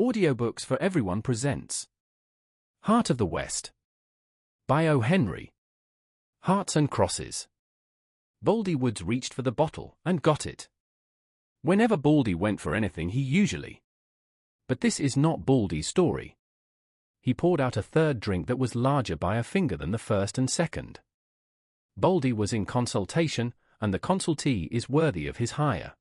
Audiobooks for Everyone presents Heart of the West by O. Henry. Hearts and Crosses. Baldy Woods reached for the bottle and got it. Whenever Baldy went for anything he usually. But this is not Baldy's story. He poured out a third drink that was larger by a finger than the first and second. Baldy was in consultation, and the consultee is worthy of his hire.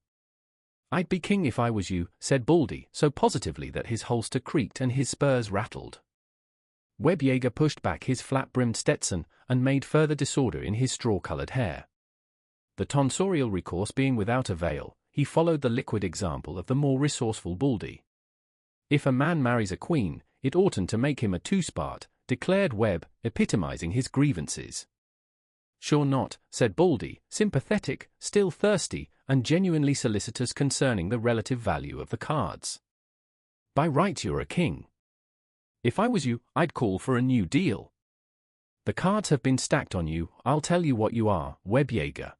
"I'd be king if I was you," said Baldy, so positively that his holster creaked and his spurs rattled. Webb Yeager pushed back his flat-brimmed Stetson and made further disorder in his straw-colored hair. The tonsorial recourse being without avail, he followed the liquid example of the more resourceful Baldy. "If a man marries a queen, it oughtn't to make him a two-spart," declared Webb, epitomizing his grievances. "Sure not," said Baldy, sympathetic, still thirsty, and genuinely solicitous concerning the relative value of the cards. "By right you're a king. If I was you, I'd call for a new deal. The cards have been stacked on you, I'll tell you what you are, Webb Yeager."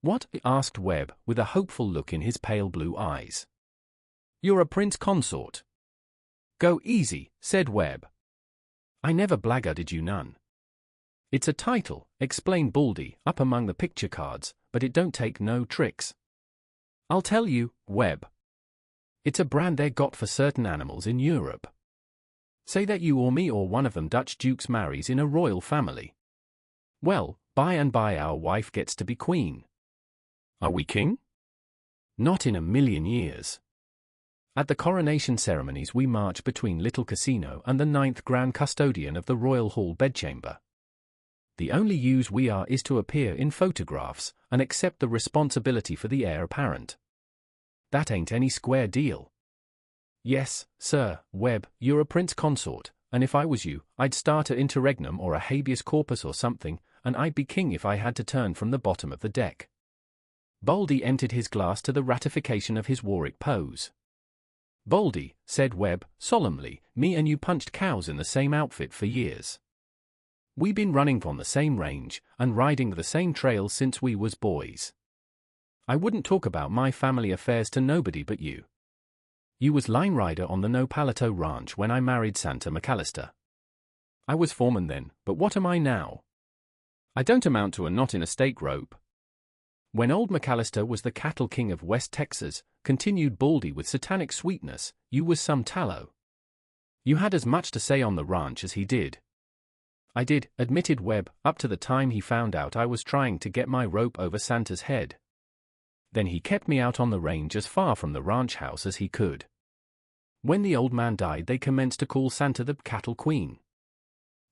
"What?" asked Webb, with a hopeful look in his pale blue eyes. "You're a prince consort." "Go easy," said Webb. "I never blackguarded you none." "It's a title," explained Baldy, "up among the picture cards, but it don't take no tricks. I'll tell you, Webb. It's a brand they got for certain animals in Europe. Say that you or me or one of them Dutch dukes marries in a royal family. Well, by and by our wife gets to be queen. Are we king? Not in a million years. At the coronation ceremonies we march between Little Casino and the 9th Grand Custodian of the Royal Hall Bedchamber. The only use we are is to appear in photographs and accept the responsibility for the heir apparent. That ain't any square deal. Yes, sir, Webb, you're a prince consort, and if I was you, I'd start a interregnum or a habeas corpus or something, and I'd be king if I had to turn from the bottom of the deck." Baldy emptied his glass to the ratification of his Warwick pose. "Baldy," said Webb, solemnly, "me and you punched cows in the same outfit for years. We been running on the same range, and riding the same trails since we was boys. I wouldn't talk about my family affairs to nobody but you. You was line rider on the No Palato Ranch when I married Santa McAllister. I was foreman then, but what am I now? I don't amount to a knot in a stake rope. When old McAllister was the cattle king of West Texas," continued Baldy with satanic sweetness, "you was some tallow. You had as much to say on the ranch as he did." "I did," admitted Webb, "up to the time he found out I was trying to get my rope over Santa's head. Then he kept me out on the range as far from the ranch house as he could. When the old man died they commenced to call Santa the cattle queen.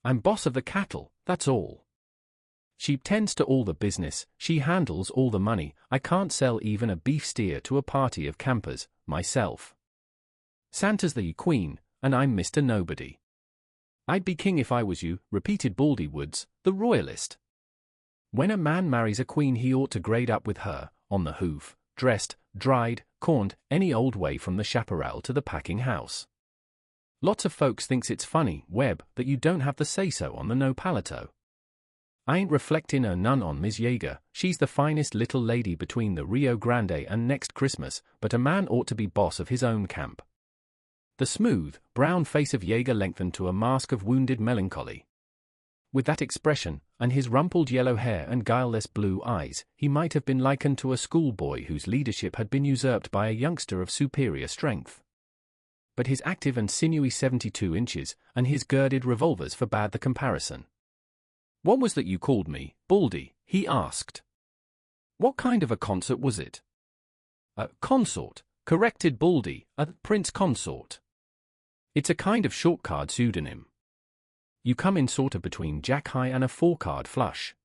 I'm boss of the cattle, that's all. She tends to all the business, she handles all the money, I can't sell even a beef steer to a party of campers, myself. Santa's the queen, and I'm Mr. Nobody." "I'd be king if I was you," repeated Baldy Woods, the royalist. "When a man marries a queen he ought to grade up with her, on the hoof, dressed, dried, corned, any old way from the chaparral to the packing house. Lots of folks thinks it's funny, Webb, that you don't have the say-so on the No Palato. I ain't reflectin' none on Miss Yeager, she's the finest little lady between the Rio Grande and next Christmas, but a man ought to be boss of his own camp." The smooth, brown face of Yeager lengthened to a mask of wounded melancholy. With that expression, and his rumpled yellow hair and guileless blue eyes, he might have been likened to a schoolboy whose leadership had been usurped by a youngster of superior strength. But his active and sinewy 72 inches, and his girded revolvers forbade the comparison. "What was that you called me, Baldy?" he asked. "What kind of a concert was it?" "A consort," corrected Baldy, "a prince consort. It's a kind of short-card pseudonym. You come in sorta between Jack High and a 4-card flush."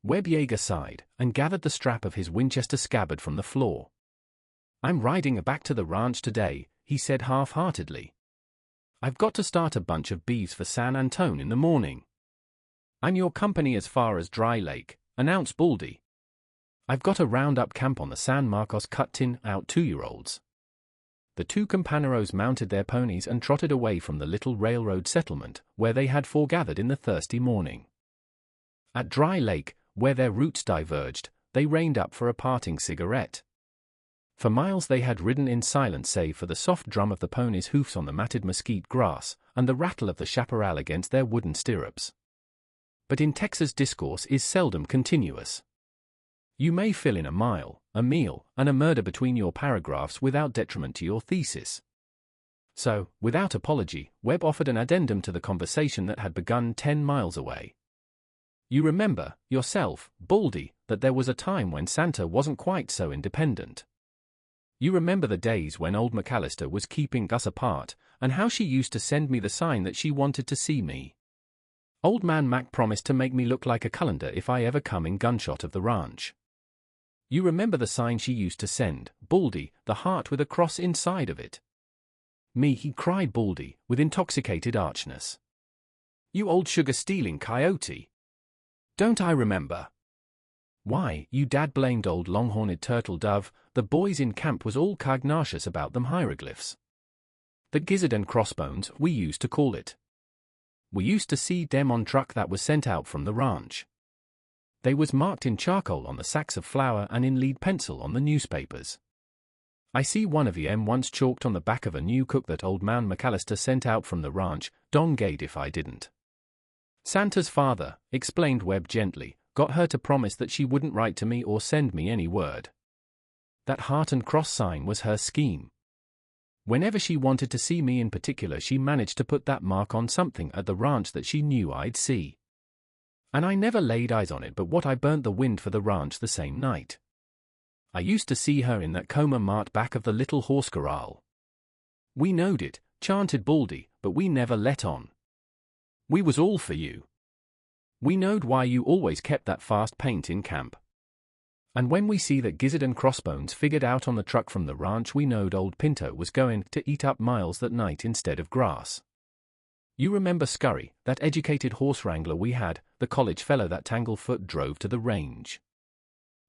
Webb Yeager sighed, and gathered the strap of his Winchester scabbard from the floor. "I'm riding back to the ranch today," he said half-heartedly. "I've got to start a bunch of beeves for San Antone in the morning." "I'm your company as far as Dry Lake," announced Baldy. "I've got a round-up camp on the San Marcos cut-tin out 2-year-olds. The two companeros mounted their ponies and trotted away from the little railroad settlement, where they had foregathered in the thirsty morning. At Dry Lake, where their routes diverged, they reined up for a parting cigarette. For miles they had ridden in silence save for the soft drum of the pony's hoofs on the matted mesquite grass, and the rattle of the chaparral against their wooden stirrups. But in Texas discourse is seldom continuous. You may fill in a mile, a meal, and a murder between your paragraphs without detriment to your thesis. So, without apology, Webb offered an addendum to the conversation that had begun 10 miles away. You remember, yourself, Baldy, that there was a time when Santa wasn't quite so independent. You remember the days when old McAllister was keeping us apart, and how she used to send me the sign that she wanted to see me. Old man Mac promised to make me look like a cullender if I ever come in gunshot of the ranch. You remember the sign she used to send, Baldy, the heart with a cross inside of it. Me, he cried Baldy, with intoxicated archness. You old sugar-stealing coyote! Don't I remember? Why, you dad-blamed old long-horned turtle dove, the boys in camp was all cognacious about them hieroglyphs. The gizzard and crossbones, we used to call it. We used to see them on truck that was sent out from the ranch. They was marked in charcoal on the sacks of flour and in lead pencil on the newspapers. I see one of em once chalked on the back of a new cook that old man McAllister sent out from the ranch, dongade if I didn't. Santa's father, explained Webb gently, got her to promise that she wouldn't write to me or send me any word. That heart and cross sign was her scheme. Whenever she wanted to see me in particular, she managed to put that mark on something at the ranch that she knew I'd see. And I never laid eyes on it but what I burnt the wind for the ranch the same night. I used to see her in that coma mart back of the little horse corral. We knowed it, chanted Baldy, but we never let on. We was all for you. We knowed why you always kept that fast paint in camp. And when we see that gizzard and crossbones figured out on the truck from the ranch, we knowed old Pinto was going to eat up miles that night instead of grass. You remember Scurry, that educated horse wrangler we had, the college fellow that Tanglefoot drove to the range.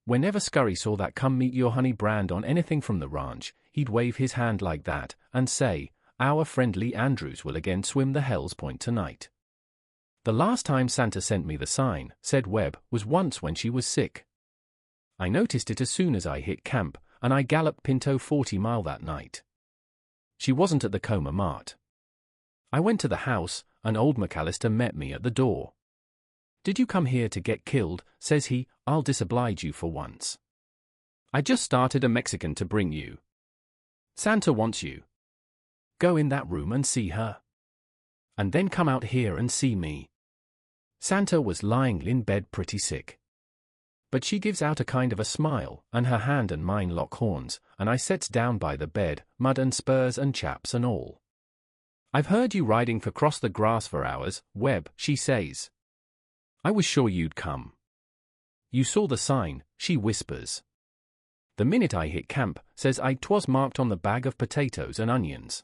Whenever Scurry saw that "Come Meet Your Honey" brand on anything from the ranch, he'd wave his hand like that and say, "Our friendly Andrews will again swim the Hell's Point tonight." The last time Santa sent me the sign, said Webb, was once when she was sick. I noticed it as soon as I hit camp, and I galloped Pinto 40 miles that night. She wasn't at the coma mart. I went to the house, and old McAllister met me at the door. "Did you come here to get killed?" says he. "I'll disoblige you for once. I just started a Mexican to bring you. Santa wants you. Go in that room and see her. And then come out here and see me." Santa was lying in bed pretty sick. But she gives out a kind of a smile, and her hand and mine lock horns, and I sets down by the bed, mud and spurs and chaps and all. "I've heard you riding for cross the grass for hours, Webb," she says. "I was sure you'd come." "You saw the sign," she whispers. "The minute I hit camp," says I, "'twas marked on the bag of potatoes and onions."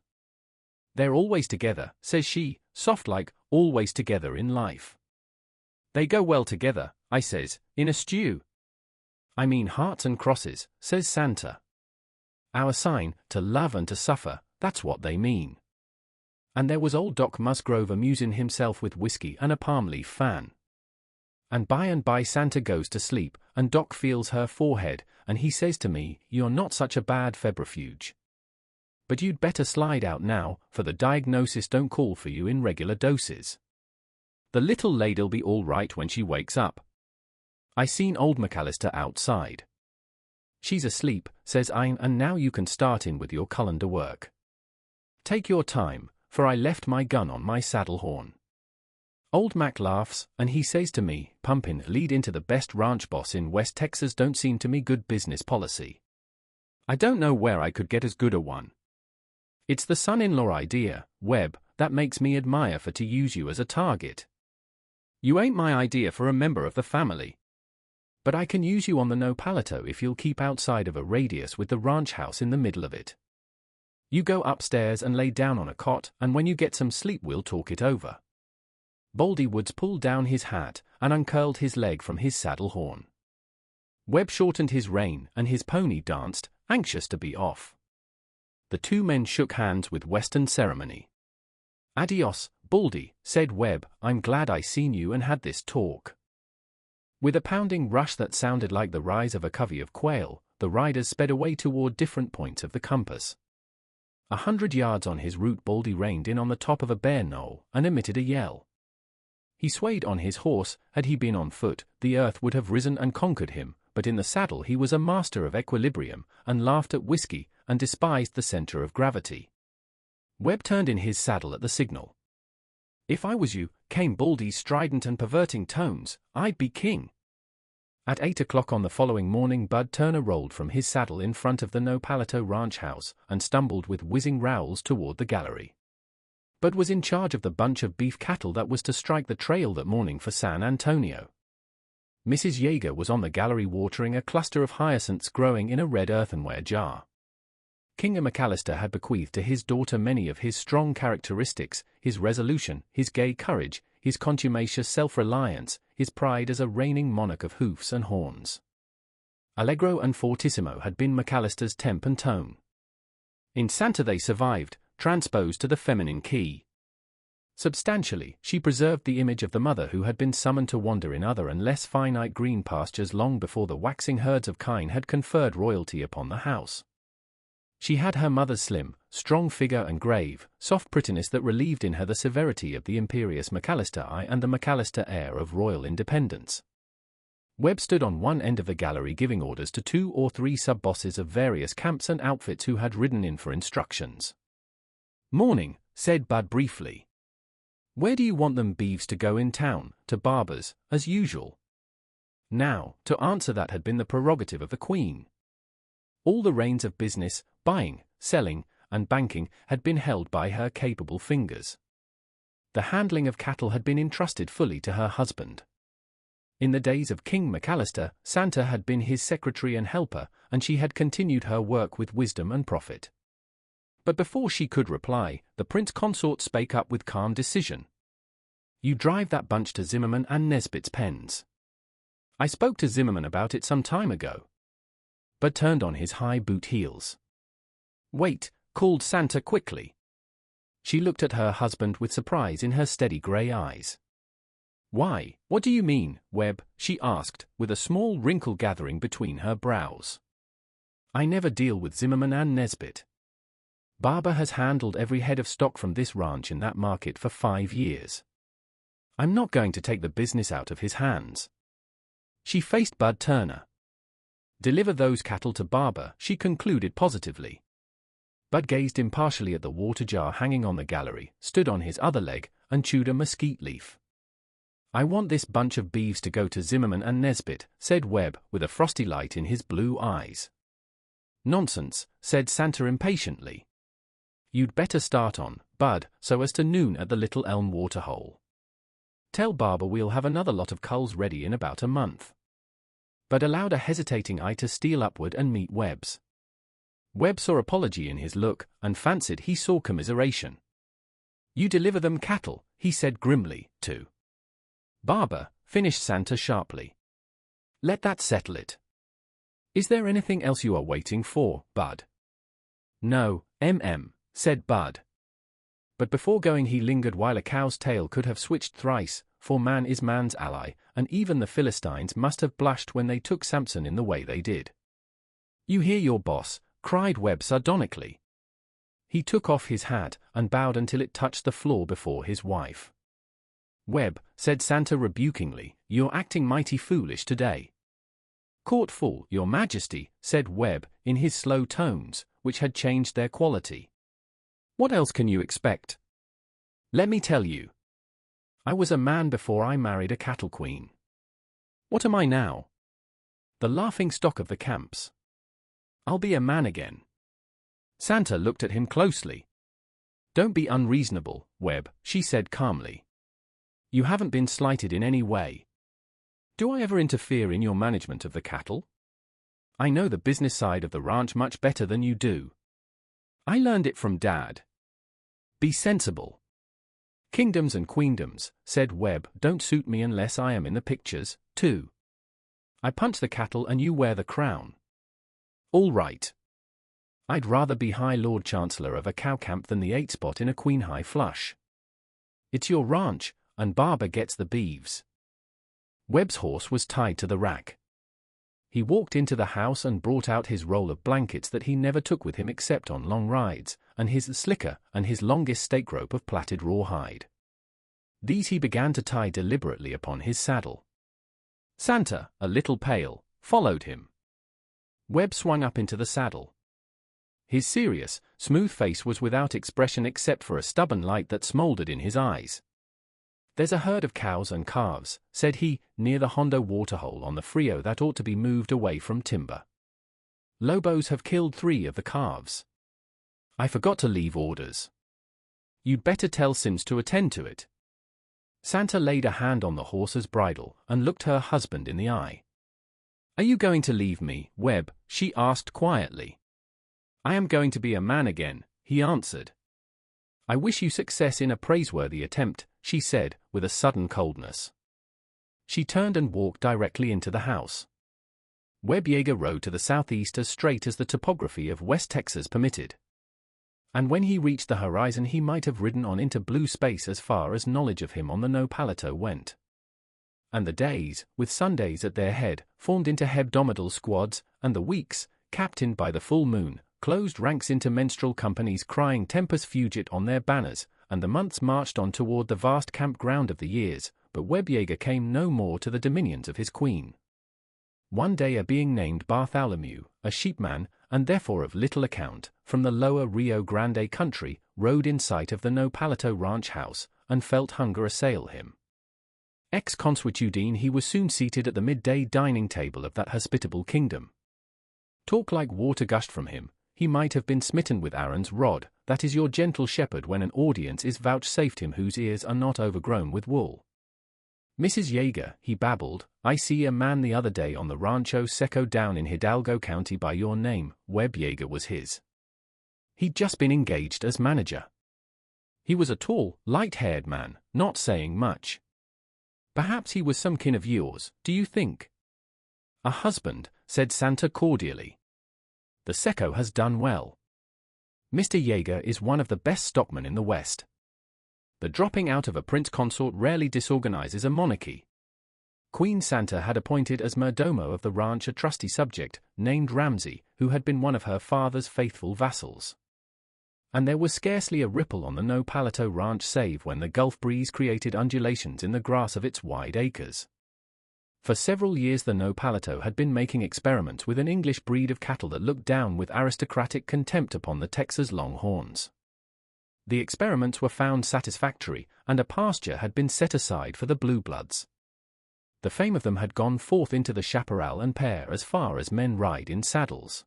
"They're always together," says she, soft like, "always together in life." "They go well together," I says, "in a stew." "I mean hearts and crosses," says Santa. "Our sign, to love and to suffer, that's what they mean." And there was old Doc Musgrove amusing himself with whiskey and a palm leaf fan. And by Santa goes to sleep, and Doc feels her forehead, and he says to me, "You're not such a bad febrifuge. But you'd better slide out now, for the diagnosis don't call for you in regular doses. The little lady'll be all right when she wakes up." I seen old McAllister outside. "She's asleep," says I, "and now you can start in with your colander work. Take your time, for I left my gun on my saddle horn." Old Mac laughs, and he says to me, "Pumpin' lead into the best ranch boss in West Texas don't seem to me good business policy. I don't know where I could get as good a one. It's the son-in-law idea, Webb, that makes me admire for to use you as a target. You ain't my idea for a member of the family. But I can use you on the Nopalito if you'll keep outside of a radius with the ranch house in the middle of it. You go upstairs and lay down on a cot, and when you get some sleep we'll talk it over." Baldy Woods pulled down his hat and uncurled his leg from his saddle horn. Webb shortened his rein and his pony danced, anxious to be off. The two men shook hands with Western ceremony. "Adios, Baldy," said Webb, "I'm glad I seen you and had this talk." With a pounding rush that sounded like the rise of a covey of quail, the riders sped away toward different points of the compass. 100 yards on his route, Baldy reined in on the top of a bare knoll and emitted a yell. He swayed on his horse. Had he been on foot, the earth would have risen and conquered him, but in the saddle he was a master of equilibrium, and laughed at whiskey, and despised the center of gravity. Webb turned in his saddle at the signal. "If I was you," came Baldy's strident and perverting tones, "I'd be king." At 8 o'clock on the following morning, Bud Turner rolled from his saddle in front of the No Palato ranch house and stumbled with whizzing rowels toward the gallery. Bud was in charge of the bunch of beef cattle that was to strike the trail that morning for San Antonio. Mrs. Yeager was on the gallery watering a cluster of hyacinths growing in a red earthenware jar. King McAllister had bequeathed to his daughter many of his strong characteristics: his resolution, his gay courage, his contumacious self-reliance, his pride as a reigning monarch of hoofs and horns. Allegro and fortissimo had been McAllister's temp and tone. In Santa they survived, transposed to the feminine key. Substantially, she preserved the image of the mother who had been summoned to wander in other and less finite green pastures long before the waxing herds of kine had conferred royalty upon the house. She had her mother's slim, strong figure and grave, soft prettiness that relieved in her the severity of the imperious McAllister eye and the McAllister air of royal independence. Webb stood on one end of the gallery giving orders to 2 or 3 sub-bosses of various camps and outfits who had ridden in for instructions. "Morning," said Bud briefly. "Where do you want them beeves to go in town? To Barber's, as usual?" Now, to answer that had been the prerogative of the Queen. All the reins of business, buying, selling, and banking had been held by her capable fingers. The handling of cattle had been entrusted fully to her husband. In the days of King McAllister, Santa had been his secretary and helper, and she had continued her work with wisdom and profit. But before she could reply, the prince consort spake up with calm decision. "You drive that bunch to Zimmerman and Nesbitt's pens. I spoke to Zimmerman about it some time ago." But turned on his high boot heels. "Wait," called Santa quickly. She looked at her husband with surprise in her steady grey eyes. "Why, what do you mean, Webb?" she asked, with a small wrinkle gathering between her brows. "I never deal with Zimmerman and Nesbitt. Barber has handled every head of stock from this ranch in that market for 5 years. I'm not going to take the business out of his hands." She faced Bud Turner. "Deliver those cattle to Barber," she concluded positively. Bud gazed impartially at the water jar hanging on the gallery, stood on his other leg, and chewed a mesquite leaf. "I want this bunch of beeves to go to Zimmerman and Nesbitt," said Webb, with a frosty light in his blue eyes. "Nonsense," said Santa impatiently. "You'd better start on, Bud, so as to noon at the Little Elm waterhole. Tell Barber we'll have another lot of culls ready in about a month." But allowed a hesitating eye to steal upward and meet Webb's. Webb saw apology in his look, and fancied he saw commiseration. "You deliver them cattle," he said grimly, "to Barber," finished Santa sharply. "Let that settle it. Is there anything else you are waiting for, Bud?" "No, said Bud. But before going he lingered while a cow's tail could have switched thrice, for man is man's ally, and even the Philistines must have blushed when they took Samson in the way they did. "You hear your boss," cried Webb sardonically. He took off his hat, and bowed until it touched the floor before his wife. "Webb," said Santa rebukingly, "you're acting mighty foolish today." "Court fool, your majesty," said Webb, in his slow tones, which had changed their quality. "What else can you expect? Let me tell you. I was a man before I married a cattle queen. What am I now? The laughing stock of the camps. I'll be a man again." Santa looked at him closely. "Don't be unreasonable, Webb," she said calmly. "You haven't been slighted in any way. Do I ever interfere in your management of the cattle? I know the business side of the ranch much better than you do. I learned it from Dad. Be sensible." "Kingdoms and queendoms," said Webb, "don't suit me unless I am in the pictures, too. I punch the cattle and you wear the crown. All right. I'd rather be High Lord Chancellor of a cow camp than the 8 spot in a Queen High flush. It's your ranch, and Barber gets the beeves." Webb's horse was tied to the rack. He walked into the house and brought out his roll of blankets that he never took with him except on long rides, and his slicker and his longest stake rope of plaited rawhide. These he began to tie deliberately upon his saddle. Santa, a little pale, followed him. Webb swung up into the saddle. His serious, smooth face was without expression except for a stubborn light that smoldered in his eyes. "There's a herd of cows and calves," said he, "near the Hondo waterhole on the Frio that ought to be moved away from timber. Lobos have killed 3 of the calves. I forgot to leave orders. You'd better tell Sims to attend to it." Santa laid a hand on the horse's bridle and looked her husband in the eye. "Are you going to leave me, Webb?" she asked quietly. "I am going to be a man again," he answered. "I wish you success in a praiseworthy attempt," she said, with a sudden coldness. She turned and walked directly into the house. Webb Yeager rode to the southeast as straight as the topography of West Texas permitted. And when he reached the horizon he might have ridden on into blue space as far as knowledge of him on the Nopalito went. And the days, with Sundays at their head, formed into hebdomadal squads, and the weeks, captained by the full moon, closed ranks into menstrual companies crying Tempus Fugit on their banners, and the months marched on toward the vast campground of the years, but Webb Yeager came no more to the dominions of his queen. One day a being named Bartholomew, a sheepman, and therefore of little account, from the lower Rio Grande country, rode in sight of the Nopalito ranch house, and felt hunger assail him. Ex-consuetudine he was soon seated at the midday dining table of that hospitable kingdom. Talk like water gushed from him. He might have been smitten with Aaron's rod, that is your gentle shepherd when an audience is vouchsafed him whose ears are not overgrown with wool. "Mrs. Yeager," he babbled, "I see a man the other day on the Rancho Seco down in Hidalgo County by your name." Webb Yeager was his. He'd just been engaged as manager. He was a tall, light-haired man, not saying much. "Perhaps he was some kin of yours, do you think?" "A husband," said Santa cordially. "The Seco has done well. Mr. Yeager is one of the best stockmen in the West. The dropping out of a prince consort rarely disorganizes a monarchy. Queen Santa had appointed as Merdomo of the ranch a trusty subject, named Ramsay, who had been one of her father's faithful vassals. And there was scarcely a ripple on the Nopalito ranch save when the Gulf breeze created undulations in the grass of its wide acres. For several years the Nopalito had been making experiments with an English breed of cattle that looked down with aristocratic contempt upon the Texas Longhorns. The experiments were found satisfactory, and a pasture had been set aside for the blue bloods. The fame of them had gone forth into the chaparral and pear as far as men ride in saddles.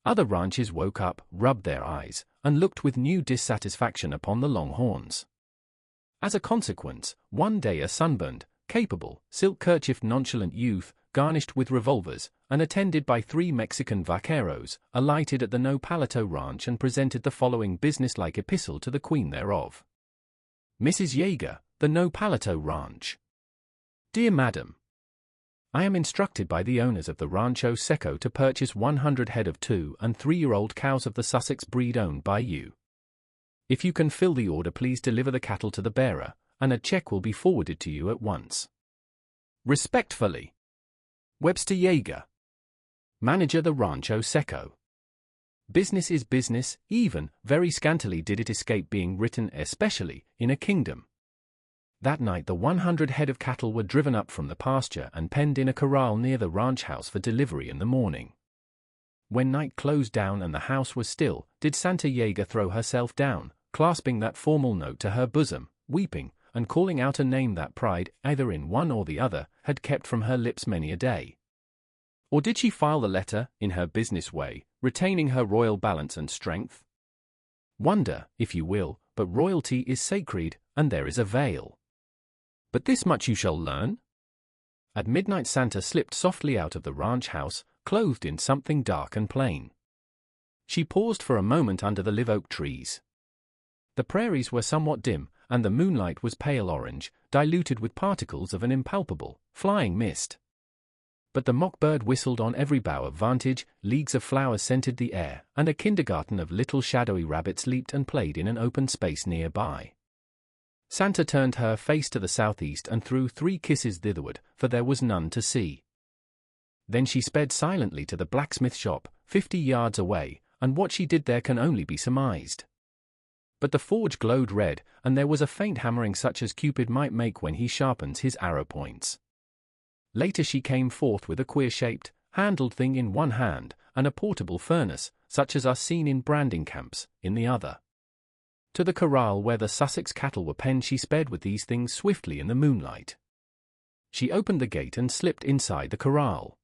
Other ranches woke up, rubbed their eyes, and looked with new dissatisfaction upon the Longhorns. As a consequence, one day a sunburned, capable, silk-kerchiefed nonchalant youth, garnished with revolvers, and attended by 3 Mexican vaqueros, alighted at the Nopalito ranch and presented the following business-like epistle to the queen thereof. "Mrs. Yeager, the Nopalito ranch. Dear Madam, I am instructed by the owners of the Rancho Seco to purchase 100 head of 2- and 3-year-old cows of the Sussex breed owned by you. If you can fill the order, please deliver the cattle to the bearer, and a check will be forwarded to you at once. Respectfully, Webster Yeager, Manager the Rancho Seco." Business is business, even, very scantily did it escape being written especially, in a kingdom. That night the 100 head of cattle were driven up from the pasture and penned in a corral near the ranch house for delivery in the morning. When night closed down and the house was still, did Santa Yeager throw herself down, clasping that formal note to her bosom, weeping, and calling out a name that pride, either in one or the other, had kept from her lips many a day. Or did she file the letter, in her business way, retaining her royal balance and strength? Wonder, if you will, but royalty is sacred, and there is a veil. But this much you shall learn. At midnight Santa slipped softly out of the ranch house, clothed in something dark and plain. She paused for a moment under the live oak trees. The prairies were somewhat dim, and the moonlight was pale orange, diluted with particles of an impalpable, flying mist. But the mockbird whistled on every bough of vantage, leagues of flowers scented the air, and a kindergarten of little shadowy rabbits leaped and played in an open space nearby. Santa turned her face to the southeast and threw 3 kisses thitherward, for there was none to see. Then she sped silently to the blacksmith shop, 50 yards away, and what she did there can only be surmised. But the forge glowed red, and there was a faint hammering such as Cupid might make when he sharpens his arrow points. Later she came forth with a queer-shaped, handled thing in one hand, and a portable furnace, such as are seen in branding camps, in the other. To the corral where the Sussex cattle were penned she sped with these things swiftly in the moonlight. She opened the gate and slipped inside the corral.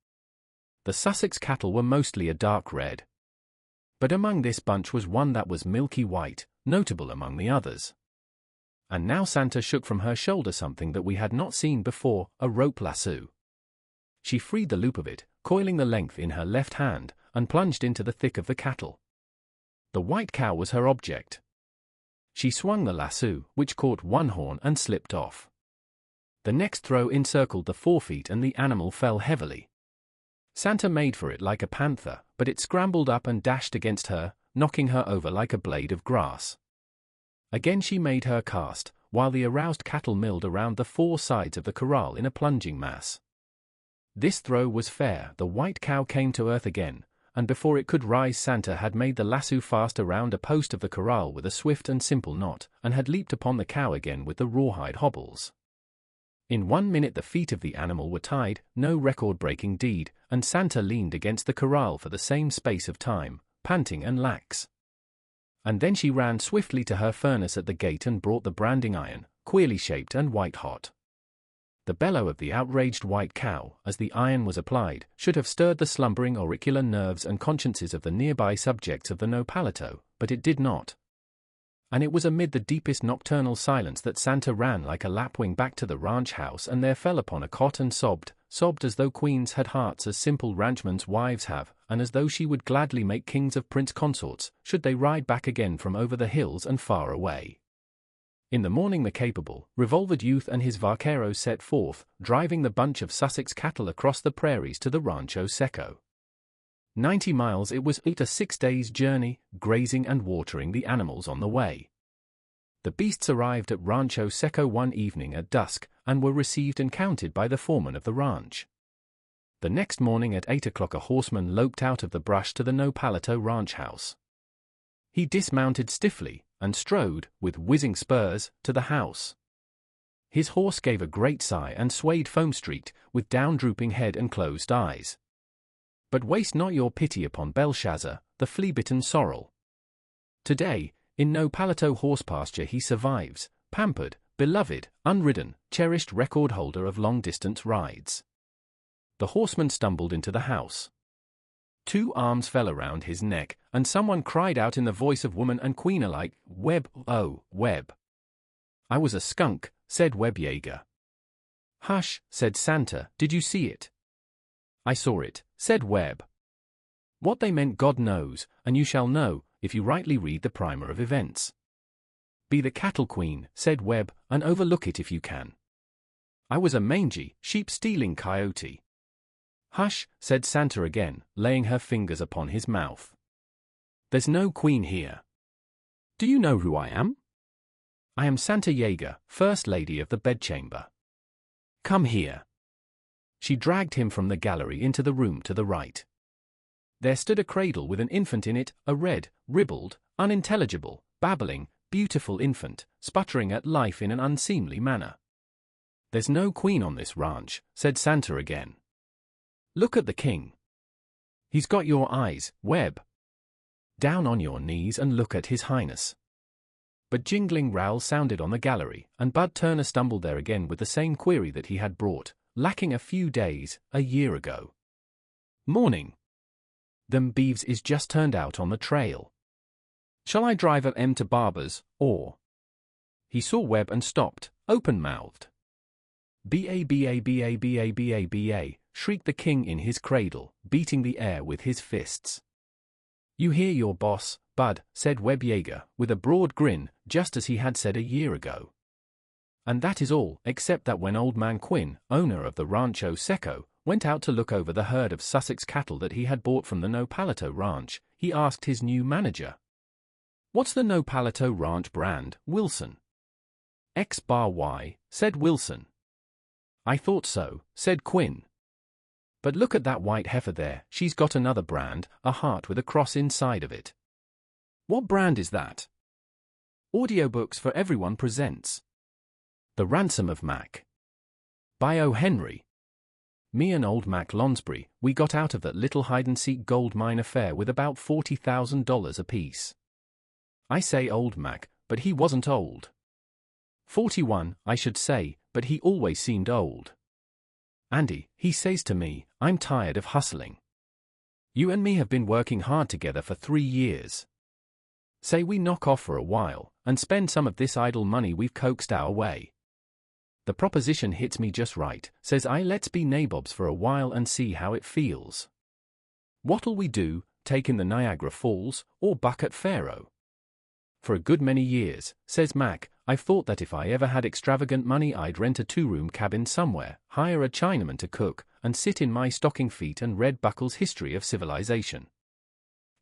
The Sussex cattle were mostly a dark red. But among this bunch was one that was milky white, notable among the others. And now Santa shook from her shoulder something that we had not seen before, a rope lasso. She freed the loop of it, coiling the length in her left hand, and plunged into the thick of the cattle. The white cow was her object. She swung the lasso, which caught one horn and slipped off. The next throw encircled the forefeet and the animal fell heavily. Santa made for it like a panther, but it scrambled up and dashed against her, knocking her over like a blade of grass. Again she made her cast, while the aroused cattle milled around the four sides of the corral in a plunging mass. This throw was fair. The white cow came to earth again, and before it could rise Santa had made the lasso fast around a post of the corral with a swift and simple knot, and had leaped upon the cow again with the rawhide hobbles. In 1 minute the feet of the animal were tied, no record-breaking deed, and Santa leaned against the corral for the same space of time, panting and lax. And then she ran swiftly to her furnace at the gate and brought the branding iron, queerly shaped and white-hot. The bellow of the outraged white cow, as the iron was applied, should have stirred the slumbering auricular nerves and consciences of the nearby subjects of the Nopalito, but it did not. And it was amid the deepest nocturnal silence that Santa ran like a lapwing back to the ranch house and there fell upon a cot and sobbed as though queens had hearts as simple ranchmen's wives have, and as though she would gladly make kings of prince consorts, should they ride back again from over the hills and far away. In the morning the capable, revolvered youth and his vaqueros set forth, driving the bunch of Sussex cattle across the prairies to the Rancho Seco. 90 miles it was, a 6 days' journey, grazing and watering the animals on the way. The beasts arrived at Rancho Seco one evening at dusk, and were received and counted by the foreman of the ranch. The next morning at 8 o'clock a horseman loped out of the brush to the Nopalito ranch house. He dismounted stiffly, and strode, with whizzing spurs, to the house. His horse gave a great sigh and swayed foam-streaked, with down-drooping head and closed eyes. But waste not your pity upon Belshazzar, the flea-bitten sorrel. Today, in Nopalito horse pasture he survives, pampered, beloved, unridden, cherished record-holder of long-distance rides. The horseman stumbled into the house. 2 arms fell around his neck, and someone cried out in the voice of woman and queen alike, "Webb, oh, Webb!" "I was a skunk," said Webb Yeager. "Hush," said Santa, "did you see it?" "I saw it," said Webb. What they meant God knows, and you shall know, if you rightly read the primer of events. "Be the cattle queen," said Webb, "and overlook it if you can." "I was a mangy, sheep-stealing coyote." "Hush," said Santa again, laying her fingers upon his mouth. "There's no queen here." "Do you know who I am?" "I am Santa Yeager, First Lady of the Bedchamber." "Come here." She dragged him from the gallery into the room to the right. There stood a cradle with an infant in it, a red, ribald, unintelligible, babbling, beautiful infant, sputtering at life in an unseemly manner. "There's no queen on this ranch," said Santa again. "Look at the king. He's got your eyes, Webb. Down on your knees and look at his highness." But jingling rowels sounded on the gallery, and Bud Turner stumbled there again with the same query that he had brought, lacking a few days, a year ago. "Morning. Them beeves is just turned out on the trail. Shall I drive at 'em to Barber's, or—" He saw Webb and stopped, open-mouthed. "B-A-B-A-B-A-B-A-B-A-B-A," shrieked the king in his cradle, beating the air with his fists. "You hear your boss, Bud," said Webb Yeager, with a broad grin, just as he had said a year ago. And that is all, except that when old man Quinn, owner of the Rancho Seco, went out to look over the herd of Sussex cattle that he had bought from the Nopalito ranch, he asked his new manager, "What's the Nopalito ranch brand, Wilson?" "X-Y," said Wilson. "I thought so," said Quinn. But look at that white heifer there, she's got another brand, a heart with a cross inside of it. What brand is that? Audiobooks for Everyone presents The Ransom of Mack by O. Henry. Me and old Mac Lonsbury, we got out of that little hide-and-seek gold mine affair with about $40,000 apiece. I say old Mac, but he wasn't old. 41, I should say, but he always seemed old. Andy, he says to me, I'm tired of hustling. You and me have been working hard together for 3 years. Say we knock off for a while, and spend some of this idle money we've coaxed our way. The proposition hits me just right, says I. Let's be nabobs for a while and see how it feels. What'll we do, take in the Niagara Falls, or buck at Faro? For a good many years, says Mac, I've thought that if I ever had extravagant money I'd rent a 2-room cabin somewhere, hire a Chinaman to cook, and sit in my stocking feet and read Buckle's History of Civilization.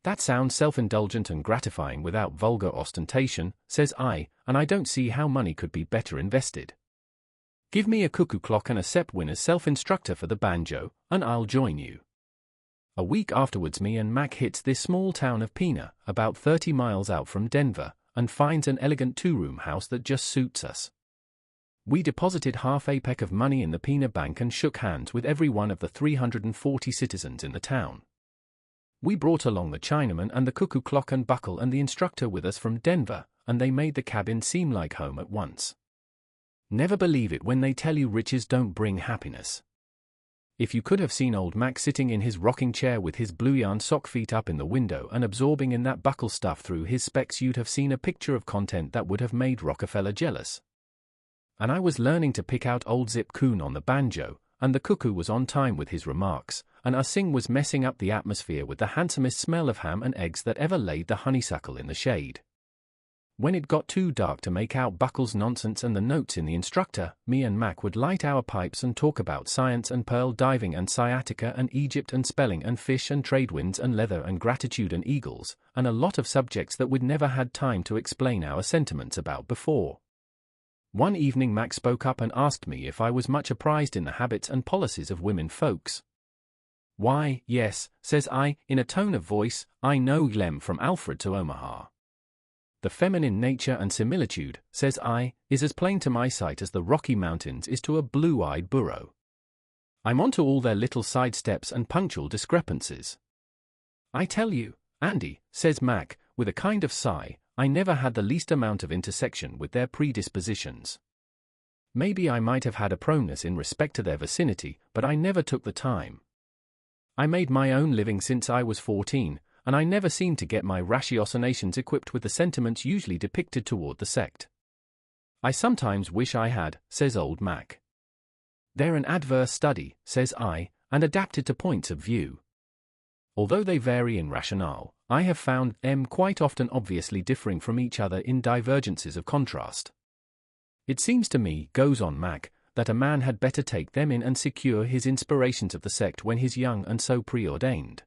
That sounds self-indulgent and gratifying without vulgar ostentation, says I, and I don't see how money could be better invested. Give me a cuckoo clock and a Sepp Winner's self-instructor for the banjo, and I'll join you. A week afterwards me and Mac hits this small town of Pima, about 30 miles out from Denver, and finds an elegant 2-room house that just suits us. We deposited half a peck of money in the Pima bank and shook hands with every one of the 340 citizens in the town. We brought along the Chinaman and the cuckoo clock and Buckle and the instructor with us from Denver, and they made the cabin seem like home at once. Never believe it when they tell you riches don't bring happiness. If you could have seen old Mac sitting in his rocking chair with his blue yarn sock feet up in the window and absorbing in that Buckle stuff through his specs, you'd have seen a picture of content that would have made Rockefeller jealous. And I was learning to pick out old Zip Coon on the banjo, and the cuckoo was on time with his remarks, and Sing was messing up the atmosphere with the handsomest smell of ham and eggs that ever laid the honeysuckle in the shade. When it got too dark to make out Buckle's nonsense and the notes in the instructor, me and Mac would light our pipes and talk about science and pearl diving and sciatica and Egypt and spelling and fish and trade winds and leather and gratitude and eagles, and a lot of subjects that we'd never had time to explain our sentiments about before. One evening Mac spoke up and asked me if I was much apprised in the habits and policies of women folks. Why, yes, says I, in a tone of voice, I know them from Alfred to Omaha. The feminine nature and similitude, says I, is as plain to my sight as the Rocky Mountains is to a blue-eyed burro. I'm onto all their little sidesteps and punctual discrepancies. I tell you, Andy, says Mac, with a kind of sigh, I never had the least amount of intersection with their predispositions. Maybe I might have had a proneness in respect to their vicinity, but I never took the time. I made my own living since I was 14, and I never seemed to get my ratiocinations equipped with the sentiments usually depicted toward the sect. I sometimes wish I had, says old Mac. They're an adverse study, says I, and adapted to points of view. Although they vary in rationale, I have found them quite often obviously differing from each other in divergences of contrast. It seems to me, goes on Mac, that a man had better take them in and secure his inspirations of the sect when he's young and so preordained.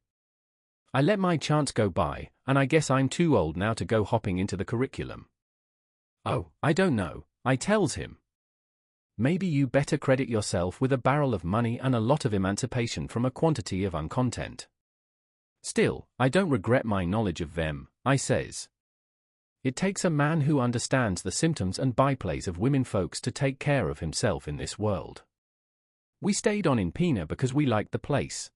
I let my chance go by, and I guess I'm too old now to go hopping into the curriculum. Oh, I don't know, I tells him. Maybe you better credit yourself with a barrel of money and a lot of emancipation from a quantity of uncontent. Still, I don't regret my knowledge of them, I says. It takes a man who understands the symptoms and byplays of women folks to take care of himself in this world. We stayed on in Pima because we liked the place.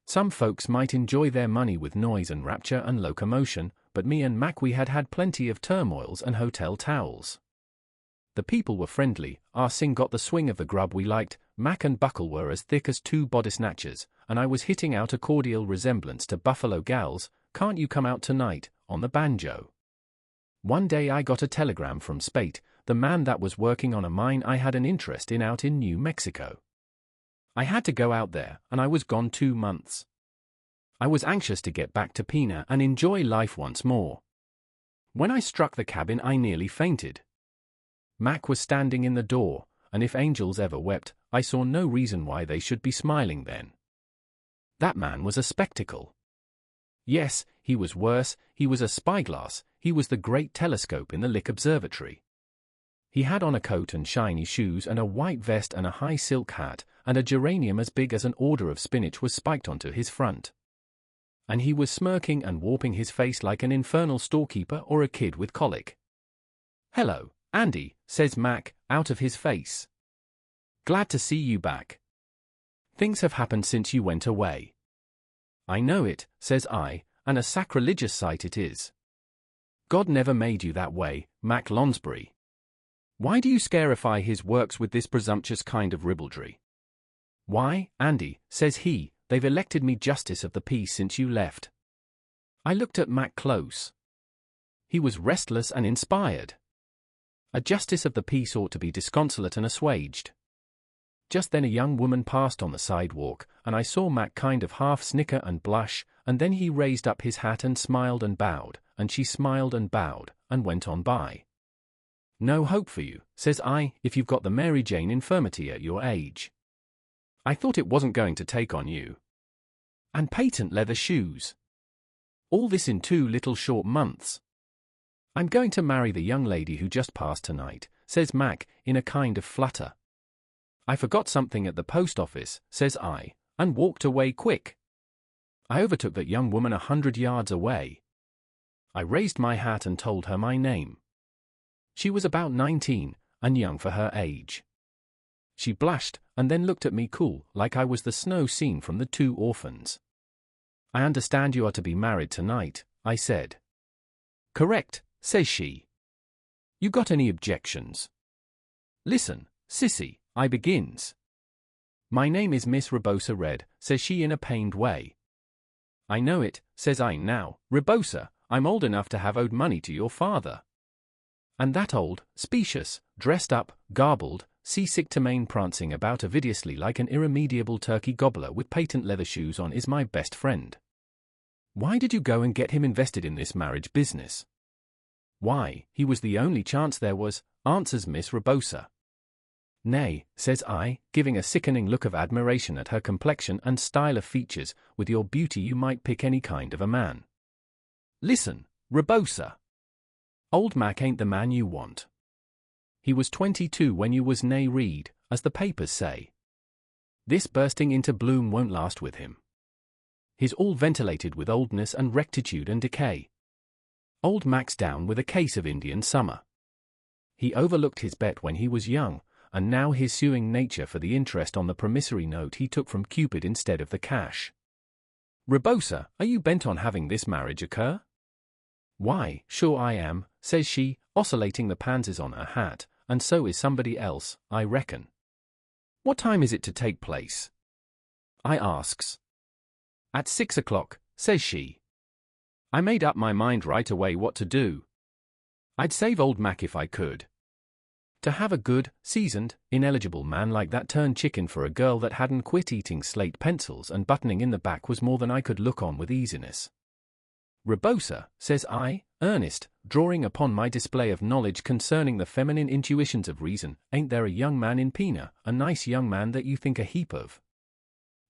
Some folks might enjoy their money with noise and rapture and locomotion, but me and Mac we had plenty of turmoils and hotel towels. The people were friendly, Sing got the swing of the grub we liked, Mac and Buckle were as thick as 2 body snatchers, and I was hitting out a cordial resemblance to Buffalo gals, can't you come out tonight, on the banjo. One day I got a telegram from Spate, the man that was working on a mine I had an interest in out in New Mexico. I had to go out there, and I was gone 2 months. I was anxious to get back to Pima and enjoy life once more. When I struck the cabin I nearly fainted. Mac was standing in the door, and if angels ever wept, I saw no reason why they should be smiling then. That man was a spectacle. Yes, he was worse, he was a spyglass, he was the great telescope in the Lick Observatory. He had on a coat and shiny shoes and a white vest and a high silk hat, and a geranium as big as an order of spinach was spiked onto his front. And he was smirking and warping his face like an infernal storekeeper or a kid with colic. "Hello, Andy," says Mac, out of his face. "Glad to see you back. Things have happened since you went away." "I know it," says I, "and a sacrilegious sight it is. God never made you that way, Mac Lonsbury. Why do you scarify his works with this presumptuous kind of ribaldry?" "Why, Andy," says he, "they've elected me Justice of the Peace since you left." I looked at Mac close. He was restless and inspired. A Justice of the Peace ought to be disconsolate and assuaged. Just then a young woman passed on the sidewalk, and I saw Mac kind of half snicker and blush, and then he raised up his hat and smiled and bowed, and she smiled and bowed, and went on by. "No hope for you," says I, "if you've got the Mary Jane infirmity at your age. I thought it wasn't going to take on you. And patent leather shoes. All this in 2 little short months. I'm going to marry the young lady who just passed tonight," says Mac, in a kind of flutter. "I forgot something at the post office," says I, and walked away quick. I overtook that young woman 100 yards away. I raised my hat and told her my name. She was about 19, and young for her age. She blushed, and then looked at me cool, like I was the snow scene from the 2 orphans. "I understand you are to be married tonight," I said. "Correct," says she. "You got any objections?" "Listen, sissy," I begins. "My name is Miss Rebosa Red," says she in a pained way. "I know it," says I. "Now, Rebosa, I'm old enough to have owed money to your father. And that old, specious, dressed up, garbled, seasick Tamain prancing about avidiously like an irremediable turkey gobbler with patent leather shoes on is my best friend. Why did you go and get him invested in this marriage business?" "Why, he was the only chance there was," answers Miss Rebosa. "Nay," says I, giving a sickening look of admiration at her complexion and style of features, "with your beauty you might pick any kind of a man. Listen, Rebosa. Old Mac ain't the man you want. He was 22 when you was nay read, as the papers say. This bursting into bloom won't last with him. He's all ventilated with oldness and rectitude and decay. Old Mac's down with a case of Indian summer. He overlooked his bet when he was young, and now he's suing nature for the interest on the promissory note he took from Cupid instead of the cash. Rebosa, are you bent on having this marriage occur?" "Why, sure I am," says she, oscillating the pansies on her hat, "and so is somebody else, I reckon." "What time is it to take place?" I asks. "At 6 o'clock, says she. I made up my mind right away what to do. I'd save old Mac if I could. To have a good, seasoned, ineligible man like that turn chicken for a girl that hadn't quit eating slate pencils and buttoning in the back was more than I could look on with easiness. Rebosa, says I, earnest, drawing upon my display of knowledge concerning the feminine intuitions of reason, ain't there a young man in Pina, a nice young man that you think a heap of?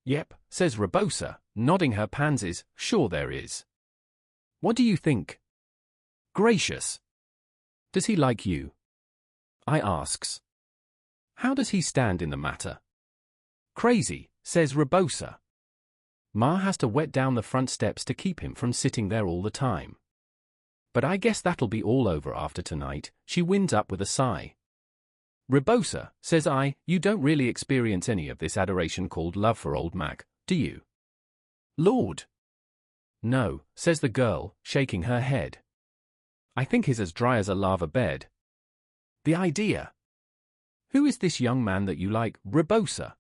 Yep, says Rebosa, nodding her pansies, sure there is. What do you think? Gracious. Does he like you? I asks. How does he stand in the matter? Crazy, says Rebosa. Ma has to wet down the front steps to keep him from sitting there all the time. But I guess that'll be all over after tonight, she winds up with a sigh. Rebosa, says I, you don't really experience any of this adoration called love for old Mac, do you? Lord! No, says the girl, shaking her head. I think he's as dry as a lava bed. The idea! Who is this young man that you like, Rebosa?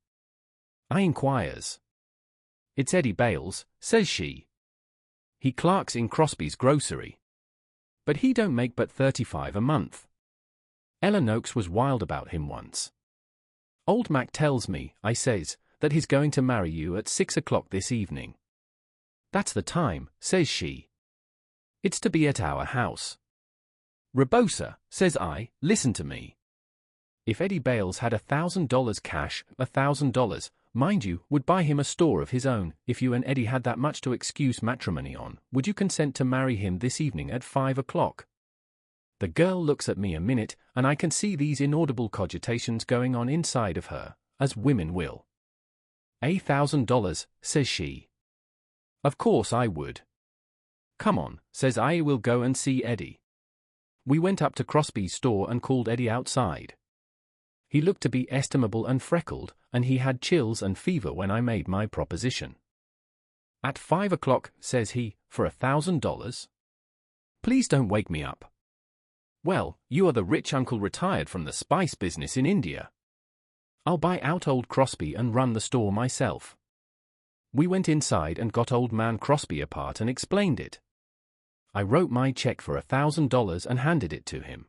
I inquires. It's Eddie Bales, says she. He clerks in Crosby's grocery. But he don't make but $35 a month. Ella Noakes was wild about him once. Old Mac tells me, I says, that he's going to marry you at 6 o'clock this evening. That's the time, says she. It's to be at our house. Rebosa, says I, listen to me. If Eddie Bales had $1,000 cash, $1,000, mind you, would buy him a store of his own, if you and Eddie had that much to excuse matrimony on, would you consent to marry him this evening at 5 o'clock? The girl looks at me a minute, and I can see these inaudible cogitations going on inside of her, as women will. $1,000, says she. Of course I would. Come on, says I, will go and see Eddie. We went up to Crosby's store and called Eddie outside. He looked to be estimable and freckled, and he had chills and fever when I made my proposition. At 5 o'clock, says he, for $1,000? Please don't wake me up. Well, you are the rich uncle retired from the spice business in India. I'll buy out old Crosby and run the store myself. We went inside and got old man Crosby apart and explained it. I wrote my check for $1,000 and handed it to him.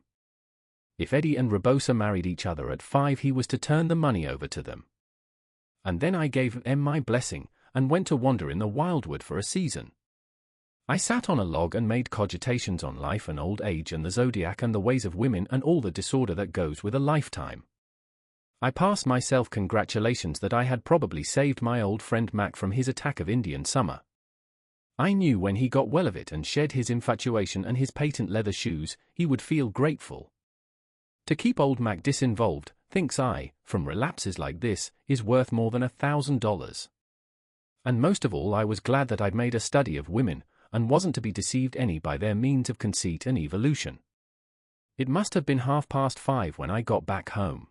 If Eddie and Rebosa married each other at 5, he was to turn the money over to them. And then I gave them my blessing and went to wander in the wildwood for a season. I sat on a log and made cogitations on life and old age and the zodiac and the ways of women and all the disorder that goes with a lifetime. I passed myself congratulations that I had probably saved my old friend Mac from his attack of Indian summer. I knew when he got well of it and shed his infatuation and his patent leather shoes, he would feel grateful. To keep old Mac disinvolved, thinks I, from relapses like this, is worth more than $1,000. And most of all, I was glad that I'd made a study of women, and wasn't to be deceived any by their means of conceit and evolution. It must have been 5:30 when I got back home.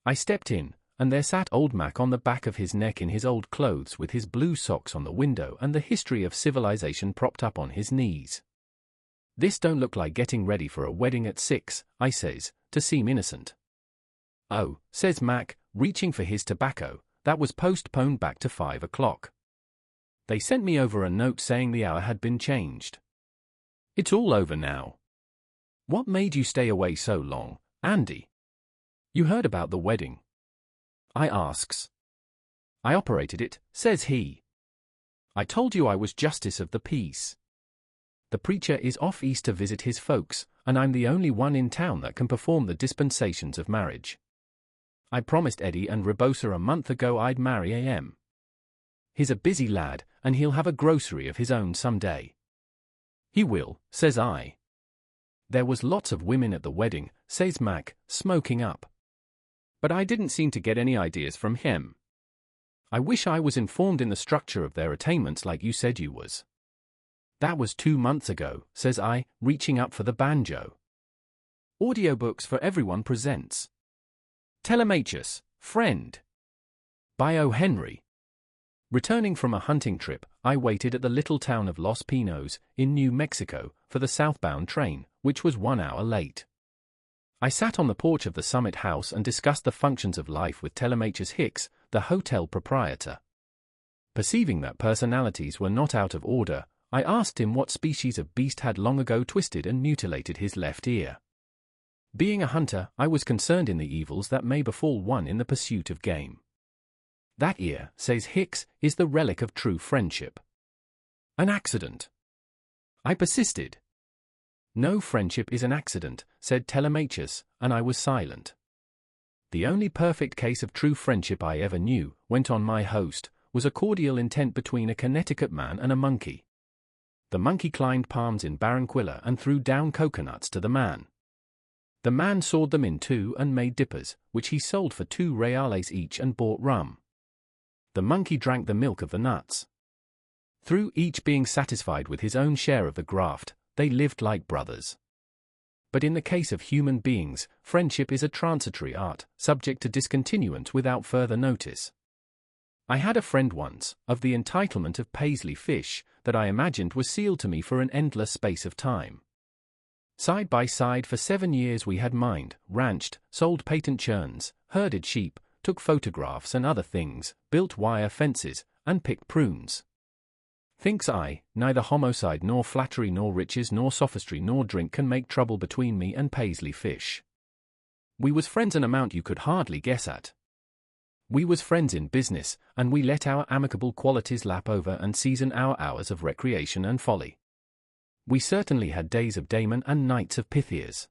I stepped in, and there sat old Mac on the back of his neck in his old clothes with his blue socks on the window and the history of civilization propped up on his knees. This don't look like getting ready for a wedding at 6, I says, to seem innocent. Oh, says Mac, reaching for his tobacco, that was postponed back to 5 o'clock. They sent me over a note saying the hour had been changed. It's all over now. What made you stay away so long, Andy? You heard about the wedding? I asks. I operated it, says he. I told you I was justice of the peace. The preacher is off east to visit his folks, and I'm the only one in town that can perform the dispensations of marriage. I promised Eddie and Rebosa a month ago I'd marry A.M. He's a busy lad, and he'll have a grocery of his own someday. He will, says I. There was lots of women at the wedding, says Mac, smoking up. But I didn't seem to get any ideas from him. I wish I was informed in the structure of their attainments like you said you was. That was 2 months ago, says I, reaching up for the banjo. Audiobooks for Everyone presents Telemachus, Friend by O. Henry. Returning from a hunting trip, I waited at the little town of Los Pinos, in New Mexico, for the southbound train, which was 1 hour late. I sat on the porch of the Summit House and discussed the functions of life with Telemachus Hicks, the hotel proprietor. Perceiving that personalities were not out of order, I asked him what species of beast had long ago twisted and mutilated his left ear. Being a hunter, I was concerned in the evils that may befall one in the pursuit of game. That ear, says Hicks, is the relic of true friendship. An accident. I persisted. No friendship is an accident, said Telemachus, and I was silent. The only perfect case of true friendship I ever knew, went on my host, was a cordial intent between a Connecticut man and a monkey. The monkey climbed palms in Barranquilla and threw down coconuts to the man. The man sawed them in two and made dippers, which he sold for 2 reales each and bought rum. The monkey drank the milk of the nuts. Through each being satisfied with his own share of the graft, they lived like brothers. But in the case of human beings, friendship is a transitory art, subject to discontinuance without further notice. I had a friend once, of the entitlement of Paisley fish, that I imagined was sealed to me for an endless space of time. Side by side for 7 years we had mined, ranched, sold patent churns, herded sheep, took photographs and other things, built wire fences, and picked prunes. Thinks I, neither homicide nor flattery nor riches nor sophistry nor drink can make trouble between me and Paisley fish. We was friends an amount you could hardly guess at. We was friends in business, and we let our amicable qualities lap over and season our hours of recreation and folly. We certainly had days of Damon and nights of Pythias.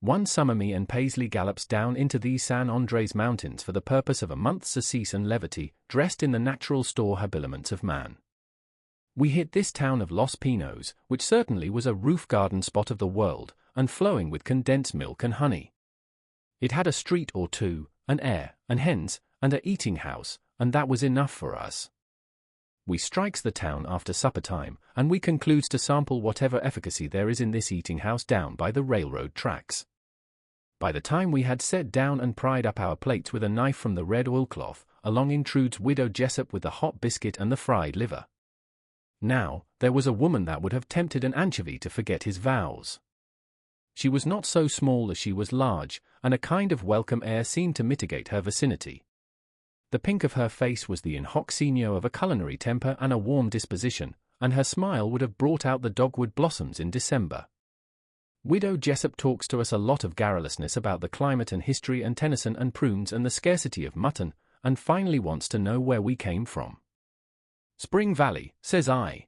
One summer me and Paisley gallops down into these San Andres mountains for the purpose of a month's surcease and levity, dressed in the natural store habiliments of man. We hit this town of Los Pinos, which certainly was a roof garden spot of the world, and flowing with condensed milk and honey. It had a street or two, an air, and hens, and a eating house, and that was enough for us. We strikes the town after supper time, and we concludes to sample whatever efficacy there is in this eating house down by the railroad tracks. By the time we had set down and pried up our plates with a knife from the red oilcloth, along intrudes Widow Jessup with the hot biscuit and the fried liver. Now, there was a woman that would have tempted an anchovy to forget his vows. She was not so small as she was large, and a kind of welcome air seemed to mitigate her vicinity. The pink of her face was the inhoxinio of a culinary temper and a warm disposition, and her smile would have brought out the dogwood blossoms in December. Widow Jessup talks to us a lot of garrulousness about the climate and history and Tennyson and prunes and the scarcity of mutton, and finally wants to know where we came from. Spring Valley, says I.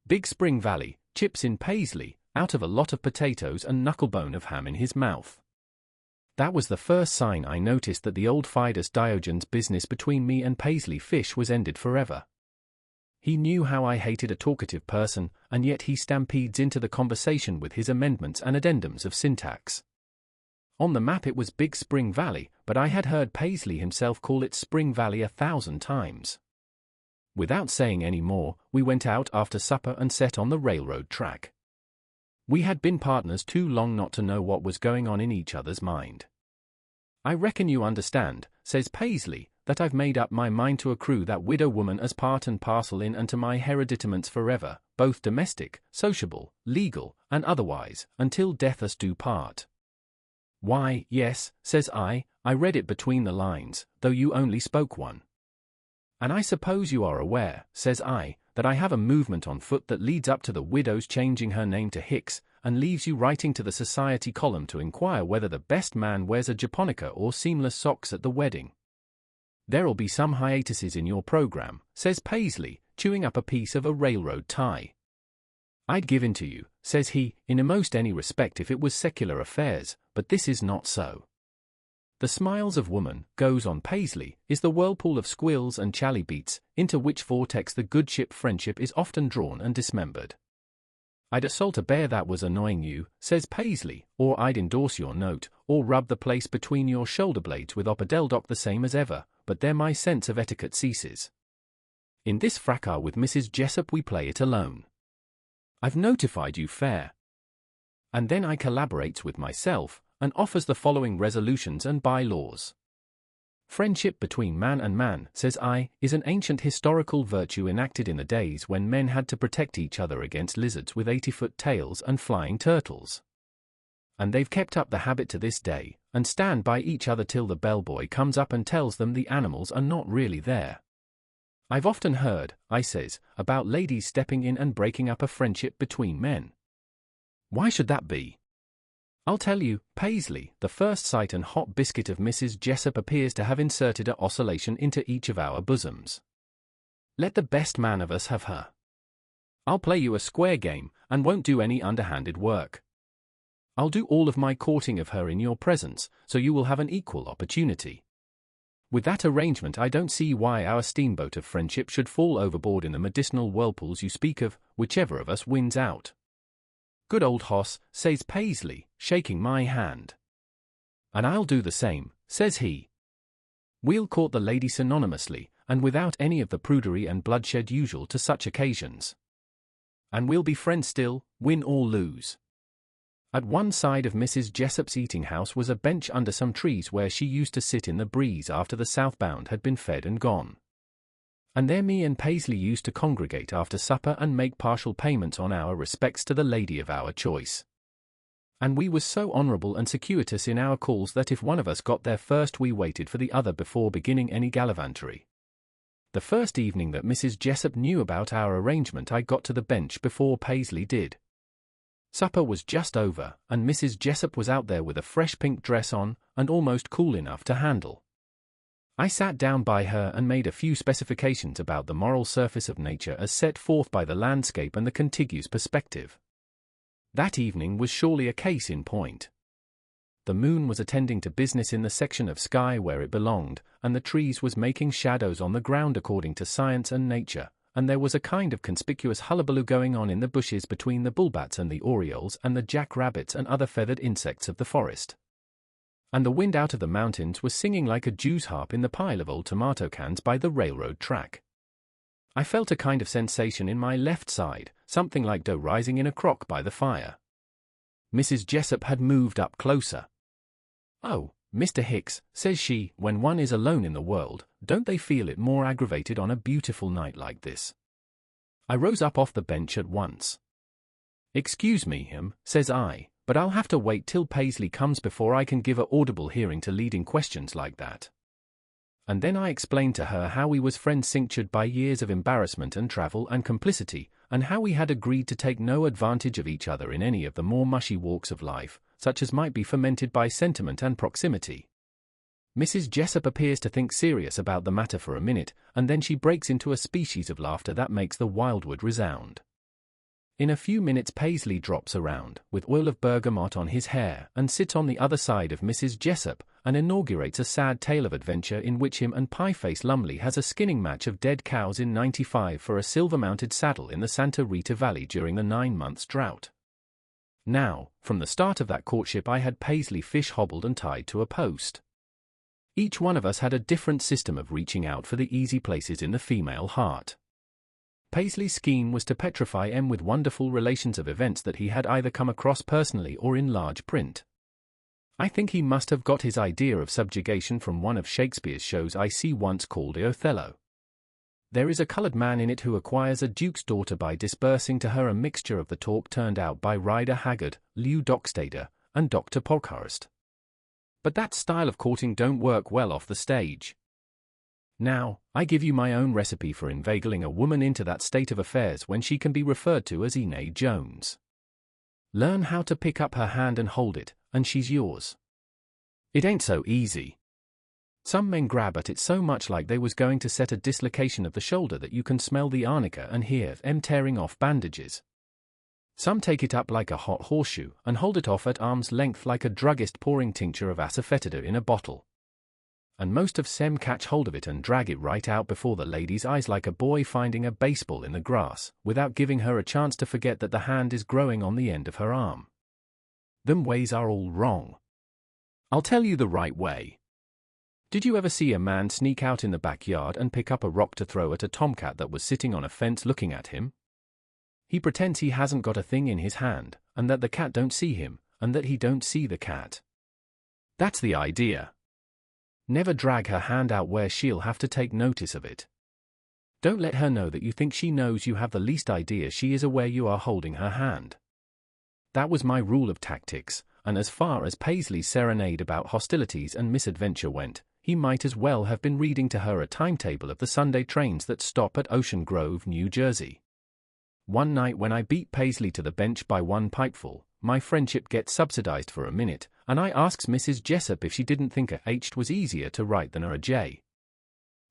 Big Spring Valley, chips in Paisley, out of a lot of potatoes and knucklebone of ham in his mouth. That was the first sign I noticed that the old Fidus Diogenes business between me and Paisley Fish was ended forever. He knew how I hated a talkative person, and yet he stampedes into the conversation with his amendments and addendums of syntax. On the map it was Big Spring Valley, but I had heard Paisley himself call it Spring Valley 1,000 times. Without saying any more, we went out after supper and set on the railroad track. We had been partners too long not to know what was going on in each other's mind. I reckon you understand, says Paisley, that I've made up my mind to accrue that widow woman as part and parcel in and to my hereditaments forever, both domestic, sociable, legal, and otherwise, until death us do part. Why, yes, says I read it between the lines, though you only spoke one. And I suppose you are aware, says I, that I have a movement on foot that leads up to the widow's changing her name to Hicks, and leaves you writing to the society column to inquire whether the best man wears a japonica or seamless socks at the wedding. There'll be some hiatuses in your program, says Paisley, chewing up a piece of a railroad tie. I'd give in to you, says he, in most any respect if it was secular affairs, but this is not so. The smiles of woman, goes on Paisley, is the whirlpool of squills and chally beats, into which vortex the good ship friendship is often drawn and dismembered. I'd assault a bear that was annoying you, says Paisley, or I'd endorse your note, or rub the place between your shoulder blades with opodeldoc the same as ever, but there my sense of etiquette ceases. In this fracas with Mrs. Jessup we play it alone. I've notified you fair. And then I collaborates with myself, and offers the following resolutions and bylaws. Friendship between man and man, says I, is an ancient historical virtue enacted in the days when men had to protect each other against lizards with 80-foot tails and flying turtles. And they've kept up the habit to this day, and stand by each other till the bellboy comes up and tells them the animals are not really there. I've often heard, I says, about ladies stepping in and breaking up a friendship between men. Why should that be? I'll tell you, Paisley, the first sight and hot biscuit of Mrs. Jessup appears to have inserted a oscillation into each of our bosoms. Let the best man of us have her. I'll play you a square game, and won't do any underhanded work. I'll do all of my courting of her in your presence, so you will have an equal opportunity. With that arrangement I don't see why our steamboat of friendship should fall overboard in the medicinal whirlpools you speak of, whichever of us wins out. Good old hoss, says Paisley, shaking my hand. And I'll do the same, says he. We'll court the lady synonymously, and without any of the prudery and bloodshed usual to such occasions. And we'll be friends still, win or lose. At one side of Mrs. Jessup's eating house was a bench under some trees where she used to sit in the breeze after the southbound had been fed and gone. And there me and Paisley used to congregate after supper and make partial payments on our respects to the lady of our choice. And we was so honourable and circuitous in our calls that if one of us got there first we waited for the other before beginning any gallivantery. The first evening that Mrs. Jessup knew about our arrangement I got to the bench before Paisley did. Supper was just over, and Mrs. Jessup was out there with a fresh pink dress on, and almost cool enough to handle. I sat down by her and made a few specifications about the moral surface of nature as set forth by the landscape and the contiguous perspective. That evening was surely a case in point. The moon was attending to business in the section of sky where it belonged, and the trees was making shadows on the ground according to science and nature, and there was a kind of conspicuous hullabaloo going on in the bushes between the bullbats and the orioles and the jackrabbits and other feathered insects of the forest. And the wind out of the mountains was singing like a Jew's harp in the pile of old tomato cans by the railroad track. I felt a kind of sensation in my left side, something like dough rising in a crock by the fire. Mrs. Jessup had moved up closer. "Oh, Mr. Hicks," says she, "when one is alone in the world, don't they feel it more aggravated on a beautiful night like this?" I rose up off the bench at once. "Excuse me, says I, but I'll have to wait till Paisley comes before I can give a audible hearing to leading questions like that." And then I explained to her how we was friends cinctured by years of embarrassment and travel and complicity, and how we had agreed to take no advantage of each other in any of the more mushy walks of life, such as might be fermented by sentiment and proximity. Mrs. Jessup appears to think serious about the matter for a minute, and then she breaks into a species of laughter that makes the wildwood resound. In a few minutes Paisley drops around, with oil of bergamot on his hair, and sits on the other side of Mrs. Jessup, and inaugurates a sad tale of adventure in which him and Pie-Face Lumley has a skinning match of dead cows in '95 for a silver-mounted saddle in the Santa Rita Valley during the 9 months drought. Now, from the start of that courtship I had Paisley fish hobbled and tied to a post. Each one of us had a different system of reaching out for the easy places in the female heart. Paisley's scheme was to petrify M with wonderful relations of events that he had either come across personally or in large print. I think he must have got his idea of subjugation from one of Shakespeare's shows I see once called Othello. There is a colored man in it who acquires a duke's daughter by disbursing to her a mixture of the talk turned out by Rider Haggard, Lew Dockstader, and Dr. Polkhurst. But that style of courting don't work well off the stage. Now, I give you my own recipe for inveigling a woman into that state of affairs when she can be referred to as Enid Jones. Learn how to pick up her hand and hold it, and she's yours. It ain't so easy. Some men grab at it so much like they was going to set a dislocation of the shoulder that you can smell the arnica and hear them tearing off bandages. Some take it up like a hot horseshoe and hold it off at arm's length like a druggist pouring tincture of asafoetida in a bottle. And most of them catch hold of it and drag it right out before the lady's eyes like a boy finding a baseball in the grass, without giving her a chance to forget that the hand is growing on the end of her arm. Them ways are all wrong. I'll tell you the right way. Did you ever see a man sneak out in the backyard and pick up a rock to throw at a tomcat that was sitting on a fence looking at him? He pretends he hasn't got a thing in his hand, and that the cat don't see him, and that he don't see the cat. That's the idea. Never drag her hand out where she'll have to take notice of it. Don't let her know that you think she knows you have the least idea she is aware you are holding her hand. That was my rule of tactics, and as far as Paisley's serenade about hostilities and misadventure went, he might as well have been reading to her a timetable of the Sunday trains that stop at Ocean Grove, New Jersey. One night when I beat Paisley to the bench by one pipeful, my friendship gets subsidized for a minute, and I asks Mrs. Jessup if she didn't think a H was easier to write than a J.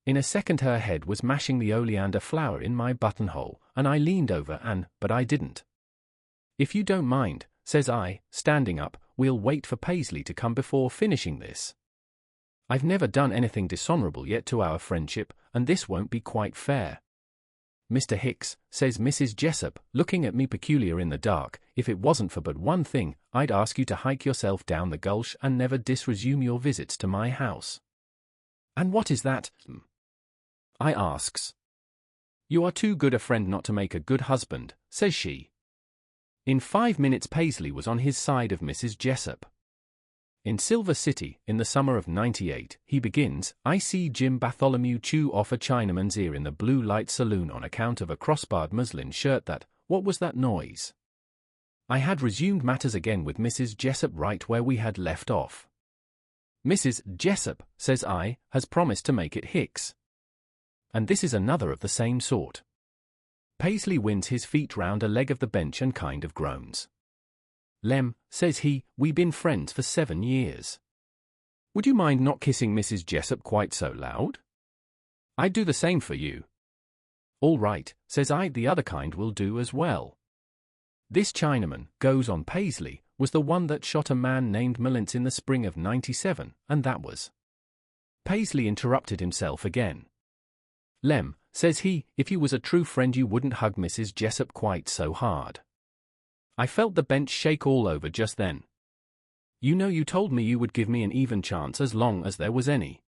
In a second her head was mashing the oleander flower in my buttonhole, and I leaned over but I didn't. "If you don't mind," says I, standing up, "we'll wait for Paisley to come before finishing this. I've never done anything dishonorable yet to our friendship, and this won't be quite fair." "Mr. Hicks," says Mrs. Jessup, looking at me peculiar in the dark, "if it wasn't for but one thing, I'd ask you to hike yourself down the gulch and never disresume your visits to my house." "And what is that?" I asks. "You are too good a friend not to make a good husband," says she. In 5 minutes Paisley was on his side of Mrs. Jessup. In Silver City, in the summer of '98, he begins, "I see Jim Bartholomew chew off a Chinaman's ear in the Blue Light Saloon on account of a crossbarred muslin shirt that, what was that noise?" I had resumed matters again with Mrs. Jessup right where we had left off. "Mrs. Jessup," says I, "has promised to make it Hicks. And this is another of the same sort." Paisley winds his feet round a leg of the bench and kind of groans. "Lem," says he, "we been friends for 7 years. Would you mind not kissing Mrs. Jessup quite so loud? I'd do the same for you." "All right," says I, "the other kind will do as well." "This Chinaman," goes on Paisley, "was the one that shot a man named Mullins in the spring of '97, and that was—" Paisley interrupted himself again. "Lem," says he, if you was a true friend you wouldn't hug Mrs. Jessup quite so hard. I felt the bench shake all over just then. You know you told me you would give me an even chance as long as there was any.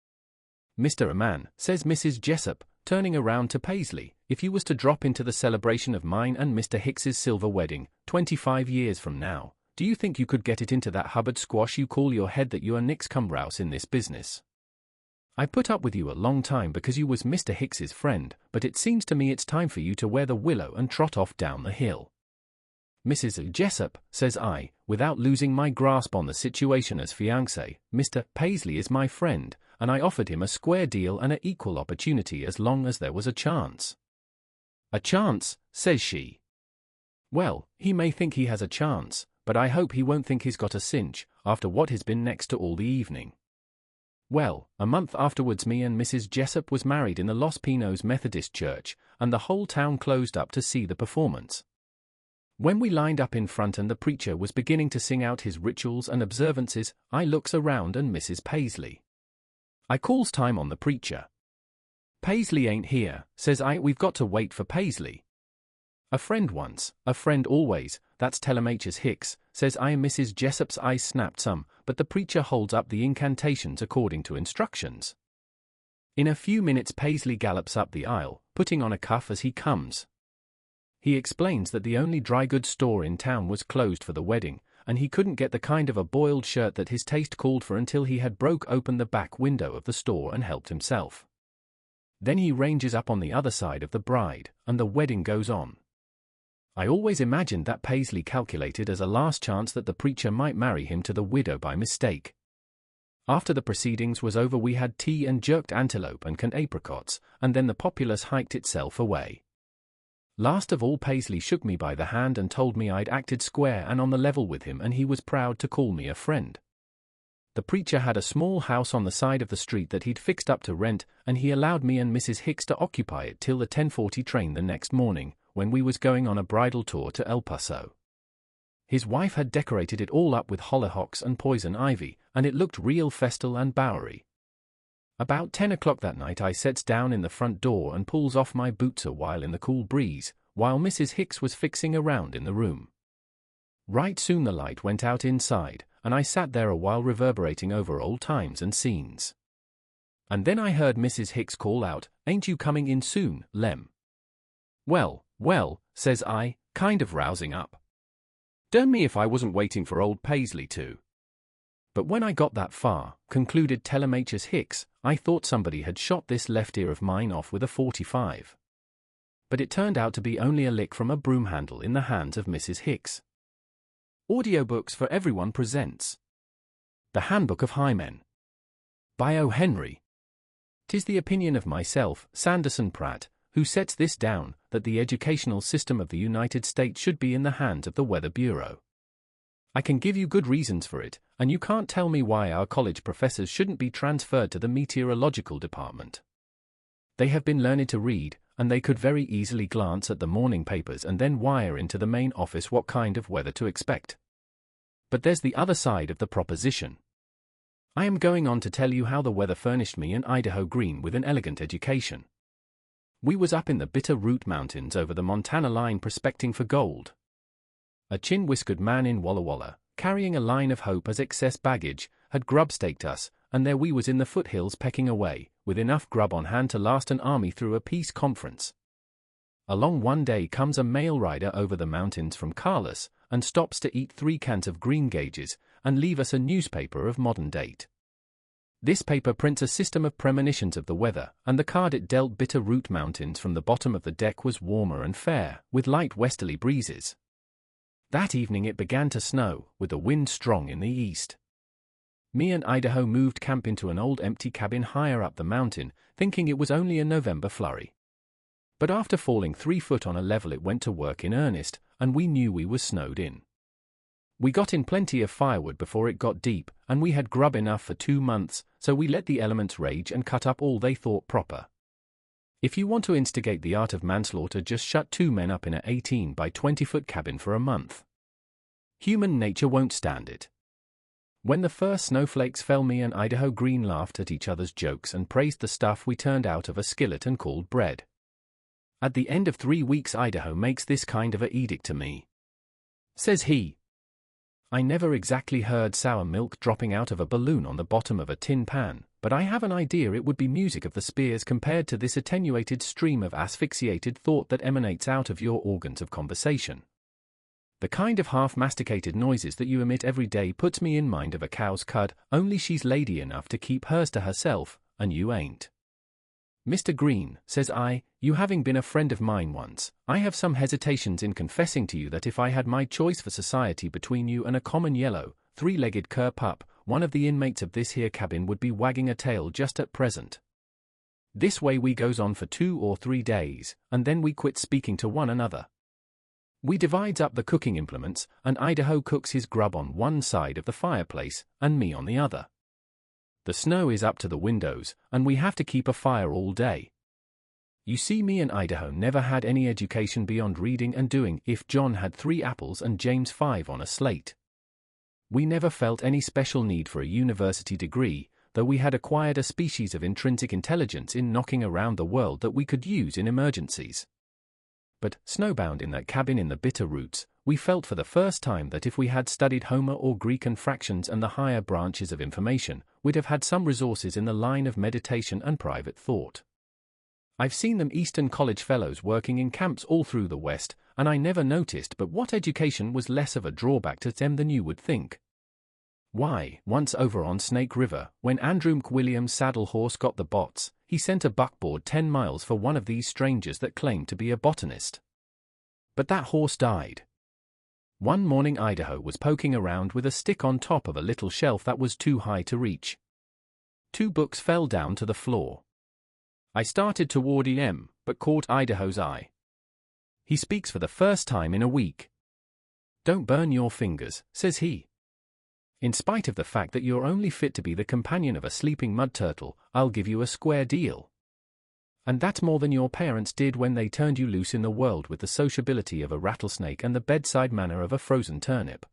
Mr. Man, says Mrs. Jessup, turning around to Paisley, if you was to drop into the celebration of mine and Mr. Hicks's silver wedding, 25 years from now, do you think you could get it into that Hubbard squash you call your head that you are nix cum rouse in this business? I put up with you a long time because you was Mr. Hicks's friend, but it seems to me it's time for you to wear the willow and trot off down the hill. Mrs. Jessup, says I, without losing my grasp on the situation as fiancé, Mr. Paisley is my friend, and I offered him a square deal and an equal opportunity as long as there was a chance. A chance, says she. Well, he may think he has a chance, but I hope he won't think he's got a cinch, after what has been next to all the evening. Well, a month afterwards me and Mrs. Jessup was married in the Los Pinos Methodist Church, and the whole town closed up to see the performance. When we lined up in front and the preacher was beginning to sing out his rituals and observances, I looks around and Mrs. Paisley. I calls time on the preacher. Paisley ain't here, says I, we've got to wait for Paisley. A friend once, a friend always, that's Telemachus Hicks, says I. Mrs. Jessup's eyes snapped some, but the preacher holds up the incantations according to instructions. In a few minutes Paisley gallops up the aisle, putting on a cuff as he comes. He explains that the only dry goods store in town was closed for the wedding, and he couldn't get the kind of a boiled shirt that his taste called for until he had broke open the back window of the store and helped himself. Then he ranges up on the other side of the bride, and the wedding goes on. I always imagined that Paisley calculated as a last chance that the preacher might marry him to the widow by mistake. After the proceedings was over we had tea and jerked antelope and canned apricots, and then the populace hiked itself away. Last of all Paisley shook me by the hand and told me I'd acted square and on the level with him and he was proud to call me a friend. The preacher had a small house on the side of the street that he'd fixed up to rent, and he allowed me and Mrs. Hicks to occupy it till the 10:40 train the next morning, when we was going on a bridal tour to El Paso. His wife had decorated it all up with hollyhocks and poison ivy, and it looked real festal and bowery. About 10 o'clock that night I sets down in the front door and pulls off my boots a while in the cool breeze, while Mrs. Hicks was fixing around in the room. Right soon the light went out inside, and I sat there a while reverberating over old times and scenes. And then I heard Mrs. Hicks call out, "Ain't you coming in soon, Lem?" Well, says I, kind of rousing up. Darn me if I wasn't waiting for old Paisley too. But when I got that far, concluded Telemachus Hicks, I thought somebody had shot this left ear of mine off with a .45. But it turned out to be only a lick from a broom handle in the hands of Mrs. Hicks. Audiobooks for Everyone presents The Handbook of Hymen by O. Henry. 'Tis the opinion of myself, Sanderson Pratt, who sets this down, that the educational system of the United States should be in the hands of the Weather Bureau. I can give you good reasons for it, and you can't tell me why our college professors shouldn't be transferred to the meteorological department. They have been learned to read, and they could very easily glance at the morning papers and then wire into the main office what kind of weather to expect. But there's the other side of the proposition. I am going on to tell you how the weather furnished me an Idaho green with an elegant education. We was up in the Bitter Root Mountains over the Montana line prospecting for gold. A chin-whiskered man in Walla Walla, carrying a line of hope as excess baggage, had grub-staked us, and there we was in the foothills pecking away, with enough grub on hand to last an army through a peace conference. Along one day comes a mail rider over the mountains from Carlos, and stops to eat 3 cans of green gages, and leave us a newspaper of modern date. This paper prints a system of premonitions of the weather, and the card it dealt Bitter Root Mountains from the bottom of the deck was warmer and fair, with light westerly breezes. That evening it began to snow, with the wind strong in the east. Me and Idaho moved camp into an old empty cabin higher up the mountain, thinking it was only a November flurry. But after falling 3 foot on a level it went to work in earnest, and we knew we was snowed in. We got in plenty of firewood before it got deep, and we had grub enough for 2 months, so we let the elements rage and cut up all they thought proper. If you want to instigate the art of manslaughter, just shut 2 men up in a 18 by 20-foot cabin for a month. Human nature won't stand it. When the first snowflakes fell, me and Idaho Green laughed at each other's jokes and praised the stuff we turned out of a skillet and called bread. At the end of 3 weeks Idaho makes this kind of a edict to me. Says he. I never exactly heard sour milk dropping out of a balloon on the bottom of a tin pan, but I have an idea it would be music of the spears compared to this attenuated stream of asphyxiated thought that emanates out of your organs of conversation. The kind of half-masticated noises that you emit every day puts me in mind of a cow's cud, only she's lady enough to keep hers to herself, and you ain't. Mr. Green, says I, you having been a friend of mine once, I have some hesitations in confessing to you that if I had my choice for society between you and a common yellow, three-legged cur pup, one of the inmates of this here cabin would be wagging a tail just at present. This way we goes on for 2 or 3 days, and then we quit speaking to one another. We divides up the cooking implements, and Idaho cooks his grub on one side of the fireplace, and me on the other. The snow is up to the windows, and we have to keep a fire all day. You see, me and Idaho never had any education beyond reading and doing if John had 3 apples and James 5 on a slate. We never felt any special need for a university degree, though we had acquired a species of intrinsic intelligence in knocking around the world that we could use in emergencies. But, snowbound in that cabin in the bitter roots, we felt for the first time that if we had studied Homer or Greek and fractions and the higher branches of information, we'd have had some resources in the line of meditation and private thought. I've seen them Eastern College fellows working in camps all through the West, and I never noticed but what education was less of a drawback to them than you would think. Why, once over on Snake River, when Andrew McWilliams' saddle horse got the bots, he sent a buckboard 10 miles for one of these strangers that claimed to be a botanist. But that horse died. One morning Idaho was poking around with a stick on top of a little shelf that was too high to reach. 2 books fell down to the floor. I started toward him, but caught Idaho's eye. He speaks for the first time in a week. Don't burn your fingers, says he. In spite of the fact that you're only fit to be the companion of a sleeping mud turtle, I'll give you a square deal. And that's more than your parents did when they turned you loose in the world with the sociability of a rattlesnake and the bedside manner of a frozen turnip.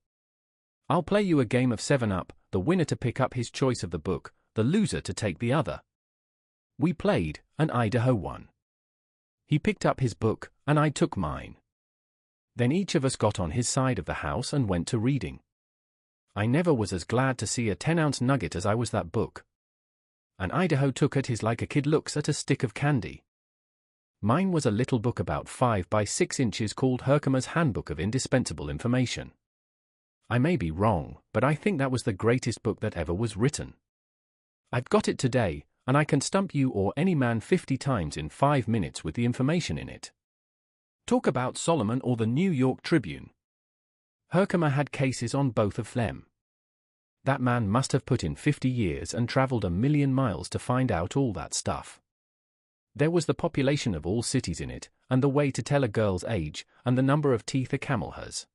I'll play you a game of 7-up, the winner to pick up his choice of the book, the loser to take the other. We played, and Idaho won. He picked up his book, and I took mine. Then each of us got on his side of the house and went to reading. I never was as glad to see a 10-ounce nugget as I was that book. And Idaho took at his like a kid looks at a stick of candy. Mine was a little book about 5 by 6 inches called Herkimer's Handbook of Indispensable Information. I may be wrong, but I think that was the greatest book that ever was written. I've got it today, and I can stump you or any man 50 times in 5 minutes with the information in it. Talk about Solomon or the New York Tribune. Herkimer had cases on both of them. That man must have put in 50 years and traveled 1,000,000 miles to find out all that stuff. There was the population of all cities in it, and the way to tell a girl's age, and the number of teeth a camel has.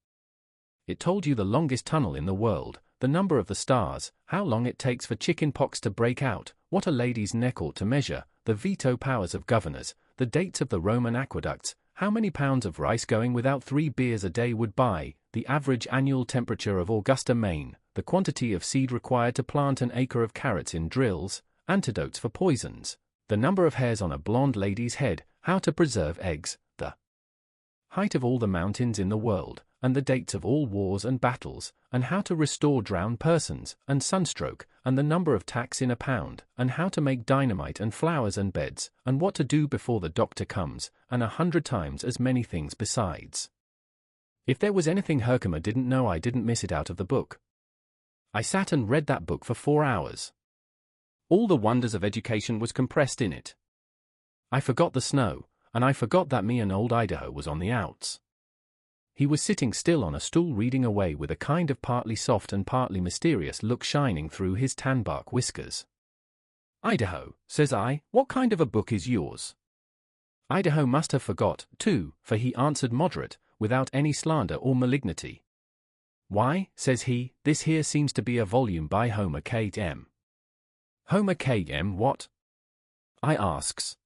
It told you the longest tunnel in the world, the number of the stars, how long it takes for chicken pox to break out, what a lady's neck ought to measure, the veto powers of governors, the dates of the Roman aqueducts, how many pounds of rice going without 3 beers a day would buy, the average annual temperature of Augusta, Maine, the quantity of seed required to plant an acre of carrots in drills, antidotes for poisons, the number of hairs on a blonde lady's head, how to preserve eggs, the height of all the mountains in the world, and the dates of all wars and battles, and how to restore drowned persons, and sunstroke, and the number of tacks in a pound, and how to make dynamite and flowers and beds, and what to do before the doctor comes, and 100 times as many things besides. If there was anything Herkimer didn't know, I didn't miss it out of the book. I sat and read that book for 4 hours. All the wonders of education was compressed in it. I forgot the snow, and I forgot that me and old Idaho was on the outs. He was sitting still on a stool reading away with a kind of partly soft and partly mysterious look shining through his tan-bark whiskers. Idaho, says I, what kind of a book is yours? Idaho must have forgot, too, for he answered moderate, without any slander or malignity. Why, says he, this here seems to be a volume by Homer K.M. Homer K.M. what? I asks.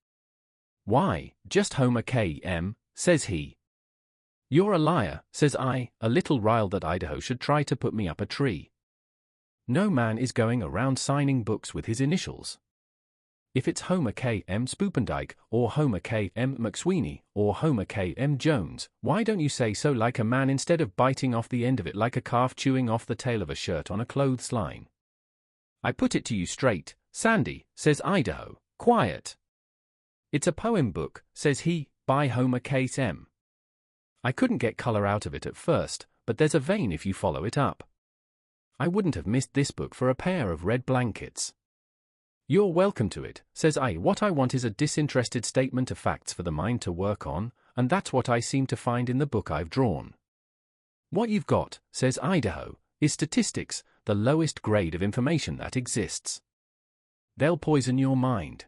Why, just Homer K.M., says he. You're a liar, says I, a little riled that Idaho should try to put me up a tree. No man is going around signing books with his initials. If it's Homer K. M. Spoopendike, or Homer K. M. McSweeney, or Homer K. M. Jones, why don't you say so like a man instead of biting off the end of it like a calf chewing off the tail of a shirt on a clothesline? I put it to you straight, Sandy, says Idaho, quiet. It's a poem book, says he, by Homer K. M. I couldn't get color out of it at first, but there's a vein if you follow it up. I wouldn't have missed this book for a pair of red blankets. You're welcome to it, says I. What I want is a disinterested statement of facts for the mind to work on, and that's what I seem to find in the book I've drawn. What you've got, says Idaho, is statistics, the lowest grade of information that exists. They'll poison your mind.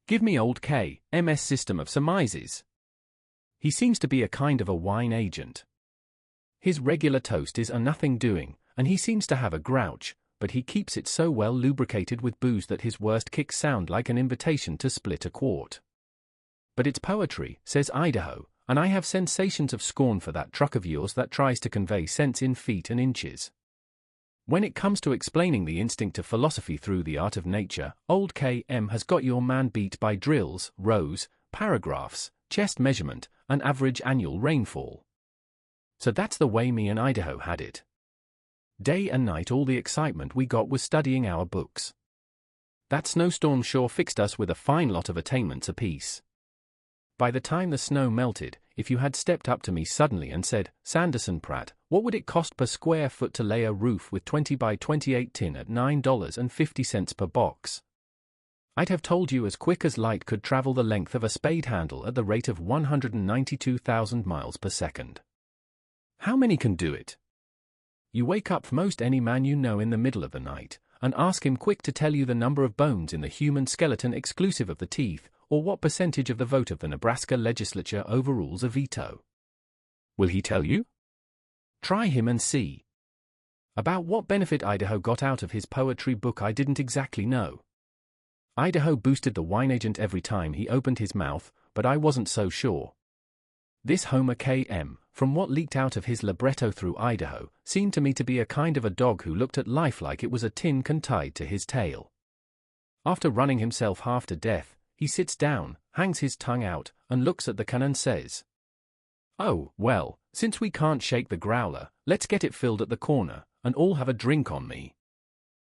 Give me old K.M.'s system of surmises. He seems to be a kind of a wine agent. His regular toast is a nothing doing, and he seems to have a grouch, but he keeps it so well lubricated with booze that his worst kicks sound like an invitation to split a quart. But it's poetry, says Idaho, and I have sensations of scorn for that truck of yours that tries to convey sense in feet and inches. When it comes to explaining the instinct of philosophy through the art of nature, old K.M. has got your man beat by drills, rows, paragraphs, chest measurement, and average annual rainfall. So that's the way me and Idaho had it. Day and night all the excitement we got was studying our books. That snowstorm sure fixed us with a fine lot of attainments apiece. By the time the snow melted, if you had stepped up to me suddenly and said, Sanderson Pratt, what would it cost per square foot to lay a roof with 20 by 28 tin at $9.50 per box? I'd have told you as quick as light could travel the length of a spade handle at the rate of 192,000 miles per second. How many can do it? You wake up most any man you know in the middle of the night, and ask him quick to tell you the number of bones in the human skeleton exclusive of the teeth, or what percentage of the vote of the Nebraska legislature overrules a veto. Will he tell you? Try him and see. About what benefit Idaho got out of his poetry book I didn't exactly know. Idaho boosted the wine agent every time he opened his mouth, but I wasn't so sure. This Homer K.M., from what leaked out of his libretto through Idaho, seemed to me to be a kind of a dog who looked at life like it was a tin can tied to his tail. After running himself half to death, he sits down, hangs his tongue out, and looks at the can and says, "Oh, well, since we can't shake the growler, let's get it filled at the corner, and all have a drink on me."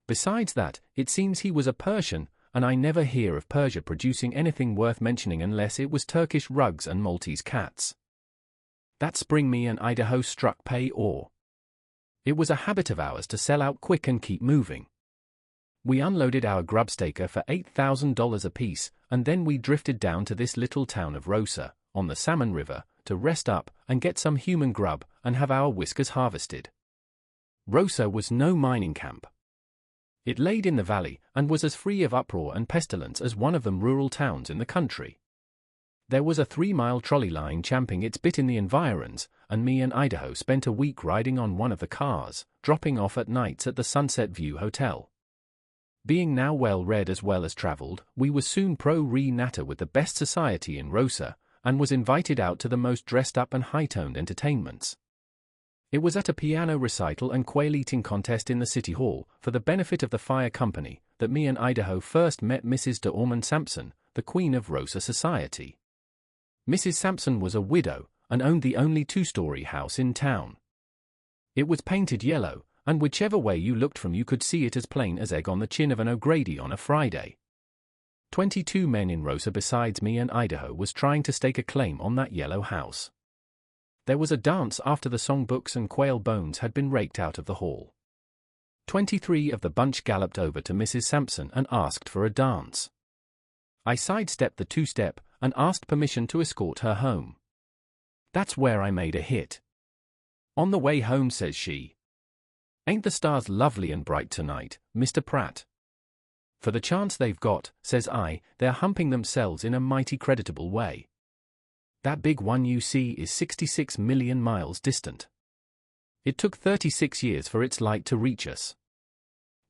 Besides that, it seems he was a Persian, and I never hear of Persia producing anything worth mentioning unless it was Turkish rugs and Maltese cats. That spring me and Idaho struck pay or. It was a habit of ours to sell out quick and keep moving. We unloaded our grubstaker for $8,000 apiece, and then we drifted down to this little town of Rosa, on the Salmon River, to rest up and get some human grub and have our whiskers harvested. Rosa was no mining camp. It laid in the valley and was as free of uproar and pestilence as one of them rural towns in the country. There was a 3-mile trolley line champing its bit in the environs, and me and Idaho spent a week riding on one of the cars, dropping off at nights at the Sunset View Hotel. Being now well-read as well as traveled, we were soon pro-re natter with the best society in Rosa, and was invited out to the most dressed-up and high-toned entertainments. It was at a piano recital and quail-eating contest in the City Hall, for the benefit of the fire company, that me and Idaho first met Mrs. de Ormond Sampson, the queen of Rosa society. Mrs. Sampson was a widow, and owned the only 2-story house in town. It was painted yellow, and whichever way you looked from you could see it as plain as egg on the chin of an O'Grady on a Friday. 22 men in Rosa besides me and Idaho was trying to stake a claim on that yellow house. There was a dance after the songbooks and quail bones had been raked out of the hall. 23 of the bunch galloped over to Mrs. Sampson and asked for a dance. I sidestepped the 2-step and asked permission to escort her home. That's where I made a hit. On the way home, says she, "Ain't the stars lovely and bright tonight, Mr. Pratt?" For the chance they've got, says I, they're humping themselves in a mighty creditable way. That big one you see is 66 million miles distant. It took 36 years for its light to reach us.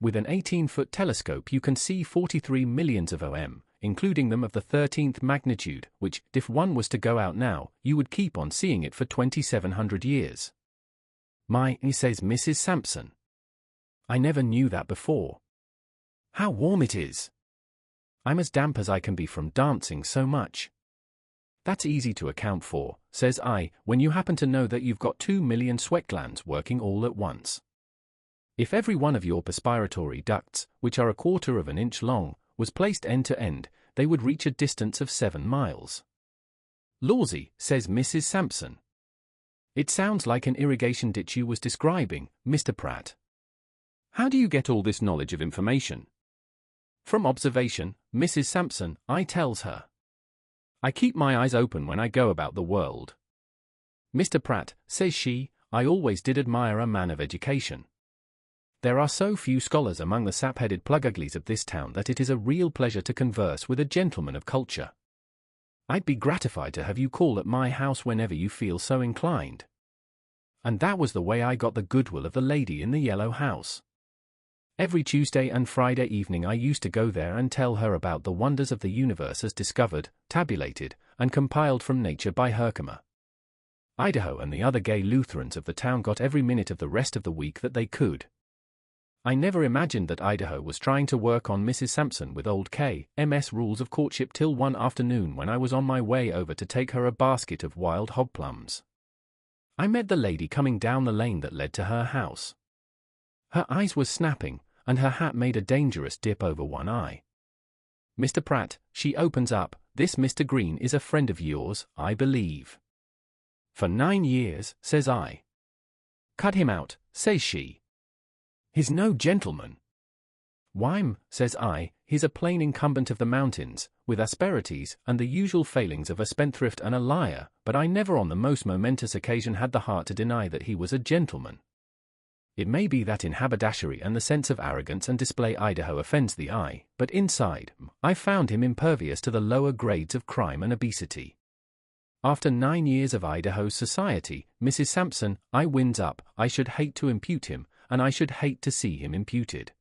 With an 18-foot telescope you can see 43 millions of OM, including them of the 13th magnitude, which, if one was to go out now, you would keep on seeing it for 2,700 years. My, says Mrs. Sampson. I never knew that before. How warm it is. I'm as damp as I can be from dancing so much. That's easy to account for, says I, when you happen to know that you've got 2 million sweat glands working all at once. If every one of your perspiratory ducts, which are 1/4 of an inch long, was placed end to end, they would reach a distance of 7 miles. Lawsy, says Mrs. Sampson. It sounds like an irrigation ditch you was describing, Mr. Pratt. How do you get all this knowledge of information? From observation, Mrs. Sampson, I tells her. I keep my eyes open when I go about the world. Mr. Pratt, says she, I always did admire a man of education. There are so few scholars among the sap-headed pluguglies of this town that it is a real pleasure to converse with a gentleman of culture. I'd be gratified to have you call at my house whenever you feel so inclined. And that was the way I got the goodwill of the lady in the yellow house. Every Tuesday and Friday evening I used to go there and tell her about the wonders of the universe as discovered, tabulated, and compiled from nature by Herkimer. Idaho and the other gay Lutherans of the town got every minute of the rest of the week that they could. I never imagined that Idaho was trying to work on Mrs. Sampson with old K.M.S. rules of courtship till one afternoon when I was on my way over to take her a basket of wild hog plums. I met the lady coming down the lane that led to her house. Her eyes were snapping, and her hat made a dangerous dip over one eye. Mr. Pratt, she opens up, this Mr. Green is a friend of yours, I believe. For 9 years, says I. Cut him out, says she. He's no gentleman. Whym, says I, he's a plain incumbent of the mountains, with asperities and the usual failings of a spendthrift and a liar, but I never on the most momentous occasion had the heart to deny that he was a gentleman. It may be that in haberdashery and the sense of arrogance and display Idaho offends the eye, but inside, I found him impervious to the lower grades of crime and obesity. After 9 years of Idaho's society, Mrs. Sampson, I wins up, I should hate to impute him, and I should hate to see him imputed.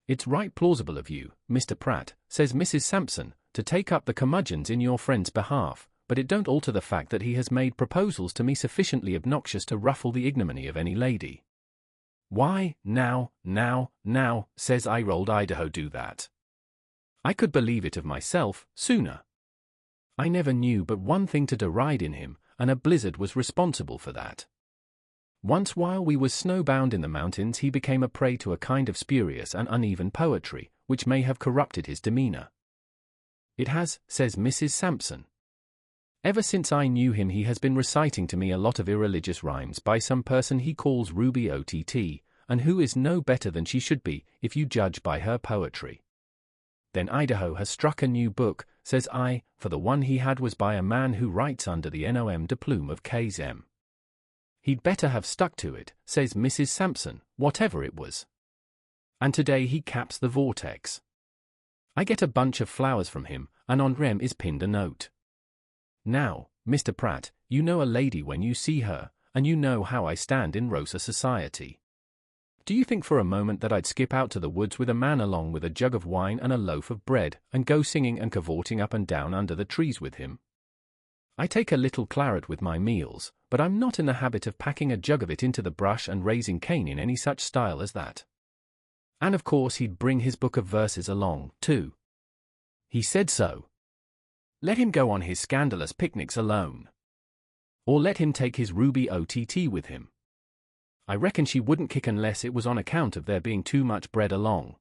It's right plausible of you, Mr. Pratt, says Mrs. Sampson, to take up the curmudgeons in your friend's behalf, but it don't alter the fact that he has made proposals to me sufficiently obnoxious to ruffle the ignominy of any lady. Why, now, says I-rolled Idaho do that. I could believe it of myself, sooner. I never knew but one thing to deride in him, and a blizzard was responsible for that. Once while we was snowbound in the mountains he became a prey to a kind of spurious and uneven poetry, which may have corrupted his demeanor. It has, says Mrs. Sampson. Ever since I knew him he has been reciting to me a lot of irreligious rhymes by some person he calls Ruby OTT, and who is no better than she should be, if you judge by her poetry. Then Idaho has struck a new book, says I, for the one he had was by a man who writes under the nom de plume of K.M. He'd better have stuck to it, says Mrs. Sampson, whatever it was. And today he caps the vortex. I get a bunch of flowers from him, and on rem is pinned a note. Now, Mr. Pratt, you know a lady when you see her, and you know how I stand in Rosa society. Do you think for a moment that I'd skip out to the woods with a man along with a jug of wine and a loaf of bread, and go singing and cavorting up and down under the trees with him? I take a little claret with my meals, but I'm not in the habit of packing a jug of it into the brush and raising Cain in any such style as that. And of course he'd bring his book of verses along, too. He said so. Let him go on his scandalous picnics alone. Or let him take his Ruby OTT with him. I reckon she wouldn't kick unless it was on account of there being too much bread along.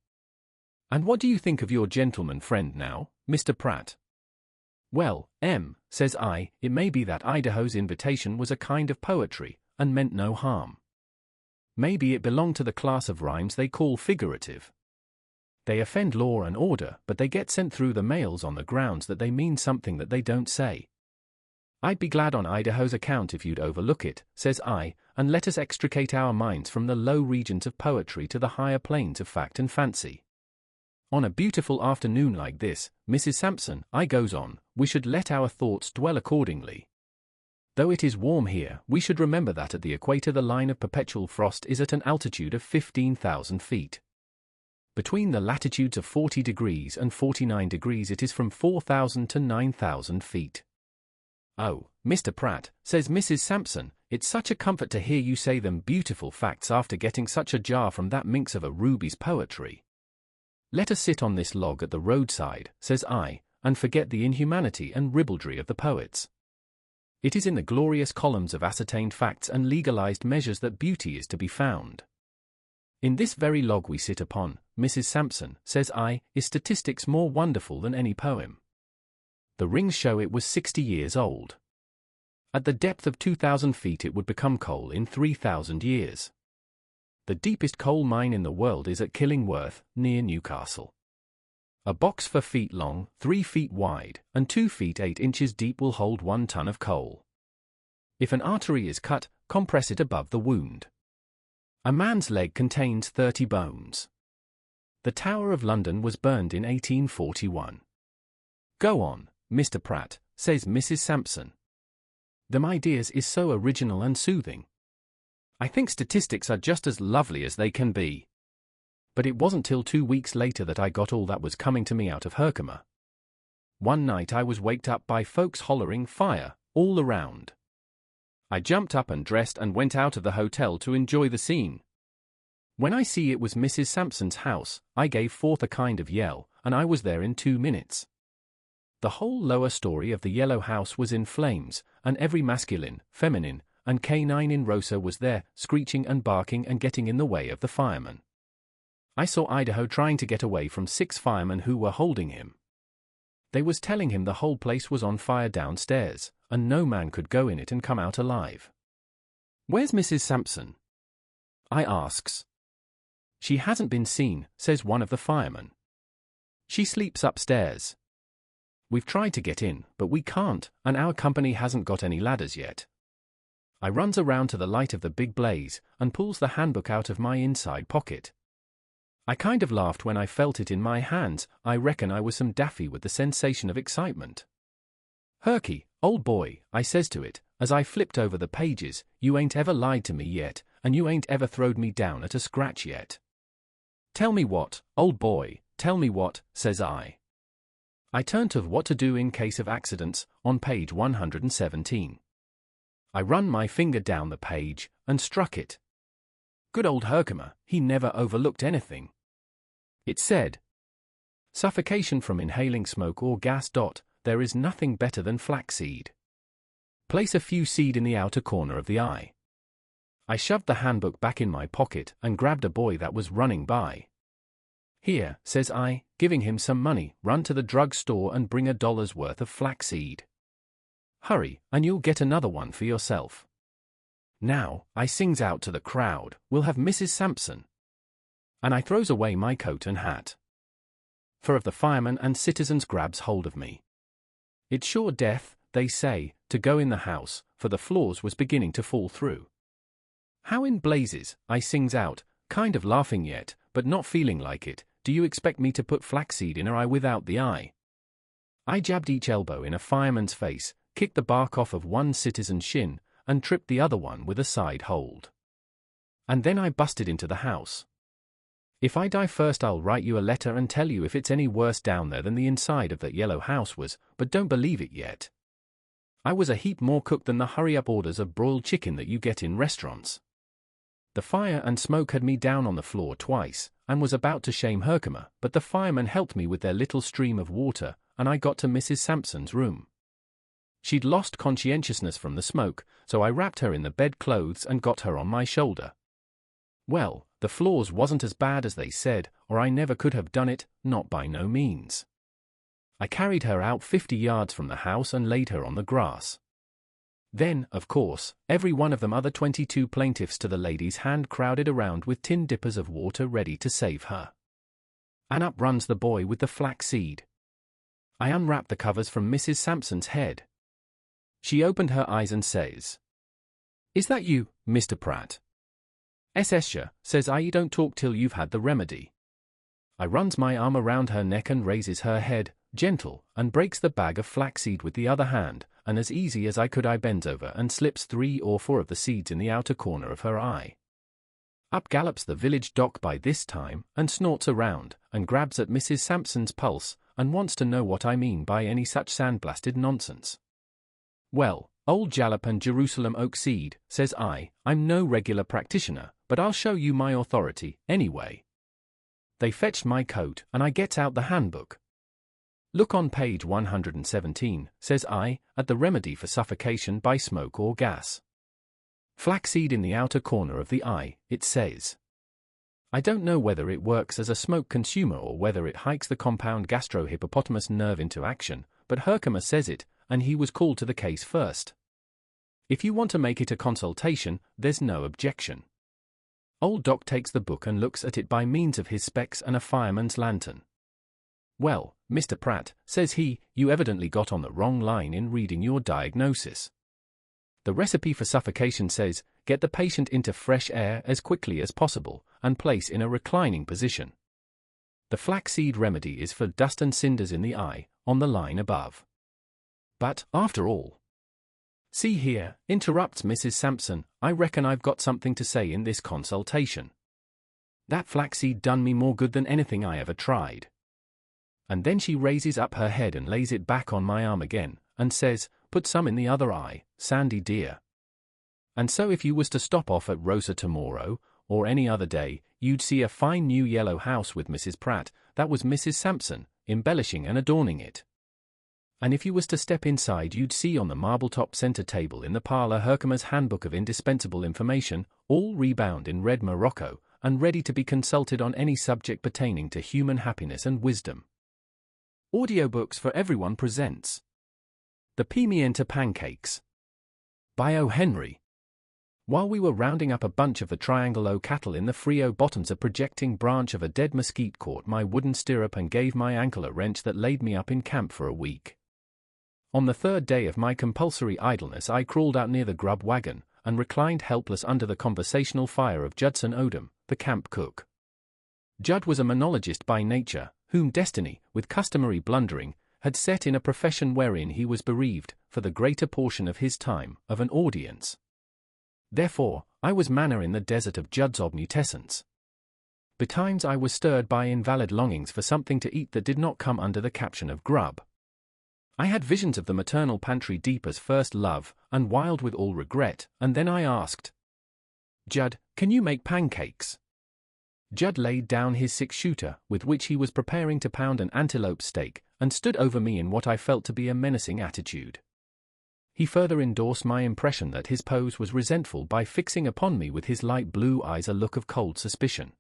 And what do you think of your gentleman friend now, Mr. Pratt? Well, says I, it may be that Idaho's invitation was a kind of poetry, and meant no harm. Maybe it belonged to the class of rhymes they call figurative. They offend law and order, but they get sent through the mails on the grounds that they mean something that they don't say. I'd be glad on Idaho's account if you'd overlook it, says I, and let us extricate our minds from the low regions of poetry to the higher planes of fact and fancy. On a beautiful afternoon like this, Mrs. Sampson, I goes on, we should let our thoughts dwell accordingly. Though it is warm here, we should remember that at the equator the line of perpetual frost is at an altitude of 15,000 feet. Between the latitudes of 40 degrees and 49 degrees it is from 4,000 to 9,000 feet. Oh, Mr. Pratt, says Mrs. Sampson, it's such a comfort to hear you say them beautiful facts after getting such a jar from that minx of a Ruby's poetry. Let us sit on this log at the roadside, says I, and forget the inhumanity and ribaldry of the poets. It is in the glorious columns of ascertained facts and legalized measures that beauty is to be found. In this very log we sit upon, Mrs. Sampson, says I, is statistics more wonderful than any poem. The rings show it was 60 years old. At the depth of 2,000 feet it would become coal in 3,000 years. The deepest coal mine in the world is at Killingworth, near Newcastle. A box 4 feet long, 3 feet wide, and 2 feet 8 inches deep will hold 1 ton of coal. If an artery is cut, compress it above the wound. A man's leg contains 30 bones. The Tower of London was burned in 1841. Go on, Mr. Pratt, says Mrs. Sampson. Them ideas is so original and soothing. I think statistics are just as lovely as they can be. But it wasn't till 2 weeks later that I got all that was coming to me out of Herkimer. One night I was waked up by folks hollering fire, all around. I jumped up and dressed and went out of the hotel to enjoy the scene. When I see it was Mrs. Sampson's house, I gave forth a kind of yell, and I was there in 2 minutes. The whole lower story of the yellow house was in flames, and every masculine, feminine, and canine in Rosa was there, screeching and barking and getting in the way of the firemen. I saw Idaho trying to get away from 6 firemen who were holding him. They was telling him the whole place was on fire downstairs, and no man could go in it and come out alive. Where's Mrs. Sampson? I asks. She hasn't been seen, says one of the firemen. She sleeps upstairs. We've tried to get in, but we can't, and our company hasn't got any ladders yet. I runs around to the light of the big blaze, and pulls the handbook out of my inside pocket. I kind of laughed when I felt it in my hands. I reckon I was some daffy with the sensation of excitement. Herky, old boy, I says to it, as I flipped over the pages, you ain't ever lied to me yet, and you ain't ever throwed me down at a scratch yet. Tell me what, old boy, tell me what, says I. I turn to what to do in case of accidents, on page 117. I run my finger down the page, and struck it. Good old Herkimer, he never overlooked anything. It said, suffocation from inhaling smoke or gas. There is nothing better than flaxseed. Place a few seed in the outer corner of the eye. I shoved the handbook back in my pocket and grabbed a boy that was running by. Here, says I, giving him some money, run to the drug store and bring $1 worth of flaxseed. Hurry, and you'll get another one for yourself. Now, I sings out to the crowd, we'll have Mrs. Sampson. And I throws away my coat and hat. 4 of the firemen and citizens grabs hold of me. It's sure death, they say, to go in the house, for the floors was beginning to fall through. How in blazes, I sings out, kind of laughing yet, but not feeling like it, do you expect me to put flaxseed in her eye without the eye? I jabbed each elbow in a fireman's face, kicked the bark off of one citizen's shin, and tripped the other one with a side hold. And then I busted into the house. If I die first I'll write you a letter and tell you if it's any worse down there than the inside of that yellow house was, but don't believe it yet. I was a heap more cooked than the hurry-up orders of broiled chicken that you get in restaurants. The fire and smoke had me down on the floor twice, and was about to shame Herkimer, but the firemen helped me with their little stream of water, and I got to Mrs. Sampson's room. She'd lost conscientiousness from the smoke, so I wrapped her in the bedclothes and got her on my shoulder. Well, the floors wasn't as bad as they said, or I never could have done it, not by no means. I carried her out 50 yards from the house and laid her on the grass. Then, of course, every one of them other 22 plaintiffs to the lady's hand crowded around with tin dippers of water ready to save her. And up runs the boy with the flaxseed. I unwrapped the covers from Mrs. Sampson's head. She opened her eyes and says, "Is that you, Mr. Pratt?" "SS-sure," says I, "you don't talk till you've had the remedy." I runs my arm around her neck and raises her head, gentle, and breaks the bag of flaxseed with the other hand, and as easy as I could I bends over and slips 3 or 4 of the seeds in the outer corner of her eye. Up gallops the village doc by this time, and snorts around, and grabs at Mrs. Sampson's pulse, and wants to know what I mean by any such sandblasted nonsense. "Well, old Jalap and Jerusalem oak seed," says I, "I'm no regular practitioner, but I'll show you my authority, anyway." They fetched my coat, and I gets out the handbook. Look on page 117, says I, at the remedy for suffocation by smoke or gas. Flaxseed in the outer corner of the eye, it says. I don't know whether it works as a smoke consumer or whether it hikes the compound gastrohippopotamus nerve into action, but Herkimer says it, and he was called to the case first. If you want to make it a consultation, there's no objection. Old Doc takes the book and looks at it by means of his specs and a fireman's lantern. Well, Mr. Pratt, says he, you evidently got on the wrong line in reading your diagnosis. The recipe for suffocation says, get the patient into fresh air as quickly as possible, and place in a reclining position. The flaxseed remedy is for dust and cinders in the eye, on the line above. But, after all. See here, interrupts Mrs. Sampson, I reckon I've got something to say in this consultation. That flaxseed done me more good than anything I ever tried. And then she raises up her head and lays it back on my arm again, and says, put some in the other eye, Sandy dear. And so if you was to stop off at Rosa tomorrow, or any other day, you'd see a fine new yellow house with Mrs. Pratt, that was Mrs. Sampson, embellishing and adorning it. And if you was to step inside you'd see on the marble-top center table in the parlor Herkimer's Handbook of Indispensable Information, all rebound in red morocco, and ready to be consulted on any subject pertaining to human happiness and wisdom. Audiobooks for Everyone presents The Pimienta Pancakes by O. Henry. While we were rounding up a bunch of the Triangle O cattle in the Frio bottoms, a projecting branch of a dead mesquite caught my wooden stirrup and gave my ankle a wrench that laid me up in camp for a week. On the third day of my compulsory idleness I crawled out near the grub wagon, and reclined helpless under the conversational fire of Judson Odom, the camp cook. Judd was a monologist by nature, whom destiny, with customary blundering, had set in a profession wherein he was bereaved, for the greater portion of his time, of an audience. Therefore, I was manna in the desert of Judd's omnipotence. Betimes I was stirred by invalid longings for something to eat that did not come under the caption of grub. I had visions of the maternal pantry deep as first love, and wild with all regret, and then I asked, Judd, can you make pancakes? Judd laid down his 6-shooter, with which he was preparing to pound an antelope steak, and stood over me in what I felt to be a menacing attitude. He further endorsed my impression that his pose was resentful by fixing upon me with his light blue eyes a look of cold suspicion.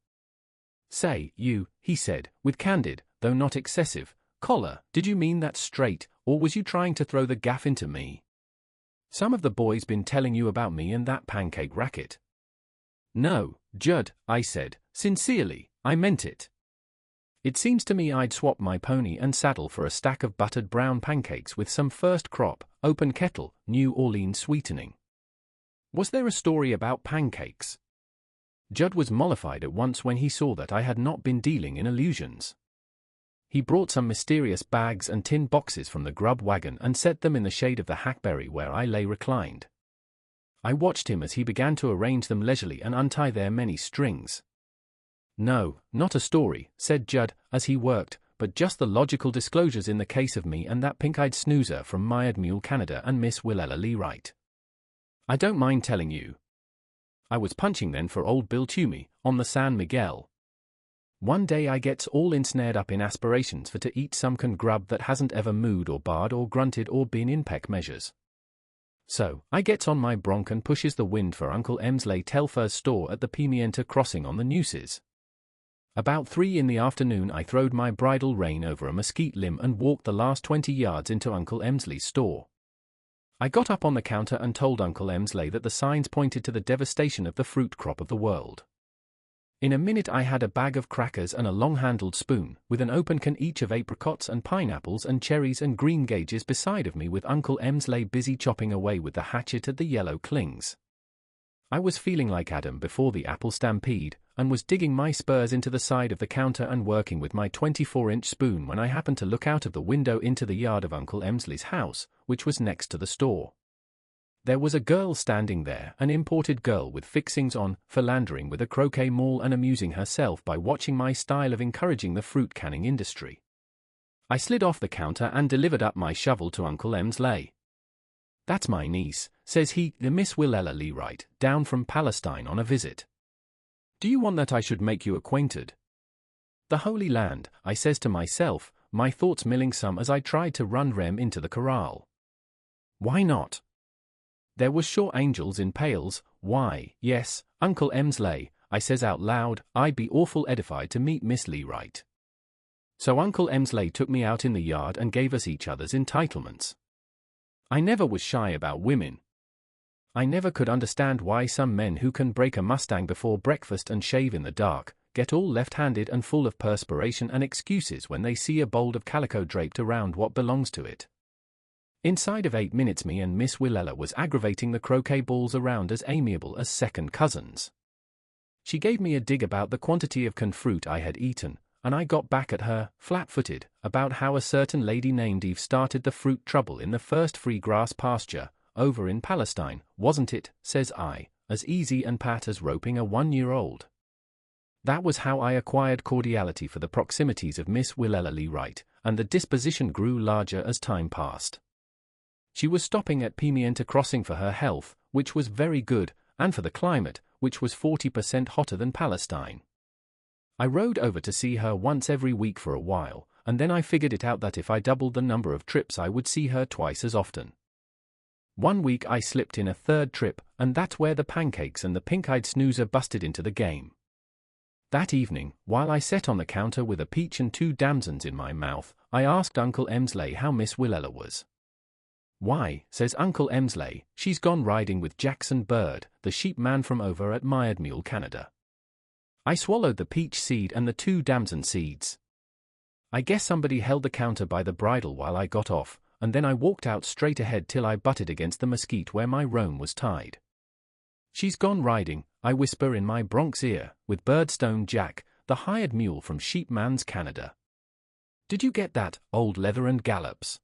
Say, you, he said, with candid, though not excessive, choler, did you mean that straight, or was you trying to throw the gaff into me? Some of the boys been telling you about me and that pancake racket. No, Judd, I said, sincerely, I meant it. It seems to me I'd swap my pony and saddle for a stack of buttered brown pancakes with some first crop, open kettle, New Orleans sweetening. Was there a story about pancakes? Judd was mollified at once when he saw that I had not been dealing in illusions. He brought some mysterious bags and tin boxes from the grub wagon and set them in the shade of the hackberry where I lay reclined. I watched him as he began to arrange them leisurely and untie their many strings. No, not a story, said Judd, as he worked, but just the logical disclosures in the case of me and that pink-eyed snoozer from Mired Mule Canada and Miss Willella Leewright. I don't mind telling you. I was punching then for old Bill Toomey, on the San Miguel. One day I gets all ensnared up in aspirations for to eat some grub that hasn't ever mooed or barred or grunted or been in peck measures. So, I gets on my bronc and pushes the wind for Uncle Emsley Telfer's store at the Pimienta crossing on the Nueces. About 3 in the afternoon I throwed my bridle rein over a mesquite limb and walked the last 20 yards into Uncle Emsley's store. I got up on the counter and told Uncle Emsley that the signs pointed to the devastation of the fruit crop of the world. In a minute I had a bag of crackers and a long-handled spoon, with an open can each of apricots and pineapples and cherries and green gages beside of me, with Uncle Emsley busy chopping away with the hatchet at the yellow clings. I was feeling like Adam before the apple stampede, and was digging my spurs into the side of the counter and working with my 24-inch spoon when I happened to look out of the window into the yard of Uncle Emsley's house, which was next to the store. There was a girl standing there, an imported girl with fixings on, philandering with a croquet maul and amusing herself by watching my style of encouraging the fruit canning industry. I slid off the counter and delivered up my shovel to Uncle Emsley. That's my niece, says he, the Miss Willella Leewright, down from Palestine on a visit. Do you want that I should make you acquainted? The Holy Land, I says to myself, my thoughts milling some as I tried to run Rem into the corral. Why not? There was sure angels in pails. Why, yes, Uncle Emsley, I says out loud, I'd be awful edified to meet Miss Leewright. So Uncle Emsley took me out in the yard and gave us each other's entitlements. I never was shy about women. I never could understand why some men who can break a Mustang before breakfast and shave in the dark get all left-handed and full of perspiration and excuses when they see a bolt of calico draped around what belongs to it. Inside of 8 minutes me and Miss Willella was aggravating the croquet balls around as amiable as second cousins. She gave me a dig about the quantity of canned fruit I had eaten, and I got back at her, flat-footed, about how a certain lady named Eve started the fruit trouble in the first free grass pasture, over in Palestine, wasn't it, says I, as easy and pat as roping a 1-year-old. That was how I acquired cordiality for the proximities of Miss Willella Leewright, and the disposition grew larger as time passed. She was stopping at Pimienta Crossing for her health, which was very good, and for the climate, which was 40% hotter than Palestine. I rode over to see her once every week for a while, and then I figured it out that if I doubled the number of trips I would see her twice as often. One week I slipped in a third trip, and that's where the pancakes and the pink-eyed snoozer busted into the game. That evening, while I sat on the counter with a peach and 2 damsons in my mouth, I asked Uncle Emsley how Miss Willella was. Why, says Uncle Emsley, she's gone riding with Jackson Bird, the sheep man from over at Mired Mule, Canada. I swallowed the peach seed and the 2 damson seeds. I guess somebody held the counter by the bridle while I got off, and then I walked out straight ahead till I butted against the mesquite where my roan was tied. She's gone riding, I whisper in my Bronc's ear, with Birdstone Jack, the hired mule from Sheepman's Canada. Did you get that, old leather and gallops?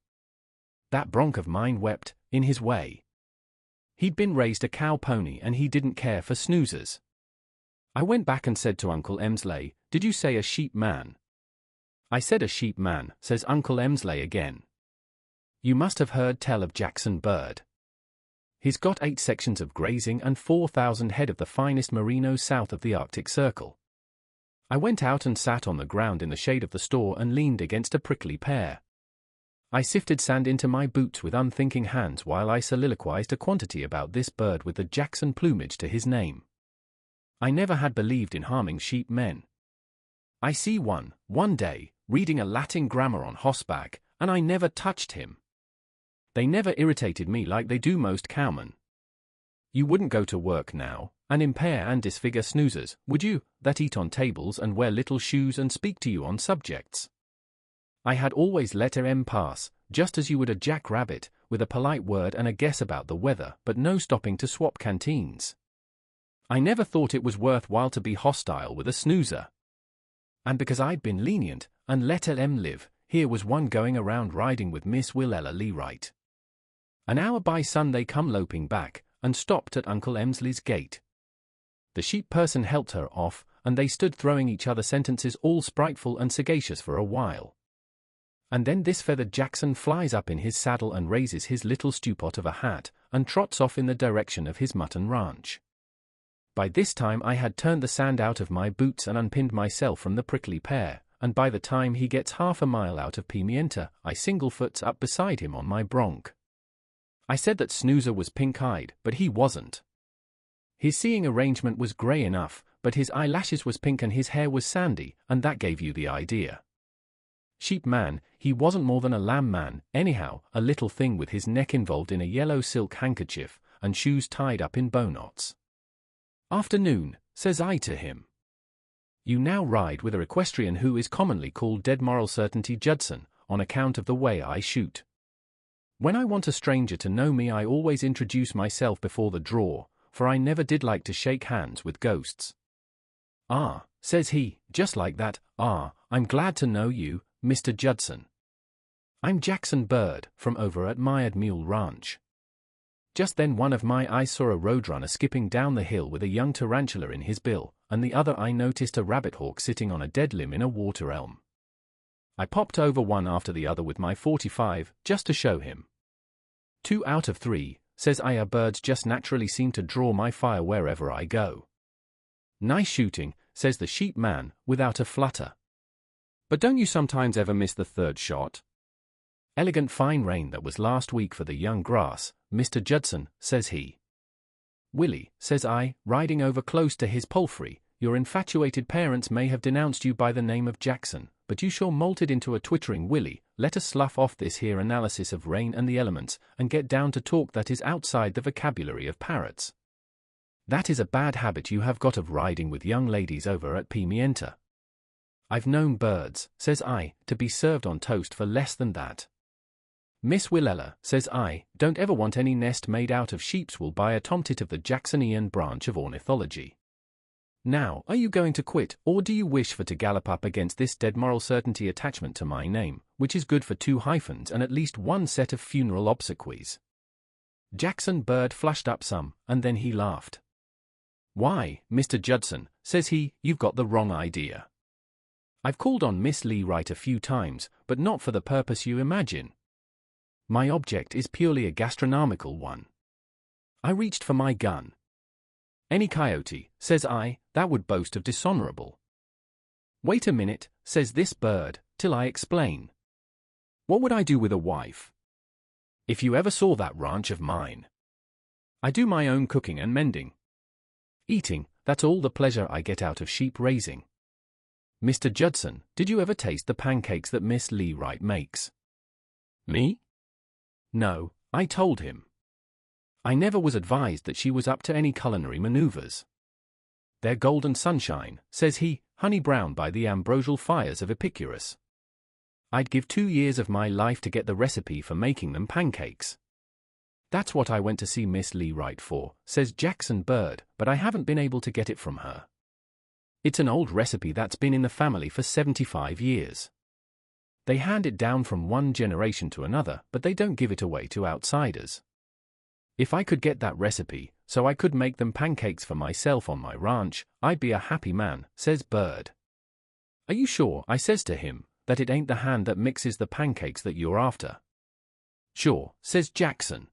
That bronc of mine wept, in his way. He'd been raised a cow pony and he didn't care for snoozers. I went back and said to Uncle Emsley, did you say a sheep man? I said a sheep man, says Uncle Emsley again. You must have heard tell of Jackson Bird. He's got 8 sections of grazing and 4,000 head of the finest merinos south of the Arctic Circle. I went out and sat on the ground in the shade of the store and leaned against a prickly pear. I sifted sand into my boots with unthinking hands while I soliloquized a quantity about this bird with the Jackson plumage to his name. I never had believed in harming sheep men. I see one day, reading a Latin grammar on horseback, and I never touched him. They never irritated me like they do most cowmen. You wouldn't go to work now, and impair and disfigure snoozers, would you, that eat on tables and wear little shoes and speak to you on subjects? I had always let em pass, just as you would a jackrabbit, with a polite word and a guess about the weather, but no stopping to swap canteens. I never thought it was worthwhile to be hostile with a snoozer. And because I'd been lenient, and let em live, here was one going around riding with Miss Willella Leewright. An hour by sun they come loping back, and stopped at Uncle Emsley's gate. The sheep person helped her off, and they stood throwing each other sentences all spriteful and sagacious for a while. And then this feathered Jackson flies up in his saddle and raises his little stewpot of a hat, and trots off in the direction of his mutton ranch. By this time I had turned the sand out of my boots and unpinned myself from the prickly pear, and by the time he gets half a mile out of Pimienta, I single-foots up beside him on my bronc. I said that Snoozer was pink-eyed, but he wasn't. His seeing arrangement was grey enough, but his eyelashes was pink and his hair was sandy, and that gave you the idea. Sheep man, he wasn't more than a lamb man, anyhow, a little thing with his neck involved in a yellow silk handkerchief, and shoes tied up in bowknots. Afternoon, says I to him. You now ride with a equestrian who is commonly called Dead Moral Certainty Judson, on account of the way I shoot. When I want a stranger to know me I always introduce myself before the draw, for I never did like to shake hands with ghosts. Ah, says he, just like that, I'm glad to know you, Mr. Judson. I'm Jackson Bird, from over at Mired Mule Ranch. Just then one of my eyes saw a roadrunner skipping down the hill with a young tarantula in his bill, and the other eye noticed a rabbit hawk sitting on a dead limb in a water elm. I popped over one after the other with my .45, just to show him. 2 out of 3, says I. Birds just naturally seem to draw my fire wherever I go. Nice shooting, says the sheep man, without a flutter. But don't you sometimes ever miss the third shot? Elegant fine rain that was last week for the young grass, Mr. Judson, says he. Willie, says I, riding over close to his palfrey, your infatuated parents may have denounced you by the name of Jackson, but you sure molted into a twittering Willie. Let us slough off this here analysis of rain and the elements, and get down to talk that is outside the vocabulary of parrots. That is a bad habit you have got of riding with young ladies over at Pimienta. I've known birds, says I, to be served on toast for less than that. Miss Willella, says I, don't ever want any nest made out of sheep's wool by a tomtit of the Jacksonian branch of ornithology. Now, are you going to quit, or do you wish for to gallop up against this dead moral certainty attachment to my name, which is good for 2 hyphens and at least 1 set of funeral obsequies? Jackson Bird flushed up some, and then he laughed. Why, Mr. Judson, says he, you've got the wrong idea. I've called on Miss Lee Wright a few times, but not for the purpose you imagine. My object is purely a gastronomical one. I reached for my gun. Any coyote, says I, that would boast of dishonorable. Wait a minute, says this bird, till I explain. What would I do with a wife? If you ever saw that ranch of mine. I do my own cooking and mending. Eating, that's all the pleasure I get out of sheep raising. Mr. Judson, did you ever taste the pancakes that Miss Lee Wright makes? Me? No, I told him. I never was advised that she was up to any culinary maneuvers. They're golden sunshine, says he, honey brown by the ambrosial fires of Epicurus. I'd give 2 years of my life to get the recipe for making them pancakes. That's what I went to see Miss Lee Wright for, says Jackson Bird, but I haven't been able to get it from her. It's an old recipe that's been in the family for 75 years. They hand it down from one generation to another, but they don't give it away to outsiders. If I could get that recipe, so I could make them pancakes for myself on my ranch, I'd be a happy man, says Bird. Are you sure, I says to him, that it ain't the hand that mixes the pancakes that you're after? Sure, says Jackson.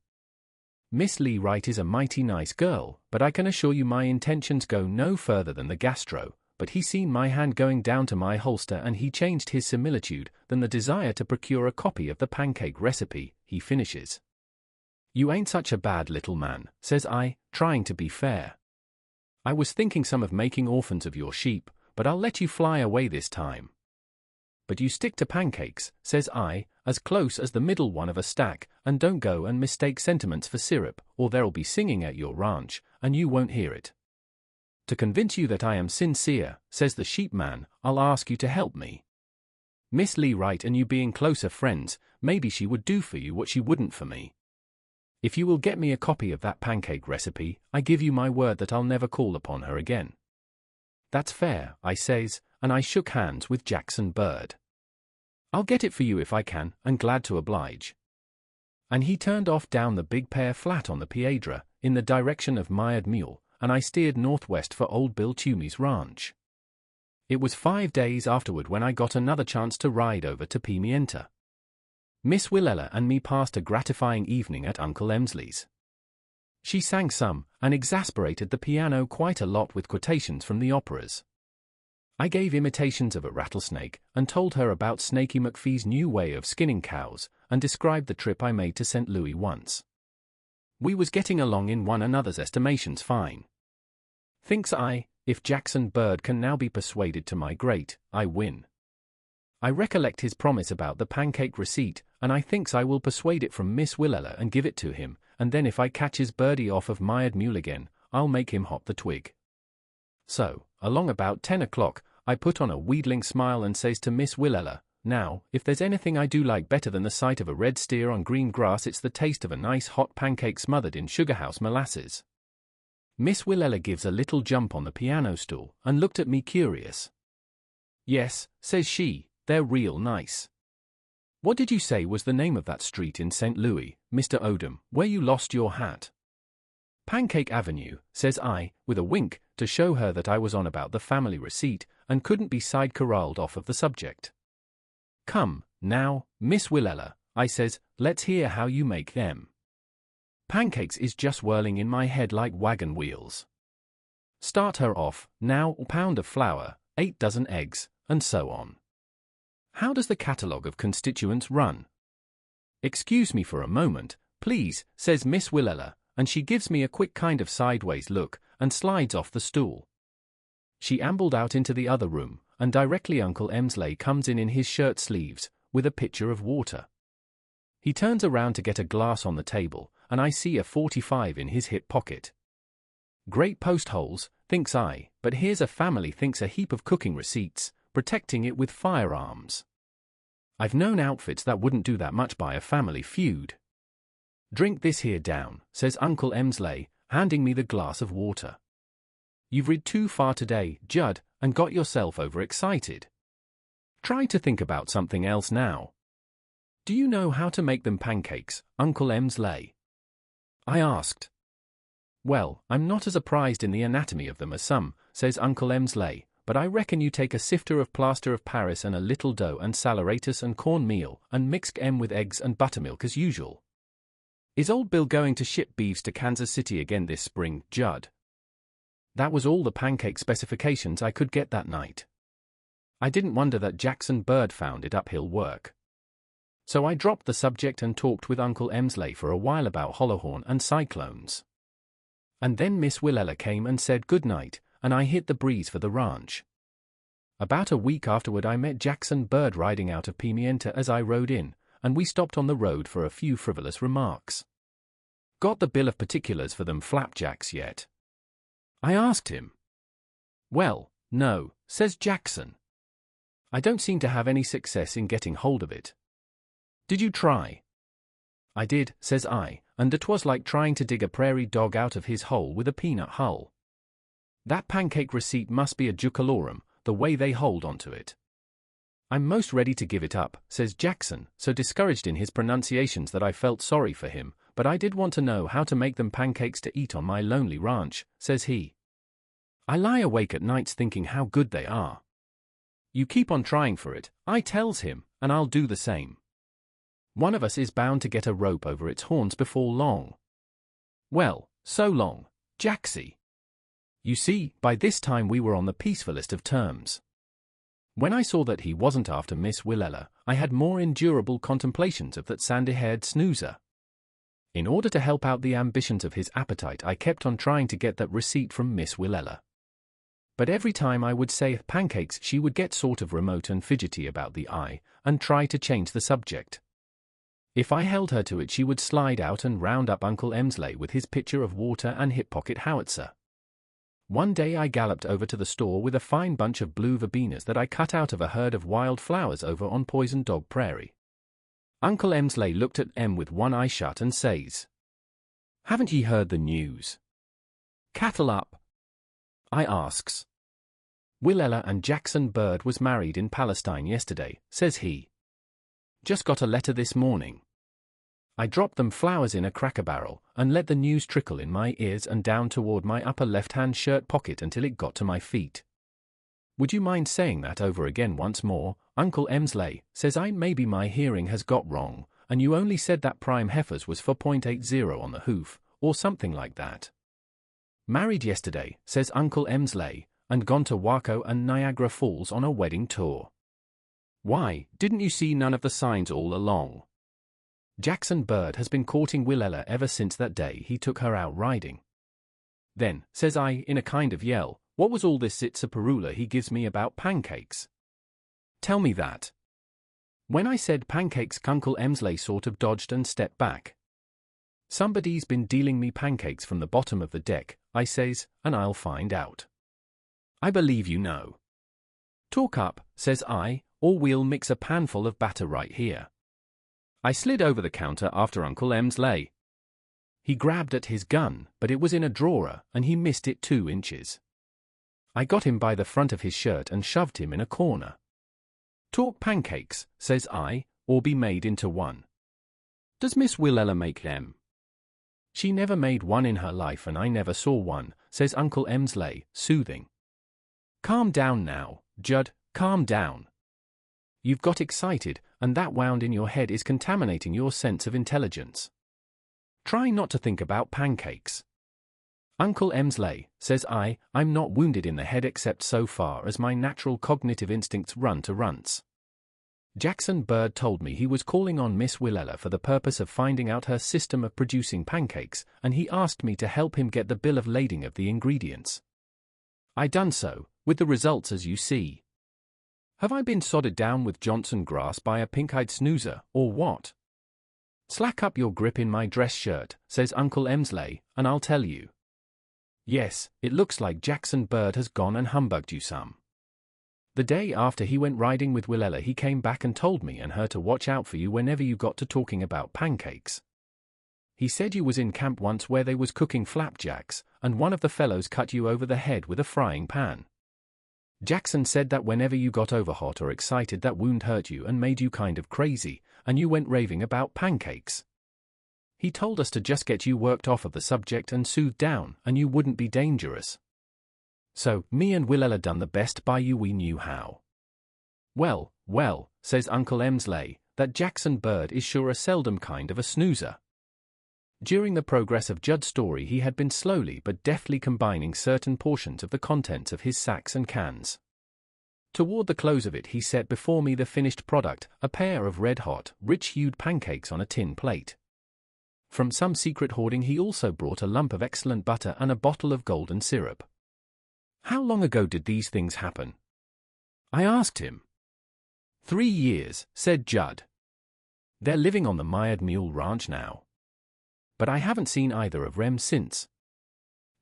Miss Lee Wright is a mighty nice girl, but I can assure you my intentions go no further than the gastro, but he seen my hand going down to my holster and he changed his similitude than the desire to procure a copy of the pancake recipe, he finishes. You ain't such a bad little man, says I, trying to be fair. I was thinking some of making orphans of your sheep, but I'll let you fly away this time. But you stick to pancakes, says I, as close as the middle one of a stack, and don't go and mistake sentiments for syrup, or there'll be singing at your ranch, and you won't hear it. To convince you that I am sincere, says the sheepman, I'll ask you to help me. Miss Lee Wright and you being closer friends, maybe she would do for you what she wouldn't for me. If you will get me a copy of that pancake recipe, I give you my word that I'll never call upon her again. That's fair, I says, and I shook hands with Jackson Bird. I'll get it for you if I can, and glad to oblige. And he turned off down the big pear flat on the Piedra, in the direction of Mired Mule, and I steered northwest for old Bill Toomey's ranch. It was 5 days afterward when I got another chance to ride over to Pimienta. Miss Willella and me passed a gratifying evening at Uncle Emsley's. She sang some, and exasperated the piano quite a lot with quotations from the operas. I gave imitations of a rattlesnake, and told her about Snaky McPhee's new way of skinning cows, and described the trip I made to St. Louis once. We was getting along in one another's estimations fine. Thinks I, if Jackson Bird can now be persuaded to migrate, I win. I recollect his promise about the pancake receipt, and I thinks I will persuade it from Miss Willella and give it to him, and then if I catches Birdie off of Mired Mule again, I'll make him hop the twig. So, along about 10 o'clock, I put on a wheedling smile and says to Miss Willella, now, if there's anything I do like better than the sight of a red steer on green grass, it's the taste of a nice hot pancake smothered in sugar-house molasses. Miss Willella gives a little jump on the piano stool and looked at me curious. Yes, says she, they're real nice. What did you say was the name of that street in St. Louis, Mr. Odom, where you lost your hat? Pancake Avenue, says I, with a wink, to show her that I was on about the family receipt, and couldn't be side-corralled off of the subject. Come, now, Miss Willella, I says, let's hear how you make them. Pancakes is just whirling in my head like wagon wheels. Start her off, now, a pound of flour, 8 dozen eggs, and so on. How does the catalogue of constituents run? Excuse me for a moment, please, says Miss Willella, and she gives me a quick kind of sideways look and slides off the stool. She ambled out into the other room, and directly Uncle Emsley comes in his shirt sleeves, with a pitcher of water. He turns around to get a glass on the table, and I see a 45 in his hip pocket. Great post holes, thinks I, but here's a family thinks a heap of cooking receipts, protecting it with firearms. I've known outfits that wouldn't do that much by a family feud. Drink this here down, says Uncle Emsley, handing me the glass of water. You've read too far today, Judd, and got yourself overexcited. Try to think about something else now. Do you know how to make them pancakes, Uncle Emsley? I asked. Well, I'm not as apprised in the anatomy of them as some, says Uncle Emsley, but I reckon you take a sifter of plaster of Paris and a little dough and saleratus and cornmeal and mix em with eggs and buttermilk as usual. Is old Bill going to ship beeves to Kansas City again this spring, Judd? That was all the pancake specifications I could get that night. I didn't wonder that Jackson Bird found it uphill work. So I dropped the subject and talked with Uncle Emsley for a while about Hollowhorn and cyclones. And then Miss Willella came and said good night, and I hit the breeze for the ranch. About a week afterward I met Jackson Bird riding out of Pimienta as I rode in, and we stopped on the road for a few frivolous remarks. Got the bill of particulars for them flapjacks yet? I asked him. Well, no, says Jackson. I don't seem to have any success in getting hold of it. Did you try? I did, says I, and it was like trying to dig a prairie dog out of his hole with a peanut hull. That pancake receipt must be a jucalorum, the way they hold onto it. I'm most ready to give it up, says Jackson, so discouraged in his pronunciations that I felt sorry for him, but I did want to know how to make them pancakes to eat on my lonely ranch, says he. I lie awake at nights thinking how good they are. You keep on trying for it, I tells him, and I'll do the same. One of us is bound to get a rope over its horns before long. Well, so long, Jacksy. You see, by this time we were on the peacefulest of terms. When I saw that he wasn't after Miss Willella, I had more endurable contemplations of that sandy-haired snoozer. In order to help out the ambitions of his appetite, I kept on trying to get that receipt from Miss Willella. But every time I would say pancakes, she would get sort of remote and fidgety about the eye, and try to change the subject. If I held her to it, she would slide out and round up Uncle Emsley with his pitcher of water and hip pocket howitzer. One day I galloped over to the store with a fine bunch of blue verbenas that I cut out of a herd of wild flowers over on Poison Dog Prairie. Uncle Emsley looked at em with one eye shut and says, "Haven't ye heard the news? Cattle up?" I asks. "Willella and Jackson Bird was married in Palestine yesterday," says he. "Just got a letter this morning." I dropped them flowers in a cracker barrel and let the news trickle in my ears and down toward my upper left-hand shirt pocket until it got to my feet. "Would you mind saying that over again once more, Uncle Emsley?" says I. "Maybe my hearing has got wrong, and you only said that prime heifers was for .80 on the hoof, or something like that." "Married yesterday," says Uncle Emsley, "and gone to Waco and Niagara Falls on a wedding tour." "Why, didn't you see none of the signs all along? Jackson Bird has been courting Willella ever since that day he took her out riding." "Then," says I in a kind of yell, "what was all this zitsaparoola he gives me about pancakes? Tell me that." When I said pancakes, Uncle Emsley sort of dodged and stepped back. "Somebody's been dealing me pancakes from the bottom of the deck," I says, "and I'll find out." "I believe you know." "Talk up," says I, "or we'll mix a panful of batter right here." I slid over the counter after Uncle Emsley. He grabbed at his gun, but it was in a drawer, and he missed it 2 inches. I got him by the front of his shirt and shoved him in a corner. "Talk pancakes," says I, "or be made into one." "Does Miss Willella make them?" "She never made one in her life, and I never saw one," says Uncle Emsley, soothing. "Calm down now, Judd, calm down. You've got excited, and that wound in your head is contaminating your sense of intelligence. Try not to think about pancakes." "Uncle Emsley," says I, "I'm not wounded in the head except so far as my natural cognitive instincts run to runts. Jackson Bird told me he was calling on Miss Willella for the purpose of finding out her system of producing pancakes, and he asked me to help him get the bill of lading of the ingredients. I done so, with the results as you see. Have I been sodded down with Johnson grass by a pink-eyed snoozer, or what? Slack up your grip in my dress shirt, says Uncle Emsley, and I'll tell you. Yes, it looks like Jackson Bird has gone and humbugged you some. The day after he went riding with Willella he came back and told me and her to watch out for you whenever you got to talking about pancakes. He said you was in camp once where they was cooking flapjacks, and one of the fellows cut you over the head with a frying pan. Jackson said that whenever you got over hot or excited that wound hurt you and made you kind of crazy, and you went raving about pancakes. He told us to just get you worked off of the subject and soothed down, and you wouldn't be dangerous. So, me and Willella done the best by you we knew how. Well, well, says Uncle Emsley, that Jackson Bird is sure a seldom kind of a snoozer. During the progress of Judd's story he had been slowly but deftly combining certain portions of the contents of his sacks and cans. Toward the close of it he set before me the finished product, a pair of red-hot, rich-hued pancakes on a tin plate. From some secret hoarding he also brought a lump of excellent butter and a bottle of golden syrup. How long ago did these things happen? I asked him. 3 years, said Judd. They're living on the Mired Mule Ranch now. But I haven't seen either of them since.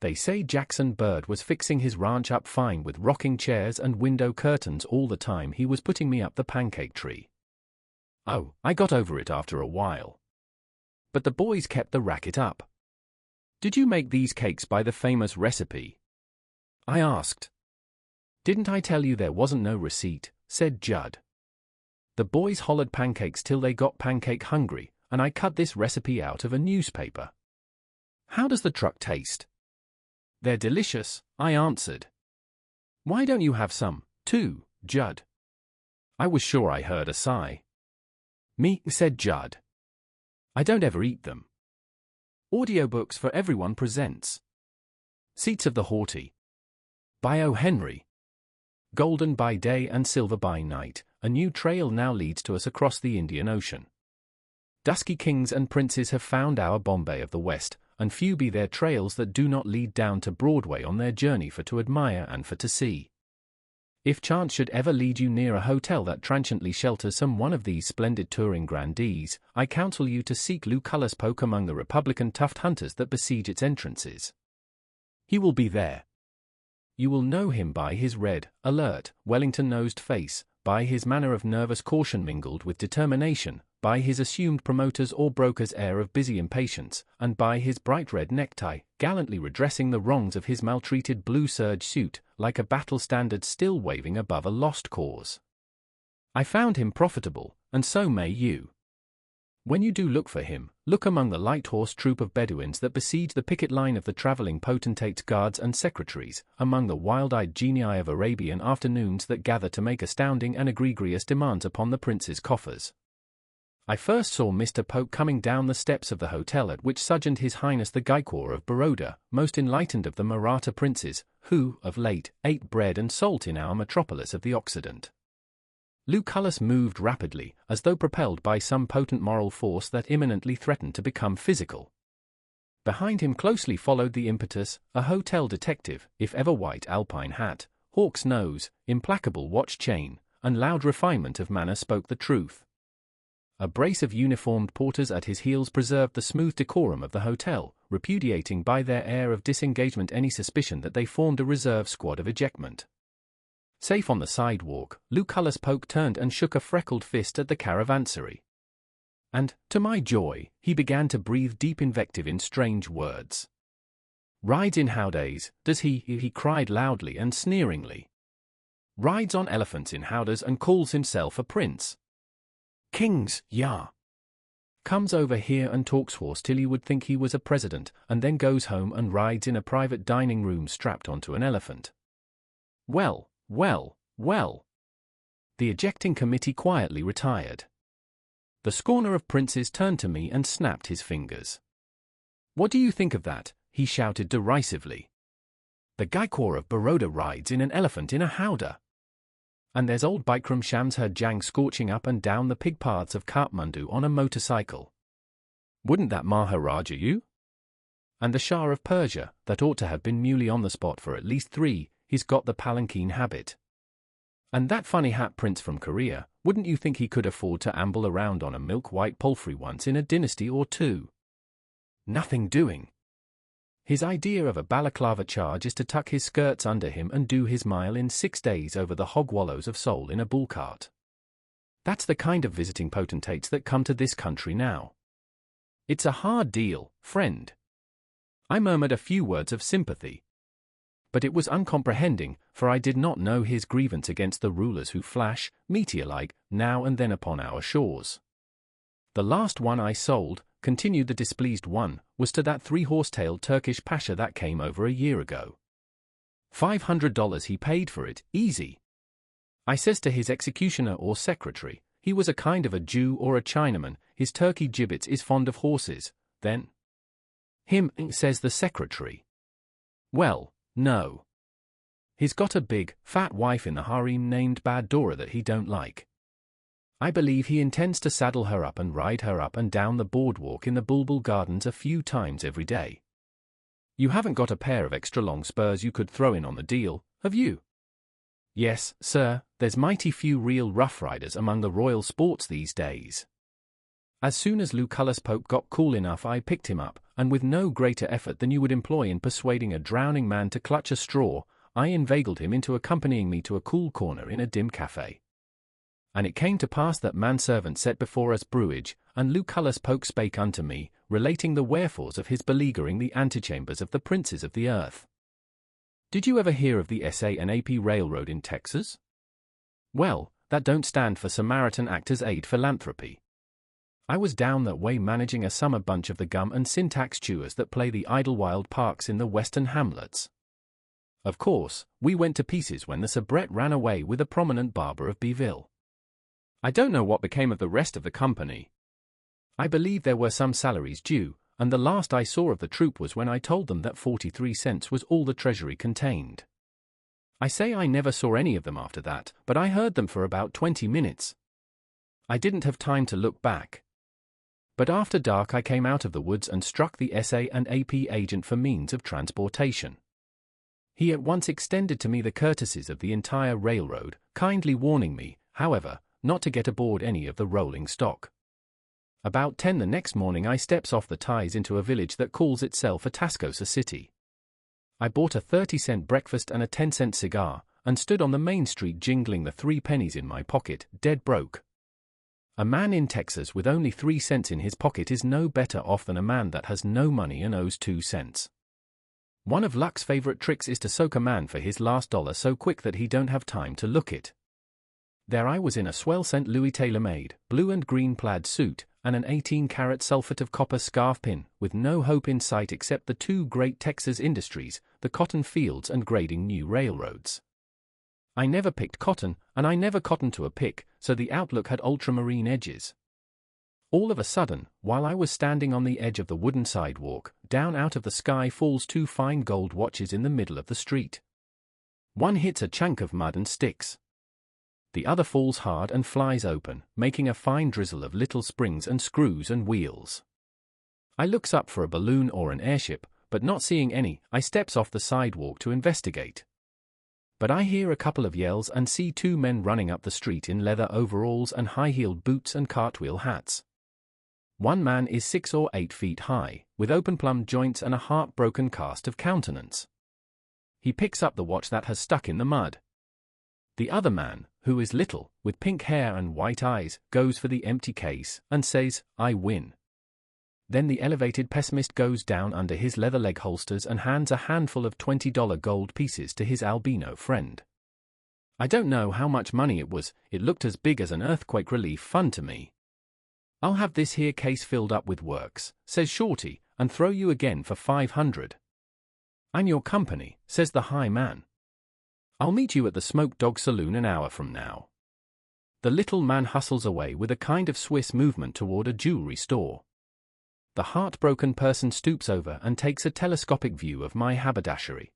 They say Jackson Bird was fixing his ranch up fine with rocking chairs and window curtains all the time he was putting me up the pancake tree. Oh, I got over it after a while. But the boys kept the racket up. Did you make these cakes by the famous recipe? I asked. Didn't I tell you there wasn't no receipt, said Judd. The boys hollered pancakes till they got pancake hungry, and I cut this recipe out of a newspaper. How does the truck taste? They're delicious, I answered. Why don't you have some, too, Judd? I was sure I heard a sigh. Me, said Judd. I don't ever eat them. Audiobooks for Everyone presents Seats of the Haughty by O. Henry. Golden by day and silver by night, a new trail now leads to us across the Indian Ocean. Dusky kings and princes have found our Bombay of the West, and few be their trails that do not lead down to Broadway on their journey for to admire and for to see. If chance should ever lead you near a hotel that transiently shelters some one of these splendid touring grandees, I counsel you to seek Lucullus Polk among the Republican tuft hunters that besiege its entrances. He will be there. You will know him by his red, alert, Wellington-nosed face, by his manner of nervous caution mingled with determination, by his assumed promoter's or broker's air of busy impatience, and by his bright red necktie, gallantly redressing the wrongs of his maltreated blue serge suit, like a battle standard still waving above a lost cause. I found him profitable, and so may you. When you do look for him, look among the light horse troop of Bedouins that besiege the picket line of the traveling potentates' guards and secretaries, among the wild-eyed genii of Arabian afternoons that gather to make astounding and egregious demands upon the prince's coffers. I first saw Mr. Polk coming down the steps of the hotel at which sojourned His Highness the Gaekwar of Baroda, most enlightened of the Maratha princes, who, of late, ate bread and salt in our metropolis of the Occident. Lucullus moved rapidly, as though propelled by some potent moral force that imminently threatened to become physical. Behind him closely followed the impetus, a hotel detective, if ever white alpine hat, hawk's nose, implacable watch chain, and loud refinement of manner spoke the truth. A brace of uniformed porters at his heels preserved the smooth decorum of the hotel, repudiating by their air of disengagement any suspicion that they formed a reserve squad of ejectment. Safe on the sidewalk, Lucullus Polk turned and shook a freckled fist at the caravansary. And, to my joy, he began to breathe deep invective in strange words. Rides in howdays, does he cried loudly and sneeringly. Rides on elephants in howdahs and calls himself a prince. Kings, yah. Comes over here and talks horse till you would think he was a president, and then goes home and rides in a private dining room strapped onto an elephant. Well, well, well. The ejecting committee quietly retired. The scorner of princes turned to me and snapped his fingers. What do you think of that? He shouted derisively. The Gaekwar of Baroda rides in an elephant in a howdah. And there's old Bikram Shamshad Jang scorching up and down the pig paths of Kathmandu on a motorcycle. Wouldn't that Maharaja you? And the Shah of Persia, that ought to have been muley on the spot for at least 3, he's got the palanquin habit. And that funny hat prince from Korea, wouldn't you think he could afford to amble around on a milk-white palfrey once in a dynasty or 2? Nothing doing. His idea of a balaclava charge is to tuck his skirts under him and do his mile in 6 days over the hog wallows of Seoul in a bull cart. That's the kind of visiting potentates that come to this country now. It's a hard deal, friend. I murmured a few words of sympathy. But it was uncomprehending, for I did not know his grievance against the rulers who flash, meteor-like, now and then upon our shores. The last one I sold, continued the displeased one, was to that 3-horse-tailed Turkish pasha that came over a year ago. $500 he paid for it, easy. I says to his executioner or secretary, he was a kind of a Jew or a Chinaman, his turkey gibbets is fond of horses, then. Him, says the secretary. Well, no. He's got a big, fat wife in the harem named Bad Dora that he don't like. I believe he intends to saddle her up and ride her up and down the boardwalk in the Bulbul Gardens a few times every day. You haven't got a pair of extra long spurs you could throw in on the deal, have you? Yes, sir, there's mighty few real rough riders among the royal sports these days. As soon as Lucullus Pope got cool enough I picked him up, and with no greater effort than you would employ in persuading a drowning man to clutch a straw, I inveigled him into accompanying me to a cool corner in a dim cafe. And it came to pass that manservant set before us brewage, and Lucullus Pope spake unto me, relating the wherefores of his beleaguering the antechambers of the princes of the earth. Did you ever hear of the S.A.N.A.P. Railroad in Texas? Well, that don't stand for Samaritan Actors Aid Philanthropy. I was down that way managing a summer bunch of the gum and syntax chewers that play the Idlewild parks in the western hamlets. Of course, we went to pieces when the soubrette ran away with a prominent barber of Beeville. I don't know what became of the rest of the company. I believe there were some salaries due, and the last I saw of the troupe was when I told them that 43 cents was all the treasury contained. I say I never saw any of them after that, but I heard them for about 20 minutes. I didn't have time to look back. But after dark I came out of the woods and struck the S.A.N.A.P. agent for means of transportation. He at once extended to me the courtesies of the entire railroad, kindly warning me, however, not to get aboard any of the rolling stock. About 10 the next morning I steps off the ties into a village that calls itself a Tascosa city. I bought a 30-cent breakfast and a 10-cent cigar, and stood on the main street jingling the 3 pennies in my pocket, dead broke. A man in Texas with only 3 cents in his pocket is no better off than a man that has no money and owes 2 cents. One of luck's favorite tricks is to soak a man for his last dollar so quick that he don't have time to look it. There I was in a swell St. Louis tailor-made, blue and green plaid suit, and an 18-carat sulphate of copper scarf pin, with no hope in sight except the 2 great Texas industries, the cotton fields and grading new railroads. I never picked cotton, and I never cottoned to a pick, so the outlook had ultramarine edges. All of a sudden, while I was standing on the edge of the wooden sidewalk, down out of the sky falls 2 fine gold watches in the middle of the street. One hits a chunk of mud and sticks. The other falls hard and flies open, making a fine drizzle of little springs and screws and wheels. I looks up for a balloon or an airship, but not seeing any, I steps off the sidewalk to investigate. But I hear a couple of yells and see 2 men running up the street in leather overalls and high-heeled boots and cartwheel hats. One man is 6 or 8 feet high, with open plumb joints and a heartbroken cast of countenance. He picks up the watch that has stuck in the mud. The other man, who is little, with pink hair and white eyes, goes for the empty case, and says, "I win." Then the elevated pessimist goes down under his leather leg holsters and hands a handful of $20 gold pieces to his albino friend. I don't know how much money it was, it looked as big as an earthquake relief fund to me. "I'll have this here case filled up with works," says Shorty, "and throw you again for 500. "I'm your company," says the high man. "I'll meet you at the Smoke Dog Saloon an hour from now." The little man hustles away with a kind of Swiss movement toward a jewelry store. The heartbroken person stoops over and takes a telescopic view of my haberdashery.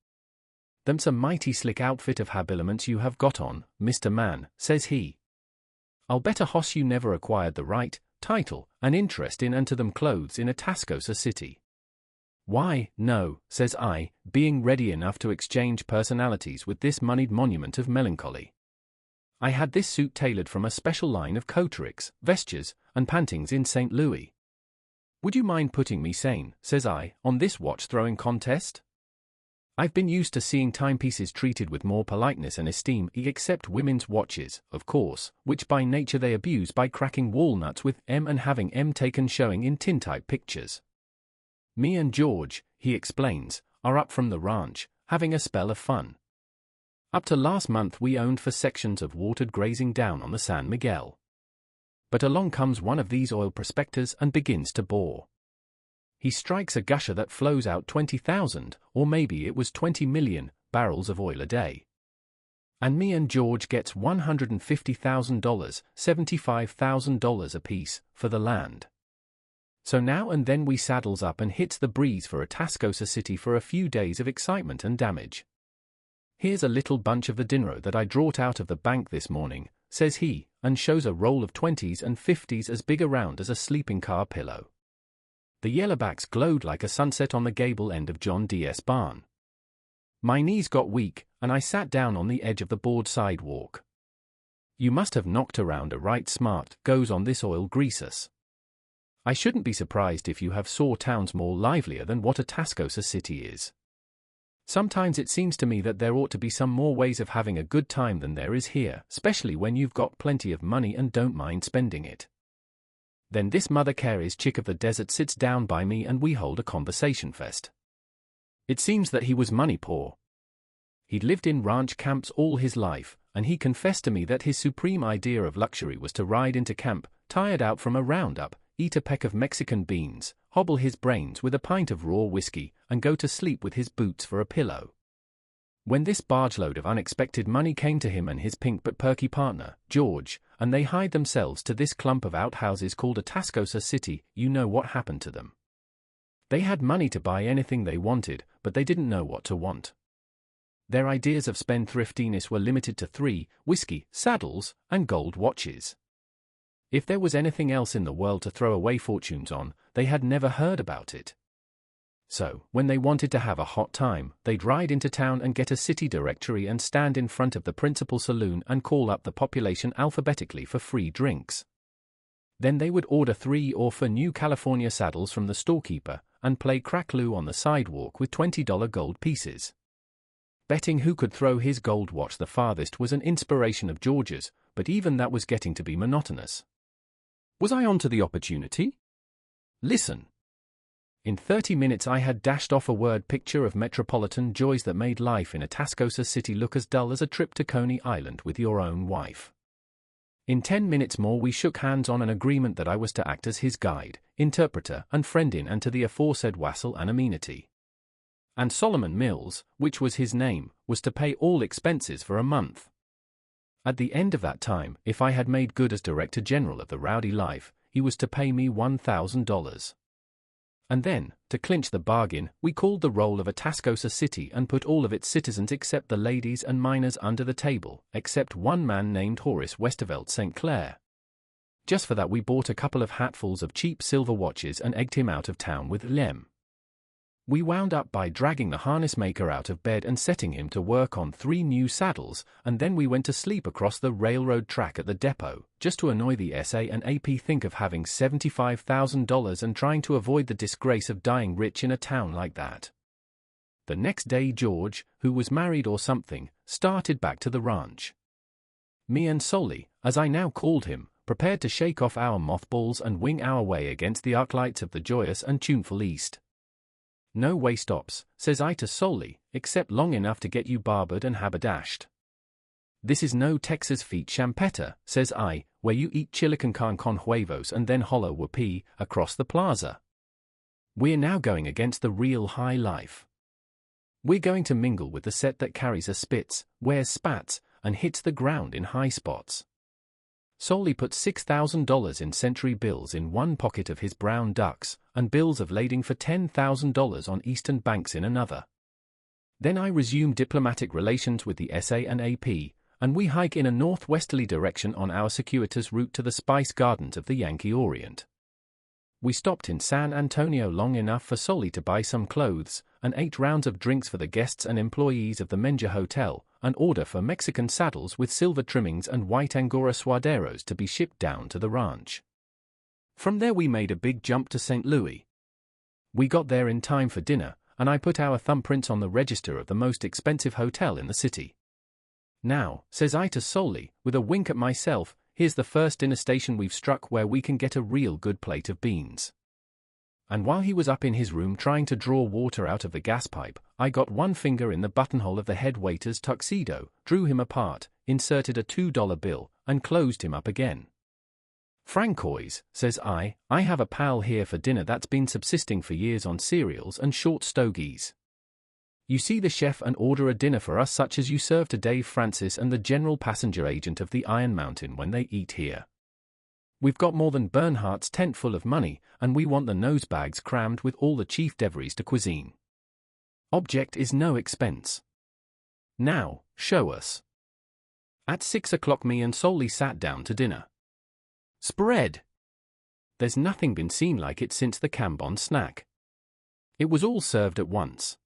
"Them's a mighty slick outfit of habiliments you have got on, Mr. Man," says he. "I'll bet a hoss you never acquired the right, title, and interest in unto them clothes in a Tascosa city." "Why, no," says I, being ready enough to exchange personalities with this moneyed monument of melancholy. "I had this suit tailored from a special line of coterics, vestures, and pantings in St. Louis. Would you mind putting me sane," says I, "on this watch-throwing contest? I've been used to seeing timepieces treated with more politeness and esteem, except women's watches, of course, which by nature they abuse by cracking walnuts with M and having M taken showing in tintype pictures. Me and George," he explains, "are up from the ranch, having a spell of fun. Up to last month we owned for sections of watered grazing down on the San Miguel. But along comes one of these oil prospectors and begins to bore. He strikes a gusher that flows out 20,000, or maybe it was 20 million, barrels of oil a day. And me and George gets $150,000, $75,000 apiece, for the land. So now and then we saddles up and hits the breeze for a Tascosa city for a few days of excitement and damage. Here's a little bunch of the dinero that I drawed out of the bank this morning," says he, and shows a roll of 20s and 50s as big around as a sleeping car pillow. The yellowbacks glowed like a sunset on the gable end of John D.'s barn. My knees got weak, and I sat down on the edge of the board sidewalk. "You must have knocked around a right smart," goes on this oil greasus. "I shouldn't be surprised if you have saw towns more livelier than what a Tascosa city is. Sometimes it seems to me that there ought to be some more ways of having a good time than there is here, especially when you've got plenty of money and don't mind spending it." Then this Mother Cary's chick of the desert sits down by me and we hold a conversation fest. It seems that he was money poor. He'd lived in ranch camps all his life, and he confessed to me that his supreme idea of luxury was to ride into camp, tired out from a roundup, eat a peck of Mexican beans, hobble his brains with a pint of raw whiskey, and go to sleep with his boots for a pillow. When this bargeload of unexpected money came to him and his pink but perky partner, George, and they hied themselves to this clump of outhouses called a Tascosa city, you know what happened to them. They had money to buy anything they wanted, but they didn't know what to want. Their ideas of spendthriftiness were limited to 3, whiskey, saddles, and gold watches. If there was anything else in the world to throw away fortunes on, they had never heard about it. So, when they wanted to have a hot time, they'd ride into town and get a city directory and stand in front of the principal saloon and call up the population alphabetically for free drinks. Then they would order 3 or 4 new California saddles from the storekeeper, and play crack-loo on the sidewalk with $20 gold pieces. Betting who could throw his gold watch the farthest was an inspiration of George's, but even that was getting to be monotonous. Was I on to the opportunity? Listen. In 30 minutes I had dashed off a word picture of metropolitan joys that made life in a Tascosa city look as dull as a trip to Coney Island with your own wife. In 10 minutes more we shook hands on an agreement that I was to act as his guide, interpreter, and friend in and to the aforesaid wassail and amenity. And Solomon Mills, which was his name, was to pay all expenses for a month. At the end of that time, if I had made good as Director General of the Rowdy Life, he was to pay me $1,000. And then, to clinch the bargain, we called the roll of a Tascosa city and put all of its citizens except the ladies and miners under the table, except one man named Horace Westervelt St. Clair. Just for that we bought a couple of hatfuls of cheap silver watches and egged him out of town with Lem. We wound up by dragging the harness maker out of bed and setting him to work on 3 new saddles, and then we went to sleep across the railroad track at the depot, just to annoy the SA and AP. Think of having $75,000 and trying to avoid the disgrace of dying rich in a town like that. The next day George, who was married or something, started back to the ranch. Me and Solly, as I now called him, prepared to shake off our mothballs and wing our way against the arc lights of the joyous and tuneful East. No way stops, says I to Solly, except long enough to get you barbered and haberdashed. This is no Texas feet champeta, says I, where you eat chilacancan con huevos and then hollow whoopee across the plaza. We're now going against the real high life. We're going to mingle with the set that carries a spitz, wears spats, and hits the ground in high spots. Solly put $6,000 in century bills in one pocket of his brown ducks, and bills of lading for $10,000 on eastern banks in another. Then I resume diplomatic relations with the SA and AP, and we hike in a northwesterly direction on our circuitous route to the spice gardens of the Yankee Orient. We stopped in San Antonio long enough for Soli to buy some clothes, and 8 rounds of drinks for the guests and employees of the Menja Hotel, an order for Mexican saddles with silver trimmings and white Angora suaderos to be shipped down to the ranch. From there we made a big jump to St. Louis. We got there in time for dinner, and I put our thumbprints on the register of the most expensive hotel in the city. Now, says I to Soli, with a wink at myself, here's the first dinner station we've struck where we can get a real good plate of beans. And while he was up in his room trying to draw water out of the gas pipe, I got one finger in the buttonhole of the head waiter's tuxedo, drew him apart, inserted a $2 bill, and closed him up again. Francois, says I have a pal here for dinner that's been subsisting for years on cereals and short stogies. You see the chef and order a dinner for us such as you serve to Dave Francis and the general passenger agent of the Iron Mountain when they eat here. We've got more than Bernhardt's tent full of money, and we want the nosebags crammed with all the chief devries de cuisine. Object is no expense. Now, show us. At 6 o'clock me and Soli sat down to dinner. Spread. There's nothing been seen like it since the Cambon snack. It was all served at once.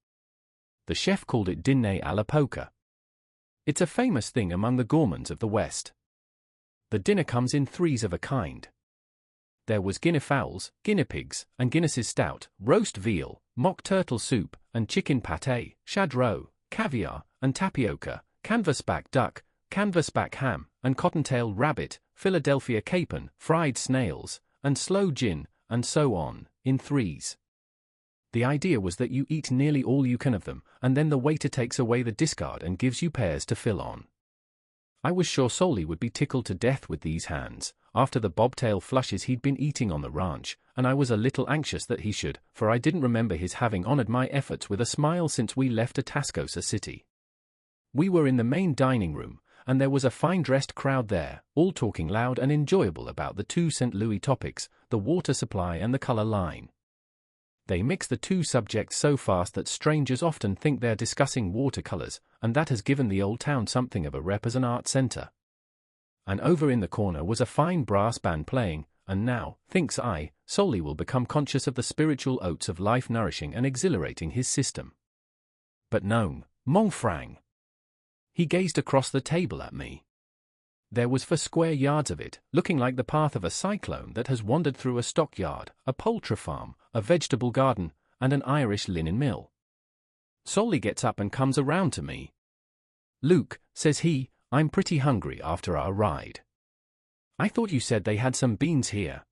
The chef called it dîner à la poker. It's a famous thing among the gourmands of the West. The dinner comes in threes of a kind. There was guinea fowls, guinea pigs, and Guinness's stout, roast veal, mock turtle soup, and chicken pâté, chadreau, caviar, and tapioca, canvasback duck, canvasback ham, and cottontail rabbit, Philadelphia capon, fried snails, and sloe gin, and so on, in threes. The idea was that you eat nearly all you can of them, and then the waiter takes away the discard and gives you pairs to fill on. I was sure Soli would be tickled to death with these hands, after the bobtail flushes he'd been eating on the ranch, and I was a little anxious that he should, for I didn't remember his having honored my efforts with a smile since we left Atascosa City. We were in the main dining room, and there was a fine-dressed crowd there, all talking loud and enjoyable about the 2 St. Louis topics, the water supply and the color line. They mix the 2 subjects so fast that strangers often think they're discussing watercolors, and that has given the old town something of a rep as an art center. And over in the corner was a fine brass band playing, and now, thinks I, Soli will become conscious of the spiritual oats of life nourishing and exhilarating his system. But no, mon frang. He gazed across the table at me. There was for square yards of it, looking like the path of a cyclone that has wandered through a stockyard, a poultry farm, a vegetable garden, and an Irish linen mill. Soli gets up and comes around to me. Luke, says he, I'm pretty hungry after our ride. I thought you said they had some beans here.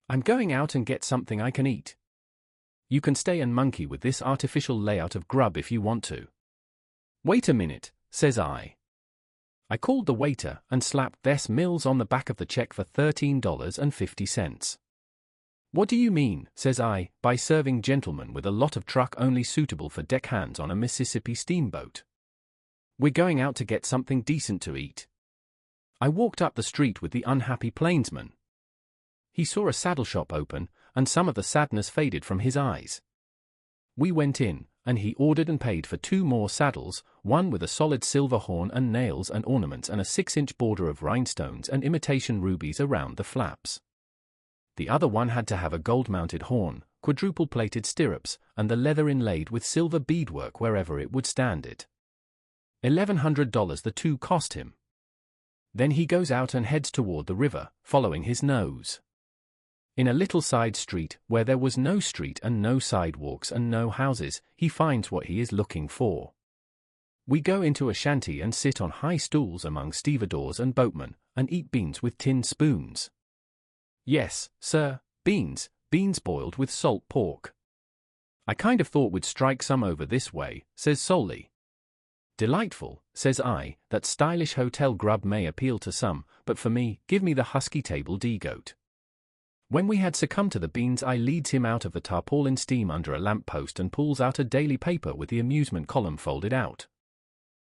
I'm going out and get something I can eat. You can stay and monkey with this artificial layout of grub if you want to. Wait a minute, says I. I called the waiter and slapped Bess Mills on the back of the check for $13.50. What do you mean, says I, by serving gentlemen with a lot of truck only suitable for deckhands on a Mississippi steamboat? We're going out to get something decent to eat. I walked up the street with the unhappy plainsman. He saw a saddle shop open, and some of the sadness faded from his eyes. We went in, and he ordered and paid for 2 more saddles, one with a solid silver horn and nails and ornaments and a 6-inch border of rhinestones and imitation rubies around the flaps. The other one had to have a gold-mounted horn, quadruple-plated stirrups, and the leather inlaid with silver beadwork wherever it would stand it. $1,100 the 2 cost him. Then he goes out and heads toward the river, following his nose. In a little side street, where there was no street and no sidewalks and no houses, he finds what he is looking for. We go into a shanty and sit on high stools among stevedores and boatmen, and eat beans with tin spoons. Yes, sir, beans boiled with salt pork. I kind of thought we'd strike some over this way, says Soli. Delightful, says I, that stylish hotel grub may appeal to some, but for me, give me the husky table D-goat. When we had succumbed to the beans, I leads him out of the tarpaulin steam under a lamp-post and pulls out a daily paper with the amusement column folded out.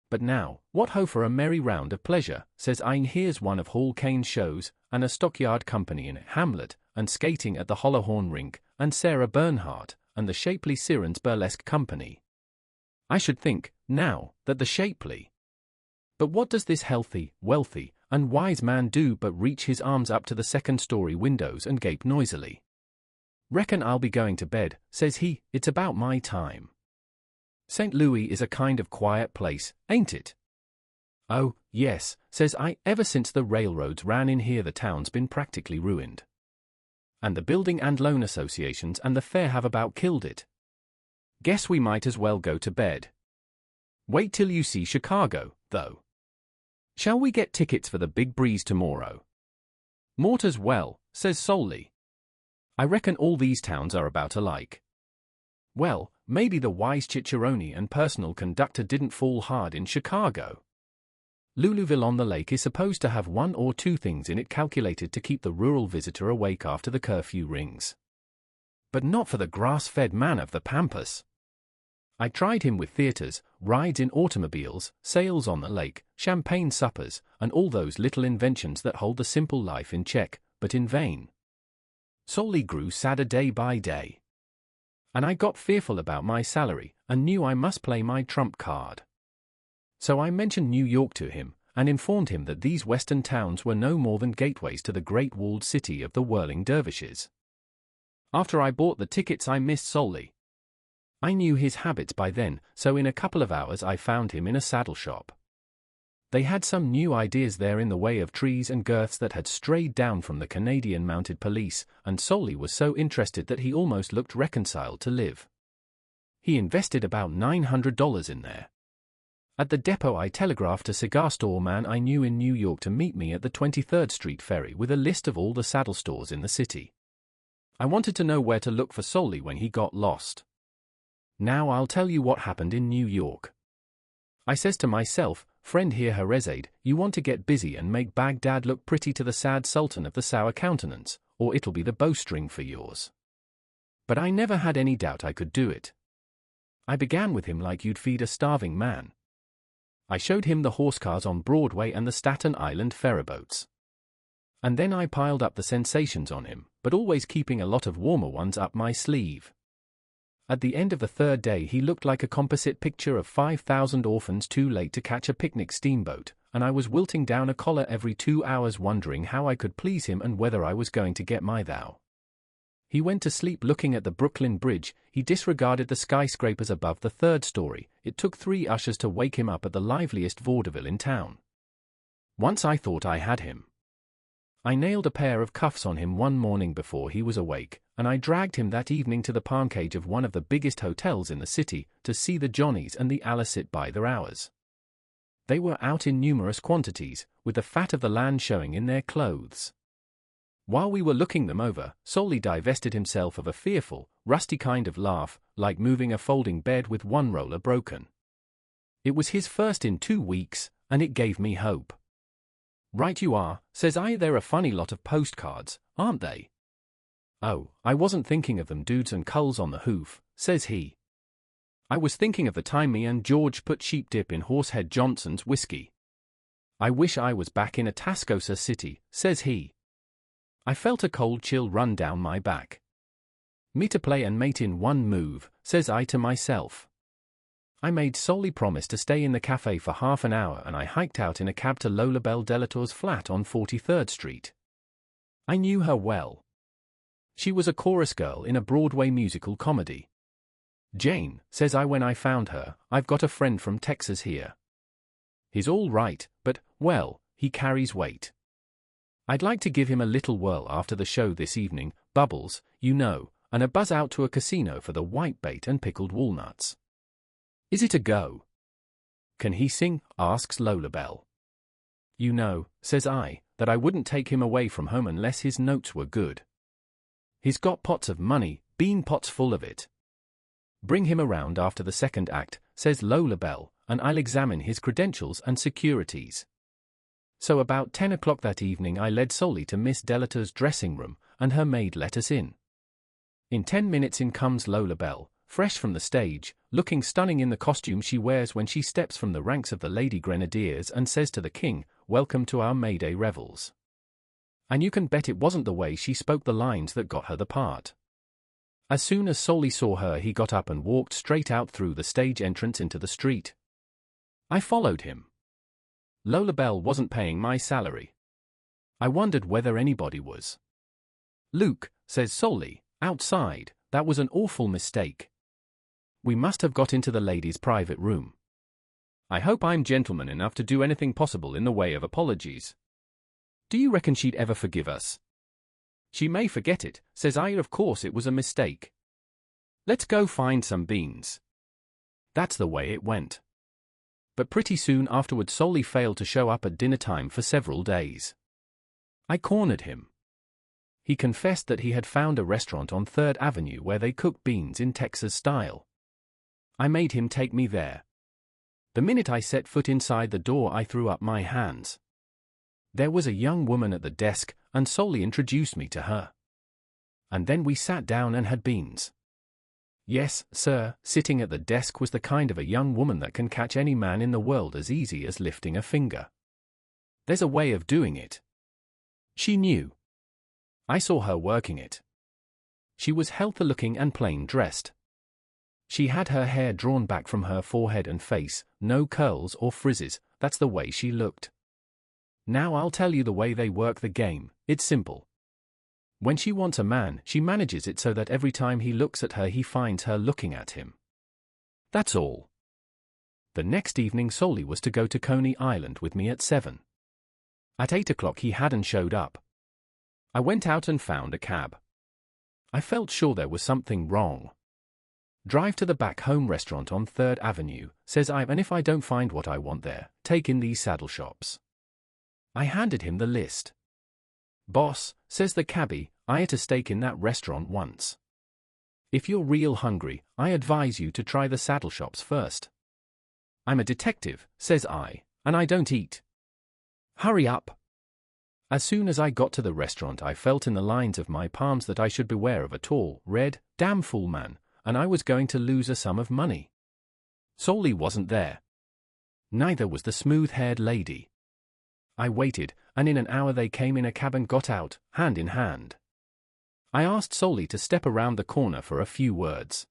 But now, what ho for a merry round of pleasure, says I. Here's one of Hall Caine's shows, and a stockyard company in Hamlet, and skating at the Hollowhorn rink, and Sarah Bernhardt, and the Shapely Sirens Burlesque Company. I should think, now, that the shapely. But what does this healthy, wealthy, and wise man do but reach his arms up to the second-story windows and gape noisily? "Reckon I'll be going to bed," says he, "it's about my time. St. Louis is a kind of quiet place, ain't it?" "Oh, yes," says I, "ever since the railroads ran in here the town's been practically ruined. And the building and loan associations and the fair have about killed it. Guess we might as well go to bed. Wait till you see Chicago, though. Shall we get tickets for the big breeze tomorrow?" "Mort as well," says Solly. "I reckon all these towns are about alike." Well, maybe the wise cicerone and personal conductor didn't fall hard in Chicago. Louisville on the Lake is supposed to have one or two things in it calculated to keep the rural visitor awake after the curfew rings. But not for the grass-fed man of the Pampas. I tried him with theaters, rides in automobiles, sails on the lake, champagne suppers, and all those little inventions that hold the simple life in check, but in vain. Solly grew sadder day by day. And I got fearful about my salary, and knew I must play my trump card. So I mentioned New York to him, and informed him that these western towns were no more than gateways to the great walled city of the whirling dervishes. After I bought the tickets I missed Solly. I knew his habits by then, so in a couple of hours I found him in a saddle shop. They had some new ideas there in the way of trees and girths that had strayed down from the Canadian Mounted Police, and Solly was so interested that he almost looked reconciled to live. He invested about $900 in there. At the depot I telegraphed a cigar store man I knew in New York to meet me at the 23rd Street ferry with a list of all the saddle stores in the city. I wanted to know where to look for Solly when he got lost. Now I'll tell you what happened in New York. I says to myself, "Friend here Herezade, you want to get busy and make Baghdad look pretty to the sad sultan of the sour countenance, or it'll be the bowstring for yours." But I never had any doubt I could do it. I began with him like you'd feed a starving man. I showed him the horse cars on Broadway and the Staten Island ferryboats. And then I piled up the sensations on him, but always keeping a lot of warmer ones up my sleeve. At the end of the third day he looked like a composite picture of 5,000 orphans too late to catch a picnic steamboat, and I was wilting down a collar every 2 hours wondering how I could please him and whether I was going to get my thou. He went to sleep looking at the Brooklyn Bridge, he disregarded the skyscrapers above the third story, it took 3 ushers to wake him up at the liveliest vaudeville in town. Once I thought I had him. I nailed a pair of cuffs on him one morning before he was awake, and I dragged him that evening to the pancake of one of the biggest hotels in the city, to see the Johnnies and the Alice sit by their hours. They were out in numerous quantities, with the fat of the land showing in their clothes. While we were looking them over, Solly divested himself of a fearful, rusty kind of laugh, like moving a folding bed with one roller broken. It was his first in 2 weeks, and it gave me hope. "Right you are," says I, "they're a funny lot of postcards, aren't they?" "Oh, I wasn't thinking of them dudes and culls on the hoof," says he. "I was thinking of the time me and George put sheep dip in Horsehead Johnson's whiskey. I wish I was back in Atascosa City," says he. I felt a cold chill run down my back. "Me to play and mate in one move," says I to myself. I made Solly promise to stay in the cafe for half an hour and I hiked out in a cab to Lola Belle Delatour's flat on 43rd Street. I knew her well. She was a chorus girl in a Broadway musical comedy. "Jane," says I when I found her, "I've got a friend from Texas here. He's all right, but, well, he carries weight. I'd like to give him a little whirl after the show this evening, bubbles, you know, and a buzz out to a casino for the whitebait and pickled walnuts. Is it a go?" "Can he sing?" asks Lola Belle. "You know," says I, "that I wouldn't take him away from home unless his notes were good. He's got pots of money, bean pots full of it." "Bring him around after the second act," says Lola Belle, "and I'll examine his credentials and securities." So about 10 o'clock that evening I led Solly to Miss Delatour's dressing room, and her maid let us in. In 10 minutes in comes Lola Belle, fresh from the stage, looking stunning in the costume she wears when she steps from the ranks of the Lady Grenadiers and says to the king, "Welcome to our May Day revels." And you can bet it wasn't the way she spoke the lines that got her the part. As soon as Solly saw her, he got up and walked straight out through the stage entrance into the street. I followed him. Lola Bell wasn't paying my salary. I wondered whether anybody was. "Luke," says Solly, outside, "that was an awful mistake. We must have got into the lady's private room. I hope I'm gentleman enough to do anything possible in the way of apologies. Do you reckon she'd ever forgive us?" "She may forget it," says I. "Of course it was a mistake. Let's go find some beans." That's the way it went. But pretty soon afterward Solly failed to show up at dinner time for several days. I cornered him. He confessed that he had found a restaurant on 3rd Avenue where they cook beans in Texas style. I made him take me there. The minute I set foot inside the door I threw up my hands. There was a young woman at the desk, and Solly introduced me to her. And then we sat down and had beans. Yes, sir, sitting at the desk was the kind of a young woman that can catch any man in the world as easy as lifting a finger. There's a way of doing it. She knew. I saw her working it. She was healthy-looking and plain-dressed. She had her hair drawn back from her forehead and face, no curls or frizzes, that's the way she looked. Now I'll tell you the way they work the game, it's simple. When she wants a man, she manages it so that every time he looks at her he finds her looking at him. That's all. The next evening Solly was to go to Coney Island with me at 7. At 8 o'clock he hadn't showed up. I went out and found a cab. I felt sure there was something wrong. "Drive to the back home restaurant on 3rd Avenue, says I, "and if I don't find what I want there, take in these saddle shops." I handed him the list. "Boss," says the cabbie, "I ate a steak in that restaurant once. If you're real hungry, I advise you to try the saddle shops first." "I'm a detective," says I, "and I don't eat." "Hurry up." As soon as I got to the restaurant I felt in the lines of my palms that I should beware of a tall, red, damn fool man, and I was going to lose a sum of money. Solly wasn't there. Neither was the smooth-haired lady. I waited, and in an hour they came in a cab and got out, hand in hand. I asked Solly to step around the corner for a few words.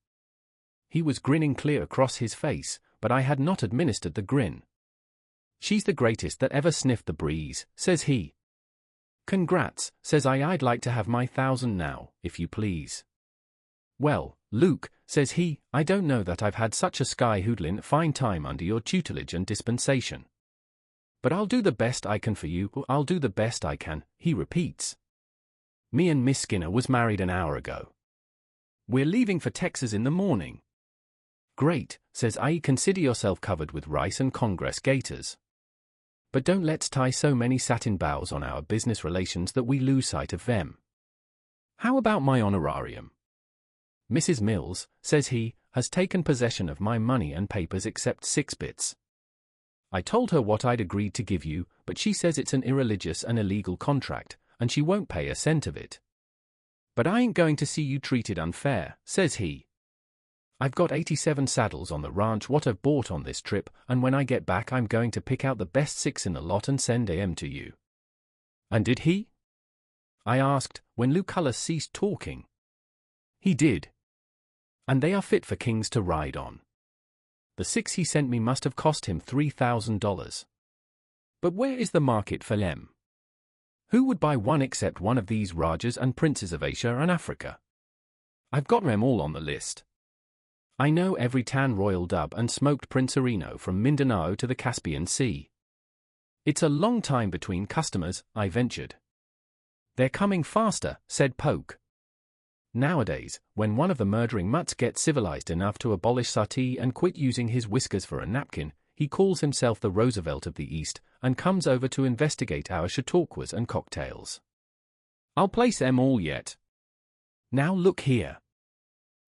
He was grinning clear across his face, but I had not administered the grin. "She's the greatest that ever sniffed the breeze," says he. "Congrats," says I. "I'd like to have my 1,000 now, if you please." "Well, Luke," says he, "I don't know that I've had such a sky-hoodlin' fine time under your tutelage and dispensation. But I'll do the best I can for you, I'll do the best I can," he repeats. "Me and Miss Skinner was married an hour ago. We're leaving for Texas in the morning." "Great," says I. "Consider yourself covered with rice and Congress gaiters. But don't let's tie so many satin bows on our business relations that we lose sight of them. How about my honorarium?" "Mrs. Mills," says he, "has taken possession of my money and papers except 6 bits. I told her what I'd agreed to give you, but she says it's an irreligious and illegal contract, and she won't pay a cent of it. But I ain't going to see you treated unfair," says he. "I've got 87 saddles on the ranch what I've bought on this trip, and when I get back I'm going to pick out the best 6 in the lot and send 'em to you." "And did he?" I asked, when Lucullus ceased talking. "He did. And they are fit for kings to ride on. The 6 he sent me must have cost him $3,000. But where is the market for them? Who would buy one except one of these Rajas and princes of Asia and Africa? I've got them all on the list. I know every tan royal dub and smoked princerino from Mindanao to the Caspian Sea. It's a long time between customers," I ventured. "They're coming faster," said Poke. "Nowadays, when one of the murdering mutts gets civilized enough to abolish sati and quit using his whiskers for a napkin, he calls himself the Roosevelt of the East and comes over to investigate our chautauquas and cocktails. I'll place them all yet. Now look here."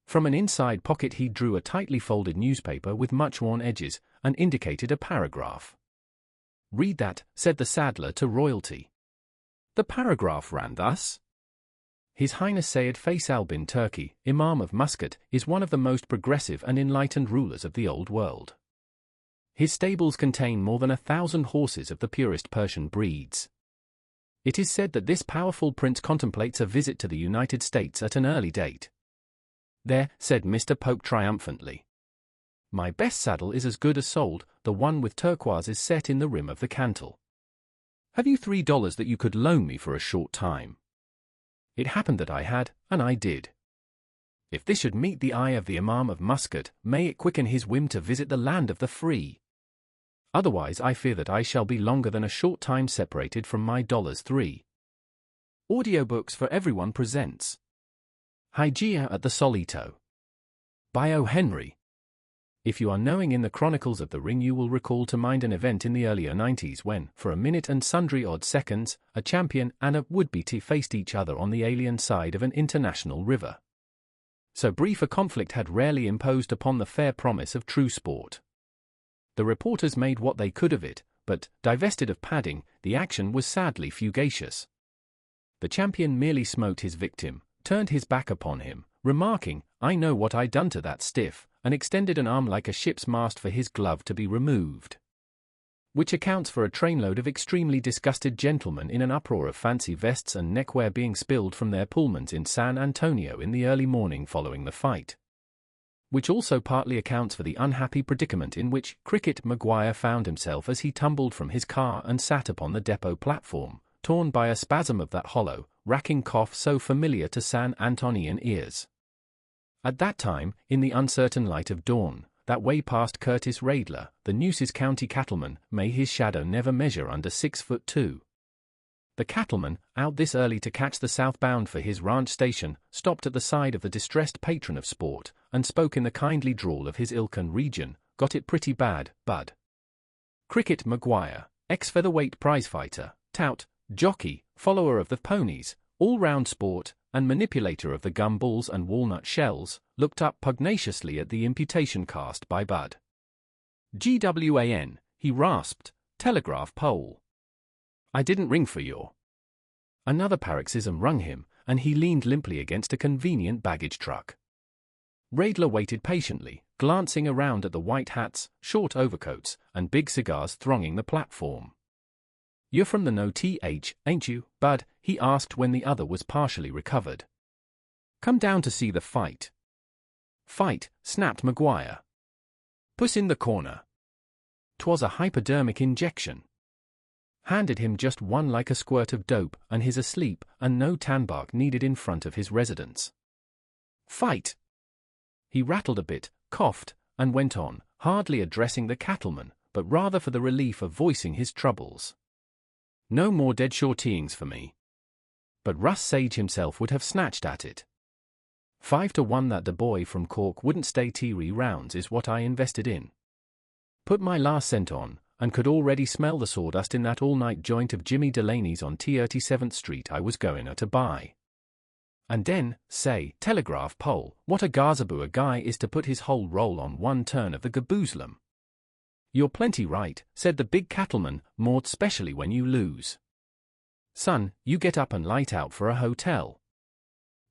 From an inside pocket he drew a tightly folded newspaper with much worn edges and indicated a paragraph. "Read that," said the saddler to royalty. The paragraph ran thus. "His Highness Sayyid Faisal bin Turki, Imam of Muscat, is one of the most progressive and enlightened rulers of the old world. His stables contain more than 1,000 horses of the purest Persian breeds. It is said that this powerful prince contemplates a visit to the United States at an early date. "There," said Mr. Pope triumphantly. "My best saddle is as good as sold, the one with turquoises set in the rim of the cantle. Have you $3 that you could loan me for a short time?" It happened that I had, and I did. If this should meet the eye of the Imam of Muscat, may it quicken his whim to visit the land of the free. Otherwise I fear that I shall be longer than a short time separated from my $3. Audiobooks for Everyone presents Hygeia at the Solito by O. Henry. If you are knowing in the Chronicles of the Ring, you will recall to mind an event in the earlier 90s when, for a minute and sundry odd seconds, a champion and a would-be faced each other on the alien side of an international river. So brief a conflict had rarely imposed upon the fair promise of true sport. The reporters made what they could of it, but, divested of padding, the action was sadly fugacious. The champion merely smote his victim, turned his back upon him, remarking, "I know what I done to that stiff," and extended an arm like a ship's mast for his glove to be removed. Which accounts for a trainload of extremely disgusted gentlemen in an uproar of fancy vests and neckwear being spilled from their pullmans in San Antonio in the early morning following the fight. Which also partly accounts for the unhappy predicament in which Cricket Maguire found himself as he tumbled from his car and sat upon the depot platform, torn by a spasm of that hollow, racking cough so familiar to San Antonian ears. At that time, in the uncertain light of dawn, that way past Curtis Raidler, the Nueces County cattleman, may his shadow never measure under 6'2". The cattleman, out this early to catch the southbound for his ranch station, stopped at the side of the distressed patron of sport, and spoke in the kindly drawl of his ilk and region. "Got it pretty bad, bud." Cricket Maguire, ex-featherweight prizefighter, tout, jockey, follower of the ponies, all-round sport, and manipulator of the gumballs and walnut shells, looked up pugnaciously at the imputation cast by Bud. "GWAN, he rasped, telegraph pole. I didn't ring for your—" Another paroxysm wrung him, and he leaned limply against a convenient baggage truck. Raidler waited patiently, glancing around at the white hats, short overcoats, and big cigars thronging the platform. "You're from the No TH, ain't you, Bud?" he asked when the other was partially recovered. "Come down to see the fight." "Fight," snapped Maguire. "Puss in the corner." 'Twas a hypodermic injection. Handed him just one like a squirt of dope, and he's asleep, and no tanbark needed in front of his residence. "Fight." He rattled a bit, coughed, and went on, hardly addressing the cattleman, but rather for the relief of voicing his troubles. "No more dead shortyings for me." But Russ Sage himself would have snatched at it. 5-1 that the boy from Cork wouldn't stay 3 rounds is what I invested in. Put my last cent on, and could already smell the sawdust in that all-night joint of Jimmy Delaney's on 37th Street I was going to buy. And then, say, telegraph pole, what a gazaboo a guy is to put his whole roll on one turn of the gaboozlum. "You're plenty right," said the big cattleman, "more specially when you lose. Son, you get up and light out for a hotel.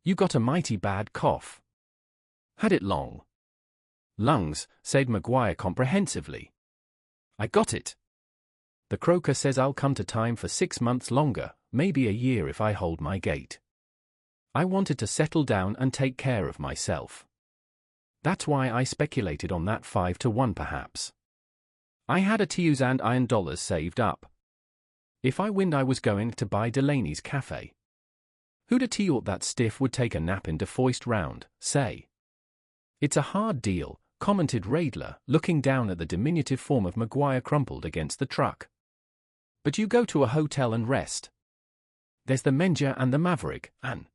You got a mighty bad cough." "Had it long?" "Lungs," said Maguire comprehensively. "I got it. The croaker says I'll come to time for 6 months longer, maybe a year if I hold my gait. I wanted to settle down and take care of myself. That's why I speculated on that 5-1 perhaps. I had a $2,000 saved up. If I win I was going to buy Delaney's cafe. Who'd have thought that stiff would take a nap in DeFoist round, say?" "It's a hard deal," commented Raidler, looking down at the diminutive form of Maguire crumpled against the truck. "But you go to a hotel and rest. There's the Menja and the Maverick, and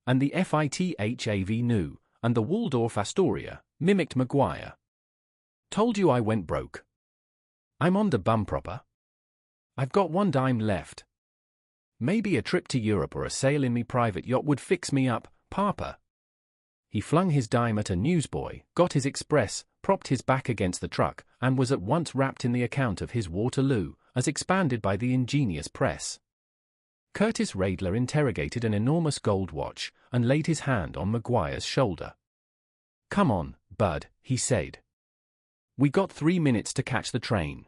the FITHAV New, and the Waldorf Astoria," mimicked Maguire. "Told you I went broke. I'm on the bum proper. I've got 1 dime left. Maybe a trip to Europe or a sail in me private yacht would fix me up, papa." He flung his dime at a newsboy, got his express, propped his back against the truck, and was at once wrapped in the account of his Waterloo, as expanded by the ingenious press. Curtis Raidler interrogated an enormous gold watch, and laid his hand on Maguire's shoulder. "Come on, Bud," he said. "We got 3 minutes to catch the train."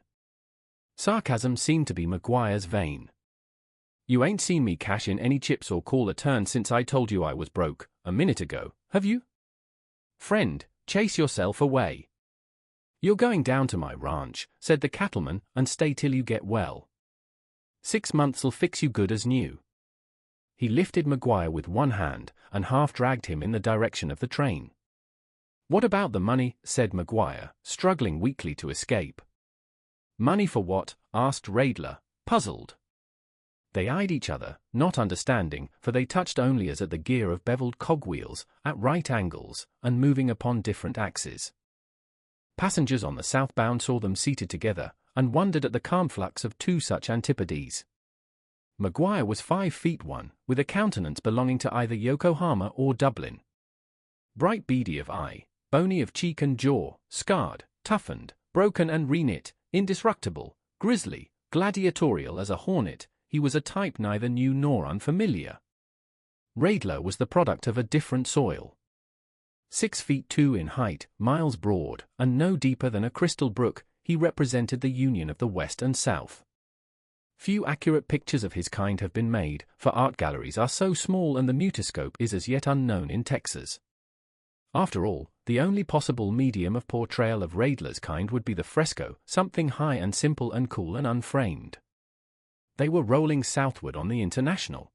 Sarcasm seemed to be Maguire's vein. "You ain't seen me cash in any chips or call a turn since I told you I was broke, a minute ago, have you?" Friend, chase yourself away. You're going down to my ranch, said the cattleman, and stay till you get well. 6 months'll fix you good as new. He lifted Maguire with one hand and half dragged him in the direction of the train. What about the money? Said Maguire, struggling weakly to escape. Money for what? Asked Radler, puzzled. They eyed each other, not understanding, for they touched only as at the gear of beveled cogwheels, at right angles, and moving upon different axes. Passengers on the southbound saw them seated together, and wondered at the calm flux of two such antipodes. Maguire was 5 feet 1, with a countenance belonging to either Yokohama or Dublin. Bright beady of eye, bony of cheek and jaw, scarred, toughened, broken and reknit, indestructible, grisly, gladiatorial as a hornet, he was a type neither new nor unfamiliar. Radler was the product of a different soil. 6 feet 2 in height, miles broad, and no deeper than a crystal brook, he represented the union of the West and South. Few accurate pictures of his kind have been made, for art galleries are so small and the mutoscope is as yet unknown in Texas. After all, the only possible medium of portrayal of Radler's kind would be the fresco, something high and simple and cool and unframed. They were rolling southward on the International.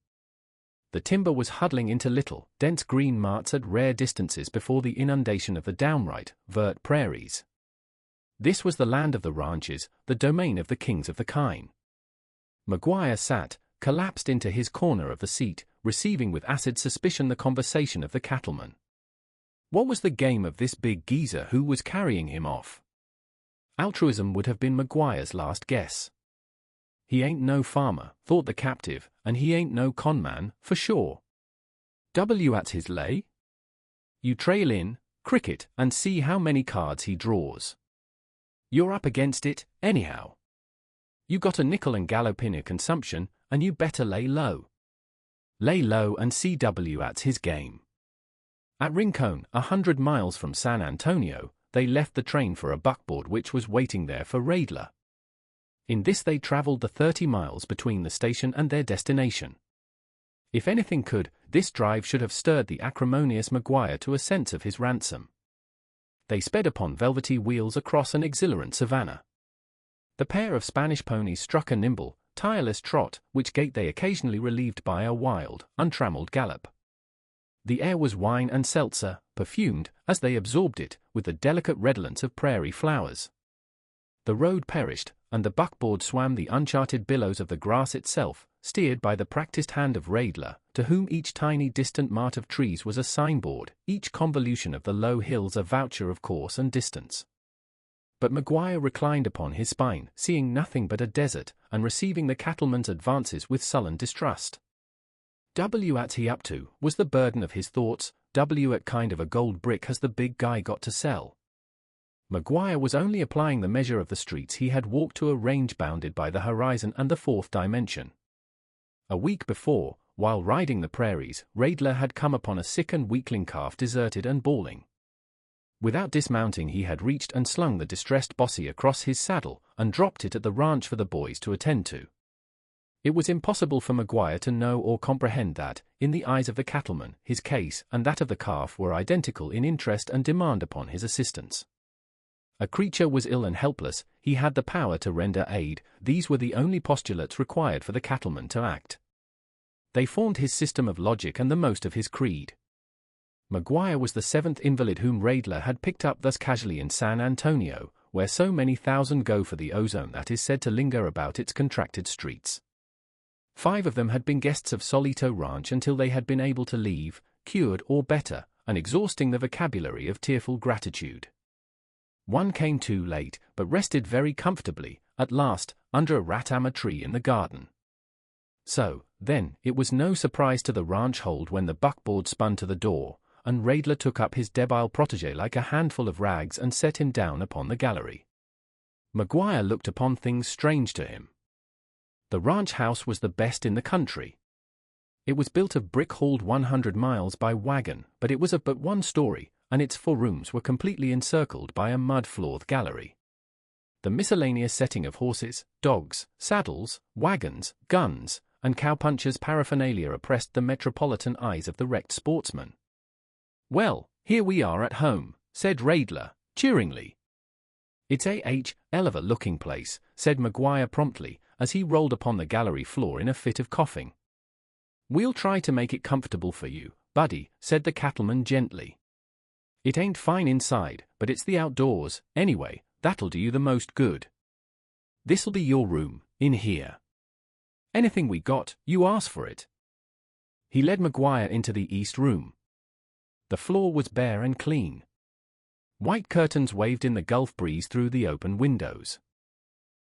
The timber was huddling into little, dense green marts at rare distances before the inundation of the downright, vert prairies. This was the land of the ranches, the domain of the kings of the kine. Maguire sat, collapsed into his corner of the seat, receiving with acid suspicion the conversation of the cattleman. What was the game of this big geezer who was carrying him off? Altruism would have been Maguire's last guess. He ain't no farmer, thought the captive, and he ain't no conman, for sure. At his lay? You trail in, cricket, and see how many cards he draws. You're up against it, anyhow. You got a nickel and gallop in your consumption, and you better lay low. Lay low and see at his game. At Rincon, 100 miles from San Antonio, they left the train for a buckboard which was waiting there for Radler. In this they traveled the 30 miles between the station and their destination. If anything could, this drive should have stirred the acrimonious Maguire to a sense of his ransom. They sped upon velvety wheels across an exhilarant savanna. The pair of Spanish ponies struck a nimble, tireless trot, which gait they occasionally relieved by a wild, untrammeled gallop. The air was wine and seltzer, perfumed, as they absorbed it, with the delicate redolence of prairie flowers. The road perished, and the buckboard swam the uncharted billows of the grass itself, steered by the practiced hand of Radler, to whom each tiny distant mart of trees was a signboard, each convolution of the low hills a voucher of course and distance. But Maguire reclined upon his spine, seeing nothing but a desert, and receiving the cattleman's advances with sullen distrust. At he up to, was the burden of his thoughts, at kind of a gold brick has the big guy got to sell. Maguire was only applying the measure of the streets he had walked to a range bounded by the horizon and the fourth dimension. A week before, while riding the prairies, Radler had come upon a sick and weakling calf deserted and bawling. Without dismounting he had reached and slung the distressed bossy across his saddle, and dropped it at the ranch for the boys to attend to. It was impossible for Maguire to know or comprehend that, in the eyes of the cattleman, his case and that of the calf were identical in interest and demand upon his assistance. A creature was ill and helpless, he had the power to render aid, these were the only postulates required for the cattleman to act. They formed his system of logic and the most of his creed. Maguire was the 7th invalid whom Radler had picked up thus casually in San Antonio, where so many thousand go for the ozone that is said to linger about its contracted streets. 5 of them had been guests of Solito Ranch until they had been able to leave, cured or better, and exhausting the vocabulary of tearful gratitude. 1 came too late, but rested very comfortably, at last, under a ratama tree in the garden. So, then, it was no surprise to the ranch hold when the buckboard spun to the door, and Radler took up his debile protégé like a handful of rags and set him down upon the gallery. Maguire looked upon things strange to him. The ranch house was the best in the country. It was built of brick hauled 100 miles by wagon, but it was of but 1 story, and its 4 rooms were completely encircled by a mud-floored gallery. The miscellaneous setting of horses, dogs, saddles, wagons, guns, and cowpunchers' paraphernalia oppressed the metropolitan eyes of the wrecked sportsman. Well, "Here we are at home," said Radler, cheeringly. "It's a hell of a looking place," said Maguire promptly, as he rolled upon the gallery floor in a fit of coughing. "We'll try to make it comfortable for you, buddy," said the cattleman gently. "It ain't fine inside, but it's the outdoors, anyway, that'll do you the most good. This'll be your room, in here. Anything we got, you ask for it." He led Maguire into the east room. The floor was bare and clean. White curtains waved in the Gulf breeze through the open windows.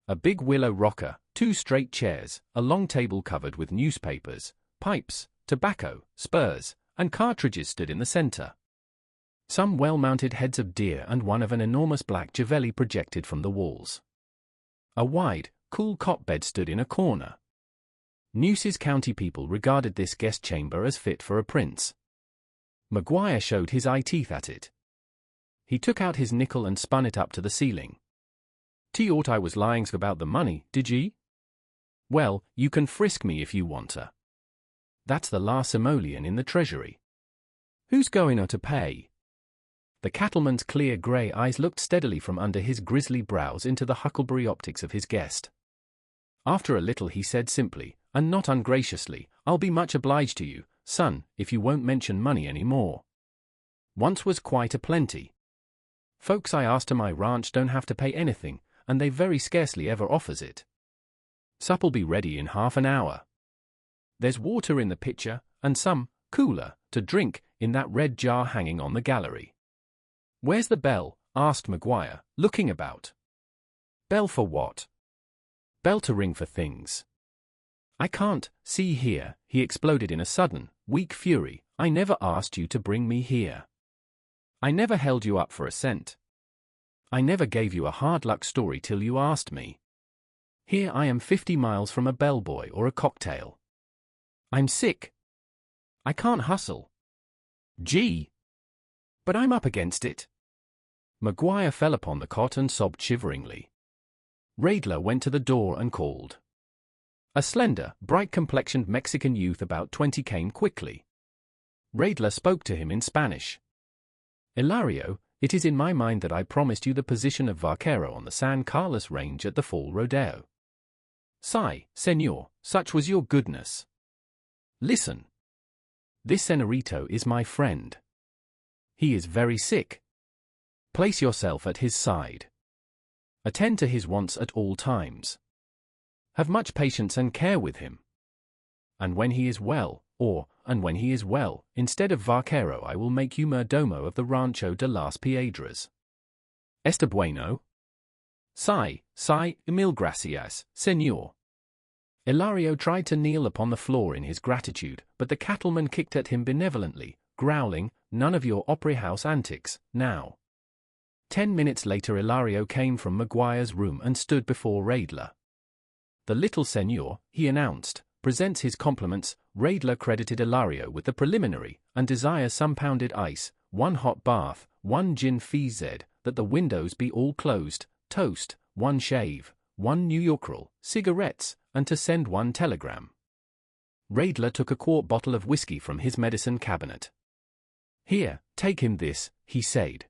A big willow rocker, 2 straight chairs, a long table covered with newspapers, pipes, tobacco, spurs, and cartridges stood in the center. Some well-mounted heads of deer and one of an enormous black javelli projected from the walls. A wide, cool cot bed stood in a corner. Nueces County people regarded this guest chamber as fit for a prince. Maguire showed his eye teeth at it. He took out his nickel and spun it up to the ceiling. "T'ought I was lying about the money, did ye? Well, you can frisk me if you wanter. That's the last simoleon in the treasury. Who's going to pay?" The cattleman's clear grey eyes looked steadily from under his grisly brows into the huckleberry optics of his guest. After a little he said simply, and not ungraciously, "I'll be much obliged to you, son, if you won't mention money any more. Once was quite a plenty. Folks I ask to my ranch don't have to pay anything, and they very scarcely ever offers it. Sup'll be ready in half an hour. There's water in the pitcher, and some, cooler, to drink, in that red jar hanging on the gallery." "Where's the bell?" asked Maguire, looking about. "Bell for what?" "Bell to ring for things. I can't, see here," he exploded in a sudden, weak fury, "I never asked you to bring me here. I never held you up for a cent. I never gave you a hard luck story till you asked me. Here I am 50 miles from a bellboy or a cocktail. I'm sick. I can't hustle. Gee! But I'm up against it." Maguire fell upon the cot and sobbed shiveringly. Radler went to the door and called. A slender, bright-complexioned Mexican youth about 20 came quickly. Radler spoke to him in Spanish. "Hilario, it is in my mind that I promised you the position of vaquero on the San Carlos Range at the fall rodeo. Si, señor, such was your goodness. Listen. This senorito is my friend. He is very sick. Place yourself at his side. Attend to his wants at all times. Have much patience and care with him. And when he is well, instead of vaquero I will make you mordomo of the Rancho de las Piedras. Está bueno?" Si, mil gracias, señor." Hilario tried to kneel upon the floor in his gratitude, but the cattleman kicked at him benevolently, growling, "None of your opera house antics, now." 10 minutes later Hilario came from Maguire's room and stood before Radler. "The little señor," he announced, "presents his compliments." Radler credited Hilario with the preliminary, and desires some pounded ice, 1 hot bath, 1 gin fez, that the windows be all closed, toast, 1 shave, 1 New Yorkerl, cigarettes, and to send 1 telegram. Radler took a quart bottle of whiskey from his medicine cabinet. "Here, take him this," he said.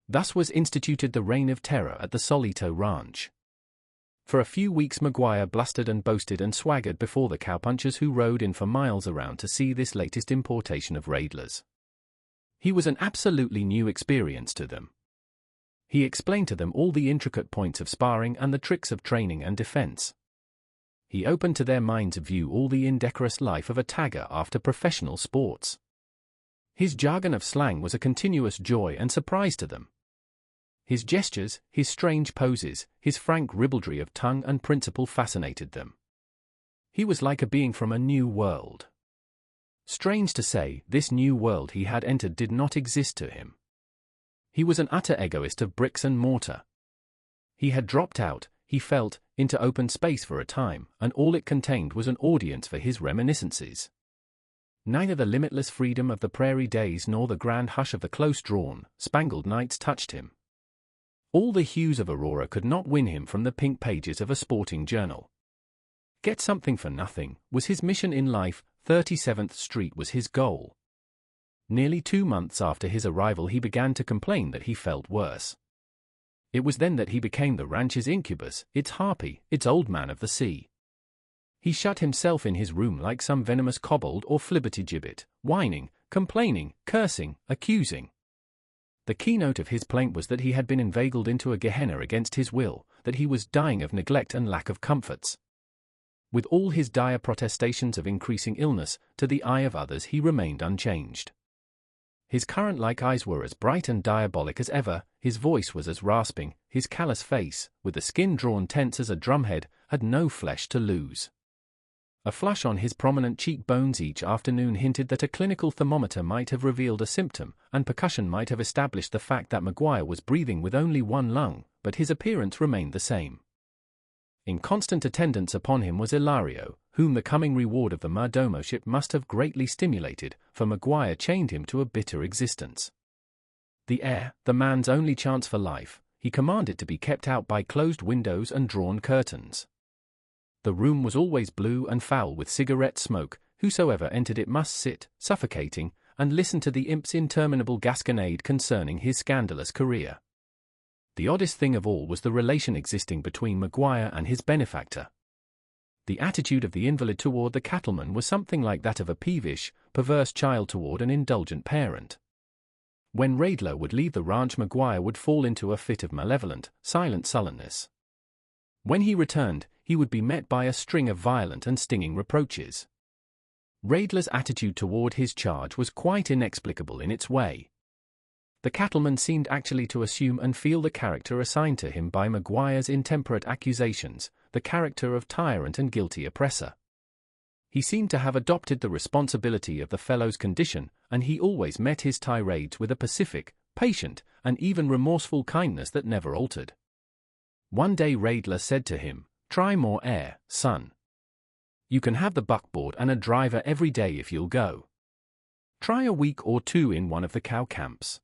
Thus was instituted the reign of terror at the Solito ranch. For a few weeks Maguire blustered and boasted and swaggered before the cowpunchers who rode in for miles around to see this latest importation of Radler's. He was an absolutely new experience to them. He explained to them all the intricate points of sparring and the tricks of training and defense. He opened to their minds of view all the indecorous life of a tagger after professional sports. His jargon of slang was a continuous joy and surprise to them. His gestures, his strange poses, his frank ribaldry of tongue and principle fascinated them. He was like a being from a new world. Strange to say, this new world he had entered did not exist to him. He was an utter egoist of bricks and mortar. He had dropped out, he felt, into open space for a time, and all it contained was an audience for his reminiscences. Neither the limitless freedom of the prairie days nor the grand hush of the close-drawn, spangled nights touched him. All the hues of Aurora could not win him from the pink pages of a sporting journal. Get something for nothing was his mission in life, 37th Street was his goal. Nearly 2 months after his arrival he began to complain that he felt worse. It was then that he became the ranch's incubus, its harpy, its old man of the sea. He shut himself in his room like some venomous kobold or flibbertigibbet, whining, complaining, cursing, accusing. The keynote of his plaint was that he had been inveigled into a Gehenna against his will, that he was dying of neglect and lack of comforts. With all his dire protestations of increasing illness, to the eye of others he remained unchanged. His currant-like eyes were as bright and diabolic as ever, his voice was as rasping, his callous face, with the skin drawn tense as a drumhead, had no flesh to lose. A flush on his prominent cheekbones each afternoon hinted that a clinical thermometer might have revealed a symptom, and percussion might have established the fact that Maguire was breathing with only one lung, but his appearance remained the same. In constant attendance upon him was Ilario, whom the coming reward of the Mardomoship must have greatly stimulated, for Maguire chained him to a bitter existence. The air, the man's only chance for life, he commanded to be kept out by closed windows and drawn curtains. The room was always blue and foul with cigarette smoke, whosoever entered it must sit, suffocating, and listen to the imp's interminable gasconade concerning his scandalous career. The oddest thing of all was the relation existing between Maguire and his benefactor. The attitude of the invalid toward the cattleman was something like that of a peevish, perverse child toward an indulgent parent. When Radler would leave the ranch, Maguire would fall into a fit of malevolent, silent sullenness. When he returned, he would be met by a string of violent and stinging reproaches. Radler's attitude toward his charge was quite inexplicable in its way. The cattleman seemed actually to assume and feel the character assigned to him by Maguire's intemperate accusations, the character of tyrant and guilty oppressor. He seemed to have adopted the responsibility of the fellow's condition, and he always met his tirades with a pacific, patient, and even remorseful kindness that never altered. One day Radler said to him, "Try more air, son. You can have the buckboard and a driver every day if you'll go. Try a week or 2 in one of the cow camps.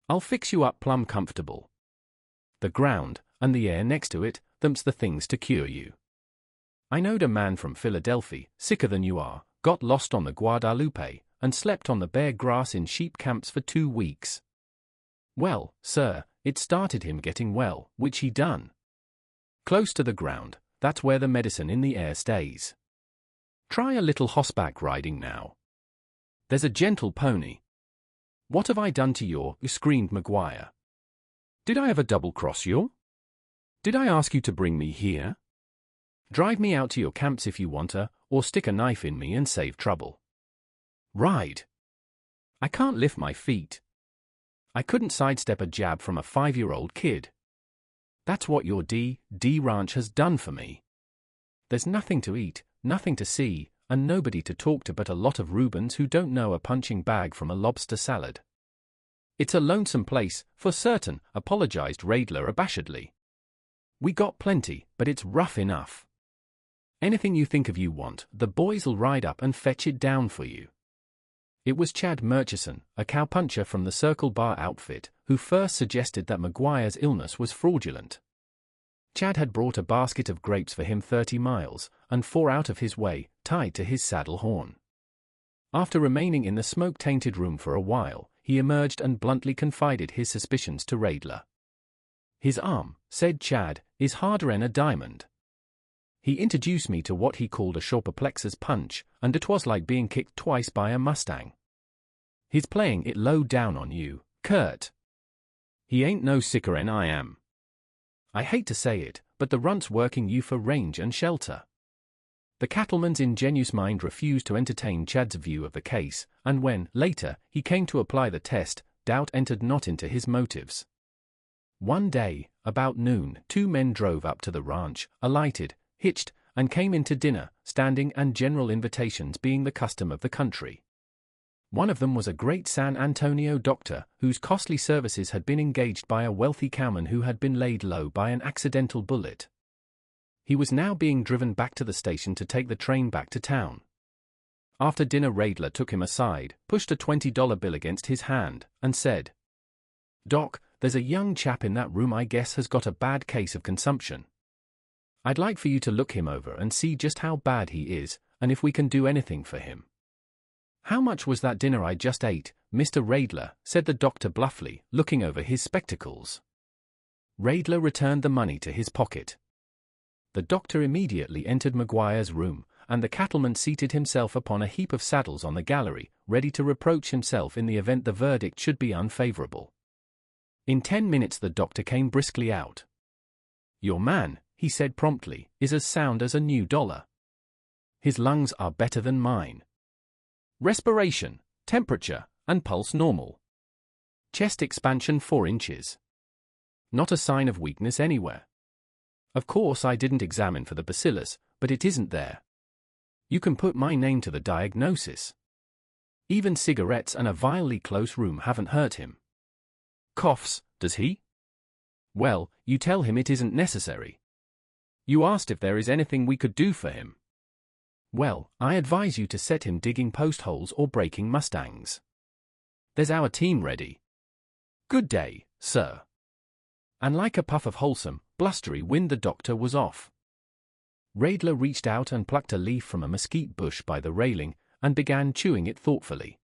I'll fix you up plumb comfortable. The ground, and the air next to it, them's the things to cure you. I knowed a man from Philadelphia, sicker than you are, got lost on the Guadalupe, and slept on the bare grass in sheep camps for 2 weeks. Well, sir, it started him getting well, which he done. Close to the ground, that's where the medicine in the air stays. Try a little horseback riding now. There's a gentle pony." "What have I done to you?" screamed Maguire. "Did I ever double-cross you? Did I ask you to bring me here? Drive me out to your camps if you want to, or stick a knife in me and save trouble. Ride. I can't lift my feet. I couldn't sidestep a jab from a 5-year-old kid. That's what your D ranch has done for me. There's nothing to eat, nothing to see, and nobody to talk to but a lot of Rubens who don't know a punching bag from a lobster salad. It's a lonesome place, for certain," apologized Radler abashedly. "We got plenty, but it's rough enough. Anything you think of you want, the boys'll ride up and fetch it down for you." It was Chad Murchison, a cowpuncher from the Circle Bar outfit, who first suggested that Maguire's illness was fraudulent. Chad had brought a basket of grapes for him 30 miles, and 4 out of his way, tied to his saddle horn. After remaining in the smoke-tainted room for a while, he emerged and bluntly confided his suspicions to Radler. "His arm," said Chad, "is harder'n a diamond. He introduced me to what he called a shorpoplexus punch, and it was like being kicked twice by a mustang. He's playing it low down on you, Curt. He ain't no sicker'n I am. I hate to say it, but the runt's working you for range and shelter." The cattleman's ingenuous mind refused to entertain Chad's view of the case, and when, later, he came to apply the test, doubt entered not into his motives. One day, about noon, 2 men drove up to the ranch, alighted, hitched, and came in to dinner, standing and general invitations being the custom of the country. One of them was a great San Antonio doctor, whose costly services had been engaged by a wealthy cowman who had been laid low by an accidental bullet. He was now being driven back to the station to take the train back to town. After dinner Radler took him aside, pushed a $20 bill against his hand, and said, "Doc, there's a young chap in that room I guess has got a bad case of consumption. I'd like for you to look him over and see just how bad he is, and if we can do anything for him." "How much was that dinner I just ate, Mr. Radler?" said the doctor bluffly, looking over his spectacles. Radler returned the money to his pocket. The doctor immediately entered Maguire's room, and the cattleman seated himself upon a heap of saddles on the gallery, ready to reproach himself in the event the verdict should be unfavorable. In 10 minutes the doctor came briskly out. "Your man," he said promptly, "is as sound as a new dollar. His lungs are better than mine. Respiration, temperature, and pulse normal. Chest expansion 4 inches. Not a sign of weakness anywhere. Of course I didn't examine for the bacillus, but it isn't there. You can put my name to the diagnosis. Even cigarettes and a vilely close room haven't hurt him. Coughs, does he? Well, you tell him it isn't necessary. You asked if there is anything we could do for him. Well, I advise you to set him digging post holes or breaking mustangs. There's our team ready. Good day, sir." And like a puff of wholesome, blustery wind the doctor was off. Radler reached out and plucked a leaf from a mesquite bush by the railing, and began chewing it thoughtfully.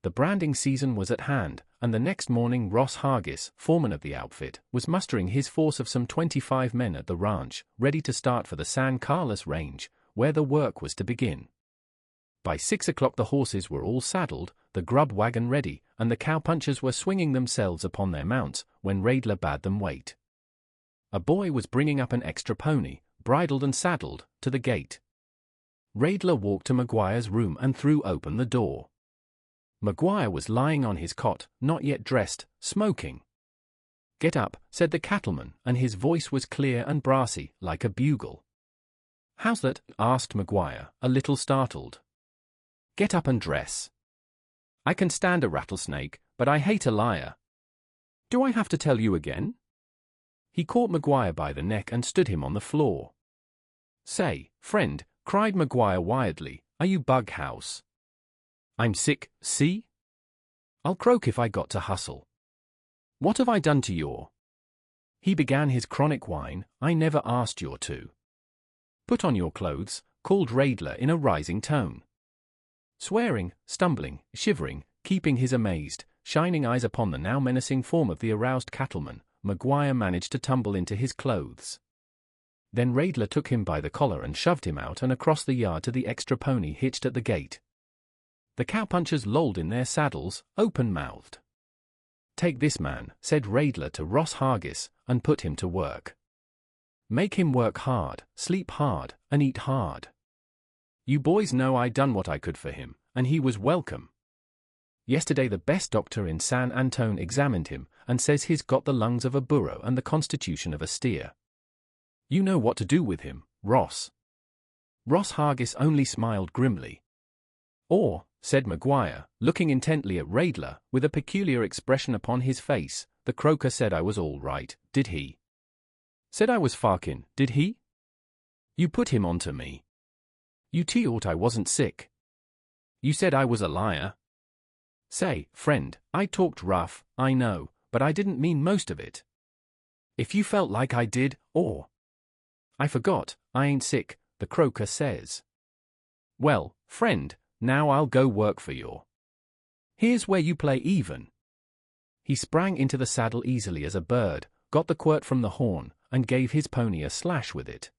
The branding season was at hand, and the next morning Ross Hargis, foreman of the outfit, was mustering his force of some 25 men at the ranch, ready to start for the San Carlos Range, where the work was to begin. By 6 o'clock the horses were all saddled, the grub wagon ready, and the cowpunchers were swinging themselves upon their mounts, when Radler bade them wait. A boy was bringing up an extra pony, bridled and saddled, to the gate. Radler walked to Maguire's room and threw open the door. Maguire was lying on his cot, not yet dressed, smoking. "Get up," said the cattleman, and his voice was clear and brassy, like a bugle. "How's that?" asked Maguire, a little startled. "Get up and dress. I can stand a rattlesnake, but I hate a liar. Do I have to tell you again?" He caught Maguire by the neck and stood him on the floor. "Say, friend," cried Maguire wildly, "are you bug house? I'm sick, see? I'll croak if I got to hustle. What have I done to your—" He began his chronic whine, "I never asked you to. Put on your clothes," called Radler in a rising tone. Swearing, stumbling, shivering, keeping his amazed, shining eyes upon the now menacing form of the aroused cattleman, Maguire managed to tumble into his clothes. Then Radler took him by the collar and shoved him out and across the yard to the extra pony hitched at the gate. The cowpunchers lolled in their saddles, open-mouthed. "Take this man," said Radler to Ross Hargis, "and put him to work. Make him work hard, sleep hard, and eat hard. You boys know I done what I could for him, and he was welcome. Yesterday the best doctor in San Antone examined him, and says he's got the lungs of a burro and the constitution of a steer. You know what to do with him, Ross." Ross Hargis only smiled grimly. "Or," said Maguire, looking intently at Radler, with a peculiar expression upon his face, "the croaker said I was all right, did he? Said I was farkin', did he? You put him onto me. You thought I wasn't sick. You said I was a liar. Say, friend, I talked rough, I know, but I didn't mean most of it. If you felt like I did, or I forgot, I ain't sick, the croaker says. Well, friend, now I'll go work for you. Here's where you play even." He sprang into the saddle easily as a bird, got the quirt from the horn, and gave his pony a slash with it.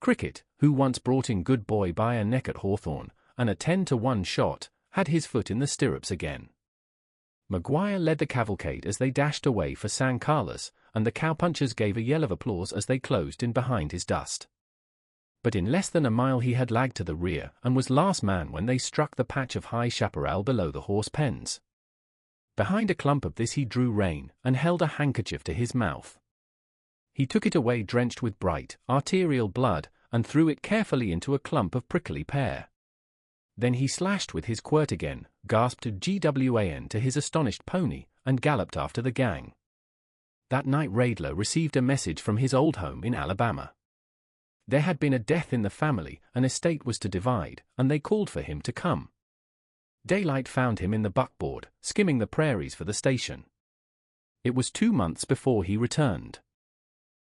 Cricket, who once brought in Good Boy by a neck at Hawthorne, and a 10-to-1 shot, had his foot in the stirrups again. Maguire led the cavalcade as they dashed away for San Carlos, and the cowpunchers gave a yell of applause as they closed in behind his dust. But in less than a mile he had lagged to the rear and was last man when they struck the patch of high chaparral below the horse pens. Behind a clump of this he drew rein and held a handkerchief to his mouth. He took it away drenched with bright, arterial blood, and threw it carefully into a clump of prickly pear. Then he slashed with his quirt again, gasped GWAN to his astonished pony, and galloped after the gang. That night Radler received a message from his old home in Alabama. There had been a death in the family, an estate was to divide, and they called for him to come. Daylight found him in the buckboard, skimming the prairies for the station. It was 2 months before he returned.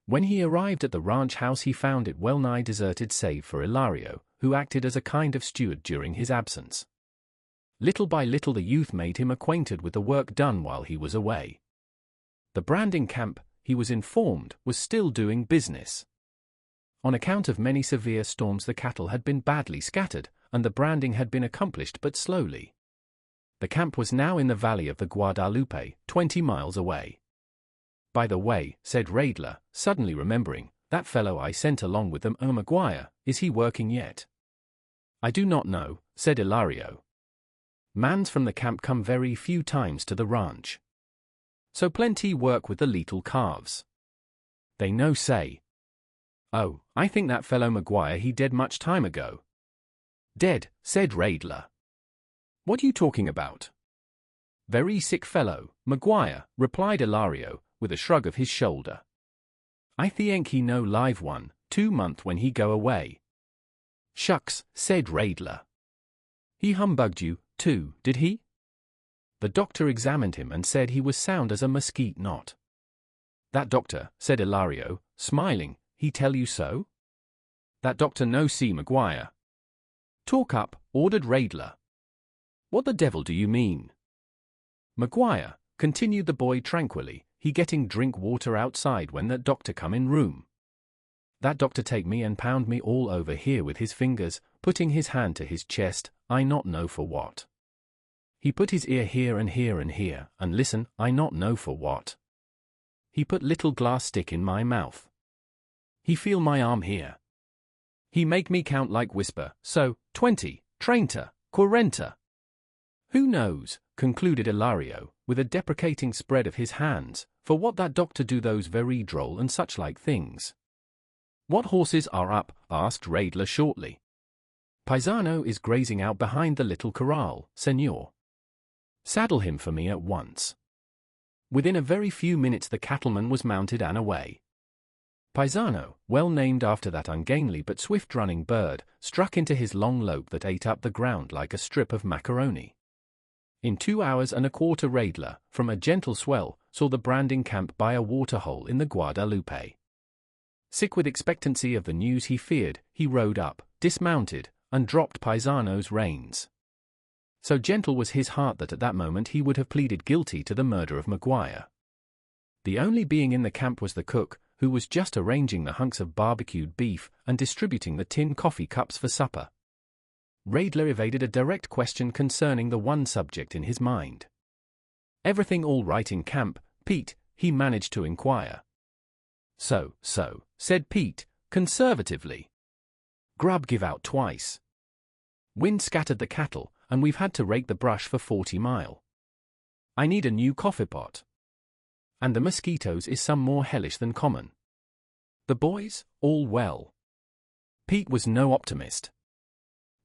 When he arrived at the ranch house he found it well nigh deserted save for Ilario, who acted as a kind of steward during his absence. Little by little the youth made him acquainted with the work done while he was away. The branding camp, he was informed, was still doing business. On account of many severe storms the cattle had been badly scattered, and the branding had been accomplished but slowly. The camp was now in the valley of the Guadalupe, 20 miles away. "By the way," said Radler, suddenly remembering, "that fellow I sent along with them, Maguire, is he working yet?" "I do not know," said Ilario. "Mans from the camp come very few times to the ranch. So plenty work with the little calves. They no say." "Oh, I think that fellow Maguire he dead much time ago." "Dead," said Radler. "What you talking about?" "Very sick fellow, Maguire," replied Ilario, with a shrug of his shoulder. "I think he no live 1-2 month when he go away." "Shucks," said Radler. "He humbugged you, too, did he?" The doctor examined him and said he was sound as a mesquite knot. "That doctor," said Ilario, smiling, "he tell you so?" "That doctor no see Maguire." "Talk up," ordered Radler. "What the devil do you mean?" "Maguire," continued the boy tranquilly, "he getting drink water outside when that doctor come in room. That doctor take me and pound me all over here with his fingers, putting his hand to his chest, I not know for what. He put his ear here and here and here, and listen, I not know for what. He put little glass stick in my mouth. He feel my arm here. He make me count like whisper, so, 20, 30, 40. Who knows," concluded Ilario, with a deprecating spread of his hands, "for what that doctor do those very droll and such like things." "What horses are up?" asked Radler shortly. "Paisano is grazing out behind the little corral, senor. Saddle him for me at once." Within a very few minutes the cattleman was mounted and away. Paisano, well named after that ungainly but swift-running bird, struck into his long lope that ate up the ground like a strip of macaroni. In 2 hours and a quarter Radler, from a gentle swell, saw the branding camp by a waterhole in the Guadalupe. Sick with expectancy of the news he feared, he rode up, dismounted, and dropped Paisano's reins. So gentle was his heart that at that moment he would have pleaded guilty to the murder of Maguire. The only being in the camp was the cook, who was just arranging the hunks of barbecued beef and distributing the tin coffee cups for supper. Radler evaded a direct question concerning the one subject in his mind. "Everything all right in camp, Pete?" he managed to inquire. So, said Pete, conservatively. "Grub give out twice. Wind scattered the cattle, and we've had to rake the brush for 40 mile. I need a new coffee pot. And the mosquitoes is some more hellish than common. The boys, all well." Pete was no optimist.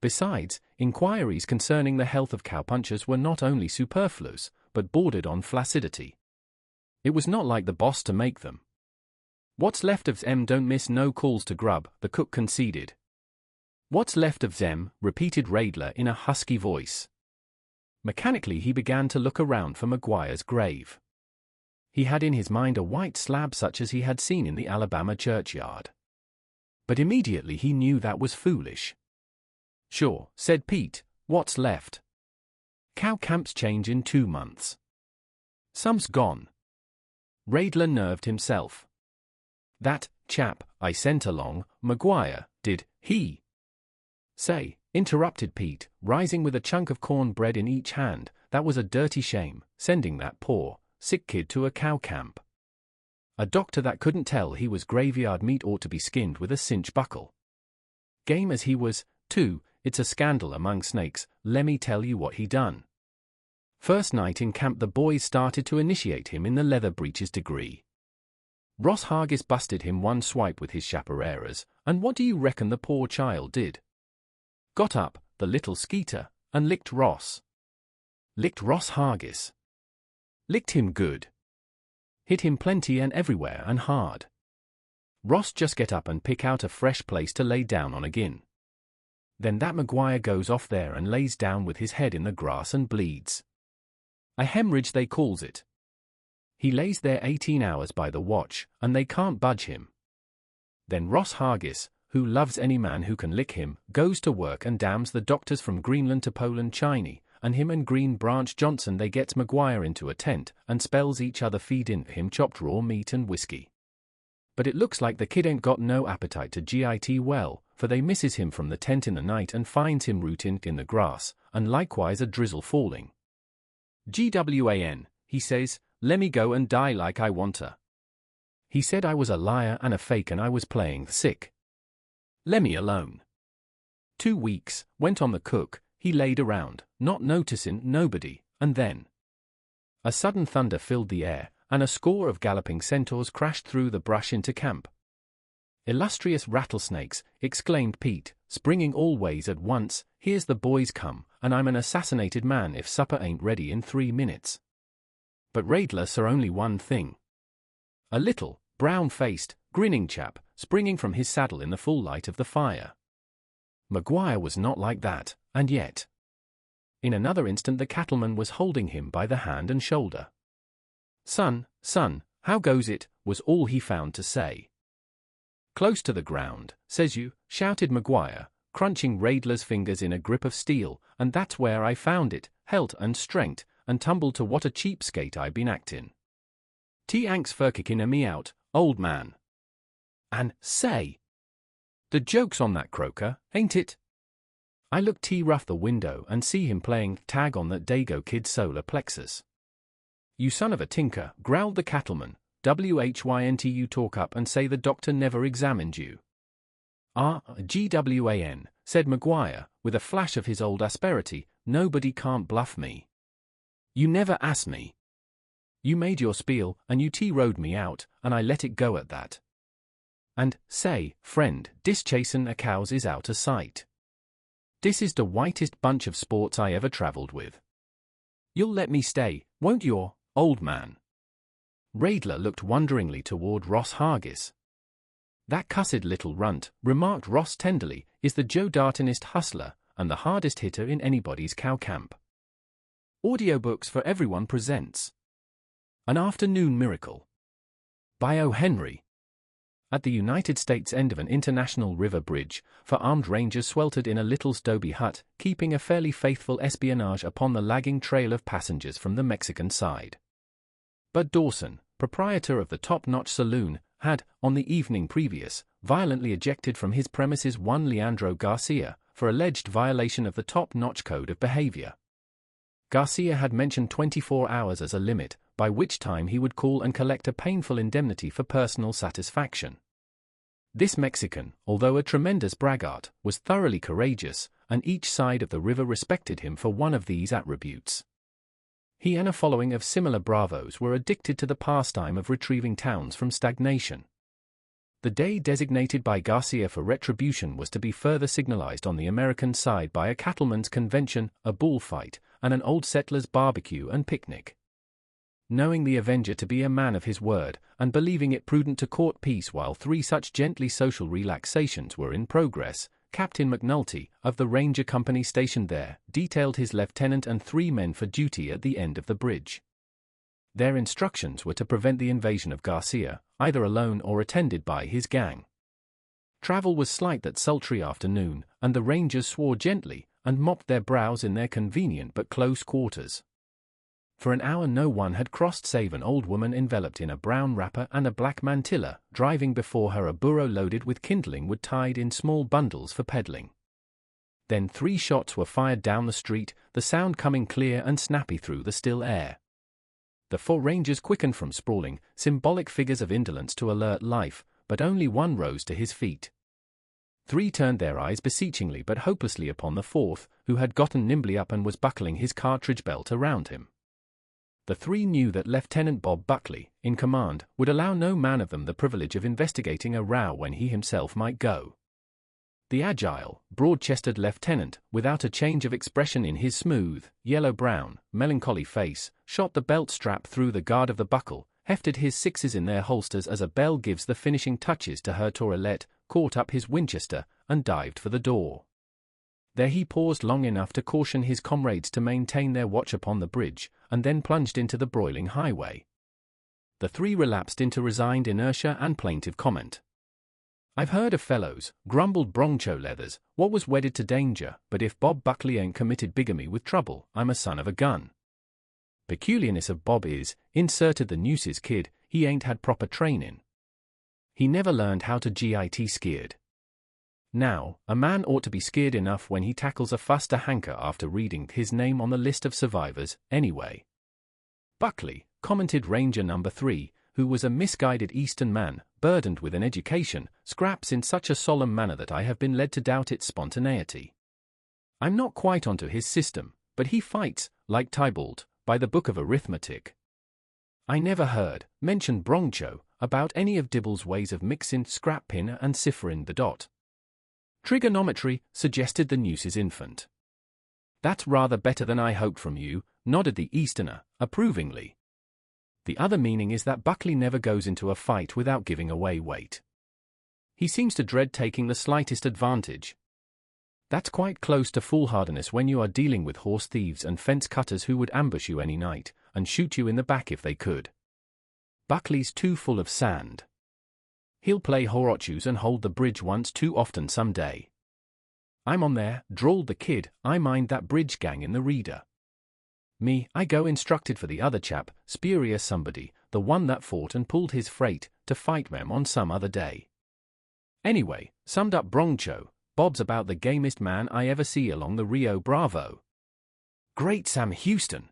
Besides, inquiries concerning the health of cowpunchers were not only superfluous, but bordered on flaccidity. It was not like the boss to make them. "What's left of them don't miss no calls to grub," the cook conceded. "What's left of them?" repeated Radler in a husky voice. Mechanically he began to look around for Maguire's grave. He had in his mind a white slab such as he had seen in the Alabama churchyard. But immediately he knew that was foolish. "Sure," said Pete, "what's left? Cow camps change in 2 months. Some's gone." Radler nerved himself. "That chap I sent along, Maguire, did he?" "Say," interrupted Pete, rising with a chunk of corn bread in each hand, "that was a dirty shame, sending that poor, sick kid to a cow camp. A doctor that couldn't tell he was graveyard meat ought to be skinned with a cinch buckle. Game as he was, too, it's a scandal among snakes, lemme tell you what he done. First night in camp the boys started to initiate him in the leather breeches degree. Ross Hargis busted him one swipe with his chaparreras, and what do you reckon the poor child did? Got up, the little skeeter, and licked Ross. Licked Ross Hargis. Licked him good. Hit him plenty and everywhere and hard. Ross just get up and pick out a fresh place to lay down on again. Then that Maguire goes off there and lays down with his head in the grass and bleeds. A hemorrhage they calls it. He lays there 18 hours by the watch, and they can't budge him. Then Ross Hargis, who loves any man who can lick him, goes to work and damns the doctors from Greenland to Poland Chinese, and him and Green Branch Johnson they gets Maguire into a tent and spells each other feedin' him chopped raw meat and whiskey. But it looks like the kid ain't got no appetite to git well, for they misses him from the tent in the night and finds him rootin' in the grass, and likewise a drizzle falling. "GWAN, he says, lemme go and die like I wanter. He said I was a liar and a fake and I was playing sick. Lemme alone." 2 weeks went on the cook, he laid around, not noticin' nobody, and then a sudden thunder filled the air, and a score of galloping centaurs crashed through the brush into camp. "Illustrious rattlesnakes," exclaimed Pete, springing all ways at once, "here's the boys come, and I'm an assassinated man if supper ain't ready in 3 minutes. But Raidler saw only one thing. A little, brown-faced, grinning chap, springing from his saddle in the full light of the fire. Maguire was not like that, and yet. In another instant the cattleman was holding him by the hand and shoulder. Son, how goes it?" was all he found to say. "Close to the ground, says you," shouted Maguire, crunching Raidler's fingers in a grip of steel, "and that's where I found it, helt and strength, and tumbled to what a cheapskate I been actin'. T'anks for kicking me out, old man. And, say, the joke's on that croaker, ain't it? I look rough the window and see him playing tag on that Dago kid's solar plexus." "You son of a tinker," growled the cattleman, "WHYNT you talk up and say the doctor never examined you." "GWAN, said Maguire, with a flash of his old asperity, "nobody can't bluff me. You never asked me. You made your spiel, and you rode me out, and I let it go at that. And, say, friend, dis chasin' a cows is out of sight. Dis is the whitest bunch of sports I ever traveled with. You'll let me stay, won't you, old man?" Raidler looked wonderingly toward Ross Hargis. "That cussed little runt," remarked Ross tenderly, "is the Joe Dartonist hustler, and the hardest hitter in anybody's cow camp." Audiobooks for Everyone presents An Afternoon Miracle by O. Henry. At the United States end of an international river bridge, for armed rangers sweltered in a little adobe hut, keeping a fairly faithful espionage upon the lagging trail of passengers from the Mexican side. Bud Dawson, proprietor of the top-notch saloon, had, on the evening previous, violently ejected from his premises one Leandro Garcia, for alleged violation of the top-notch code of behavior. Garcia had mentioned 24 hours as a limit, by which time he would call and collect a painful indemnity for personal satisfaction. This Mexican, although a tremendous braggart, was thoroughly courageous, and each side of the river respected him for one of these attributes. He and a following of similar bravos were addicted to the pastime of retrieving towns from stagnation. The day designated by Garcia for retribution was to be further signalized on the American side by a cattleman's convention, a bullfight, and an old settler's barbecue and picnic. Knowing the avenger to be a man of his word, and believing it prudent to court peace while 3 such gently social relaxations were in progress, Captain McNulty, of the Ranger Company stationed there, detailed his lieutenant and 3 men for duty at the end of the bridge. Their instructions were to prevent the invasion of Garcia, either alone or attended by his gang. Travel was slight that sultry afternoon, and the Rangers swore gently, and mopped their brows in their convenient but close quarters. For an hour no one had crossed save an old woman enveloped in a brown wrapper and a black mantilla, driving before her a burro loaded with kindling wood tied in small bundles for peddling. Then 3 shots were fired down the street, the sound coming clear and snappy through the still air. The 4 Rangers quickened from sprawling, symbolic figures of indolence to alert life, but only one rose to his feet. 3 turned their eyes beseechingly but hopelessly upon the 4th, who had gotten nimbly up and was buckling his cartridge belt around him. The 3 knew that Lieutenant Bob Buckley, in command, would allow no man of them the privilege of investigating a row when he himself might go. The agile, broad-chested lieutenant, without a change of expression in his smooth, yellow-brown, melancholy face, shot the belt strap through the guard of the buckle, hefted his 6s in their holsters as a belle gives the finishing touches to her tourelette, caught up his Winchester, and dived for the door. There he paused long enough to caution his comrades to maintain their watch upon the bridge, and then plunged into the broiling highway. The 3 relapsed into resigned inertia and plaintive comment. "I've heard of fellows," grumbled Broncho Leathers, "what was wedded to danger, but if Bob Buckley ain't committed bigamy with trouble, I'm a son of a gun." Peculiarness of Bob is, inserted the Nooses kid, he ain't had proper trainin'. He never learned how to git scared. Now, a man ought to be scared enough when he tackles a fuss to hanker after reading his name on the list of survivors, anyway. Buckley, commented Ranger number 3, who was a misguided Eastern man, burdened with an education, scraps in such a solemn manner that I have been led to doubt its spontaneity. I'm not quite onto his system, but he fights, like Tybalt, by the book of arithmetic. I never heard, mentioned Broncho, about any of Dibble's ways of mixin' scrap pin and cipherin' the dot. Trigonometry, suggested the Nooses infant. That's rather better than I hoped from you, nodded the Easterner, approvingly. The other meaning is that Buckley never goes into a fight without giving away weight. He seems to dread taking the slightest advantage. That's quite close to foolhardiness when you are dealing with horse thieves and fence cutters who would ambush you any night, and shoot you in the back if they could. Buckley's too full of sand. He'll play Horotchus and hold the bridge once too often some day. I'm on there, drawled the kid, I mind that bridge gang in the Reader. Me, I go instructed for the other chap, spurious somebody, the one that fought and pulled his freight, to fight them on some other day. Anyway, summed up Broncho, Bob's about the gamest man I ever see along the Rio Bravo. Great Sam Houston!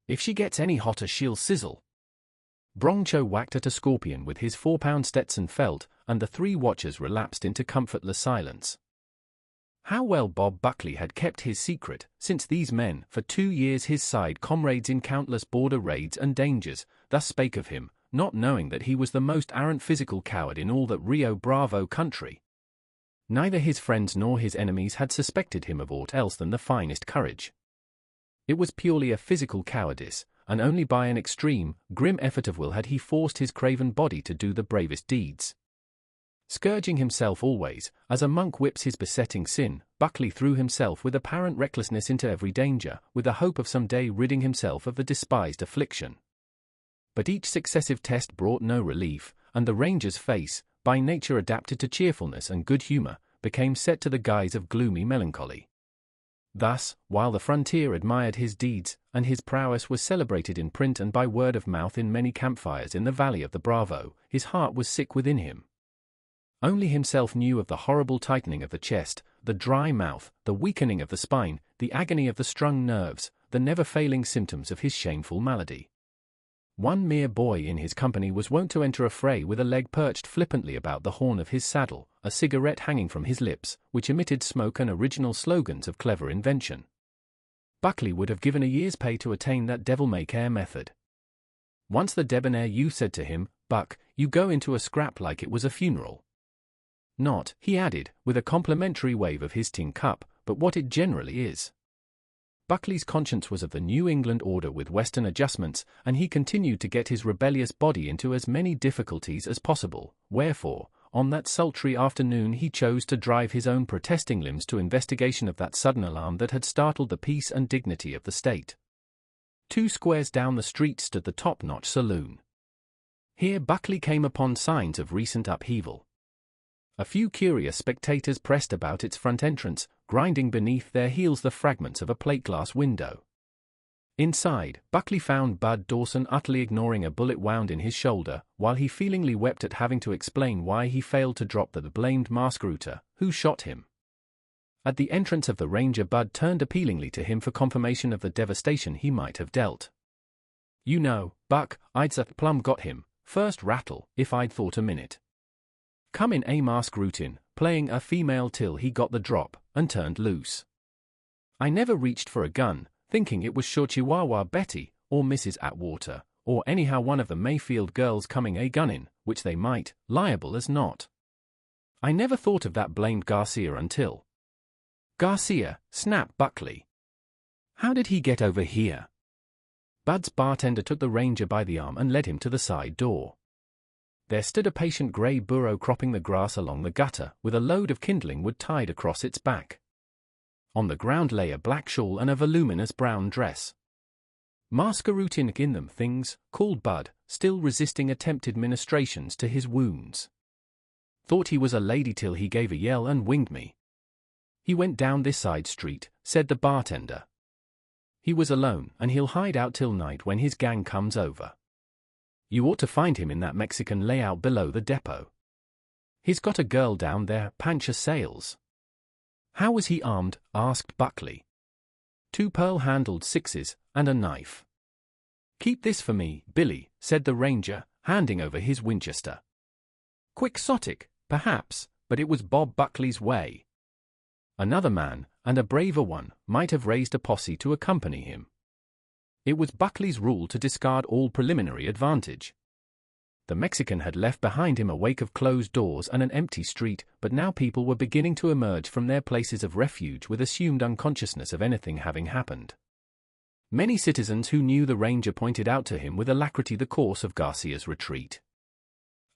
If she gets any hotter she'll sizzle. Broncho whacked at a scorpion with his 4-pound Stetson felt, and the 3 watchers relapsed into comfortless silence. How well Bob Buckley had kept his secret, since these men, for 2 years his side comrades in countless border raids and dangers, thus spake of him, not knowing that he was the most arrant physical coward in all that Rio Bravo country. Neither his friends nor his enemies had suspected him of aught else than the finest courage. It was purely a physical cowardice, and only by an extreme, grim effort of will had he forced his craven body to do the bravest deeds. Scourging himself always, as a monk whips his besetting sin, Buckley threw himself with apparent recklessness into every danger, with the hope of some day ridding himself of the despised affliction. But each successive test brought no relief, and the ranger's face, by nature adapted to cheerfulness and good humor, became set to the guise of gloomy melancholy. Thus, while the frontier admired his deeds, and his prowess was celebrated in print and by word of mouth in many campfires in the valley of the Bravo, his heart was sick within him. Only himself knew of the horrible tightening of the chest, the dry mouth, the weakening of the spine, the agony of the strung nerves, the never-failing symptoms of his shameful malady. One mere boy in his company was wont to enter a fray with a leg perched flippantly about the horn of his saddle, a cigarette hanging from his lips, which emitted smoke and original slogans of clever invention. Buckley would have given a year's pay to attain that devil-may-care method. Once the debonair youth said to him, "Buck, you go into a scrap like it was a funeral." Not, he added, with a complimentary wave of his tin cup, but what it generally is. Buckley's conscience was of the New England order with Western adjustments, and he continued to get his rebellious body into as many difficulties as possible, wherefore, on that sultry afternoon he chose to drive his own protesting limbs to investigation of that sudden alarm that had startled the peace and dignity of the state. 2 squares down the street stood the top-notch saloon. Here Buckley came upon signs of recent upheaval. A few curious spectators pressed about its front entrance, grinding beneath their heels the fragments of a plate-glass window. Inside, Buckley found Bud Dawson utterly ignoring a bullet wound in his shoulder, while he feelingly wept at having to explain why he failed to drop the blamed masqueruter, who shot him. At the entrance of the ranger, Bud turned appealingly to him for confirmation of the devastation he might have dealt. "You know, Buck, I'd plumb got him, first rattle, if I'd thought a minute. Come in a masquerutin, playing a female till he got the drop, and turned loose. I never reached for a gun, thinking it was sure Chihuahua Betty, or Mrs. Atwater, or anyhow one of the Mayfield girls coming a gunnin', which they might, liable as not. I never thought of that blamed Garcia until—" "Garcia," snapped Buckley. "How did he get over here?" Bud's bartender took the ranger by the arm and led him to the side door. There stood a patient grey burro cropping the grass along the gutter, with a load of kindling wood tied across its back. On the ground lay a black shawl and a voluminous brown dress. "Masquerutin' in them things," called Bud, still resisting attempted ministrations to his wounds. Thought he was a lady till he gave a yell and winged me. He went down this side street, said the bartender. He was alone, and he'll hide out till night when his gang comes over. You ought to find him in that Mexican layout below the depot. He's got a girl down there, Pancha Sales. How was he armed? Asked Buckley. 2 pearl-handled sixes, and a knife. Keep this for me, Billy, said the ranger, handing over his Winchester. Quixotic, perhaps, but it was Bob Buckley's way. Another man, and a braver one, might have raised a posse to accompany him. It was Buckley's rule to discard all preliminary advantage. The Mexican had left behind him a wake of closed doors and an empty street, but now people were beginning to emerge from their places of refuge with assumed unconsciousness of anything having happened. Many citizens who knew the ranger pointed out to him with alacrity the course of Garcia's retreat.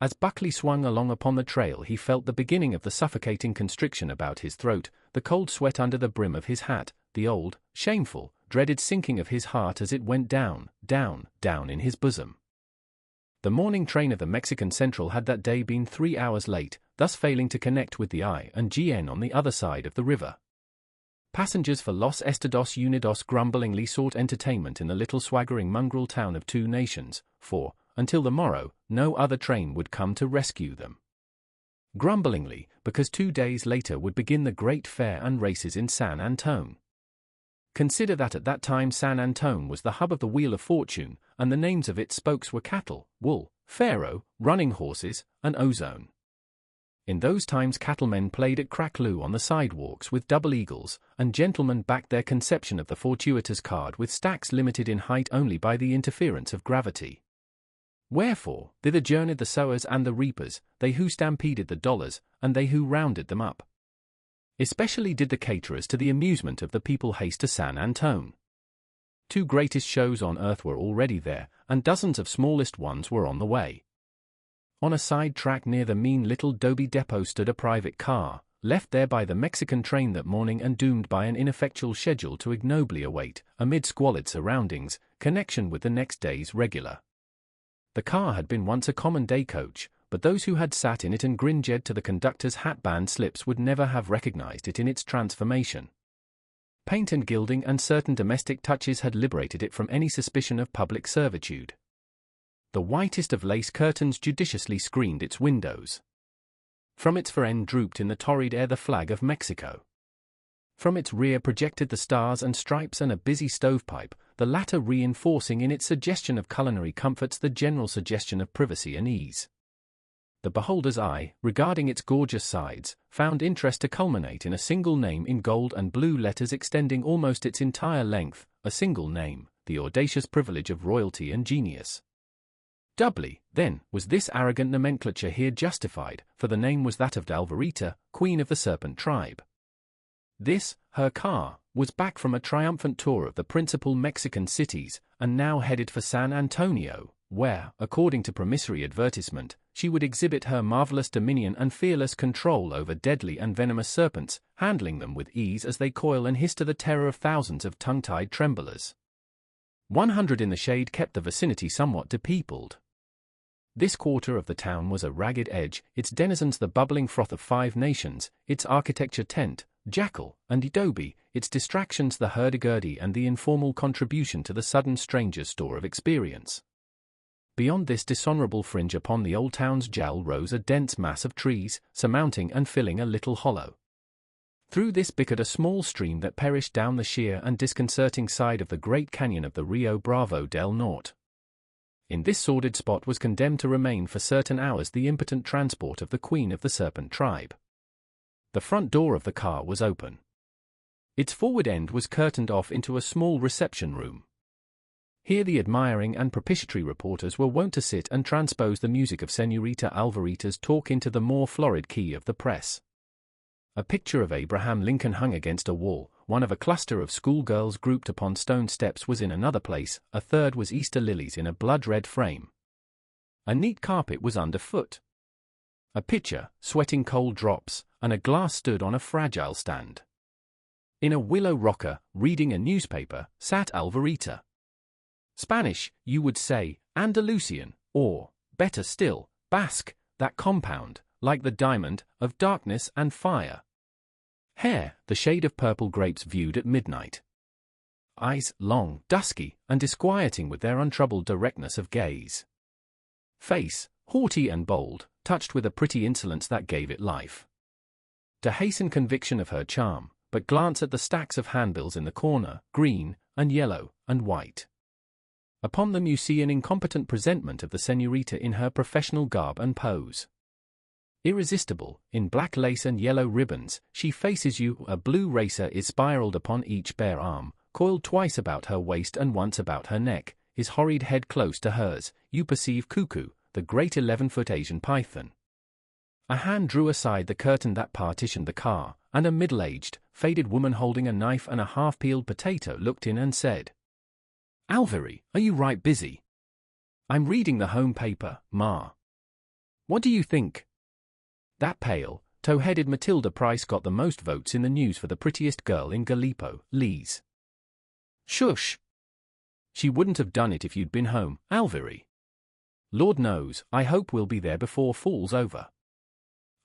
As Buckley swung along upon the trail, he felt the beginning of the suffocating constriction about his throat, the cold sweat under the brim of his hat, the old, shameful, dreaded sinking of his heart as it went down, down, down in his bosom. The morning train of the Mexican Central had that day been 3 hours late, thus failing to connect with the I and GN on the other side of the river. Passengers for Los Estados Unidos grumblingly sought entertainment in the little swaggering mongrel town of 2 nations, for, until the morrow, no other train would come to rescue them. Grumblingly, because 2 days later would begin the great fair and races in San Antone. Consider that at that time San Antone was the hub of the Wheel of Fortune, and the names of its spokes were cattle, wool, faro, running horses, and ozone. In those times cattlemen played at crack-loo on the sidewalks with double eagles, and gentlemen backed their conception of the fortuitous card with stacks limited in height only by the interference of gravity. Wherefore, thither journeyed the sowers and the reapers, they who stampeded the dollars, and they who rounded them up. Especially did the caterers to the amusement of the people haste to San Antone. 2 greatest shows on earth were already there, and dozens of smallest ones were on the way. On a side track near the mean little Dobie depot stood a private car, left there by the Mexican train that morning and doomed by an ineffectual schedule to ignobly await, amid squalid surroundings, connection with the next day's regular. The car had been once a common day coach, but those who had sat in it and grin-jed to the conductor's hat-band slips would never have recognized it in its transformation. Paint and gilding and certain domestic touches had liberated it from any suspicion of public servitude. The whitest of lace curtains judiciously screened its windows. From its fore end drooped in the torrid air the flag of Mexico. From its rear projected the stars and stripes and a busy stovepipe, the latter reinforcing in its suggestion of culinary comforts the general suggestion of privacy and ease. The beholder's eye, regarding its gorgeous sides, found interest to culminate in a single name in gold and blue letters extending almost its entire length, a single name, the audacious privilege of royalty and genius. Doubly, then, was this arrogant nomenclature here justified, for the name was that of Alvarita, Queen of the Serpent tribe. This, her car, was back from a triumphant tour of the principal Mexican cities, and now headed for San Antonio, where, according to promissory advertisement, she would exhibit her marvelous dominion and fearless control over deadly and venomous serpents, handling them with ease as they coil and hiss to the terror of thousands of tongue-tied tremblers. 100 in the shade kept the vicinity somewhat depeopled. This quarter of the town was a ragged edge, its denizens the bubbling froth of 5 nations, its architecture tent, jackal, and adobe, its distractions the hurdy-gurdy and the informal contribution to the sudden stranger's store of experience. Beyond this dishonorable fringe upon the old town's jowl rose a dense mass of trees, surmounting and filling a little hollow. Through this bickered a small stream that perished down the sheer and disconcerting side of the great canyon of the Rio Bravo del Norte. In this sordid spot was condemned to remain for certain hours the impotent transport of the Queen of the Serpent tribe. The front door of the car was open. Its forward end was curtained off into a small reception room. Here the admiring and propitiatory reporters were wont to sit and transpose the music of Señorita Alvarita's talk into the more florid key of the press. A picture of Abraham Lincoln hung against a wall, one of a cluster of schoolgirls grouped upon stone steps was in another place, a third was Easter lilies in a blood-red frame. A neat carpet was underfoot. A pitcher, sweating cold drops, and a glass stood on a fragile stand. In a willow rocker, reading a newspaper, sat Alvarita. Spanish, you would say, Andalusian, or, better still, Basque, that compound, like the diamond, of darkness and fire. Hair, the shade of purple grapes viewed at midnight. Eyes, long, dusky, and disquieting with their untroubled directness of gaze. Face, haughty and bold, touched with a pretty insolence that gave it life. To hasten conviction of her charm, but glance at the stacks of handbills in the corner, green, and yellow, and white. Upon them you see an incompetent presentment of the señorita in her professional garb and pose. Irresistible, in black lace and yellow ribbons, she faces you. A blue racer is spiraled upon each bare arm, coiled twice about her waist and once about her neck, his horrid head close to hers. You perceive Cuckoo, the great 11-foot Asian python. A hand drew aside the curtain that partitioned the car, and a middle-aged, faded woman holding a knife and a half-peeled potato looked in and said, "Alvary, are you right busy?" "I'm reading the home paper, Ma." "What do you think?" That pale, tow-headed Matilda Price got the most votes in the news for the prettiest girl in Gallipo, Lee's. "Shush! She wouldn't have done it if you'd been home, Alvary. Lord knows, I hope we'll be there before fall's over.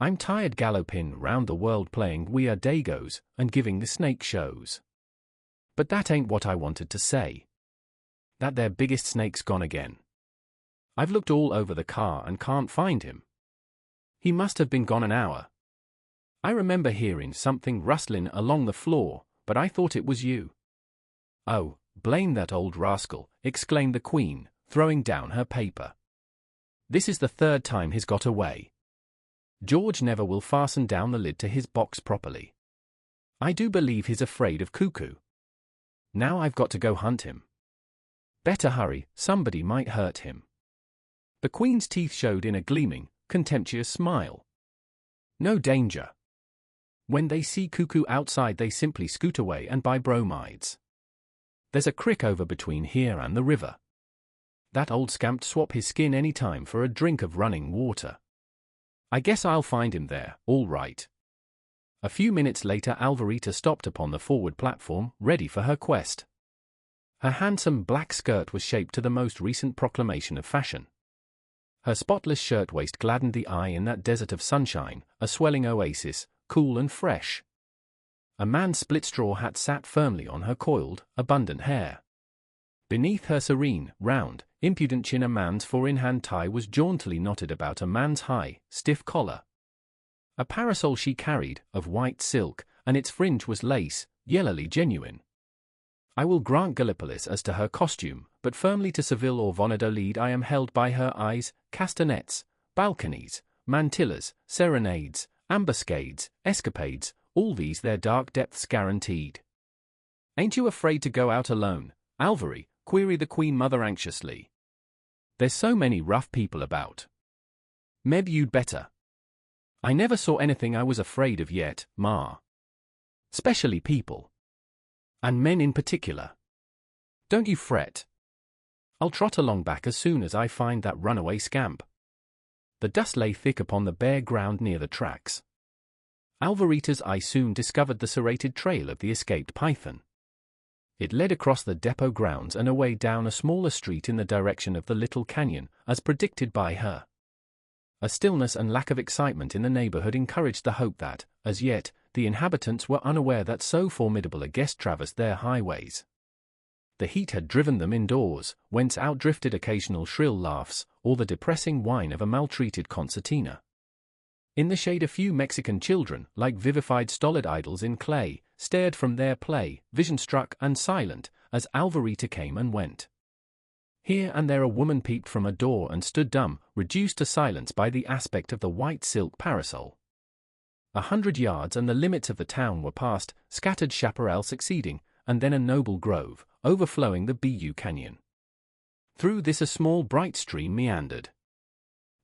I'm tired galloping round the world playing We Are Dagos and giving the snake shows. But that ain't what I wanted to say. That their biggest snake's gone again. I've looked all over the car and can't find him. He must have been gone an hour. I remember hearing something rustling along the floor, but I thought it was you." "Oh, blame that old rascal," exclaimed the Queen, throwing down her paper. "This is the third time he's got away. George never will fasten down the lid to his box properly. I do believe he's afraid of Cuckoo. Now I've got to go hunt him. Better hurry, somebody might hurt him." The Queen's teeth showed in a gleaming, contemptuous smile. "No danger. When they see Cuckoo outside they simply scoot away and buy bromides. There's a crick over between here and the river. That old scamp'd swap his skin any time for a drink of running water. I guess I'll find him there, all right." A few minutes later Alvarita stopped upon the forward platform, ready for her quest. Her handsome black skirt was shaped to the most recent proclamation of fashion. Her spotless shirtwaist gladdened the eye in that desert of sunshine, a swelling oasis, cool and fresh. A man's split straw hat sat firmly on her coiled, abundant hair. Beneath her serene, round, impudent chin a man's four-in-hand tie was jauntily knotted about a man's high, stiff collar. A parasol she carried, of white silk, and its fringe was lace, yellowly genuine. I will grant Gallipolis as to her costume, but firmly to Seville or Valladolid I am held by her eyes, castanets, balconies, mantillas, serenades, ambuscades, escapades, all these their dark depths guaranteed. "Ain't you afraid to go out alone, Alvary?" queried the Queen Mother anxiously. "There's so many rough people about. Meb you'd better." "I never saw anything I was afraid of yet, Ma. Specially people. And men in particular. Don't you fret. I'll trot along back as soon as I find that runaway scamp." The dust lay thick upon the bare ground near the tracks. Alvarita's eye soon discovered the serrated trail of the escaped python. It led across the depot grounds and away down a smaller street in the direction of the little canyon, as predicted by her. A stillness and lack of excitement in the neighborhood encouraged the hope that, as yet, the inhabitants were unaware that so formidable a guest traversed their highways. The heat had driven them indoors, whence outdrifted occasional shrill laughs, or the depressing whine of a maltreated concertina. In the shade a few Mexican children, like vivified stolid idols in clay, stared from their play, vision-struck and silent, as Alvarita came and went. Here and there a woman peeped from a door and stood dumb, reduced to silence by the aspect of the white silk parasol. 100 yards and the limits of the town were passed, scattered chaparral succeeding, and then a noble grove, overflowing the Bu Canyon. Through this a small bright stream meandered.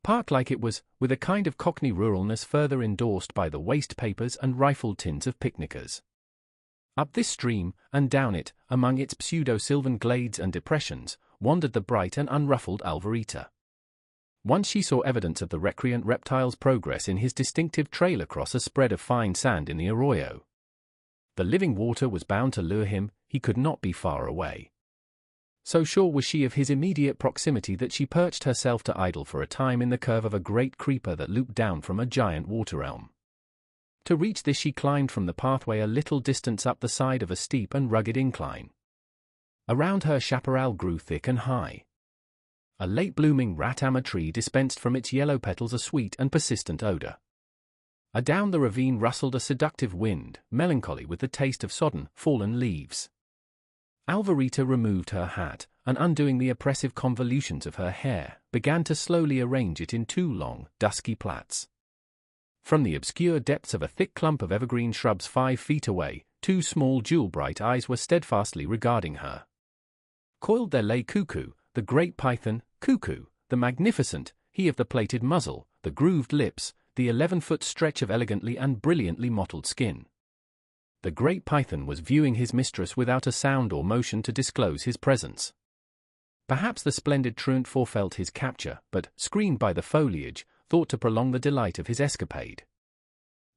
Park-like it was, with a kind of cockney ruralness further endorsed by the waste papers and rifled tins of picnickers. Up this stream, and down it, among its pseudo-sylvan glades and depressions, wandered the bright and unruffled Alvarita. Once she saw evidence of the recreant reptile's progress in his distinctive trail across a spread of fine sand in the arroyo. The living water was bound to lure him, he could not be far away. So sure was she of his immediate proximity that she perched herself to idle for a time in the curve of a great creeper that looped down from a giant water elm. To reach this she climbed from the pathway a little distance up the side of a steep and rugged incline. Around her chaparral grew thick and high. A late-blooming ratama tree dispensed from its yellow petals a sweet and persistent odor. Adown the ravine rustled a seductive wind, melancholy with the taste of sodden, fallen leaves. Alvarita removed her hat, and undoing the oppressive convolutions of her hair, began to slowly arrange it in two long, dusky plaits. From the obscure depths of a thick clump of evergreen shrubs 5 feet away, two small jewel-bright eyes were steadfastly regarding her. Coiled there lay Cuckoo, the great python, Cuckoo, the magnificent, he of the plaited muzzle, the grooved lips, the 11-foot stretch of elegantly and brilliantly mottled skin. The great python was viewing his mistress without a sound or motion to disclose his presence. Perhaps the splendid truant forefelt his capture, but, screened by the foliage, thought to prolong the delight of his escapade.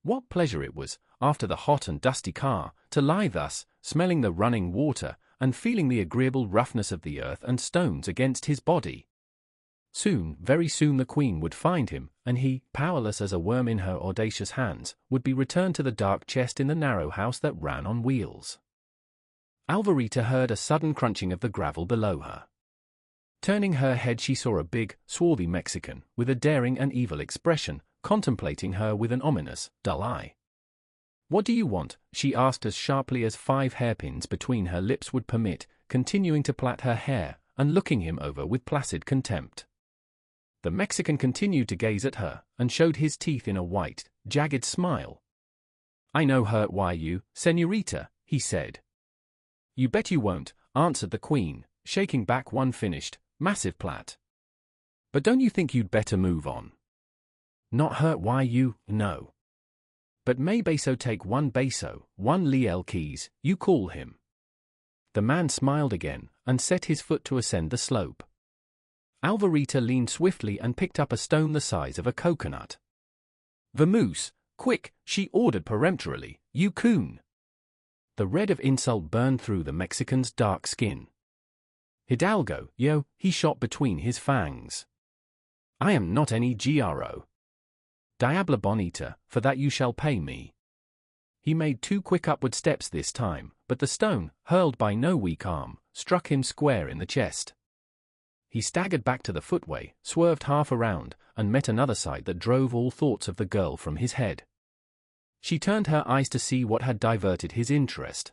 What pleasure it was, after the hot and dusty car, to lie thus, smelling the running water, and feeling the agreeable roughness of the earth and stones against his body. Soon, very soon the queen would find him, and he, powerless as a worm in her audacious hands, would be returned to the dark chest in the narrow house that ran on wheels. Alvarita heard a sudden crunching of the gravel below her. Turning her head she saw a big, swarthy Mexican, with a daring and evil expression, contemplating her with an ominous, dull eye. "What do you want?" she asked as sharply as 5 hairpins between her lips would permit, continuing to plait her hair, and looking him over with placid contempt. The Mexican continued to gaze at her, and showed his teeth in a white, jagged smile. "I no hurt why you, señorita," he said. "You bet you won't," answered the queen, shaking back one finished, massive plait. "But don't you think you'd better move on?" "Not hurt why you, no. But may Beso take one Beso, one Liel Keys, you call him." The man smiled again, and set his foot to ascend the slope. Alvarita leaned swiftly and picked up a stone the size of a coconut. "Vamoose, quick," she ordered peremptorily, "you coon." The red of insult burned through the Mexican's dark skin. "Hidalgo, yo," he shot between his fangs. "I am not any GRO. Diabla bonita, for that you shall pay me." He made 2 quick upward steps this time, but the stone, hurled by no weak arm, struck him square in the chest. He staggered back to the footway, swerved half around, and met another sight that drove all thoughts of the girl from his head. She turned her eyes to see what had diverted his interest.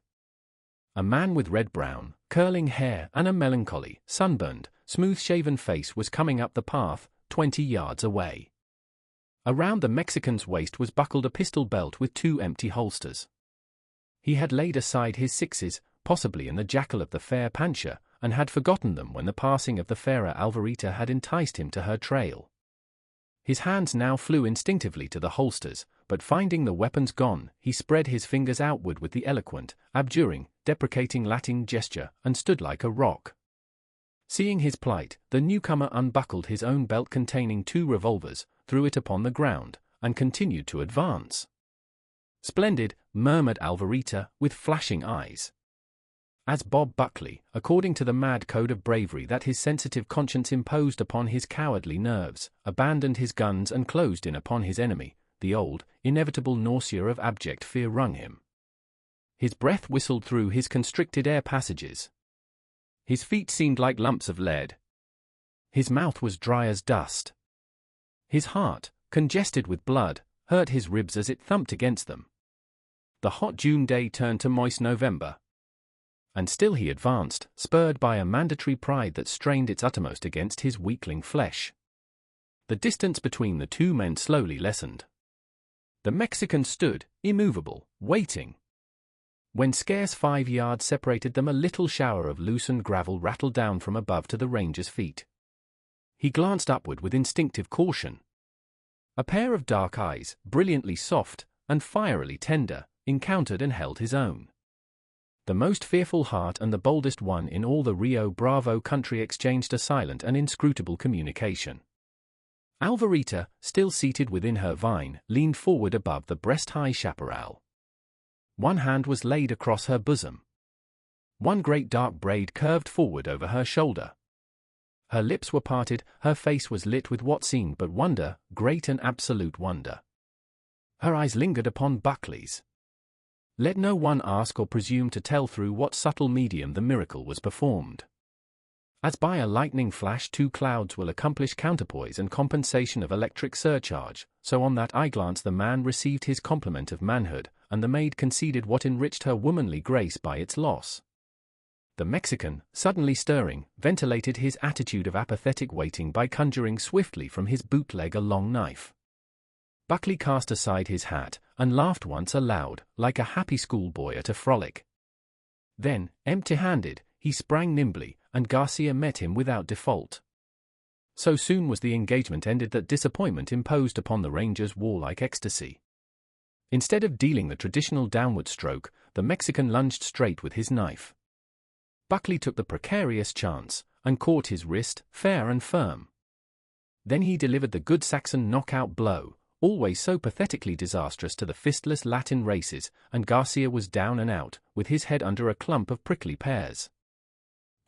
A man with red-brown, curling hair and a melancholy, sunburned, smooth-shaven face was coming up the path, 20 yards away. Around the Mexican's waist was buckled a pistol belt with 2 empty holsters. He had laid aside his 6s, possibly in the jackal of the fair Pancha, and had forgotten them when the passing of the fairer Alvarita had enticed him to her trail. His hands now flew instinctively to the holsters, but finding the weapons gone, he spread his fingers outward with the eloquent, abjuring, deprecating Latin gesture, and stood like a rock. Seeing his plight, the newcomer unbuckled his own belt containing 2 revolvers, threw it upon the ground, and continued to advance. "Splendid," murmured Alvarita, with flashing eyes. As Bob Buckley, according to the mad code of bravery that his sensitive conscience imposed upon his cowardly nerves, abandoned his guns and closed in upon his enemy, the old, inevitable nausea of abject fear wrung him. His breath whistled through his constricted air passages. His feet seemed like lumps of lead. His mouth was dry as dust. His heart, congested with blood, hurt his ribs as it thumped against them. The hot June day turned to moist November. And still he advanced, spurred by a mandatory pride that strained its uttermost against his weakling flesh. The distance between the 2 men slowly lessened. The Mexican stood, immovable, waiting. When scarce 5 yards separated them, a little shower of loosened gravel rattled down from above to the ranger's feet. He glanced upward with instinctive caution. A pair of dark eyes, brilliantly soft and fierily tender, encountered and held his own. The most fearful heart and the boldest one in all the Rio Bravo country exchanged a silent and inscrutable communication. Alvarita, still seated within her vine, leaned forward above the breast-high chaparral. One hand was laid across her bosom. One great dark braid curved forward over her shoulder. Her lips were parted, her face was lit with what seemed but wonder, great and absolute wonder. Her eyes lingered upon Buckley's. Let no one ask or presume to tell through what subtle medium the miracle was performed. As by a lightning flash 2 clouds will accomplish counterpoise and compensation of electric surcharge, so on that eye glance the man received his complement of manhood, and the maid conceded what enriched her womanly grace by its loss. The Mexican, suddenly stirring, ventilated his attitude of apathetic waiting by conjuring swiftly from his bootleg a long knife. Buckley cast aside his hat, and laughed once aloud, like a happy schoolboy at a frolic. Then, empty-handed, he sprang nimbly, and Garcia met him without default. So soon was the engagement ended that disappointment imposed upon the ranger's warlike ecstasy. Instead of dealing the traditional downward stroke, the Mexican lunged straight with his knife. Buckley took the precarious chance, and caught his wrist, fair and firm. Then he delivered the good Saxon knockout blow, always so pathetically disastrous to the fistless Latin races, and Garcia was down and out, with his head under a clump of prickly pears.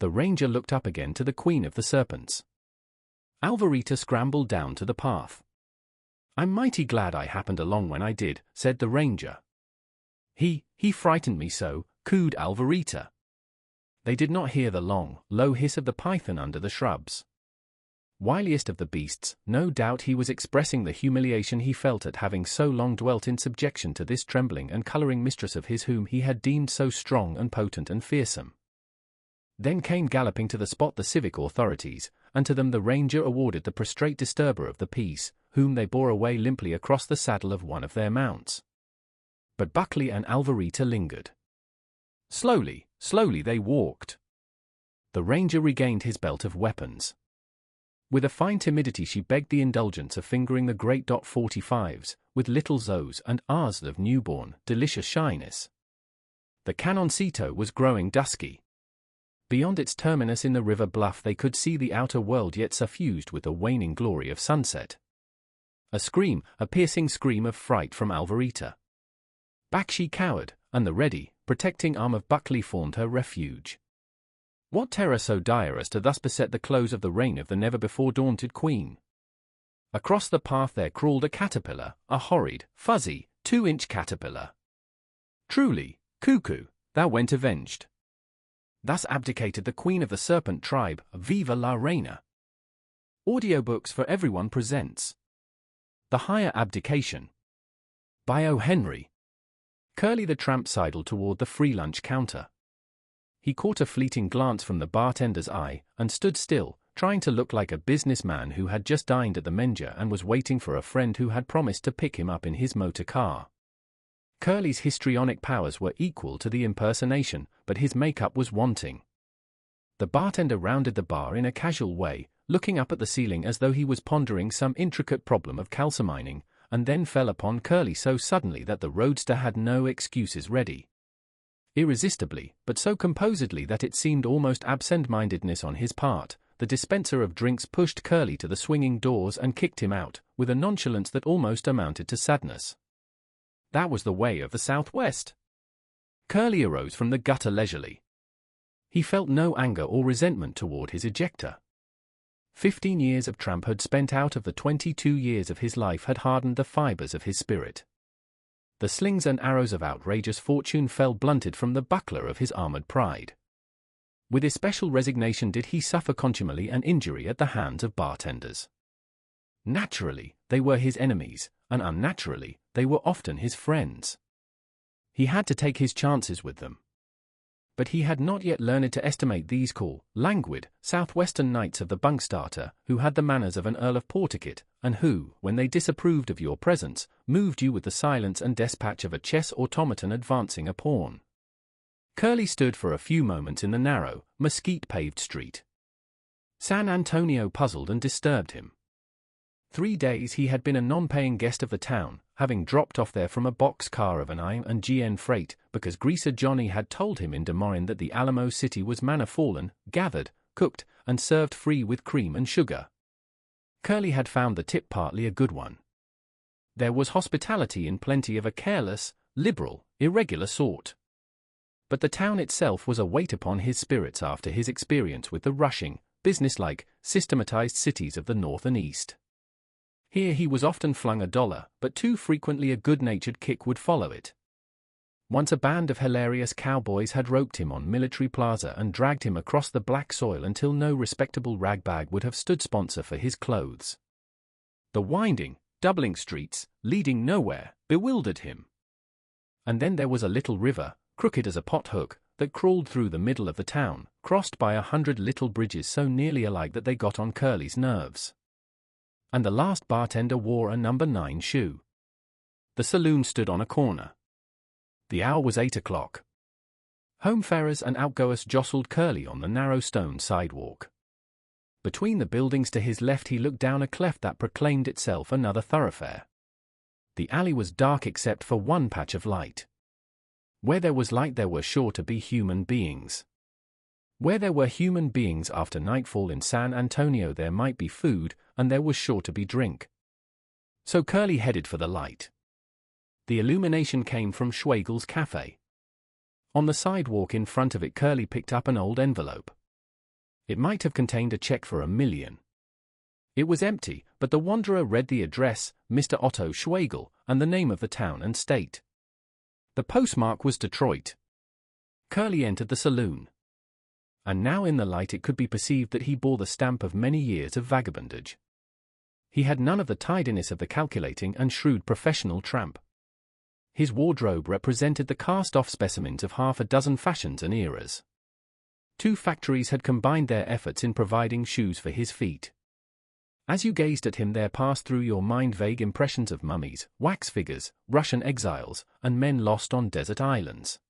The ranger looked up again to the Queen of the Serpents. Alvarita scrambled down to the path. "I'm mighty glad I happened along when I did," said the ranger. He frightened me so," cooed Alvarita. They did not hear the long, low hiss of the python under the shrubs. Wiliest of the beasts, no doubt he was expressing the humiliation he felt at having so long dwelt in subjection to this trembling and colouring mistress of his whom he had deemed so strong and potent and fearsome. Then came galloping to the spot the civic authorities, and to them the ranger awarded the prostrate disturber of the peace, whom they bore away limply across the saddle of one of their mounts. But Buckley and Alvarita lingered. Slowly, slowly they walked. The ranger regained his belt of weapons. With a fine timidity she begged the indulgence of fingering the great .45s, with little Z's and R's of newborn, delicious shyness. The canoncito was growing dusky. Beyond its terminus in the river bluff they could see the outer world yet suffused with the waning glory of sunset. A scream, a piercing scream of fright from Alvarita. Back she cowered, and the ready, protecting arm of Buckley formed her refuge. What terror so dire as to thus beset the close of the reign of the never-before-daunted queen? Across the path there crawled a caterpillar, a horrid, fuzzy, 2-inch caterpillar. Truly, cuckoo, thou went avenged. Thus abdicated the queen of the serpent tribe, Viva la Reina. Audiobooks for Everyone presents The Higher Abdication by O. Henry. Curly the tramp sidled toward the free lunch counter. He caught a fleeting glance from the bartender's eye, and stood still, trying to look like a businessman who had just dined at the Menja and was waiting for a friend who had promised to pick him up in his motor car. Curly's histrionic powers were equal to the impersonation, but his makeup was wanting. The bartender rounded the bar in a casual way, looking up at the ceiling as though he was pondering some intricate problem of calcimining, and then fell upon Curly so suddenly that the roadster had no excuses ready. Irresistibly, but so composedly that it seemed almost absent-mindedness on his part, the dispenser of drinks pushed Curly to the swinging doors and kicked him out, with a nonchalance that almost amounted to sadness. That was the way of the Southwest. Curly arose from the gutter leisurely. He felt no anger or resentment toward his ejector. 15 years of tramphood spent out of the 22 years of his life had hardened the fibers of his spirit. The slings and arrows of outrageous fortune fell blunted from the buckler of his armored pride. With especial resignation did he suffer contumely and injury at the hands of bartenders. Naturally, they were his enemies, and unnaturally, they were often his friends. He had to take his chances with them. But he had not yet learned to estimate these cool, languid, southwestern knights of the bunk-starter, who had the manners of an Earl of Pawtucket, and who, when they disapproved of your presence, moved you with the silence and despatch of a chess automaton advancing a pawn. Curly stood for a few moments in the narrow, mesquite-paved street. San Antonio puzzled and disturbed him. 3 days he had been a non-paying guest of the town, having dropped off there from a box-car of an IM&GN freight, because Greaser Johnny had told him in Des Moines that the Alamo City was manna-fallen, gathered, cooked, and served free with cream and sugar. Curly had found the tip partly a good one. There was hospitality in plenty of a careless, liberal, irregular sort. But the town itself was a weight upon his spirits after his experience with the rushing, businesslike, systematized cities of the north and east. Here he was often flung $1, but too frequently a good-natured kick would follow it. Once a band of hilarious cowboys had roped him on Military Plaza and dragged him across the black soil until no respectable ragbag would have stood sponsor for his clothes. The winding, doubling streets, leading nowhere, bewildered him. And then there was a little river, crooked as a pot-hook, that crawled through the middle of the town, crossed by 100 little bridges so nearly alike that they got on Curly's nerves. And the last bartender wore a number 9 shoe. The saloon stood on a corner. The hour was 8 o'clock. Homefarers and outgoers jostled Curly on the narrow stone sidewalk. Between the buildings to his left he looked down a cleft that proclaimed itself another thoroughfare. The alley was dark except for one patch of light. Where there was light there were sure to be human beings. Where there were human beings after nightfall in San Antonio there might be food, and there was sure to be drink. So Curly headed for the light. The illumination came from Schwegel's cafe. On the sidewalk in front of it Curly picked up an old envelope. It might have contained a check for $1 million. It was empty, but the wanderer read the address, Mr. Otto Schwegel, and the name of the town and state. The postmark was Detroit. Curly entered the saloon. And now in the light it could be perceived that he bore the stamp of many years of vagabondage. He had none of the tidiness of the calculating and shrewd professional tramp. His wardrobe represented the cast-off specimens of half a dozen fashions and eras. 2 factories had combined their efforts in providing shoes for his feet. As you gazed at him there passed through your mind vague impressions of mummies, wax figures, Russian exiles, and men lost on desert islands.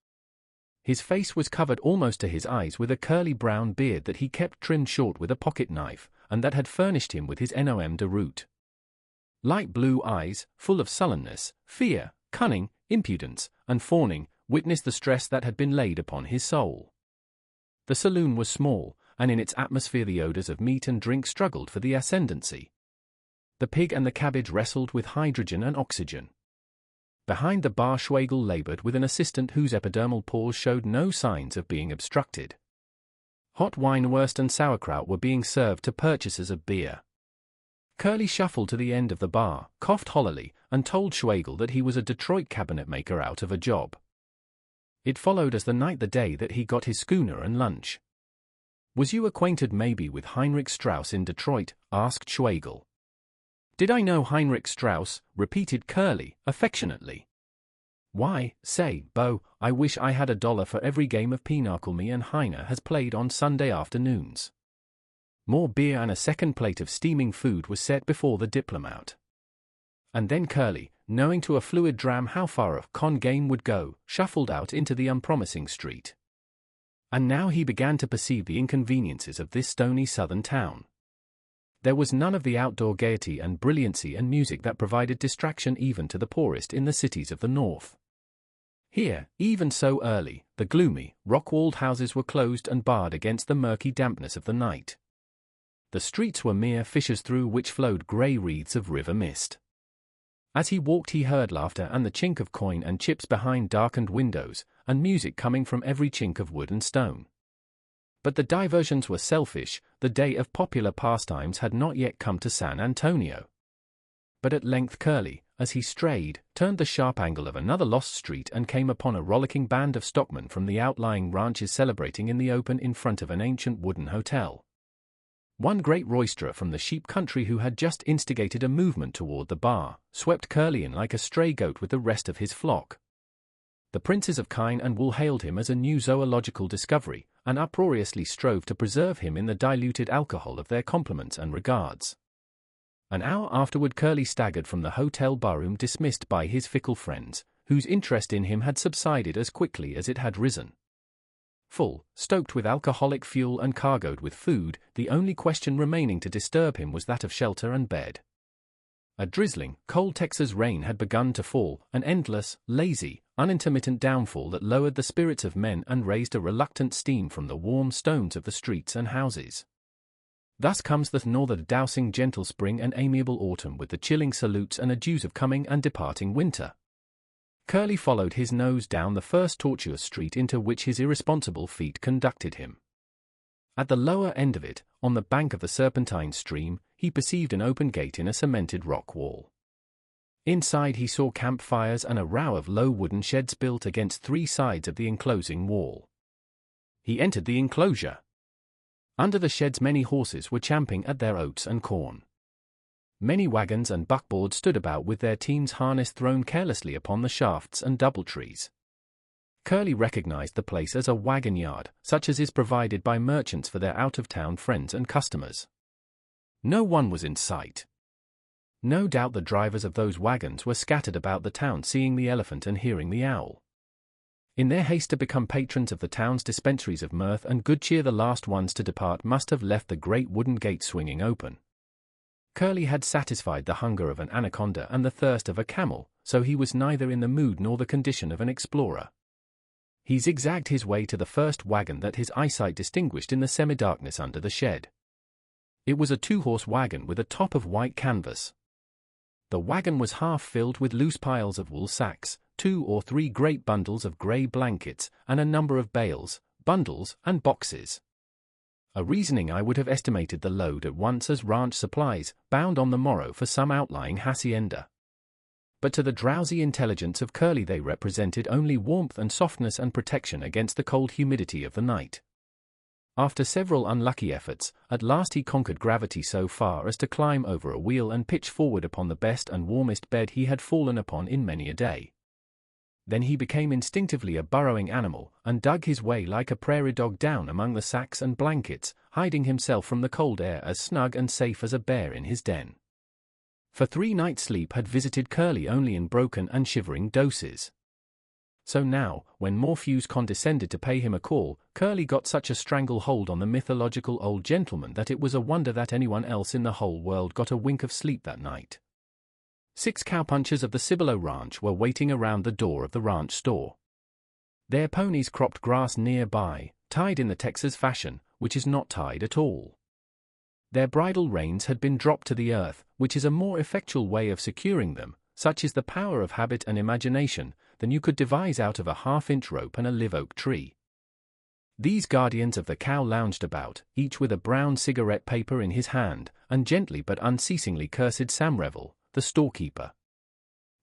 His face was covered almost to his eyes with a curly brown beard that he kept trimmed short with a pocket knife, and that had furnished him with his nom de route. Light blue eyes, full of sullenness, fear, cunning, impudence, and fawning, witnessed the stress that had been laid upon his soul. The saloon was small, and in its atmosphere the odors of meat and drink struggled for the ascendancy. The pig and the cabbage wrestled with hydrogen and oxygen. Behind the bar Schwegel labored with an assistant whose epidermal pores showed no signs of being obstructed. Hot wine, wurst and sauerkraut were being served to purchasers of beer. Curly shuffled to the end of the bar, coughed hollowly, and told Schwegel that he was a Detroit cabinetmaker out of a job. It followed as the night the day that he got his schooner and lunch. "Was you acquainted maybe with Heinrich Strauss in Detroit?" asked Schwegel. "Did I know Heinrich Strauss?" repeated Curly, affectionately. "Why, say, Bo, I wish I had $1 for every game of pinochle me and Heine has played on Sunday afternoons." More beer and a second plate of steaming food was set before the diplomat. And then Curly, knowing to a fluid dram how far a con game would go, shuffled out into the unpromising street. And now he began to perceive the inconveniences of this stony southern town. There was none of the outdoor gaiety and brilliancy and music that provided distraction even to the poorest in the cities of the north. Here, even so early, the gloomy, rock-walled houses were closed and barred against the murky dampness of the night. The streets were mere fissures through which flowed grey wreaths of river mist. As he walked he heard laughter and the chink of coin and chips behind darkened windows, and music coming from every chink of wood and stone. But the diversions were selfish, the day of popular pastimes had not yet come to San Antonio. But at length Curly, as he strayed, turned the sharp angle of another lost street and came upon a rollicking band of stockmen from the outlying ranches celebrating in the open in front of an ancient wooden hotel. One great roisterer from the sheep country who had just instigated a movement toward the bar, swept Curly in like a stray goat with the rest of his flock. The princes of kine and wool hailed him as a new zoological discovery, and uproariously strove to preserve him in the diluted alcohol of their compliments and regards. An hour afterward Curly staggered from the hotel barroom dismissed by his fickle friends, whose interest in him had subsided as quickly as it had risen. Full, stoked with alcoholic fuel and cargoed with food, the only question remaining to disturb him was that of shelter and bed. A drizzling, cold Texas rain had begun to fall, an endless, lazy, unintermittent downfall that lowered the spirits of men and raised a reluctant steam from the warm stones of the streets and houses. Thus comes the northern dousing gentle spring and amiable autumn with the chilling salutes and adieus of coming and departing winter. Curly followed his nose down the first tortuous street into which his irresponsible feet conducted him. At the lower end of it, on the bank of the serpentine stream, he perceived an open gate in a cemented rock wall. Inside he saw campfires and a row of low wooden sheds built against three sides of the enclosing wall. He entered the enclosure. Under the sheds many horses were champing at their oats and corn. Many wagons and buckboards stood about with their teams' harness thrown carelessly upon the shafts and doubletrees. Curly recognized the place as a wagon yard, such as is provided by merchants for their out-of-town friends and customers. No one was in sight. No doubt the drivers of those wagons were scattered about the town seeing the elephant and hearing the owl. In their haste to become patrons of the town's dispensaries of mirth and good cheer, the last ones to depart must have left the great wooden gate swinging open. Curly had satisfied the hunger of an anaconda and the thirst of a camel, so he was neither in the mood nor the condition of an explorer. He zigzagged his way to the first wagon that his eyesight distinguished in the semi-darkness under the shed. It was a two-horse wagon with a top of white canvas. The wagon was half filled with loose piles of wool sacks, 2 or 3 great bundles of grey blankets, and a number of bales, bundles, and boxes. A reasoning I would have estimated the load at once as ranch supplies, bound on the morrow for some outlying hacienda. But to the drowsy intelligence of Curly they represented only warmth and softness and protection against the cold humidity of the night. After several unlucky efforts, at last he conquered gravity so far as to climb over a wheel and pitch forward upon the best and warmest bed he had fallen upon in many a day. Then he became instinctively a burrowing animal, and dug his way like a prairie dog down among the sacks and blankets, hiding himself from the cold air as snug and safe as a bear in his den. For 3 nights sleep had visited Curly only in broken and shivering doses. So now, when Morpheus condescended to pay him a call, Curly got such a strangle-hold on the mythological old gentleman that it was a wonder that anyone else in the whole world got a wink of sleep that night. 6 cowpunchers of the Cibolo Ranch were waiting around the door of the ranch store. Their ponies cropped grass nearby, tied in the Texas fashion, which is not tied at all. Their bridle reins had been dropped to the earth, which is a more effectual way of securing them. Such is the power of habit and imagination, than you could devise out of a half-inch rope and a live-oak tree. These guardians of the cow lounged about, each with a brown cigarette paper in his hand, and gently but unceasingly cursed Sam Revel, the storekeeper.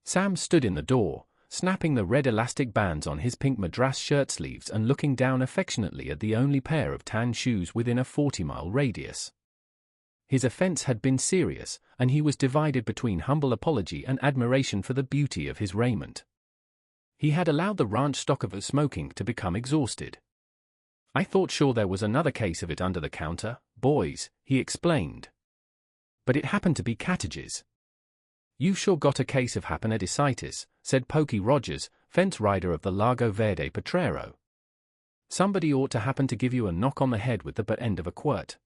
Sam stood in the door, snapping the red elastic bands on his pink madras shirt sleeves and looking down affectionately at the only pair of tan shoes within a 40-mile radius. His offense had been serious, and he was divided between humble apology and admiration for the beauty of his raiment. He had allowed the ranch stock of smoking to become exhausted. "I thought sure there was another case of it under the counter, boys," he explained. "But it happened to be Cattages." "You've sure got a case of appendicitis," said Pokey Rogers, fence rider of the Lago Verde Potrero. "Somebody ought to happen to give you a knock on the head with the butt end of a quirt.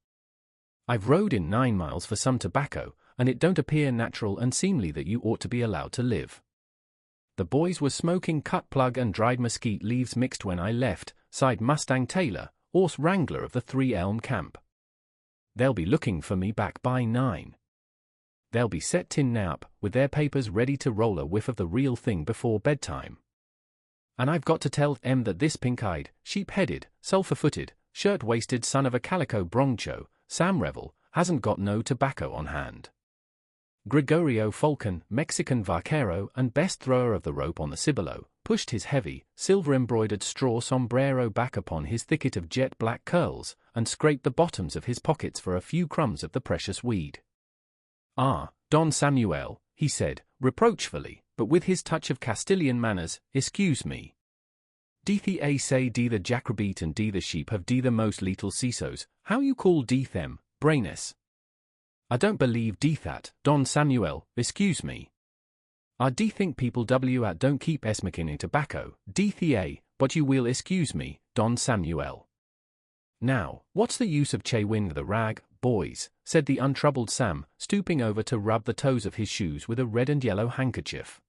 I've rode in 9 miles for some tobacco, and it don't appear natural and seemly that you ought to be allowed to live." "The boys were smoking cut plug and dried mesquite leaves mixed when I left," sighed Mustang Taylor, horse wrangler of the 3 Elm camp. "They'll be looking for me back by 9. They'll be set tin nap, with their papers ready to roll a whiff of the real thing before bedtime. And I've got to tell them that this pink-eyed, sheep-headed, sulphur-footed, shirt-waisted son of a calico broncho, Sam Revel, hasn't got no tobacco on hand." Gregorio Falcon, Mexican vaquero and best thrower of the rope on the Cibolo, pushed his heavy, silver-embroidered straw sombrero back upon his thicket of jet-black curls, and scraped the bottoms of his pockets for a few crumbs of the precious weed. "Ah, Don Samuel," he said, reproachfully, but with his touch of Castilian manners, "excuse me. Deethy a say de the jackrabeet and de the sheep have de the most lethal seesos, how you call de them, brainess? I don't believe de that, Don Samuel, excuse me. I de think people w at don't keep smoking tobacco, deethy a, but you will excuse me, Don Samuel. Now, what's the use of chewing the rag, boys?" said the untroubled Sam, stooping over to rub the toes of his shoes with a red and yellow handkerchief.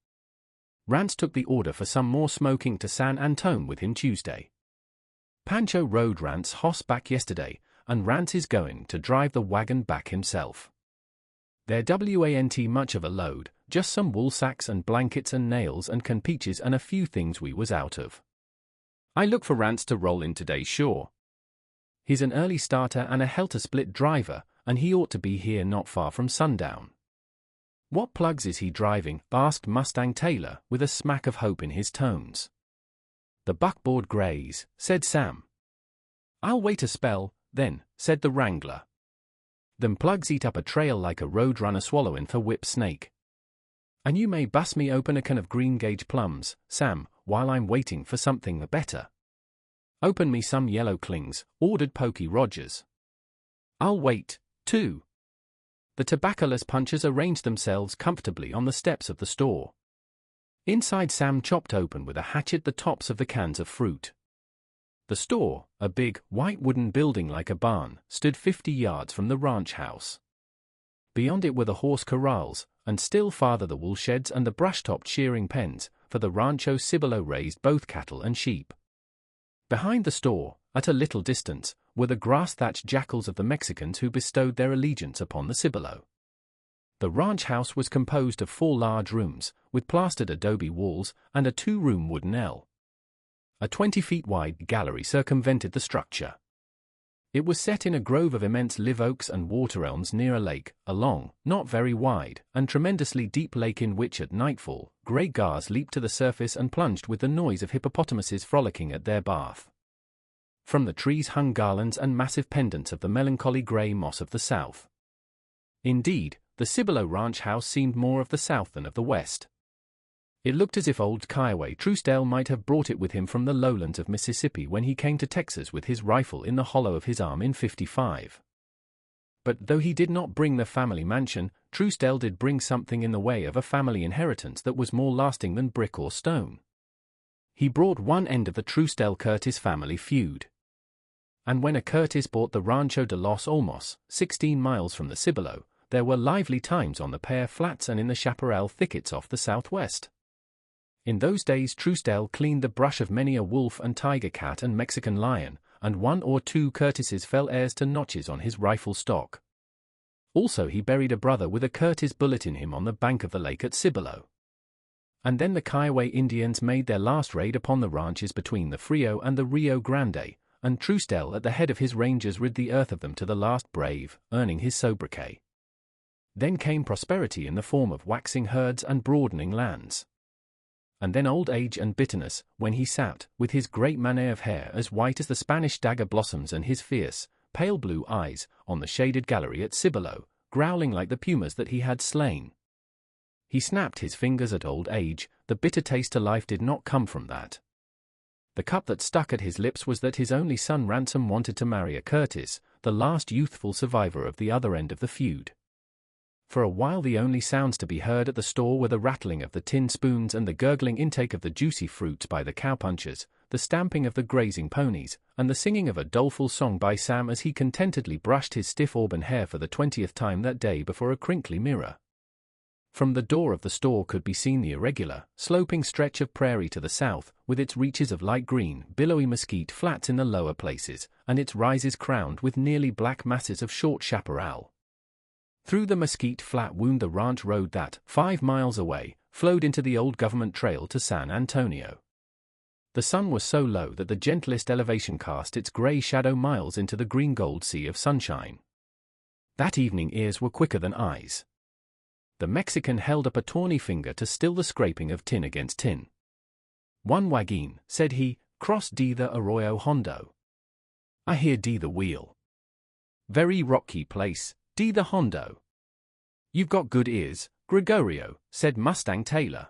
Rance took the order for some more smoking to San Antone with him Tuesday. Pancho rode Rance hoss back yesterday, and Rance is going to drive the wagon back himself. There want much of a load, just some wool sacks and blankets and nails and campeches and a few things we was out of. I look for Rance to roll in today, sure. He's an early starter and a helter-split driver, and he ought to be here not far from sundown. What plugs is he driving? Asked Mustang Taylor, with a smack of hope in his tones. The buckboard grays, said Sam. I'll wait a spell, then, said the wrangler. Them plugs eat up a trail like a road runner swallowing for whip snake. And you may bust me open a can of green gauge plums, Sam, while I'm waiting for something better. Open me some yellow clings, ordered Pokey Rogers. I'll wait, too. The tobaccoless punchers arranged themselves comfortably on the steps of the store. Inside, Sam chopped open with a hatchet the tops of the cans of fruit. The store, a big, white wooden building like a barn, stood 50 yards from the ranch house. Beyond it were the horse corrals, and still farther the wool sheds and the brush-topped shearing pens, for the Rancho Cibolo raised both cattle and sheep. Behind the store, at a little distance, were the grass-thatched jackals of the Mexicans who bestowed their allegiance upon the Cibolo. The ranch house was composed of 4 large rooms, with plastered adobe walls, and a 2-room wooden L. A 20-feet-wide gallery circumvented the structure. It was set in a grove of immense live oaks and water elms near a lake, a long, not very wide, and tremendously deep lake in which at nightfall, grey gars leaped to the surface and plunged with the noise of hippopotamuses frolicking at their bath. From the trees hung garlands and massive pendants of the melancholy grey moss of the south. Indeed, the Cibolo ranch house seemed more of the south than of the west. It looked as if old Kiowa Truesdale might have brought it with him from the lowlands of Mississippi when he came to Texas with his rifle in the hollow of his arm in '55. But though he did not bring the family mansion, Truesdale did bring something in the way of a family inheritance that was more lasting than brick or stone. He brought one end of the Truesdale-Curtis family feud. And when a Curtis bought the Rancho de los Olmos, 16 miles from the Cibolo, there were lively times on the Pear Flats and in the chaparral thickets off the southwest. In those days Truesdale cleaned the brush of many a wolf and tiger cat and Mexican lion, and 1 or 2 Curtises fell heirs to notches on his rifle stock. Also he buried a brother with a Curtis bullet in him on the bank of the lake at Cibolo. And then the Kiowa Indians made their last raid upon the ranches between the Frio and the Rio Grande, and Truesdale at the head of his rangers rid the earth of them to the last brave, earning his sobriquet. Then came prosperity in the form of waxing herds and broadening lands. And then old age and bitterness, when he sat, with his great manet of hair as white as the Spanish dagger blossoms and his fierce, pale blue eyes, on the shaded gallery at Cibolo, growling like the pumas that he had slain. He snapped his fingers at old age. The bitter taste to life did not come from that. The cup that stuck at his lips was that his only son Ransom wanted to marry a Curtis, the last youthful survivor of the other end of the feud. For a while the only sounds to be heard at the store were the rattling of the tin spoons and the gurgling intake of the juicy fruits by the cowpunchers, the stamping of the grazing ponies, and the singing of a doleful song by Sam as he contentedly brushed his stiff auburn hair for the 20th time that day before a crinkly mirror. From the door of the store could be seen the irregular, sloping stretch of prairie to the south, with its reaches of light green, billowy mesquite flats in the lower places, and its rises crowned with nearly black masses of short chaparral. Through the mesquite flat wound the ranch road that, 5 miles away, flowed into the old government trail to San Antonio. The sun was so low that the gentlest elevation cast its gray shadow miles into the green-gold sea of sunshine. That evening ears were quicker than eyes. The Mexican held up a tawny finger to still the scraping of tin against tin. "One wagon," said he, "cross de the Arroyo Hondo. I hear de the wheel. Very rocky place, de the Hondo." "You've got good ears, Gregorio," said Mustang Taylor.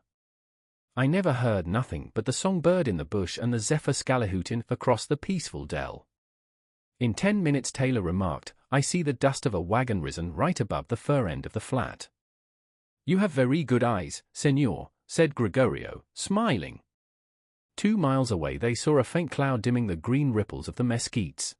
"I never heard nothing but the songbird in the bush and the zephyr scalahootin' across the peaceful dell." In 10 minutes Taylor remarked, "I see the dust of a wagon risen right above the fur end of the flat." "You have very good eyes, senor," said Gregorio, smiling. 2 miles away they saw a faint cloud dimming the green ripples of the mesquites.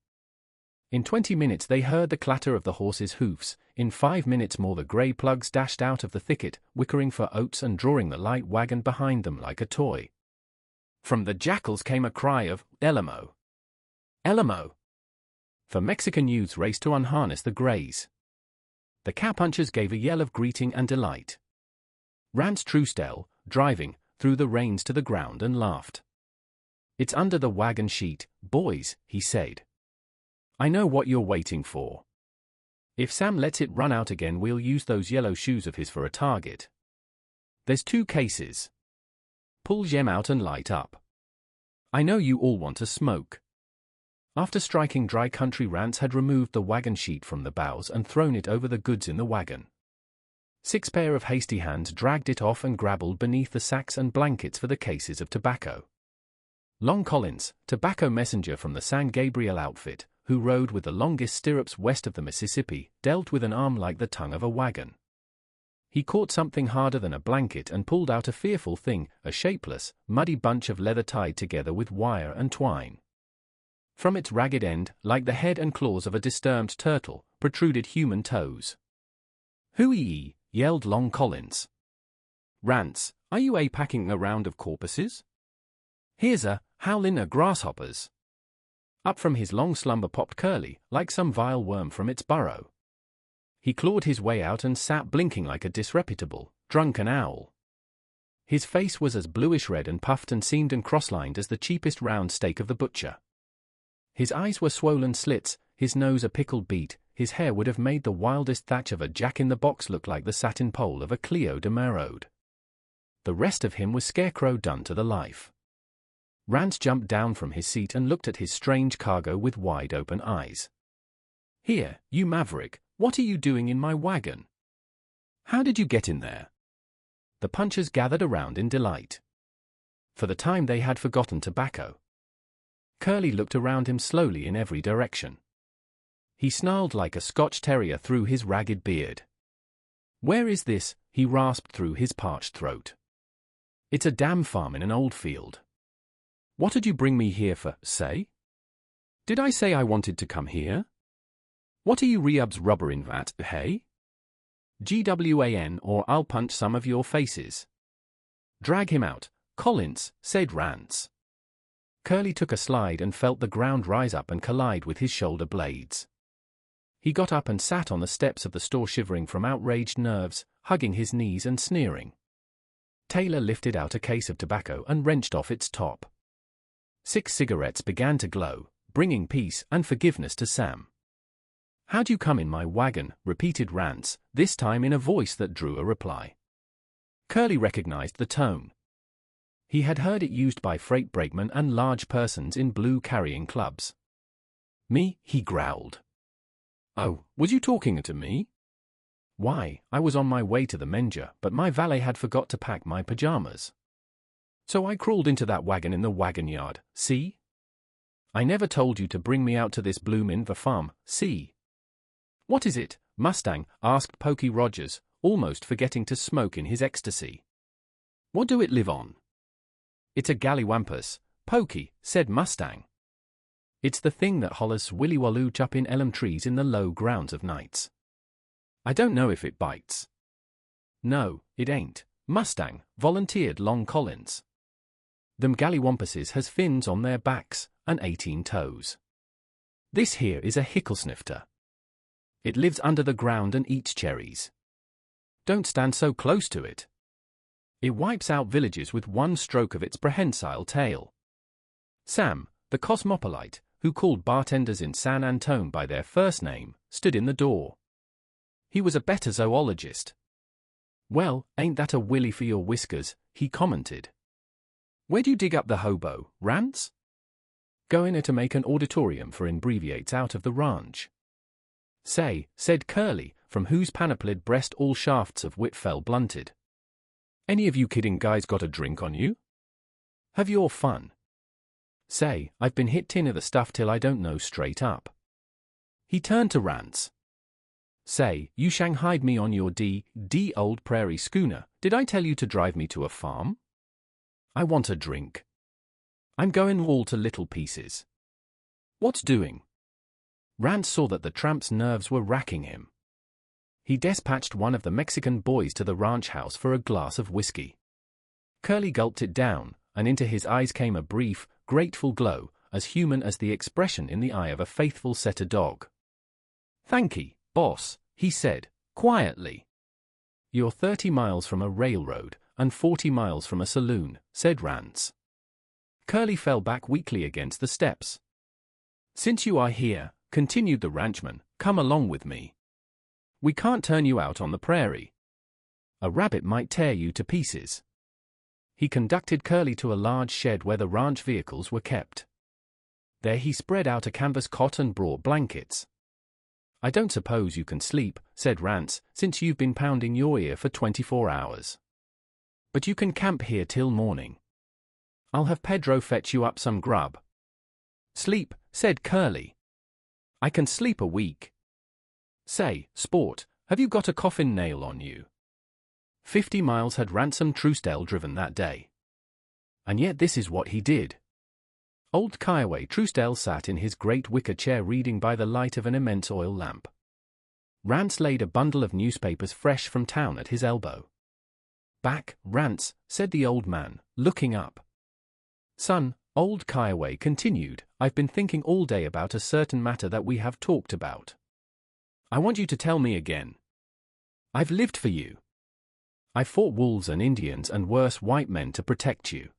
In 20 minutes they heard the clatter of the horses' hoofs. In 5 minutes more the grey plugs dashed out of the thicket, wickering for oats and drawing the light wagon behind them like a toy. From the jackals came a cry of, "Elamo! Elamo!" For Mexican youths raced to unharness the greys. The cowpunchers gave a yell of greeting and delight. Rance Truesdell, driving, threw the reins to the ground and laughed. "It's under the wagon sheet, boys," he said. "I know what you're waiting for. If Sam lets it run out again, we'll use those yellow shoes of his for a target. There's 2 cases. Pull them out and light up. I know you all want to smoke." After striking dry country, Rance had removed the wagon sheet from the bows and thrown it over the goods in the wagon. 6 pair of hasty hands dragged it off and grabbled beneath the sacks and blankets for the cases of tobacco. Long Collins, tobacco messenger from the San Gabriel outfit, who rode with the longest stirrups west of the Mississippi, dealt with an arm like the tongue of a wagon. He caught something harder than a blanket and pulled out a fearful thing, a shapeless, muddy bunch of leather tied together with wire and twine. From its ragged end, like the head and claws of a disturbed turtle, protruded human toes. "Hooey!" yelled Long Collins. "Rance, are you packing a round of corpuses? Here's a howlin' of grasshoppers." Up from his long slumber popped Curly, like some vile worm from its burrow. He clawed his way out and sat blinking like a disreputable, drunken owl. His face was as bluish-red and puffed and seamed and cross-lined as the cheapest round steak of the butcher. His eyes were swollen slits, his nose a pickled beet, his hair would have made the wildest thatch of a jack-in-the-box look like the satin pole of a Cleo de Merode. The rest of him was scarecrow done to the life. Rance jumped down from his seat and looked at his strange cargo with wide-open eyes. "Here, you maverick, what are you doing in my wagon? How did you get in there?" The punchers gathered around in delight. For the time they had forgotten tobacco. Curly looked around him slowly in every direction. He snarled like a Scotch terrier through his ragged beard. "Where is this?" he rasped through his parched throat. "It's a damn farm in an old field. What did you bring me here for, say? Did I say I wanted to come here? What are you re-ubs rubbering that, hey? GWAN or I'll punch some of your faces." "Drag him out, Collins," said Rance. Curly took a slide and felt the ground rise up and collide with his shoulder blades. He got up and sat on the steps of the store shivering from outraged nerves, hugging his knees and sneering. Taylor lifted out a case of tobacco and wrenched off its top. 6 cigarettes began to glow, bringing peace and forgiveness to Sam. "How'd you come in my wagon?" repeated Rance, this time in a voice that drew a reply. Curly recognized the tone. He had heard it used by freight brakemen and large persons in blue carrying clubs. "Me?" he growled. "Oh, was you talking to me?" "Why, I was on my way to the Menja, but my valet had forgot to pack my pajamas. So I crawled into that wagon in the wagon yard, see? I never told you to bring me out to this bloomin' farm, see?" "What is it, Mustang?" asked Pokey Rogers, almost forgetting to smoke in his ecstasy. "What do it live on?" "It's a galliwampus, Pokey," said Mustang. "It's the thing that hollers willy-wallooch up in elm trees in the low grounds of nights. I don't know if it bites." "No, it ain't, Mustang," volunteered Long Collins. "Them gallywampuses has fins on their backs, and 18 toes. This here is a hicklesnifter. It lives under the ground and eats cherries. Don't stand so close to it. It wipes out villages with one stroke of its prehensile tail." Sam, the cosmopolite, who called bartenders in San Antone by their first name, stood in the door. He was a better zoologist. "Well, ain't that a willy for your whiskers?" he commented. "Where'd you dig up the hobo, Rance?" "Goin' to make an auditorium for imbreviates out of the ranch." "Say," said Curly, from whose panoplied breast all shafts of wit fell blunted. "Any of you kidding guys got a drink on you? Have your fun? Say, I've been hit tin of the stuff till I don't know straight up." He turned to Rance. "Say, you shanghaied me on your D old prairie schooner. Did I tell you to drive me to a farm? I want a drink. I'm going all to little pieces. What's doing?" Rance saw that the tramp's nerves were racking him. He dispatched one of the Mexican boys to the ranch house for a glass of whiskey. Curly gulped it down, and into his eyes came a brief, grateful glow, as human as the expression in the eye of a faithful setter dog. "Thanky, boss," he said, quietly. You're 30 miles from a railroad, and 40 miles from a saloon, said Rance. Curly fell back weakly against the steps. Since you are here, continued the ranchman, come along with me. We can't turn you out on the prairie. A rabbit might tear you to pieces. He conducted Curly to a large shed where the ranch vehicles were kept. There he spread out a canvas cot and brought blankets. I don't suppose you can sleep, said Rance, since you've been pounding your ear for 24 hours. But you can camp here till morning. I'll have Pedro fetch you up some grub. Sleep, said Curly. I can sleep a week. Say, sport, have you got a coffin nail on you? 50 miles had Ransom Truesdale driven that day. And yet this is what he did. Old Kiowa Truesdale sat in his great wicker chair reading by the light of an immense oil lamp. Rance laid a bundle of newspapers fresh from town at his elbow. Back, Rance, said the old man, looking up. Son, old Kiowa continued, I've been thinking all day about a certain matter that we have talked about. I want you to tell me again. I've lived for you. I fought wolves and Indians and worse white men to protect you.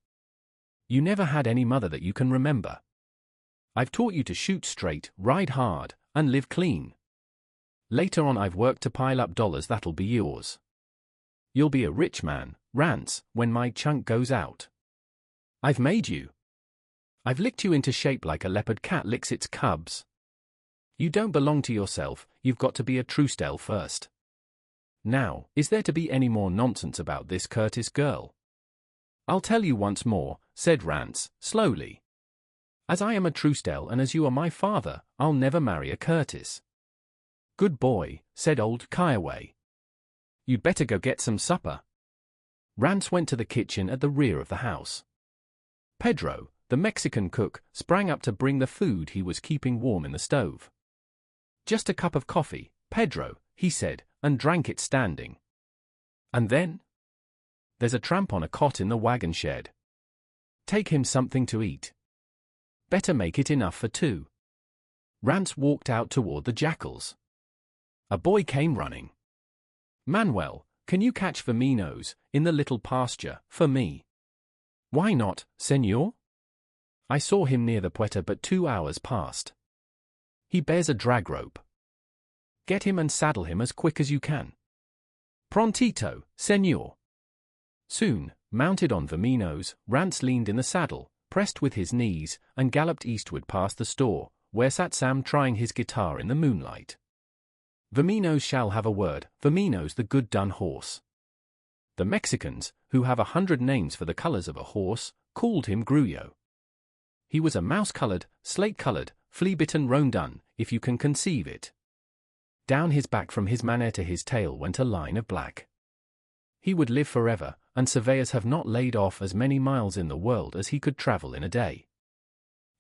You never had any mother that you can remember. I've taught you to shoot straight, ride hard, and live clean. Later on I've worked to pile up dollars that'll be yours. You'll be a rich man, Rance, when my chunk goes out. I've made you. I've licked you into shape like a leopard cat licks its cubs. You don't belong to yourself, you've got to be a Truesdale first. Now, is there to be any more nonsense about this Curtis girl? I'll tell you once more, said Rance, slowly. As I am a Truesdale and as you are my father, I'll never marry a Curtis. Good boy, said old Kiowa. You'd better go get some supper. Rance went to the kitchen at the rear of the house. Pedro, the Mexican cook, sprang up to bring the food he was keeping warm in the stove. Just a cup of coffee, Pedro, he said, and drank it standing. And then? There's a tramp on a cot in the wagon shed. Take him something to eat. Better make it enough for two. Rance walked out toward the jackals. A boy came running. Manuel, can you catch Vaminos in the little pasture for me? Why not, senor? I saw him near the puerta but 2 hours past. He bears a drag rope. Get him and saddle him as quick as you can. Prontito, senor. Soon, mounted on Vaminos, Rance leaned in the saddle, pressed with his knees, and galloped eastward past the store, where sat Sam trying his guitar in the moonlight. Vaminos shall have a word, Vaminos the good dun horse. The Mexicans, who have 100 names for the colors of a horse, called him Grullo. He was a mouse-colored, slate-colored, flea-bitten roan-dun, if you can conceive it. Down his back from his mane to his tail went a line of black. He would live forever, and surveyors have not laid off as many miles in the world as he could travel in a day.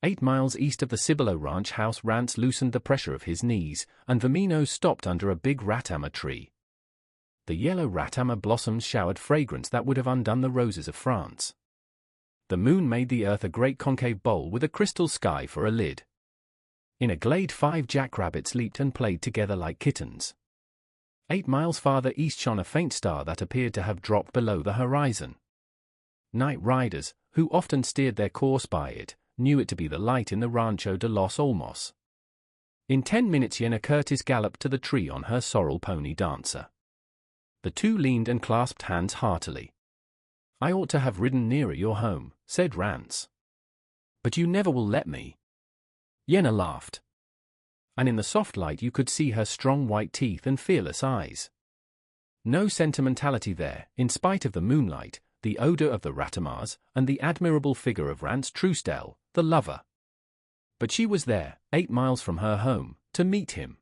8 miles east of the Cibolo ranch house Rance loosened the pressure of his knees, and Vaminos stopped under a big ratama tree. The yellow ratama blossoms showered fragrance that would have undone the roses of France. The moon made the earth a great concave bowl with a crystal sky for a lid. In a glade 5 jackrabbits leaped and played together like kittens. 8 miles farther east shone a faint star that appeared to have dropped below the horizon. Night riders, who often steered their course by it, knew it to be the light in the Rancho de los Olmos. In 10 minutes Yenna Curtis galloped to the tree on her sorrel pony Dancer. The two leaned and clasped hands heartily. I ought to have ridden nearer your home, said Rance. But you never will let me. Yenna laughed. And in the soft light you could see her strong white teeth and fearless eyes. No sentimentality there, in spite of the moonlight, the odor of the ratamas, and the admirable figure of Rance Truesdale, the lover. But she was there, 8 miles from her home, to meet him.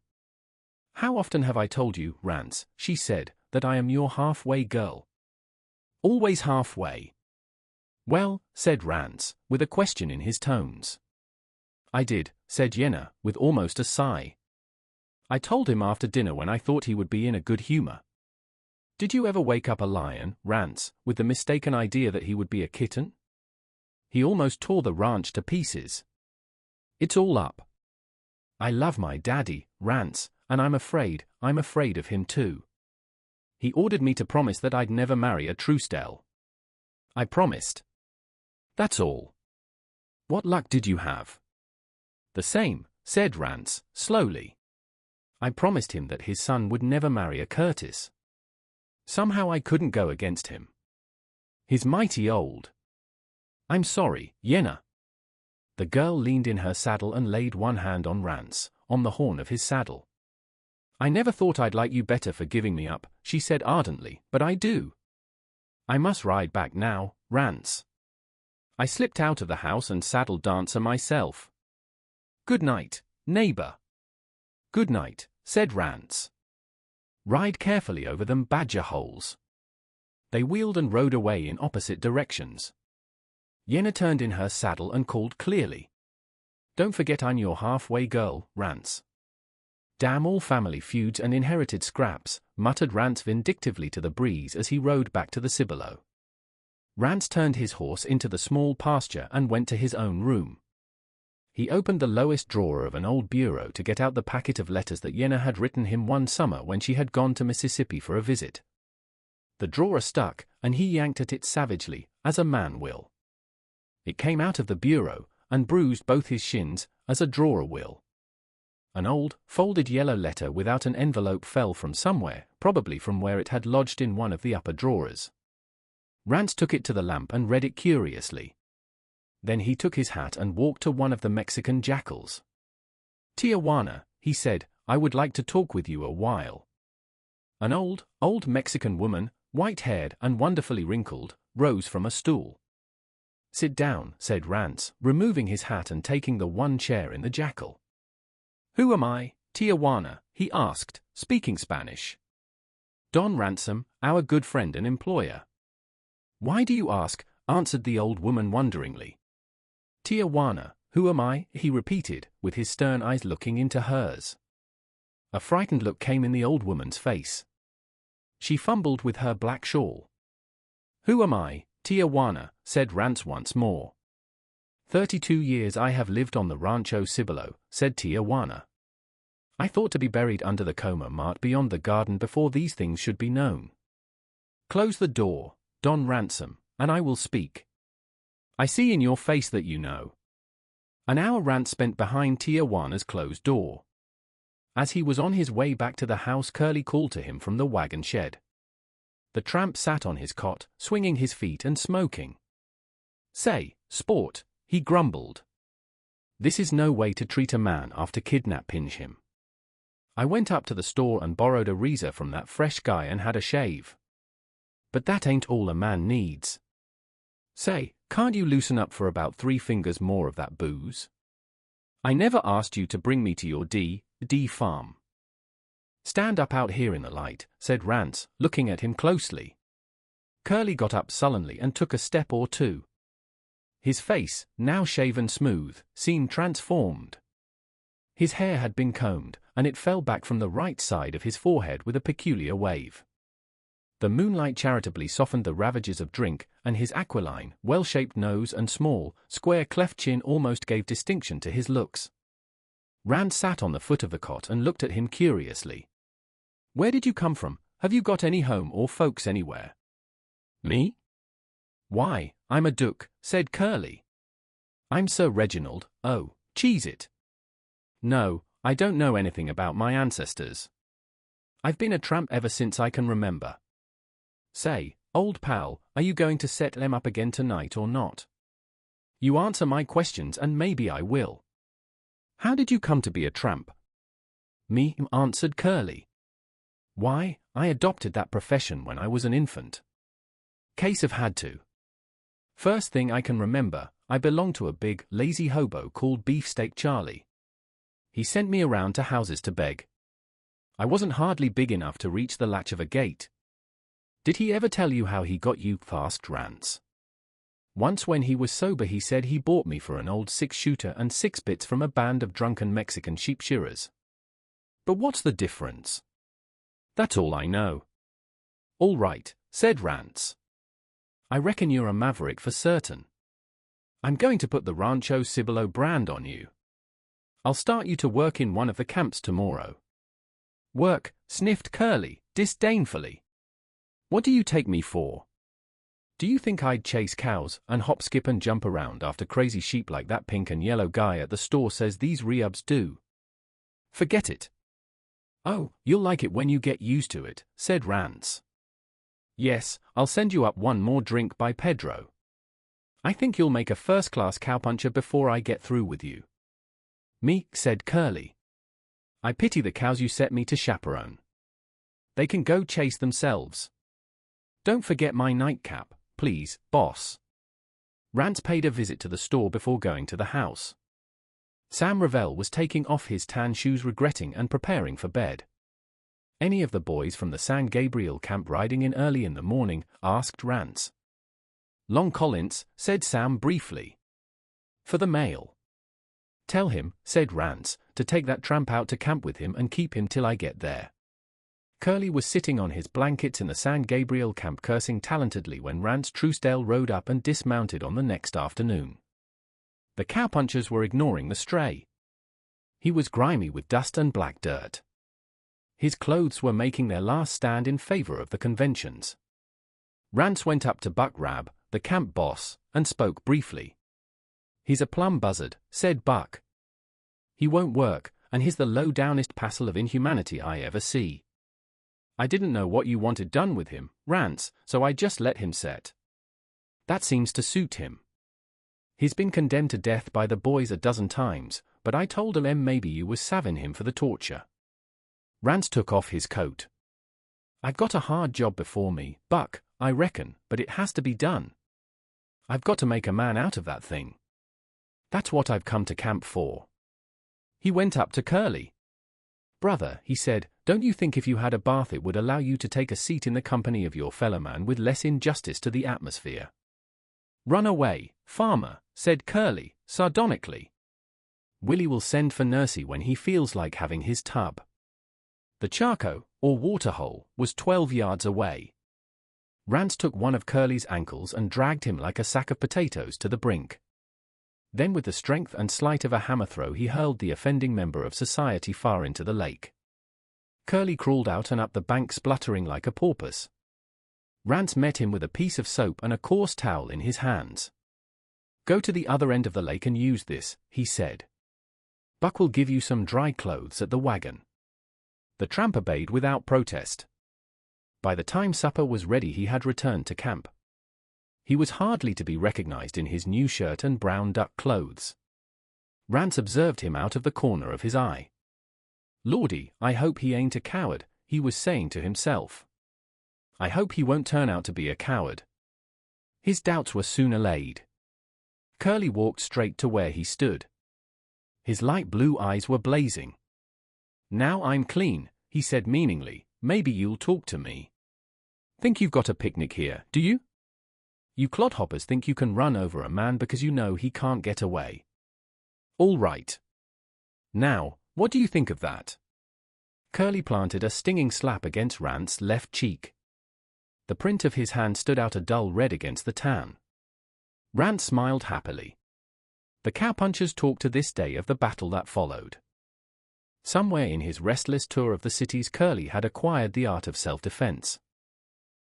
How often have I told you, Rance, she said, that I am your halfway girl? Always halfway. Well, said Rance, with a question in his tones. I did, said Yenna, with almost a sigh. I told him after dinner when I thought he would be in a good humor. Did you ever wake up a lion, Rance, with the mistaken idea that he would be a kitten? He almost tore the ranch to pieces. It's all up. I love my daddy, Rance, and I'm afraid of him too. He ordered me to promise that I'd never marry a Truesdell. I promised. That's all. What luck did you have? The same, said Rance, slowly. I promised him that his son would never marry a Curtis. Somehow I couldn't go against him. He's mighty old. I'm sorry, Yenna. The girl leaned in her saddle and laid one hand on Rance, on the horn of his saddle. I never thought I'd like you better for giving me up, she said ardently, but I do. I must ride back now, Rance. I slipped out of the house and saddled Dancer myself. Good night, neighbor. Good night, said Rance. Ride carefully over them badger holes. They wheeled and rode away in opposite directions. Yenna turned in her saddle and called clearly. Don't forget I'm your halfway girl, Rance. Damn all family feuds and inherited scraps, muttered Rance vindictively to the breeze as he rode back to the Cibolo. Rance turned his horse into the small pasture and went to his own room. He opened the lowest drawer of an old bureau to get out the packet of letters that Yenna had written him one summer when she had gone to Mississippi for a visit. The drawer stuck, and he yanked at it savagely, as a man will. It came out of the bureau, and bruised both his shins, as a drawer will. An old, folded yellow letter without an envelope fell from somewhere, probably from where it had lodged in one of the upper drawers. Rance took it to the lamp and read it curiously. Then he took his hat and walked to one of the Mexican jackals. Tijuana, he said, I would like to talk with you a while. An old Mexican woman, white-haired and wonderfully wrinkled, rose from a stool. Sit down, said Rance, removing his hat and taking the one chair in the jackal. Who am I, Tijuana? He asked, speaking Spanish. Don Ransom, our good friend and employer. Why do you ask? Answered the old woman wonderingly. Tijuana, who am I? He repeated, with his stern eyes looking into hers. A frightened look came in the old woman's face. She fumbled with her black shawl. Who am I, Tijuana? Said Rance once more. 32 years I have lived on the Rancho Cibolo, said Tijuana. I thought to be buried under the coma mart beyond the garden before these things should be known. Close the door, Don Ransom, and I will speak. I see in your face that you know. An hour Rance spent behind Tijuana's closed door. As he was on his way back to the house, Curly called to him from the wagon shed. The tramp sat on his cot, swinging his feet and smoking. Say, sport, he grumbled. This is no way to treat a man after kidnapping him. I went up to the store and borrowed a razor from that fresh guy and had a shave. But that ain't all a man needs. Say, can't you loosen up for about 3 fingers more of that booze? I never asked you to bring me to your D farm. Stand up out here in the light, said Rance, looking at him closely. Curly got up sullenly and took a step or two. His face, now shaven smooth, seemed transformed. His hair had been combed, and it fell back from the right side of his forehead with a peculiar wave. The moonlight charitably softened the ravages of drink, and his aquiline, well-shaped nose and small, square cleft chin almost gave distinction to his looks. Rance sat on the foot of the cot and looked at him curiously. Where did you come from? Have you got any home or folks anywhere? Me? Why, I'm a Duke, said Curly. I'm Sir Reginald, oh, cheese it. No, I don't know anything about my ancestors. I've been a tramp ever since I can remember. Say, old pal, are you going to set them up again tonight or not? You answer my questions and maybe I will. How did you come to be a tramp? Me, answered Curly. Why, I adopted that profession when I was an infant. Case of had to. First thing I can remember, I belonged to a big, lazy hobo called Beefsteak Charlie. He sent me around to houses to beg. I wasn't hardly big enough to reach the latch of a gate. Did he ever tell you how he got you? Asked Rance. Once when he was sober he said he bought me for an old 6-shooter and 6 bits from a band of drunken Mexican sheep shearers. But what's the difference? That's all I know. All right, said Rance. I reckon you're a maverick for certain. I'm going to put the Rancho Cibolo brand on you. I'll start you to work in one of the camps tomorrow. Work, sniffed Curly, disdainfully. What do you take me for? Do you think I'd chase cows and hop, skip and jump around after crazy sheep like that pink and yellow guy at the store says these reubs do? Forget it. Oh, you'll like it when you get used to it, said Rance. Yes, I'll send you up one more drink by Pedro. I think you'll make a first-class cowpuncher before I get through with you. Me, said Curly. I pity the cows you set me to chaperone. They can go chase themselves. Don't forget my nightcap, please, boss. Rance paid a visit to the store before going to the house. Sam Revell was taking off his tan shoes, regretting and preparing for bed. Any of the boys from the San Gabriel camp riding in early in the morning? Asked Rance. Long Collins, said Sam briefly. For the mail. Tell him, said Rance, to take that tramp out to camp with him and keep him till I get there. Curly was sitting on his blankets in the San Gabriel camp cursing talentedly when Rance Truesdale rode up and dismounted on the next afternoon. The cowpunchers were ignoring the stray. He was grimy with dust and black dirt. His clothes were making their last stand in favor of the conventions. Rance went up to Buck Rab, the camp boss, and spoke briefly. He's a plumb buzzard, said Buck. He won't work, and he's the low-downest passel of inhumanity I ever see. I didn't know what you wanted done with him, Rance, so I just let him set. That seems to suit him. He's been condemned to death by the boys a dozen times, but I told him maybe you was savin' him for the torture. Rance took off his coat. I've got a hard job before me, Buck, I reckon, but it has to be done. I've got to make a man out of that thing. That's what I've come to camp for. He went up to Curly. Brother, he said, don't you think if you had a bath it would allow you to take a seat in the company of your fellow man with less injustice to the atmosphere? Run away, farmer, said Curly, sardonically. Willie will send for Nursey when he feels like having his tub. The charco, or waterhole, was 12 yards away. Rance took one of Curly's ankles and dragged him like a sack of potatoes to the brink. Then with the strength and sleight of a hammer throw he hurled the offending member of society far into the lake. Curly crawled out and up the bank spluttering like a porpoise. Rance met him with a piece of soap and a coarse towel in his hands. Go to the other end of the lake and use this, he said. Buck will give you some dry clothes at the wagon. The tramp obeyed without protest. By the time supper was ready he had returned to camp. He was hardly to be recognized in his new shirt and brown duck clothes. Rance observed him out of the corner of his eye. Lordy, I hope he ain't a coward, he was saying to himself. I hope he won't turn out to be a coward. His doubts were soon allayed. Curly walked straight to where he stood. His light blue eyes were blazing. Now I'm clean, he said meaningly, maybe you'll talk to me. Think you've got a picnic here, do you? You clodhoppers think you can run over a man because you know he can't get away. All right. Now, what do you think of that? Curly planted a stinging slap against Rance's left cheek. The print of his hand stood out a dull red against the tan. Rance smiled happily. The cowpunchers talked to this day of the battle that followed. Somewhere in his restless tour of the cities Curly had acquired the art of self-defense.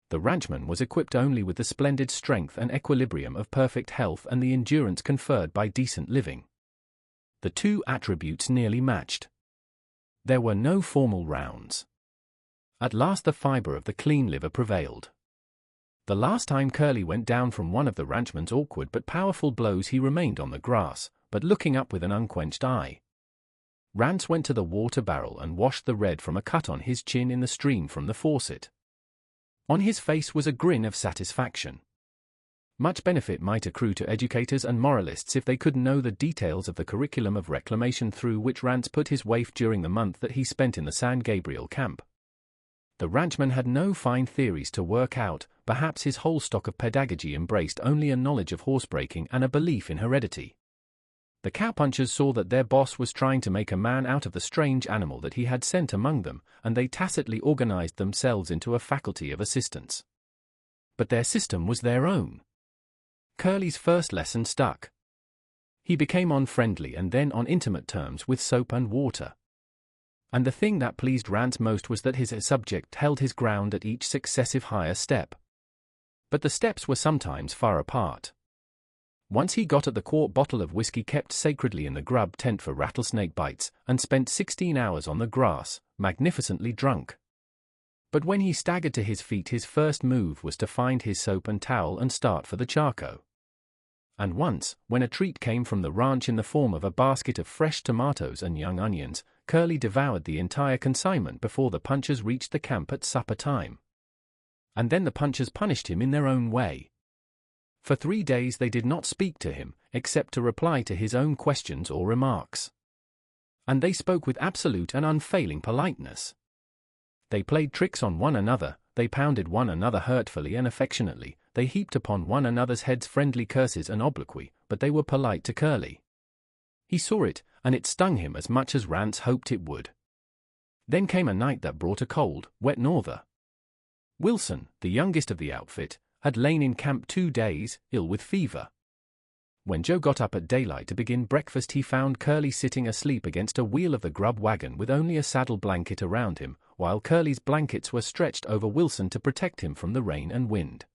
The ranchman was equipped only with the splendid strength and equilibrium of perfect health and the endurance conferred by decent living. The two attributes nearly matched. There were no formal rounds. At last the fiber of the clean liver prevailed. The last time Curly went down from one of the ranchman's awkward but powerful blows he remained on the grass, but looking up with an unquenched eye. Rance went to the water barrel and washed the red from a cut on his chin in the stream from the faucet. On his face was a grin of satisfaction. Much benefit might accrue to educators and moralists if they could know the details of the curriculum of reclamation through which Rance put his waif during the month that he spent in the San Gabriel camp. The ranchman had no fine theories to work out, perhaps his whole stock of pedagogy embraced only a knowledge of horsebreaking and a belief in heredity. The cowpunchers saw that their boss was trying to make a man out of the strange animal that he had sent among them, and they tacitly organized themselves into a faculty of assistants. But their system was their own. Curly's first lesson stuck. He became on friendly and then on intimate terms with soap and water. And the thing that pleased Rance most was that his subject held his ground at each successive higher step. But the steps were sometimes far apart. Once he got at the quart bottle of whiskey kept sacredly in the grub tent for rattlesnake bites, and spent 16 hours on the grass, magnificently drunk. But when he staggered to his feet, his first move was to find his soap and towel and start for the charco. And once, when a treat came from the ranch in the form of a basket of fresh tomatoes and young onions, Curly devoured the entire consignment before the punchers reached the camp at supper time. And then the punchers punished him in their own way. For 3 days they did not speak to him, except to reply to his own questions or remarks. And they spoke with absolute and unfailing politeness. They played tricks on one another, they pounded one another hurtfully and affectionately, they heaped upon one another's heads friendly curses and obloquy, but they were polite to Curly. He saw it, and it stung him as much as Rance hoped it would. Then came a night that brought a cold, wet norther. Wilson, the youngest of the outfit, had lain in camp 2 days, ill with fever. When Joe got up at daylight to begin breakfast, he found Curly sitting asleep against a wheel of the grub wagon with only a saddle blanket around him, while Curly's blankets were stretched over Wilson to protect him from the rain and wind.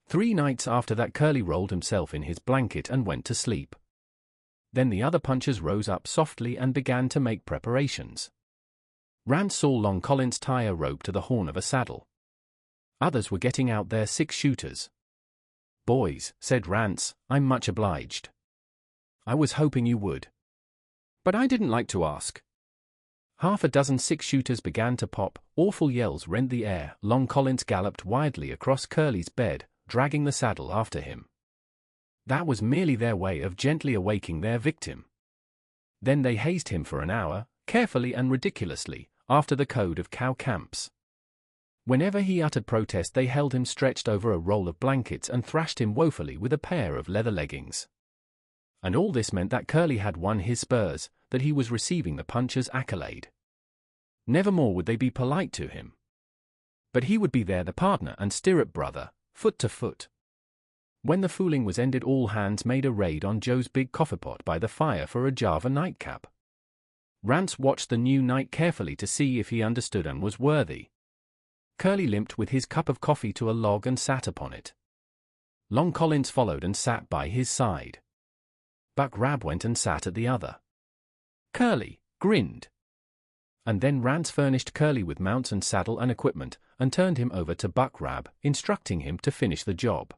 3 nights after that, Curly rolled himself in his blanket and went to sleep. Then the other punchers rose up softly and began to make preparations. Rance saw Long Collins tie a rope to the horn of a saddle. Others were getting out their 6-shooters. "Boys," said Rance, "I'm much obliged. I was hoping you would. But I didn't like to ask." Half a dozen 6-shooters began to pop, awful yells rent the air. Long Collins galloped wildly across Curly's bed, dragging the saddle after him. That was merely their way of gently awaking their victim. Then they hazed him for an hour, carefully and ridiculously, after the code of cow camps. Whenever he uttered protest, they held him stretched over a roll of blankets and thrashed him woefully with a pair of leather leggings. And all this meant that Curly had won his spurs, that he was receiving the puncher's accolade. Nevermore would they be polite to him. But he would be there, the partner and stirrup brother, foot to foot. When the fooling was ended, all hands made a raid on Joe's big coffeepot by the fire for a Java nightcap. Rance watched the new knight carefully to see if he understood and was worthy. Curly limped with his cup of coffee to a log and sat upon it. Long Collins followed and sat by his side. Buck Rab went and sat at the other. Curly grinned. And then Rance furnished Curly with mounts and saddle and equipment, and turned him over to Buck Rab, instructing him to finish the job.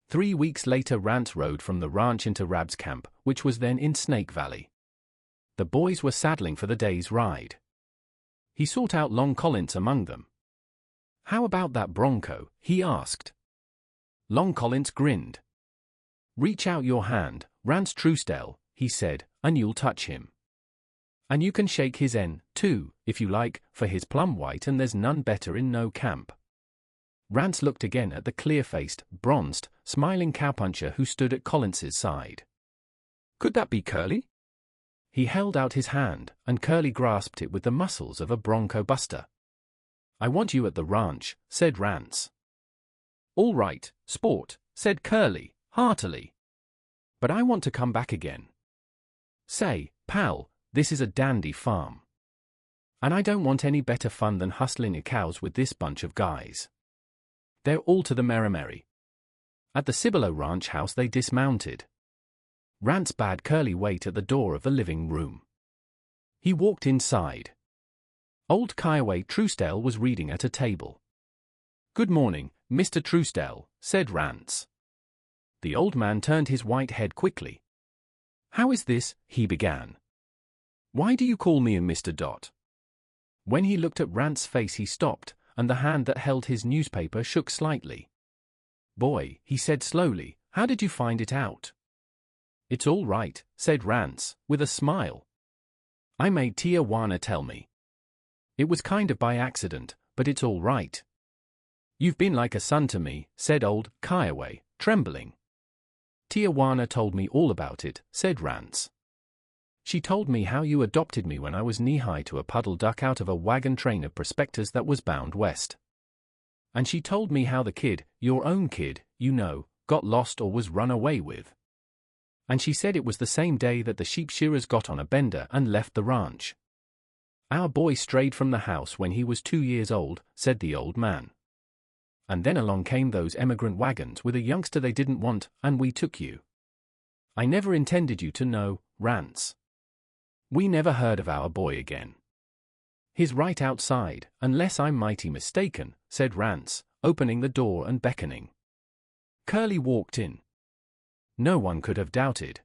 3 weeks later, Rance rode from the ranch into Rab's camp, which was then in Snake Valley. The boys were saddling for the day's ride. He sought out Long Collins among them. "How about that bronco?" he asked. Long Collins grinned. "Reach out your hand, Rance Truesdell," he said, "and you'll touch him. And you can shake his end, too, if you like, for he's plumb white and there's none better in no camp." Rance looked again at the clear-faced, bronzed, smiling cowpuncher who stood at Collins's side. Could that be Curly? He held out his hand, and Curly grasped it with the muscles of a bronco buster. "I want you at the ranch," said Rance. "All right, sport," said Curly, heartily. "But I want to come back again. Say, pal, this is a dandy farm. And I don't want any better fun than hustling cows with this bunch of guys. They're all to the merry. At the Cibolo ranch house they dismounted. Rance bade Curly wait at the door of the living room. He walked inside. Old Kiowa Truesdell was reading at a table. "Good morning, Mr. Truesdell," said Rance. The old man turned his white head quickly. "How is this?" he began. "Why do you call me a Mr. Dot?" When he looked at Rance's face he stopped, and the hand that held his newspaper shook slightly. "Boy," he said slowly, "how did you find it out?" "It's all right," said Rance, with a smile. "I made Tijuana tell me. It was kind of by accident, but it's all right." "You've been like a son to me," said old Kiowa, trembling. "Tijuana told me all about it," said Rance. "She told me how you adopted me when I was knee-high to a puddle duck out of a wagon train of prospectors that was bound west. And she told me how the kid, your own kid, you know, got lost or was run away with. And she said it was the same day that the sheep shearers got on a bender and left the ranch. Our boy strayed from the house when he was 2 years old, said the old man. And then along came those emigrant wagons with a youngster they didn't want, and we took you. I never intended you to know, Rance. We never heard of our boy again. He's right outside, unless I'm mighty mistaken, said Rance, opening the door and beckoning. Curly walked in. No one could have doubted.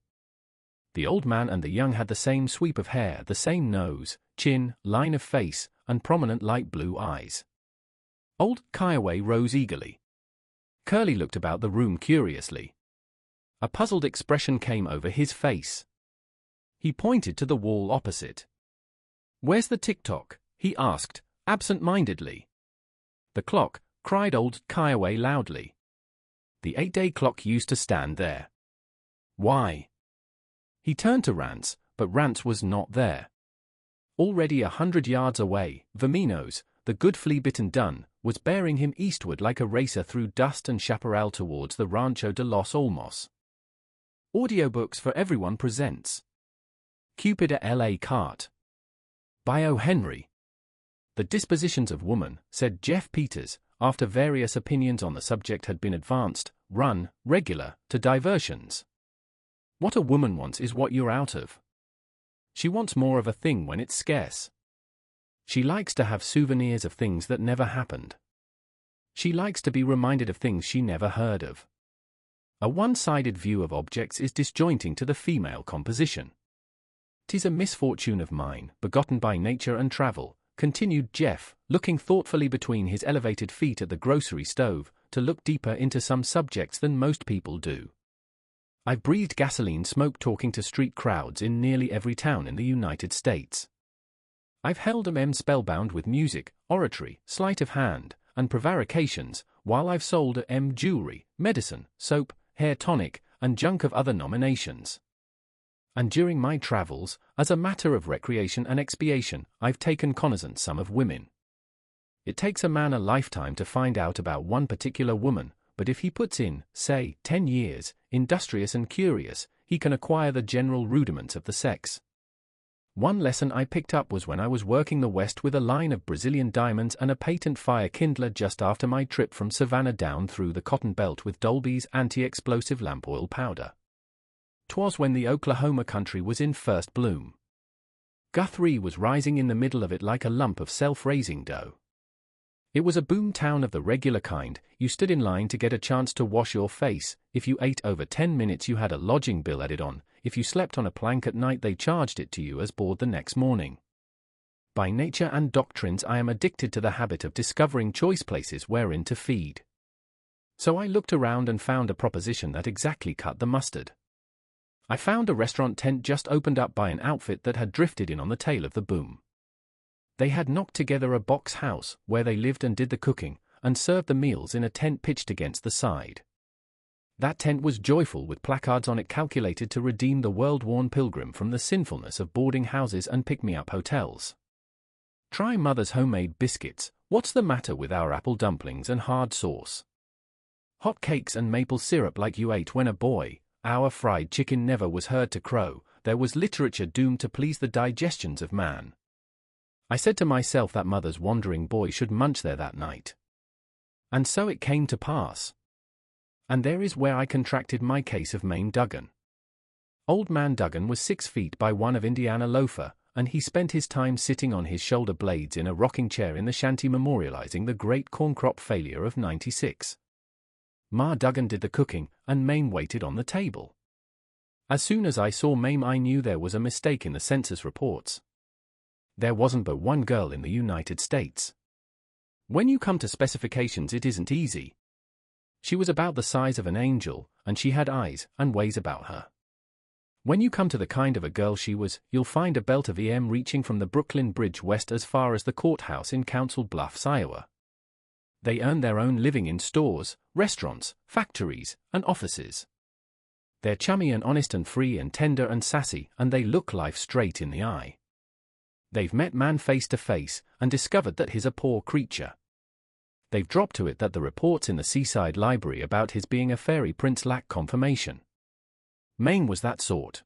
The old man and the young had the same sweep of hair, the same nose, chin, line of face, and prominent light blue eyes. Old Kiowa rose eagerly. Curly looked about the room curiously. A puzzled expression came over his face. He pointed to the wall opposite. Where's the tick-tock? He asked, absent-mindedly. The clock, cried old Kiowa loudly. The 8-day clock used to stand there. Why? He turned to Rance, but Rance was not there. Already 100 yards away, Vaminos, the good flea-bitten dun, was bearing him eastward like a racer through dust and chaparral towards the Rancho de los Olmos. Audiobooks for Everyone presents Cupid a L.A. Carte by O. Henry. The dispositions of woman, said Jeff Peters, after various opinions on the subject had been advanced, run, regular, to diversions. What a woman wants is what you're out of. She wants more of a thing when it's scarce. She likes to have souvenirs of things that never happened. She likes to be reminded of things she never heard of. A one-sided view of objects is disjointing to the female composition. "'Tis a misfortune of mine, begotten by nature and travel," continued Jeff, looking thoughtfully between his elevated feet at the grocery stove, "to look deeper into some subjects than most people do. I've breathed gasoline smoke talking to street crowds in nearly every town in the United States. I've held 'em spellbound with music, oratory, sleight of hand, and prevarications, while I've sold 'em jewelry, medicine, soap, hair tonic, and junk of other nominations. And during my travels, as a matter of recreation and expiation, I've taken cognizance some of women. It takes a man a lifetime to find out about one particular woman, but if he puts in, say, 10 years, industrious and curious, he can acquire the general rudiments of the sex. One lesson I picked up was when I was working the West with a line of Brazilian diamonds and a patent fire kindler just after my trip from Savannah down through the Cotton Belt with Dolby's anti-explosive lamp oil powder. 'Twas when the Oklahoma country was in first bloom. Guthrie was rising in the middle of it like a lump of self-raising dough. It was a boom town of the regular kind. You stood in line to get a chance to wash your face. If you ate over 10 minutes you had a lodging bill added on. If you slept on a plank at night they charged it to you as board the next morning. By nature and doctrines I am addicted to the habit of discovering choice places wherein to feed. So I looked around and found a proposition that exactly cut the mustard. I found a restaurant tent just opened up by an outfit that had drifted in on the tail of the boom. They had knocked together a box house, where they lived and did the cooking, and served the meals in a tent pitched against the side. That tent was joyful with placards on it calculated to redeem the world-worn pilgrim from the sinfulness of boarding houses and pick-me-up hotels. Try Mother's homemade biscuits. What's the matter with our apple dumplings and hard sauce? Hot cakes and maple syrup like you ate when a boy. Our fried chicken never was heard to crow. There was literature doomed to please the digestions of man. I said to myself that Mother's wandering boy should munch there that night. And so it came to pass. And there is where I contracted my case of Mame Duggan. Old man Duggan was 6 feet by 1 of Indiana loafer, and he spent his time sitting on his shoulder blades in a rocking chair in the shanty memorializing the great corn crop failure of '96. Ma Duggan did the cooking, and Mame waited on the table. As soon as I saw Mame I knew there was a mistake in the census reports. There wasn't but one girl in the United States. When you come to specifications it isn't easy. She was about the size of an angel, and she had eyes and ways about her. When you come to the kind of a girl she was, you'll find a belt of EM reaching from the Brooklyn Bridge west as far as the courthouse in Council Bluffs, Iowa. They earned their own living in stores, restaurants, factories, and offices. They're chummy and honest and free and tender and sassy, and they look life straight in the eye. They've met man face to face, and discovered that he's a poor creature. They've dropped to it that the reports in the Seaside Library about his being a fairy prince lack confirmation. Mame was that sort.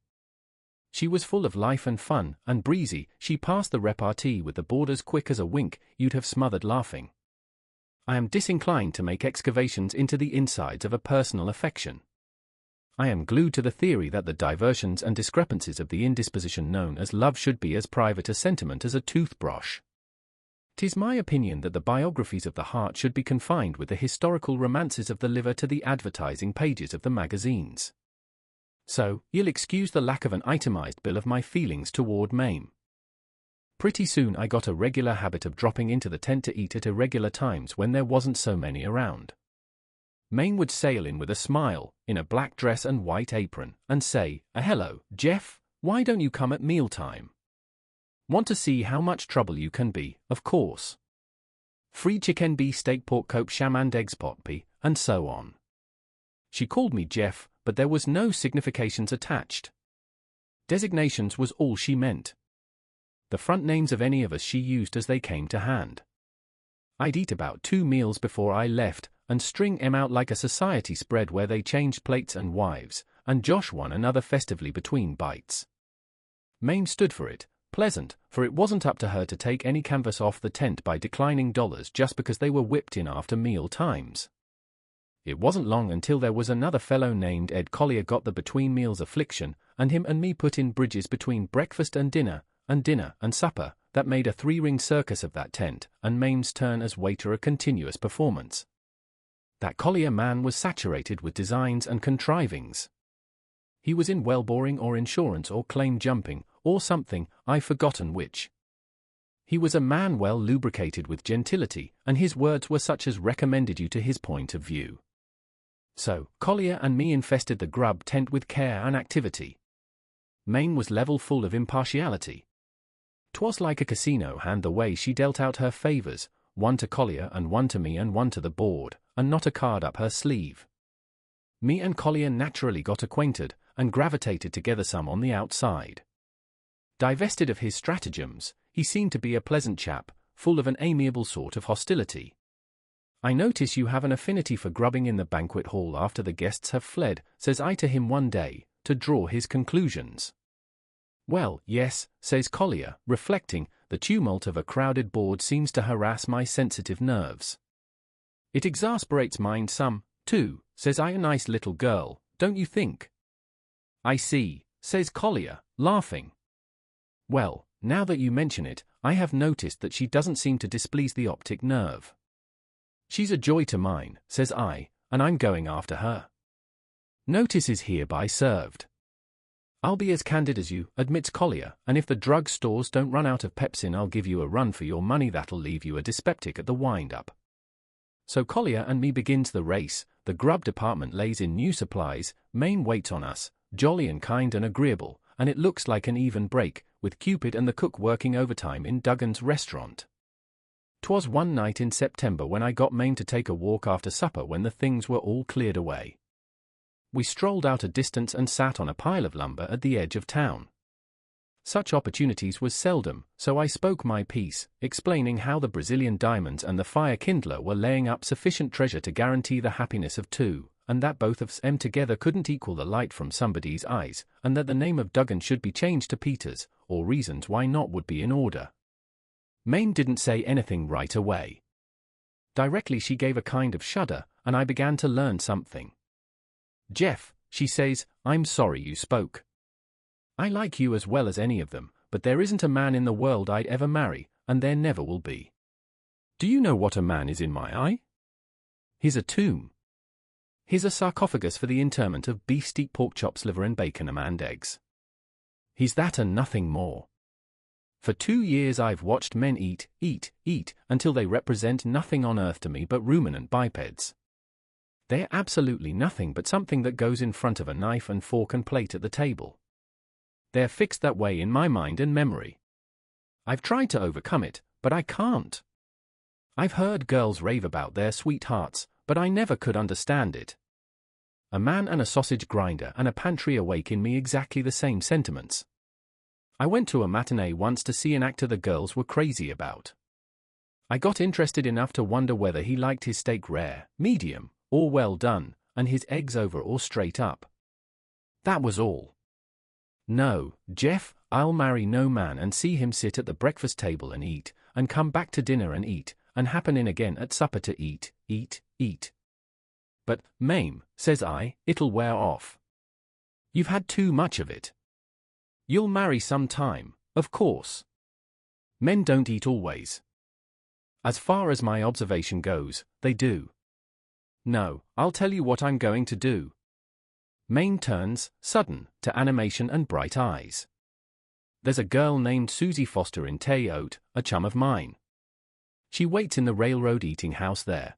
She was full of life and fun, and breezy. She passed the repartee with the borders quick as a wink, you'd have smothered laughing. I am disinclined to make excavations into the insides of a personal affection. I am glued to the theory that the diversions and discrepancies of the indisposition known as love should be as private a sentiment as a toothbrush. 'Tis my opinion that the biographies of the heart should be confined with the historical romances of the liver to the advertising pages of the magazines. So, you'll excuse the lack of an itemized bill of my feelings toward Mame. Pretty soon I got a regular habit of dropping into the tent to eat at irregular times when there wasn't so many around. Mame would sail in with a smile, in a black dress and white apron, and say, "Hello, Jeff, why don't you come at mealtime? Want to see how much trouble you can be, of course. Free chicken, beefsteak, pork, coke, sham and eggs, pot pie, and so on." She called me Jeff, but there was no significations attached. Designations was all she meant. The front names of any of us she used as they came to hand. I'd eat about 2 meals before I left, and string 'em out like a society spread where they changed plates and wives, and josh one another festively between bites. Mame stood for it, pleasant, for it wasn't up to her to take any canvas off the tent by declining dollars just because they were whipped in after meal times. It wasn't long until there was another fellow named Ed Collier got the between meals affliction, and him and me put in bridges between breakfast and dinner and supper, that made a 3-ring circus of that tent, and Mame's turn as waiter a continuous performance. That Collier man was saturated with designs and contrivings. He was in wellboring or insurance or claim jumping, or something, I've forgotten which. He was a man well lubricated with gentility, and his words were such as recommended you to his point of view. So, Collier and me infested the grub tent with care and activity. Mame was level full of impartiality. 'Twas like a casino hand the way she dealt out her favors, one to Collier and one to me and one to the board, and not a card up her sleeve. Me and Collier naturally got acquainted, and gravitated together some on the outside. Divested of his stratagems, he seemed to be a pleasant chap, full of an amiable sort of hostility. "I notice you have an affinity for grubbing in the banquet hall after the guests have fled," says I to him one day, to draw his conclusions. "Well, yes," says Collier, reflecting, "the tumult of a crowded board seems to harass my sensitive nerves. It exasperates mine some, too," says I. "A nice little girl, don't you think?" "I see," says Collier, laughing. "Well, now that you mention it, I have noticed that she doesn't seem to displease the optic nerve." "She's a joy to mine," says I, "and I'm going after her." Notice is hereby served. "I'll be as candid as you," admits Collier, "and if the drug stores don't run out of pepsin I'll give you a run for your money that'll leave you a dyspeptic at the wind-up." So Collier and me begins the race, the grub department lays in new supplies, Mame waits on us, jolly and kind and agreeable, and it looks like an even break, with Cupid and the cook working overtime in Duggan's restaurant. 'Twas one night in September when I got Mame to take a walk after supper when the things were all cleared away. We strolled out a distance and sat on a pile of lumber at the edge of town. Such opportunities was seldom, so I spoke my piece, explaining how the Brazilian diamonds and the fire kindler were laying up sufficient treasure to guarantee the happiness of 2, and that both of them together couldn't equal the light from somebody's eyes, and that the name of Duggan should be changed to Peters, or reasons why not would be in order. Mame didn't say anything right away. Directly she gave a kind of shudder, and I began to learn something. "Jeff," she says, "I'm sorry you spoke. I like you as well as any of them, but there isn't a man in the world I'd ever marry, and there never will be. Do you know what a man is in my eye? He's a tomb. He's a sarcophagus for the interment of beefsteak, pork chops, liver and bacon and eggs. He's that and nothing more. For 2 years I've watched men eat, until they represent nothing on earth to me but ruminant bipeds. They're absolutely nothing but something that goes in front of a knife and fork and plate at the table. They're fixed that way in my mind and memory. I've tried to overcome it, but I can't. I've heard girls rave about their sweethearts, but I never could understand it. A man and a sausage grinder and a pantry awake in me exactly the same sentiments. I went to a matinee once to see an actor the girls were crazy about. I got interested enough to wonder whether he liked his steak rare, medium, or well done, and his eggs over or straight up. That was all. No, Jeff, I'll marry no man and see him sit at the breakfast table and eat, and come back to dinner and eat, and happen in again at supper to eat, eat, eat. But, Mame, says I, it'll wear off. You've had too much of it. You'll marry some time, of course. Men don't eat always. As far as my observation goes, they do. No, I'll tell you what I'm going to do. Mame turns, sudden, to animation and bright eyes. There's a girl named Susie Foster in Teyote, a chum of mine. She waits in the railroad eating house there.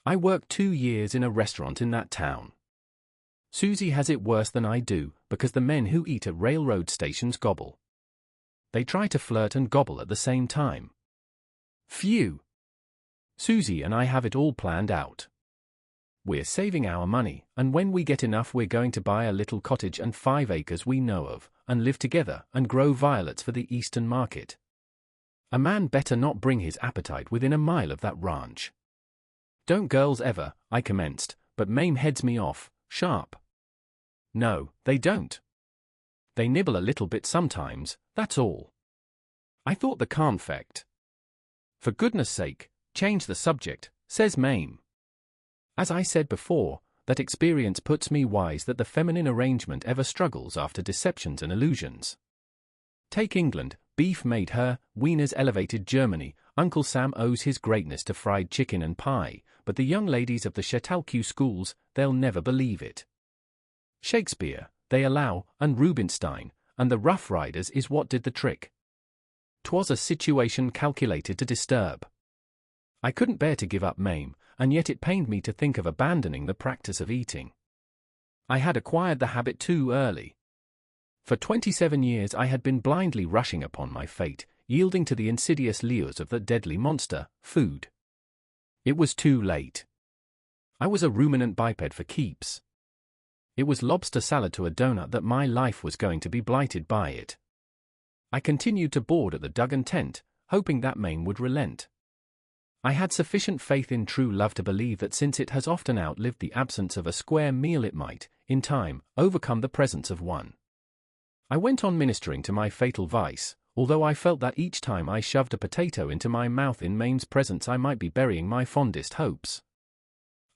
I worked 2 years in a restaurant in that town. Susie has it worse than I do, because the men who eat at railroad stations gobble. They try to flirt and gobble at the same time. Phew! Susie and I have it all planned out. We're saving our money, and when we get enough we're going to buy a little cottage and 5 acres we know of, and live together and grow violets for the Eastern market. A man better not bring his appetite within a mile of that ranch. Don't girls ever, I commenced, but Mame heads me off, sharp. No, they don't. They nibble a little bit sometimes, that's all. I thought the calm fact. For goodness sake, change the subject, says Mame. As I said before, that experience puts me wise that the feminine arrangement ever struggles after deceptions and illusions. Take England, beef made her, wieners elevated Germany, Uncle Sam owes his greatness to fried chicken and pie, but the young ladies of the Chautauqua schools, they'll never believe it. Shakespeare, they allow, and Rubinstein, and the Rough Riders is what did the trick. 'Twas a situation calculated to disturb. I couldn't bear to give up Mame, and yet it pained me to think of abandoning the practice of eating. I had acquired the habit too early. For 27 years I had been blindly rushing upon my fate, yielding to the insidious lures of the deadly monster, food. It was too late. I was a ruminant biped for keeps. It was lobster salad to a donut that my life was going to be blighted by it. I continued to board at the Duggan tent, hoping that Mame would relent. I had sufficient faith in true love to believe that since it has often outlived the absence of a square meal it might, in time, overcome the presence of one. I went on ministering to my fatal vice, although I felt that each time I shoved a potato into my mouth in Mame's presence I might be burying my fondest hopes.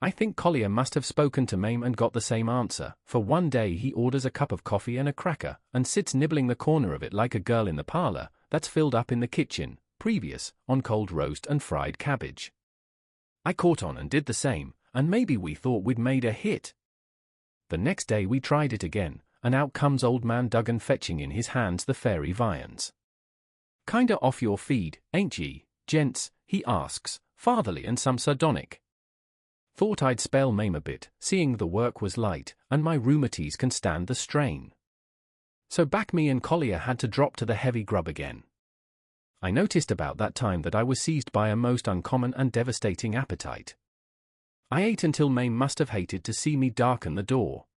I think Collier must have spoken to Mame and got the same answer, for one day he orders a cup of coffee and a cracker, and sits nibbling the corner of it like a girl in the parlor, that's filled up in the kitchen, previous, on cold roast and fried cabbage. I caught on and did the same, and maybe we thought we'd made a hit. The next day we tried it again, and out comes old man Duggan fetching in his hands the fairy viands. "Kinda off your feed, ain't ye, gents?" he asks, fatherly and some sardonic. Thought I'd spell Mame a bit, seeing the work was light, and my rheumatiz can stand the strain. So back me and Collier had to drop to the heavy grub again. I noticed about that time that I was seized by a most uncommon and devastating appetite. I ate until Mame must have hated to see me darken the door.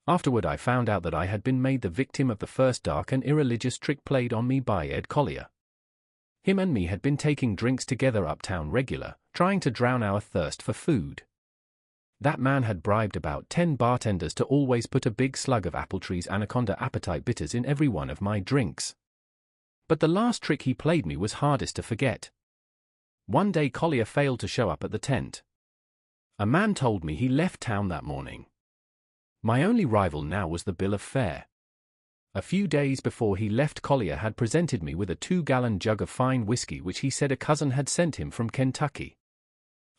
Afterward I found out that I had been made the victim of the first dark and irreligious trick played on me by Ed Collier. Him and me had been taking drinks together uptown regular, trying to drown our thirst for food. That man had bribed about 10 bartenders to always put a big slug of Appletree's Anaconda Appetite Bitters in every one of my drinks. But the last trick he played me was hardest to forget. One day Collier failed to show up at the tent. A man told me he left town that morning. My only rival now was the bill of fare. A few days before he left, Collier had presented me with a 2-gallon jug of fine whiskey which he said a cousin had sent him from Kentucky.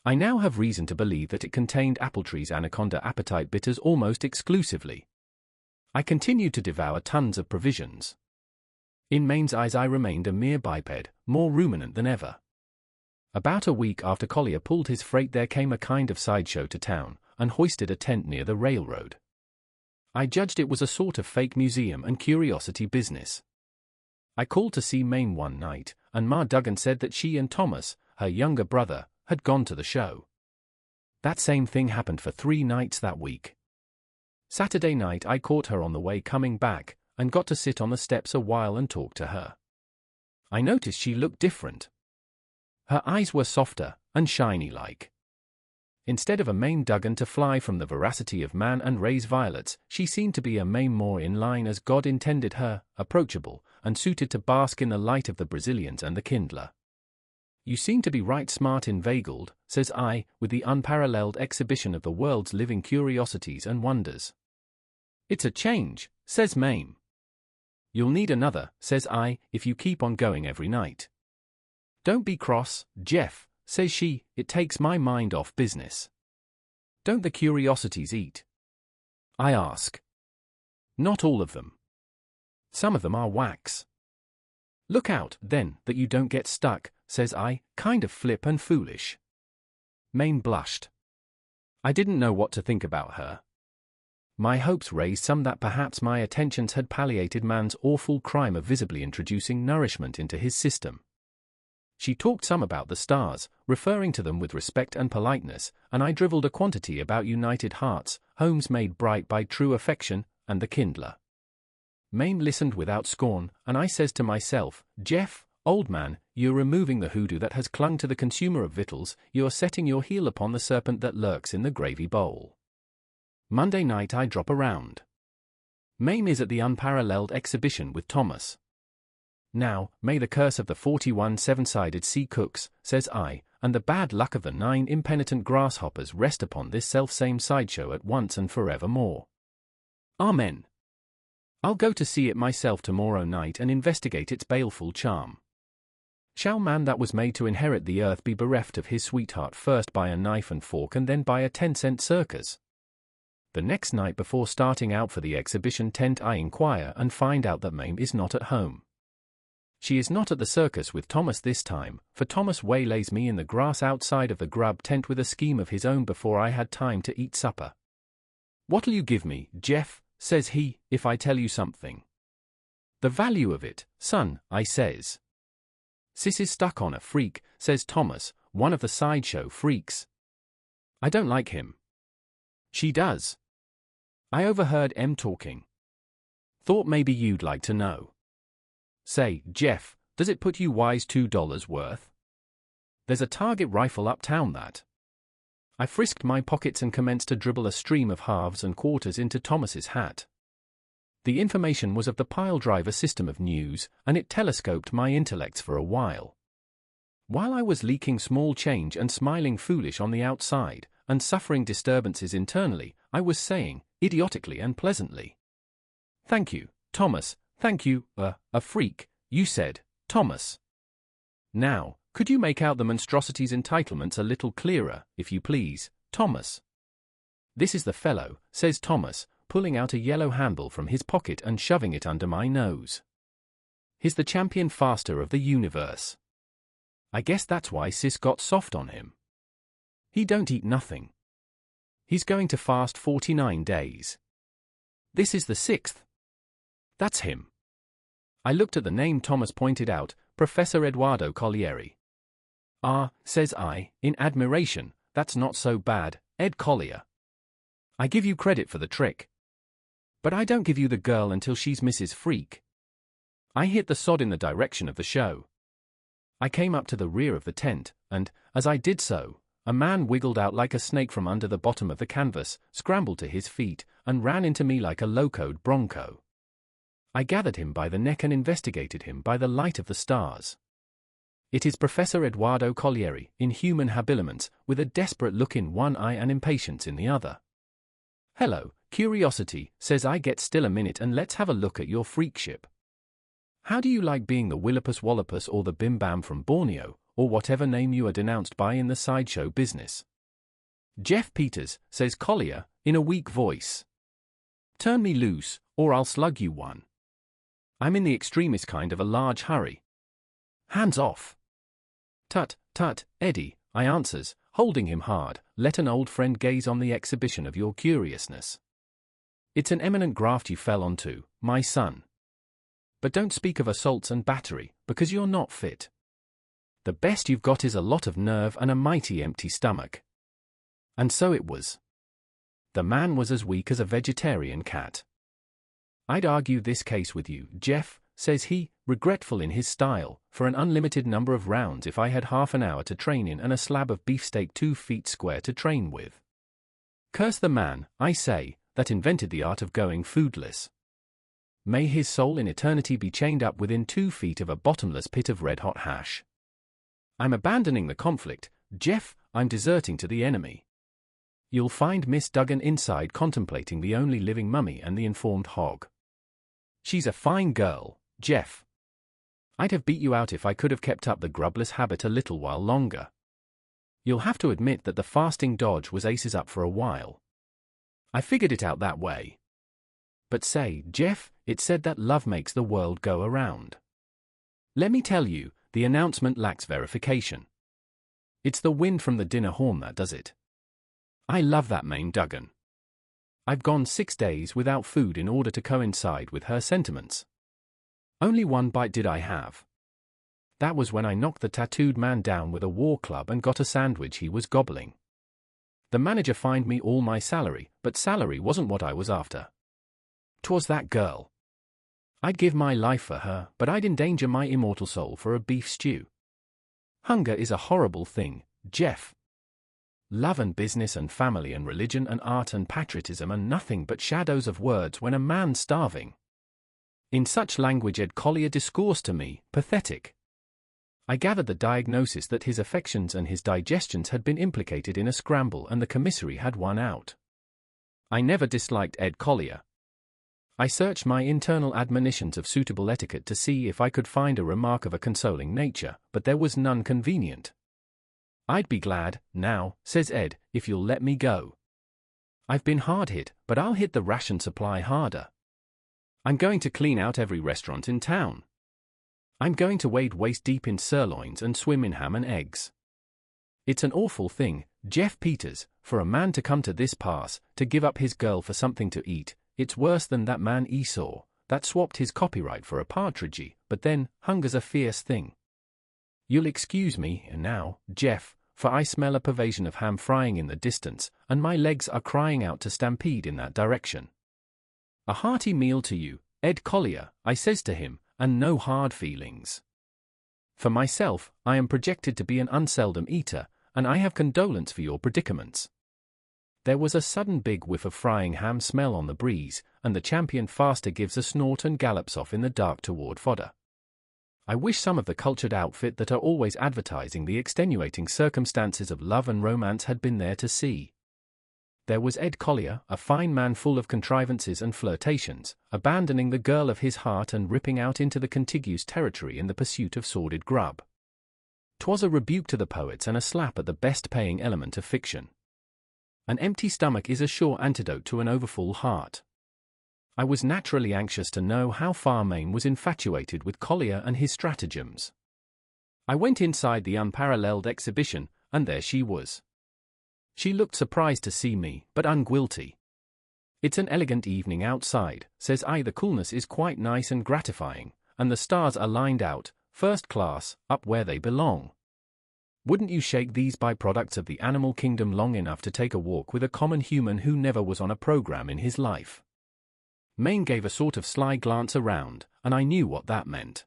I now have reason to believe that it contained Appletree's Anaconda Appetite Bitters almost exclusively. I continued to devour tons of provisions. In Mame's eyes I remained a mere biped, more ruminant than ever. About a week after Collier pulled his freight there came a kind of sideshow to town, and hoisted a tent near the railroad. I judged it was a sort of fake museum and curiosity business. I called to see Mame one night, and Ma Duggan said that she and Thomas, her younger brother, had gone to the show. That same thing happened for 3 nights that week. Saturday night I caught her on the way coming back, and got to sit on the steps a while and talk to her. I noticed she looked different. Her eyes were softer, and shiny-like. Instead of a Mame Duggan to fly from the veracity of man and raise violets, she seemed to be a Mame more in line as God intended her, approachable, and suited to bask in the light of the Brazilians and the kindler. You seem to be right smart inveigled, says I, with the unparalleled exhibition of the world's living curiosities and wonders. It's a change, says Mame. You'll need another, says I, if you keep on going every night. Don't be cross, Jeff, says she, it takes my mind off business. Don't the curiosities eat? I ask. Not all of them. Some of them are wax. Look out, then, that you don't get stuck, says I, kind of flip and foolish. Mame blushed. I didn't know what to think about her. My hopes raised some that perhaps my attentions had palliated man's awful crime of visibly introducing nourishment into his system. She talked some about the stars, referring to them with respect and politeness, and I drivelled a quantity about united hearts, homes made bright by true affection, and the kindler. Mame listened without scorn, and I says to myself, Jeff, old man, you're removing the hoodoo that has clung to the consumer of victuals, you're setting your heel upon the serpent that lurks in the gravy bowl. Monday night I drop around. Mame is at the unparalleled exhibition with Thomas. Now, may the curse of the 41 seven-sided sea cooks, says I, and the bad luck of the 9 impenitent grasshoppers rest upon this self-same sideshow at once and forevermore. Amen. I'll go to see it myself tomorrow night and investigate its baleful charm. Shall man that was made to inherit the earth be bereft of his sweetheart first by a knife and fork and then by a 10-cent circus? The next night before starting out for the exhibition tent I inquire and find out that Mame is not at home. She is not at the circus with Thomas this time, for Thomas waylays me in the grass outside of the grub tent with a scheme of his own before I had time to eat supper. What'll you give me, Jeff, says he, if I tell you something? The value of it, son, I says. Sis is stuck on a freak, says Thomas, one of the sideshow freaks. I don't like him. She does. I overheard em talking. Thought maybe you'd like to know. Say, Jeff, does it put you wise $2 worth? There's a target rifle uptown that. I frisked my pockets and commenced to dribble a stream of halves and quarters into Thomas's hat. The information was of the pile driver system of news, and it telescoped my intellects for a while. While I was leaking small change and smiling foolish on the outside, and suffering disturbances internally, I was saying, idiotically and pleasantly, "Thank you, Thomas, thank you, a freak, you said, Thomas. Now, could you make out the monstrosity's entitlements a little clearer, if you please, Thomas?" "This is the fellow," says Thomas, pulling out a yellow handle from his pocket and shoving it under my nose. "He's the champion faster of the universe. I guess that's why Sis got soft on him. He don't eat nothing. He's going to fast 49 days. This is the 6th. That's him." I looked at the name Thomas pointed out, Professor Eduardo Collieri. "Ah," says I, in admiration, "that's not so bad, Ed Collier. I give you credit for the trick. But I don't give you the girl until she's Mrs. Freak." I hit the sod in the direction of the show. I came up to the rear of the tent, and, as I did so, a man wiggled out like a snake from under the bottom of the canvas, scrambled to his feet, and ran into me like a locoed bronco. I gathered him by the neck and investigated him by the light of the stars. It is Professor Eduardo Collieri, in human habiliments, with a desperate look in one eye and impatience in the other. "Hello, curiosity," says I. "Get still a minute and let's have a look at your freakship. How do you like being the Willopus Wallopus or the Bim Bam from Borneo, or whatever name you are denounced by in the sideshow business?" "Jeff Peters," says Collier, in a weak voice. "Turn me loose, or I'll slug you one. I'm in the extremist kind of a large hurry. Hands off." "Tut, tut, Eddie," I answers, holding him hard, "let an old friend gaze on the exhibition of your curiousness. It's an eminent graft you fell onto, my son. But don't speak of assaults and battery, because you're not fit. The best you've got is a lot of nerve and a mighty empty stomach." And so it was. The man was as weak as a vegetarian cat. "I'd argue this case with you, Jeff," says he, regretful in his style, for an unlimited number of rounds if I had half an hour to train in and a slab of beefsteak 2 feet square to train with. Curse the man, I say, that invented the art of going foodless. May his soul in eternity be chained up within 2 feet of a bottomless pit of red-hot hash. I'm abandoning the conflict, Jeff, I'm deserting to the enemy. You'll find Miss Duggan inside contemplating the only living mummy and the informed hog. She's a fine girl, Jeff. I'd have beat you out if I could have kept up the grubless habit a little while longer. You'll have to admit that the fasting dodge was aces up for a while. I figured it out that way. But say, Jeff, it said that love makes the world go around. Let me tell you, the announcement lacks verification. It's the wind from the dinner horn that does it. I love that Mame Duggan. I've gone 6 days without food in order to coincide with her sentiments. Only one bite did I have. That was when I knocked the tattooed man down with a war club and got a sandwich he was gobbling. The manager fined me all my salary, but salary wasn't what I was after. 'Twas that girl. I'd give my life for her, but I'd endanger my immortal soul for a beef stew. Hunger is a horrible thing, Jeff. Love and business and family and religion and art and patriotism are nothing but shadows of words when a man's starving. In such language Ed Collier discoursed to me, pathetic. I gathered the diagnosis that his affections and his digestions had been implicated in a scramble and the commissary had won out. I never disliked Ed Collier. I searched my internal admonitions of suitable etiquette to see if I could find a remark of a consoling nature, but there was none convenient. I'd be glad, now, says Ed, if you'll let me go. I've been hard hit, but I'll hit the ration supply harder. I'm going to clean out every restaurant in town. I'm going to wade waist deep in sirloins and swim in ham and eggs. It's an awful thing, Jeff Peters, for a man to come to this pass, to give up his girl for something to eat. It's worse than that man Esau, that swapped his copyright for a partridge, but then, hunger's a fierce thing. You'll excuse me, now, Jeff, for I smell a pervasion of ham frying in the distance, and my legs are crying out to stampede in that direction. A hearty meal to you, Ed Collier, I says to him, and no hard feelings. For myself, I am projected to be an unseldom eater, and I have condolence for your predicaments. There was a sudden big whiff of frying ham smell on the breeze, and the champion faster gives a snort and gallops off in the dark toward fodder. I wish some of the cultured outfit that are always advertising the extenuating circumstances of love and romance had been there to see. There was Ed Collier, a fine man full of contrivances and flirtations, abandoning the girl of his heart and ripping out into the contiguous territory in the pursuit of sordid grub. 'Twas a rebuke to the poets and a slap at the best-paying element of fiction. An empty stomach is a sure antidote to an overfull heart. I was naturally anxious to know how far Mame was infatuated with Collier and his stratagems. I went inside the unparalleled exhibition, and there she was. She looked surprised to see me, but unguilty. It's an elegant evening outside, says I. The coolness is quite nice and gratifying, and the stars are lined out, first class, up where they belong. Wouldn't you shake these byproducts of the animal kingdom long enough to take a walk with a common human who never was on a program in his life? Mame gave a sort of sly glance around, and I knew what that meant.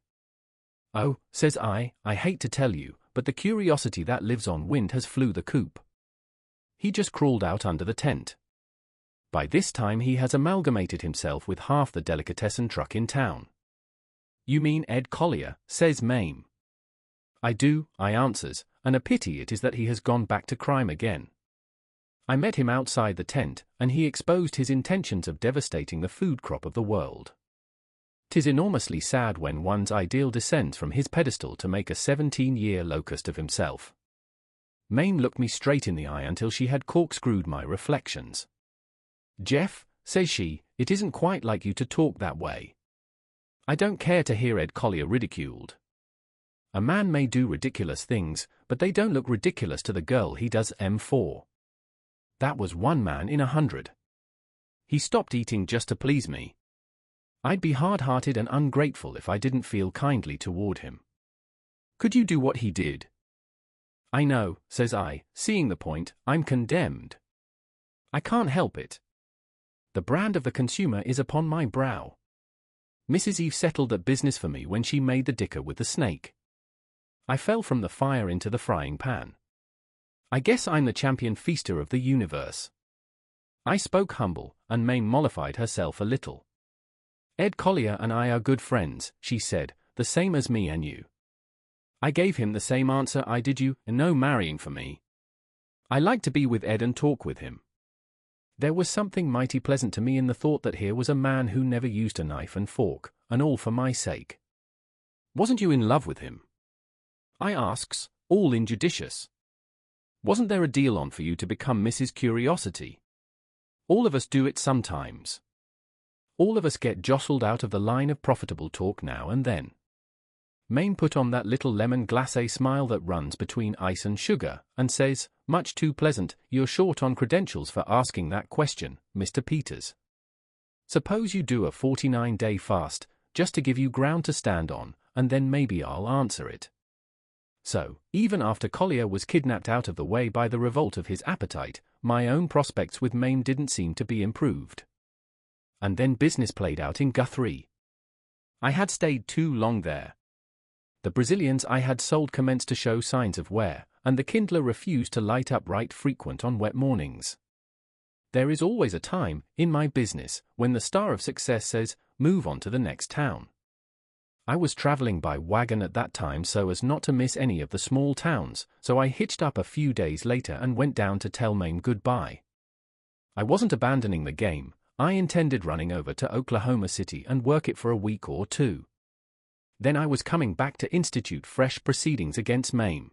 Oh, says I hate to tell you, but the curiosity that lives on wind has flew the coop. He just crawled out under the tent. By this time he has amalgamated himself with half the delicatessen truck in town. You mean Ed Collier, says Mame. I do, I answers, and a pity it is that he has gone back to crime again. I met him outside the tent, and he exposed his intentions of devastating the food crop of the world. 'Tis enormously sad when one's ideal descends from his pedestal to make a 17-year locust of himself. Mame looked me straight in the eye until she had corkscrewed my reflections. Jeff, says she, it isn't quite like you to talk that way. I don't care to hear Ed Collier ridiculed. A man may do ridiculous things, but they don't look ridiculous to the girl he does them for. That was one man in 100. He stopped eating just to please me. I'd be hard-hearted and ungrateful if I didn't feel kindly toward him. Could you do what he did? I know, says I, seeing the point, I'm condemned. I can't help it. The brand of the consumer is upon my brow. Mrs. Eve settled that business for me when she made the dicker with the snake. I fell from the fire into the frying pan. I guess I'm the champion feaster of the universe. I spoke humble, and Mame mollified herself a little. Ed Collier and I are good friends, she said, the same as me and you. I gave him the same answer I did you, and no marrying for me. I like to be with Ed and talk with him. There was something mighty pleasant to me in the thought that here was a man who never used a knife and fork, and all for my sake. Wasn't you in love with him? I asks, all injudicious. Wasn't there a deal on for you to become Mrs. Curiosity? All of us do it sometimes. All of us get jostled out of the line of profitable talk now and then. Mame put on that little lemon glacé smile that runs between ice and sugar, and says, much too pleasant, you're short on credentials for asking that question, Mr. Peters. Suppose you do a 49-day fast, just to give you ground to stand on, and then maybe I'll answer it. So, even after Collier was kidnapped out of the way by the revolt of his appetite, my own prospects with Mame didn't seem to be improved. And then business played out in Guthrie. I had stayed too long there. The Brazilians I had sold commenced to show signs of wear, and the kindler refused to light up right frequent on wet mornings. There is always a time, in my business, when the star of success says, move on to the next town. I was traveling by wagon at that time so as not to miss any of the small towns, so I hitched up a few days later and went down to tell Mame goodbye. I wasn't abandoning the game, I intended running over to Oklahoma City and work it for a week or two. Then I was coming back to institute fresh proceedings against Mame.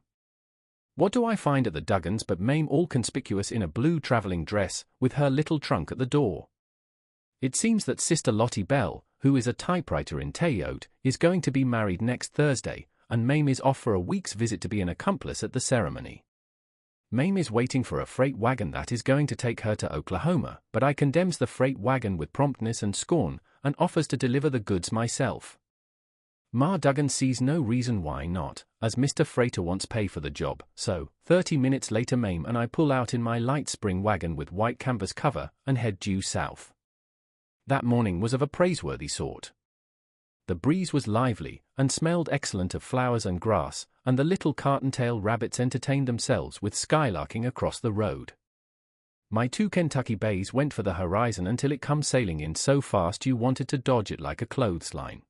What do I find at the Duggans but Mame all conspicuous in a blue traveling dress, with her little trunk at the door. It seems that Sister Lottie Bell, who is a typewriter in Teyote, is going to be married next Thursday, and Mame is off for a week's visit to be an accomplice at the ceremony. Mame is waiting for a freight wagon that is going to take her to Oklahoma, but I condemns the freight wagon with promptness and scorn, and offers to deliver the goods myself. Ma Duggan sees no reason why not, as Mr. Freighter wants pay for the job, so, 30 minutes later Mame and I pull out in my light spring wagon with white canvas cover, and head due south. That morning was of a praiseworthy sort. The breeze was lively, and smelled excellent of flowers and grass, and the little cottontail rabbits entertained themselves with skylarking across the road. My 2 Kentucky bays went for the horizon until it come sailing in so fast you wanted to dodge it like a clothesline.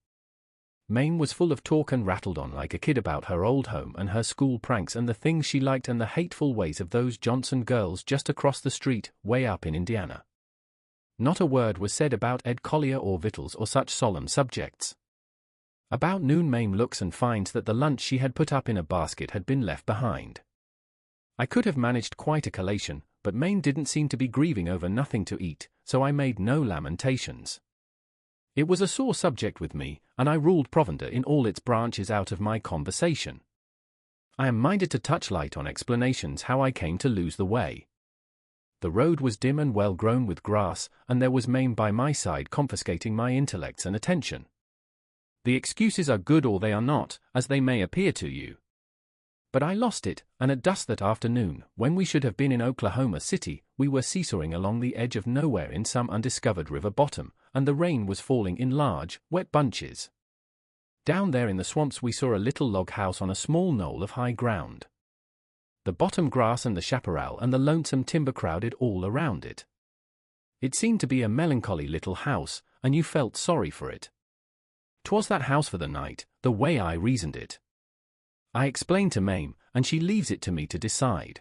Mame was full of talk and rattled on like a kid about her old home and her school pranks and the things she liked and the hateful ways of those Johnson girls just across the street, way up in Indiana. Not a word was said about Ed Collier or victuals or such solemn subjects. About noon Mame looks and finds that the lunch she had put up in a basket had been left behind. I could have managed quite a collation, but Mame didn't seem to be grieving over nothing to eat, so I made no lamentations. It was a sore subject with me, and I ruled provender in all its branches out of my conversation. I am minded to touch light on explanations how I came to lose the way. The road was dim and well grown with grass, and there was Mame by my side confiscating my intellects and attention. The excuses are good or they are not, as they may appear to you. But I lost it, and at dusk that afternoon, when we should have been in Oklahoma City, we were seesawing along the edge of nowhere in some undiscovered river bottom, and the rain was falling in large, wet bunches. Down there in the swamps we saw a little log house on a small knoll of high ground. The bottom grass and the chaparral and the lonesome timber crowded all around it. It seemed to be a melancholy little house, and you felt sorry for it. 'Twas that house for the night, the way I reasoned it. I explained to Mame, and she leaves it to me to decide.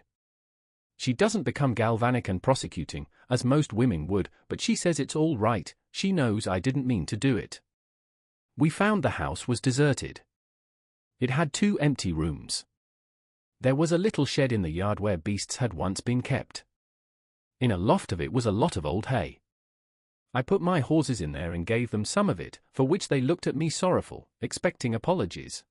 She doesn't become galvanic and prosecuting, as most women would, but she says it's all right, she knows I didn't mean to do it. We found the house was deserted. It had 2 empty rooms. There was a little shed in the yard where beasts had once been kept. In a loft of it was a lot of old hay. I put my horses in there and gave them some of it, for which they looked at me sorrowful, expecting apologies.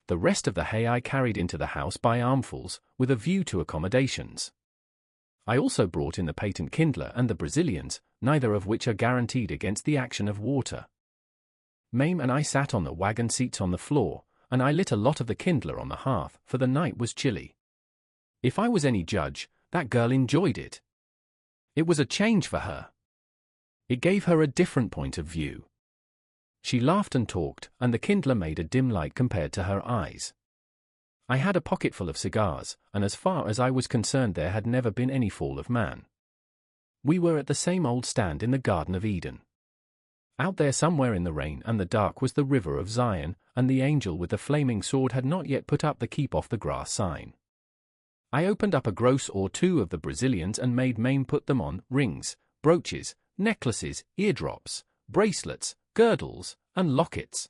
The rest of the hay I carried into the house by armfuls, with a view to accommodations. I also brought in the patent kindler and the Brazilians, neither of which are guaranteed against the action of water. Mame and I sat on the wagon seats on the floor, and I lit a lot of the kindler on the hearth, for the night was chilly. If I was any judge, that girl enjoyed it. It was a change for her. It gave her a different point of view. She laughed and talked, and the kindler made a dim light compared to her eyes. I had a pocketful of cigars, and as far as I was concerned there had never been any fall of man. We were at the same old stand in the Garden of Eden. Out there somewhere in the rain and the dark was the river of Zion, and the angel with the flaming sword had not yet put up the keep off the grass sign. I opened up a gross or two of the Brazilians and made Mame put them on: rings, brooches, necklaces, eardrops, bracelets, girdles, and lockets.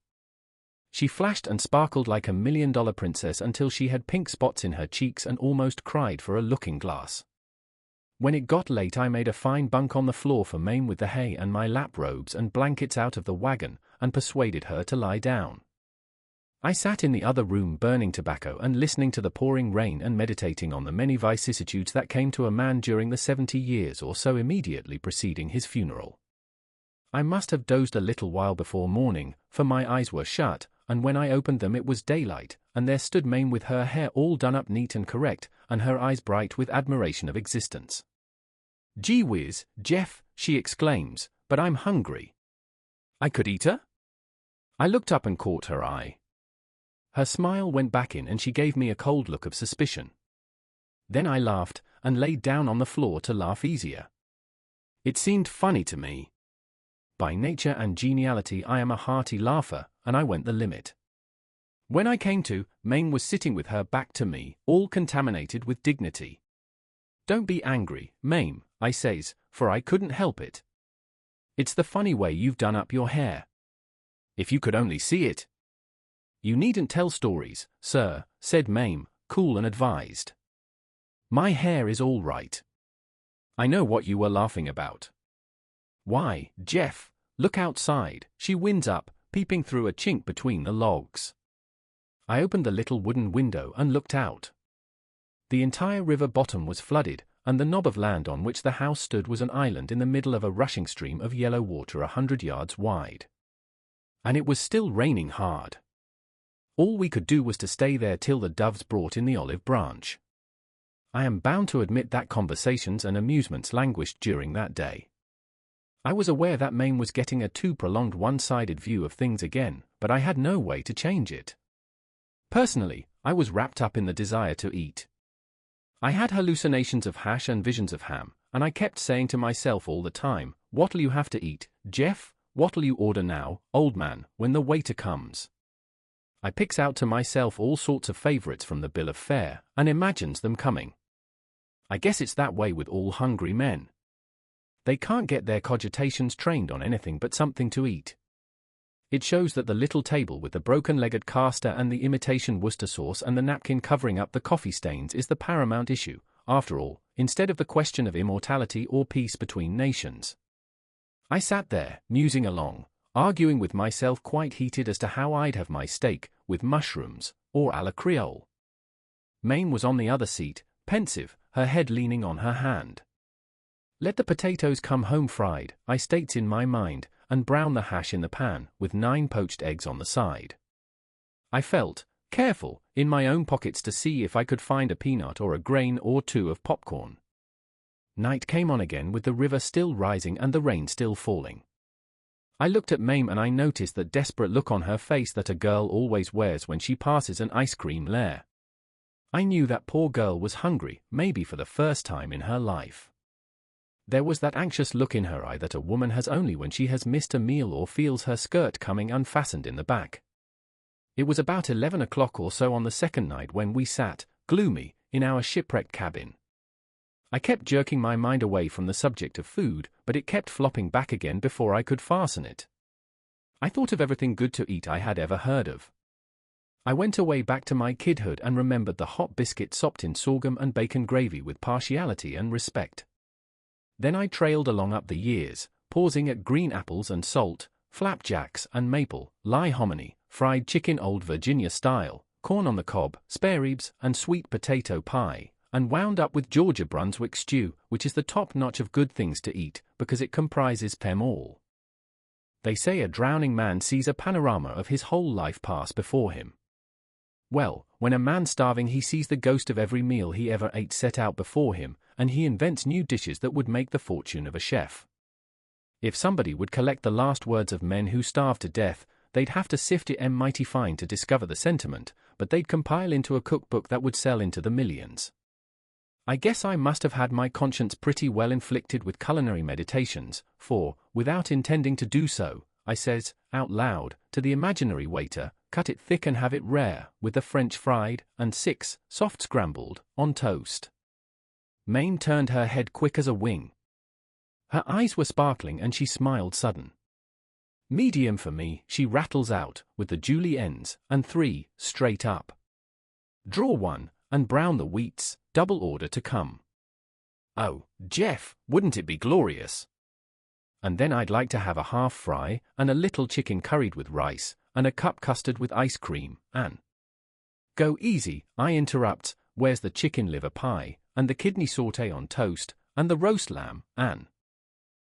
She flashed and sparkled like a $1 million princess until she had pink spots in her cheeks and almost cried for a looking-glass. When it got late I made a fine bunk on the floor for Mame with the hay and my lap robes and blankets out of the wagon, and persuaded her to lie down. I sat in the other room burning tobacco and listening to the pouring rain and meditating on the many vicissitudes that came to a man during the 70 years or so immediately preceding his funeral. I must have dozed a little while before morning, for my eyes were shut, and when I opened them it was daylight, and there stood Mame with her hair all done up neat and correct, and her eyes bright with admiration of existence. "Gee whiz, Jeff," she exclaims, "but I'm hungry. I could eat her?" I looked up and caught her eye. Her smile went back in and she gave me a cold look of suspicion. Then I laughed, and laid down on the floor to laugh easier. It seemed funny to me. By nature and geniality I am a hearty laugher, and I went the limit. When I came to, Mame was sitting with her back to me, all contaminated with dignity. "Don't be angry, Mame," I says, for I couldn't help it. "It's the funny way you've done up your hair. If you could only see it." "You needn't tell stories, sir," said Mame, cool and advised. "My hair is all right. I know what you were laughing about. Why, Jeff, look outside," she winds up, peeping through a chink between the logs. I opened the little wooden window and looked out. The entire river bottom was flooded, and the knob of land on which the house stood was an island in the middle of a rushing stream of yellow water 100 yards wide. And it was still raining hard. All we could do was to stay there till the doves brought in the olive branch. I am bound to admit that conversations and amusements languished during that day. I was aware that Mame was getting a too prolonged one-sided view of things again, but I had no way to change it. Personally, I was wrapped up in the desire to eat. I had hallucinations of hash and visions of ham, and I kept saying to myself all the time, "What'll you have to eat, Jeff? What'll you order now, old man, when the waiter comes?" I picks out to myself all sorts of favorites from the bill of fare, and imagines them coming. I guess it's that way with all hungry men. They can't get their cogitations trained on anything but something to eat. It shows that the little table with the broken-legged caster and the imitation Worcester sauce and the napkin covering up the coffee stains is the paramount issue, after all, instead of the question of immortality or peace between nations. I sat there, musing along, arguing with myself quite heated as to how I'd have my steak, with mushrooms, or a la Creole. Mame was on the other seat, pensive, her head leaning on her hand. "Let the potatoes come home fried," I states in my mind, "and brown the hash in the pan, with 9 poached eggs on the side." I felt careful in my own pockets to see if I could find a peanut or a grain or two of popcorn. Night came on again with the river still rising and the rain still falling. I looked at Mame and I noticed that desperate look on her face that a girl always wears when she passes an ice cream lair. I knew that poor girl was hungry, maybe for the first time in her life. There was that anxious look in her eye that a woman has only when she has missed a meal or feels her skirt coming unfastened in the back. It was about 11 o'clock or so on the second night when we sat, gloomy, in our shipwrecked cabin. I kept jerking my mind away from the subject of food, but it kept flopping back again before I could fasten it. I thought of everything good to eat I had ever heard of. I went away back to my kidhood and remembered the hot biscuit sopped in sorghum and bacon gravy with partiality and respect. Then I trailed along up the years, pausing at green apples and salt, flapjacks and maple, lie hominy, fried chicken old Virginia style, corn on the cob, spare ribs, and sweet potato pie, and wound up with Georgia Brunswick stew, which is the top notch of good things to eat, because it comprises them all. They say a drowning man sees a panorama of his whole life pass before him. Well, when a man's starving he sees the ghost of every meal he ever ate set out before him, and he invents new dishes that would make the fortune of a chef. If somebody would collect the last words of men who starved to death, they'd have to sift it mighty fine to discover the sentiment, but they'd compile into a cookbook that would sell into the millions. I guess I must have had my conscience pretty well inflicted with culinary meditations, for, without intending to do so, I says, out loud, to the imaginary waiter, cut it thick and have it rare, with the French fried, and 6, soft scrambled, on toast. Mame turned her head quick as a wing. Her eyes were sparkling and she smiled sudden. Medium for me, she rattles out, with the Julie ends, and 3, straight up. Draw 1, and brown the wheats, double order to come. Oh, Jeff, wouldn't it be glorious? And then I'd like to have a half fry, and a little chicken curried with rice, and a cup custard with ice cream, and... Go easy, I interrupt, where's the chicken liver pie, and the kidney sauté on toast, and the roast lamb, and...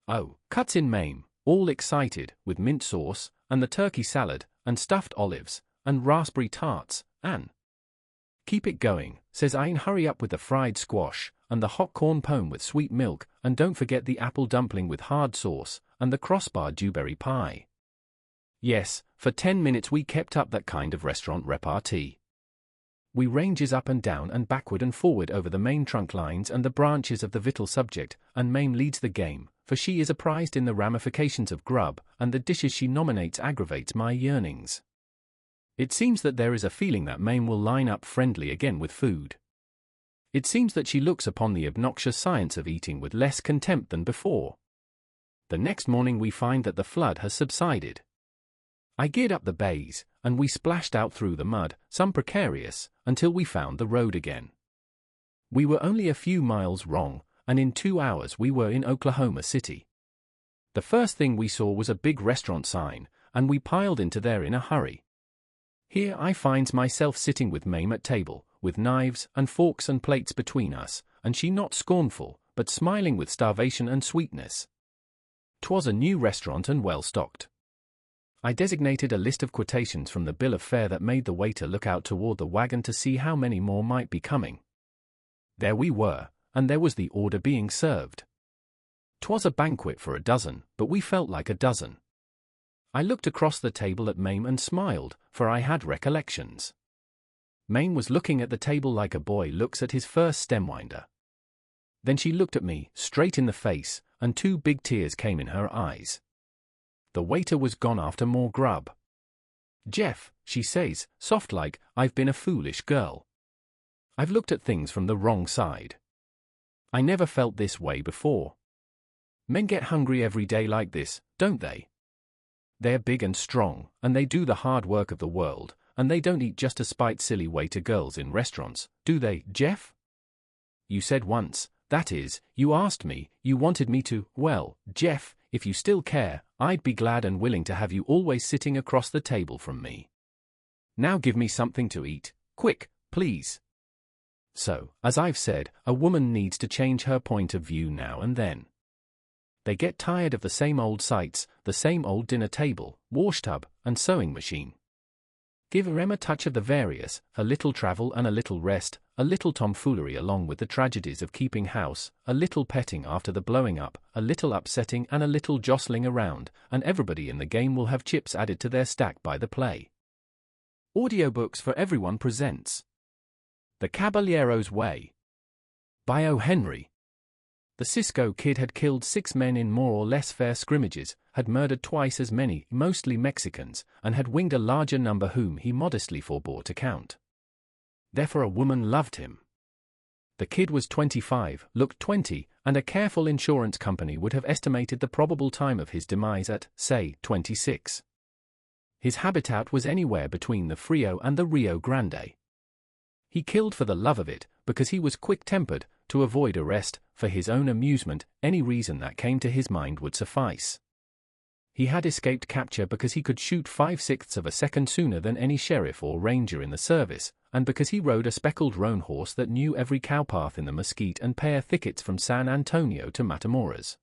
Oh, cuts in Mame, all excited, with mint sauce, and the turkey salad, and stuffed olives, and raspberry tarts, and... Keep it going, says I, and hurry up with the fried squash, and the hot corn pone with sweet milk, and don't forget the apple dumpling with hard sauce, and the crossbar dewberry pie. Yes, for 10 minutes we kept up that kind of restaurant repartee. We ranges up and down and backward and forward over the main trunk lines and the branches of the vital subject, and Mame leads the game, for she is apprised in the ramifications of grub, and the dishes she nominates aggravates my yearnings. It seems that there is a feeling that Mame will line up friendly again with food. It seems that she looks upon the obnoxious science of eating with less contempt than before. The next morning we find that the flood has subsided. I geared up the bays, and we splashed out through the mud, some precarious, until we found the road again. We were only a few miles wrong, and in 2 hours we were in Oklahoma City. The first thing we saw was a big restaurant sign, and we piled into there in a hurry. Here I finds myself sitting with Mame at table, with knives and forks and plates between us, and she not scornful, but smiling with starvation and sweetness. 'Twas a new restaurant and well stocked. I designated a list of quotations from the bill of fare that made the waiter look out toward the wagon to see how many more might be coming. There we were, and there was the order being served. 'Twas a banquet for a dozen, but we felt like a dozen. I looked across the table at Mame and smiled, for I had recollections. Mame was looking at the table like a boy looks at his first stemwinder. Then she looked at me, straight in the face, and 2 big tears came in her eyes. The waiter was gone after more grub. Jeff, she says, soft-like, I've been a foolish girl. I've looked at things from the wrong side. I never felt this way before. Men get hungry every day like this, don't they? They're big and strong, and they do the hard work of the world, and they don't eat just to spite silly waiter girls in restaurants, do they, Jeff? You said once, that is, you asked me, you wanted me to, well, Jeff, if you still care, I'd be glad and willing to have you always sitting across the table from me. Now give me something to eat, quick, please. So, as I've said, a woman needs to change her point of view now and then. They get tired of the same old sights, the same old dinner table, washtub, and sewing machine. Give her a touch of the various, a little travel and a little rest, a little tomfoolery along with the tragedies of keeping house, a little petting after the blowing up, a little upsetting and a little jostling around, and everybody in the game will have chips added to their stack by the play. Audiobooks for Everyone presents The Caballero's Way by O. Henry. The Cisco Kid had killed 6 men in more or less fair scrimmages, had murdered twice as many, mostly Mexicans, and had winged a larger number whom he modestly forbore to count. Therefore a woman loved him. The kid was 25, looked 20, and a careful insurance company would have estimated the probable time of his demise at, say, 26. His habitat was anywhere between the Frio and the Rio Grande. He killed for the love of it, because he was quick-tempered, to avoid arrest, for his own amusement, any reason that came to his mind would suffice. He had escaped capture because he could shoot 5/6 of a second sooner than any sheriff or ranger in the service, and because he rode a speckled roan horse that knew every cowpath in the mesquite and pear thickets from San Antonio to Matamoras.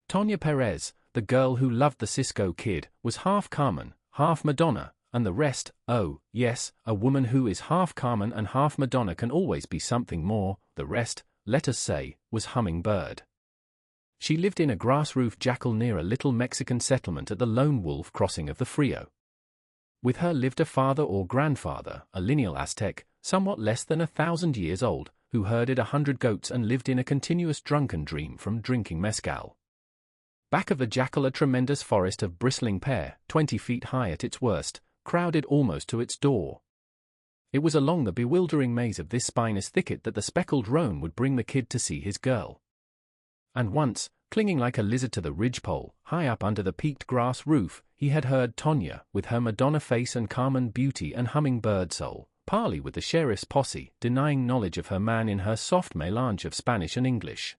Tonya Perez, the girl who loved the Cisco Kid, was half Carmen, half Madonna, and the rest, oh, yes, a woman who is half Carmen and half Madonna can always be something more, the rest, let us say, was Hummingbird. She lived in a grass-roofed jacal near a little Mexican settlement at the Lone Wolf crossing of the Frio. With her lived a father or grandfather, a lineal Aztec, somewhat less than 1,000 years old, who herded 100 goats and lived in a continuous drunken dream from drinking mezcal. Back of the jacal a tremendous forest of bristling pear, 20 feet high at its worst, crowded almost to its door. It was along the bewildering maze of this spinous thicket that the speckled roan would bring the kid to see his girl. And once, clinging like a lizard to the ridgepole, high up under the peaked grass roof, he had heard Tonya, with her Madonna face and Carmen beauty and hummingbird soul, parley with the sheriff's posse, denying knowledge of her man in her soft mélange of Spanish and English.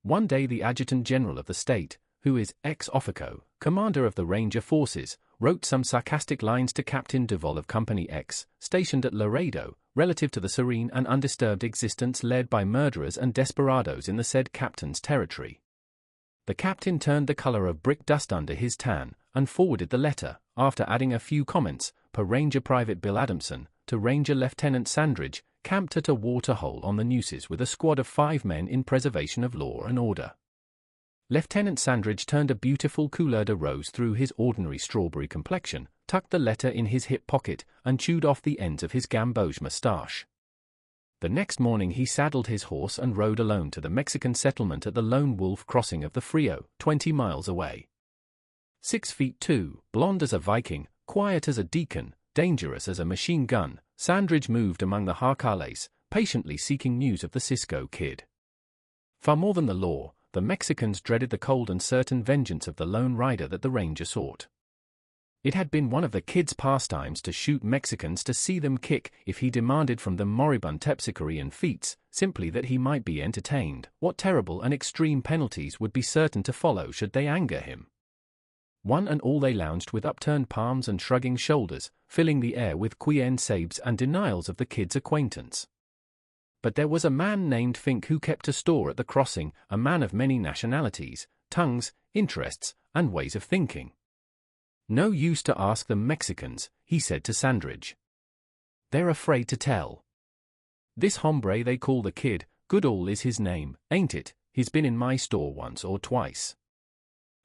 One day the adjutant general of the state, who is ex officio, commander of the Ranger forces, wrote some sarcastic lines to Captain Duval of Company X, stationed at Laredo, relative to the serene and undisturbed existence led by murderers and desperadoes in the said captain's territory. The captain turned the color of brick dust under his tan, and forwarded the letter, after adding a few comments, per Ranger Private Bill Adamson, to Ranger Lieutenant Sandridge, camped at a water-hole on the Nueces with a squad of 5 men in preservation of law and order. Lieutenant Sandridge turned a beautiful couleur de rose through his ordinary strawberry complexion, tucked the letter in his hip pocket, and chewed off the ends of his gamboge moustache. The next morning he saddled his horse and rode alone to the Mexican settlement at the Lone Wolf crossing of the Frio, 20 miles away. 6'2", blond as a Viking, quiet as a deacon, dangerous as a machine gun, Sandridge moved among the jacales, patiently seeking news of the Cisco Kid. Far more than the law, the Mexicans dreaded the cold and certain vengeance of the lone rider that the ranger sought. It had been one of the Kid's pastimes to shoot Mexicans to see them kick if he demanded from them moribund Terpsichorean feats, simply that he might be entertained. What terrible and extreme penalties would be certain to follow should they anger him? One and all they lounged with upturned palms and shrugging shoulders, filling the air with quien sabes and denials of the Kid's acquaintance. But there was a man named Fink who kept a store at the crossing, a man of many nationalities, tongues, interests, and ways of thinking. No use to ask them Mexicans, he said to Sandridge. They're afraid to tell. This hombre they call the Kid, Goodall is his name, ain't it? He's been in my store once or twice.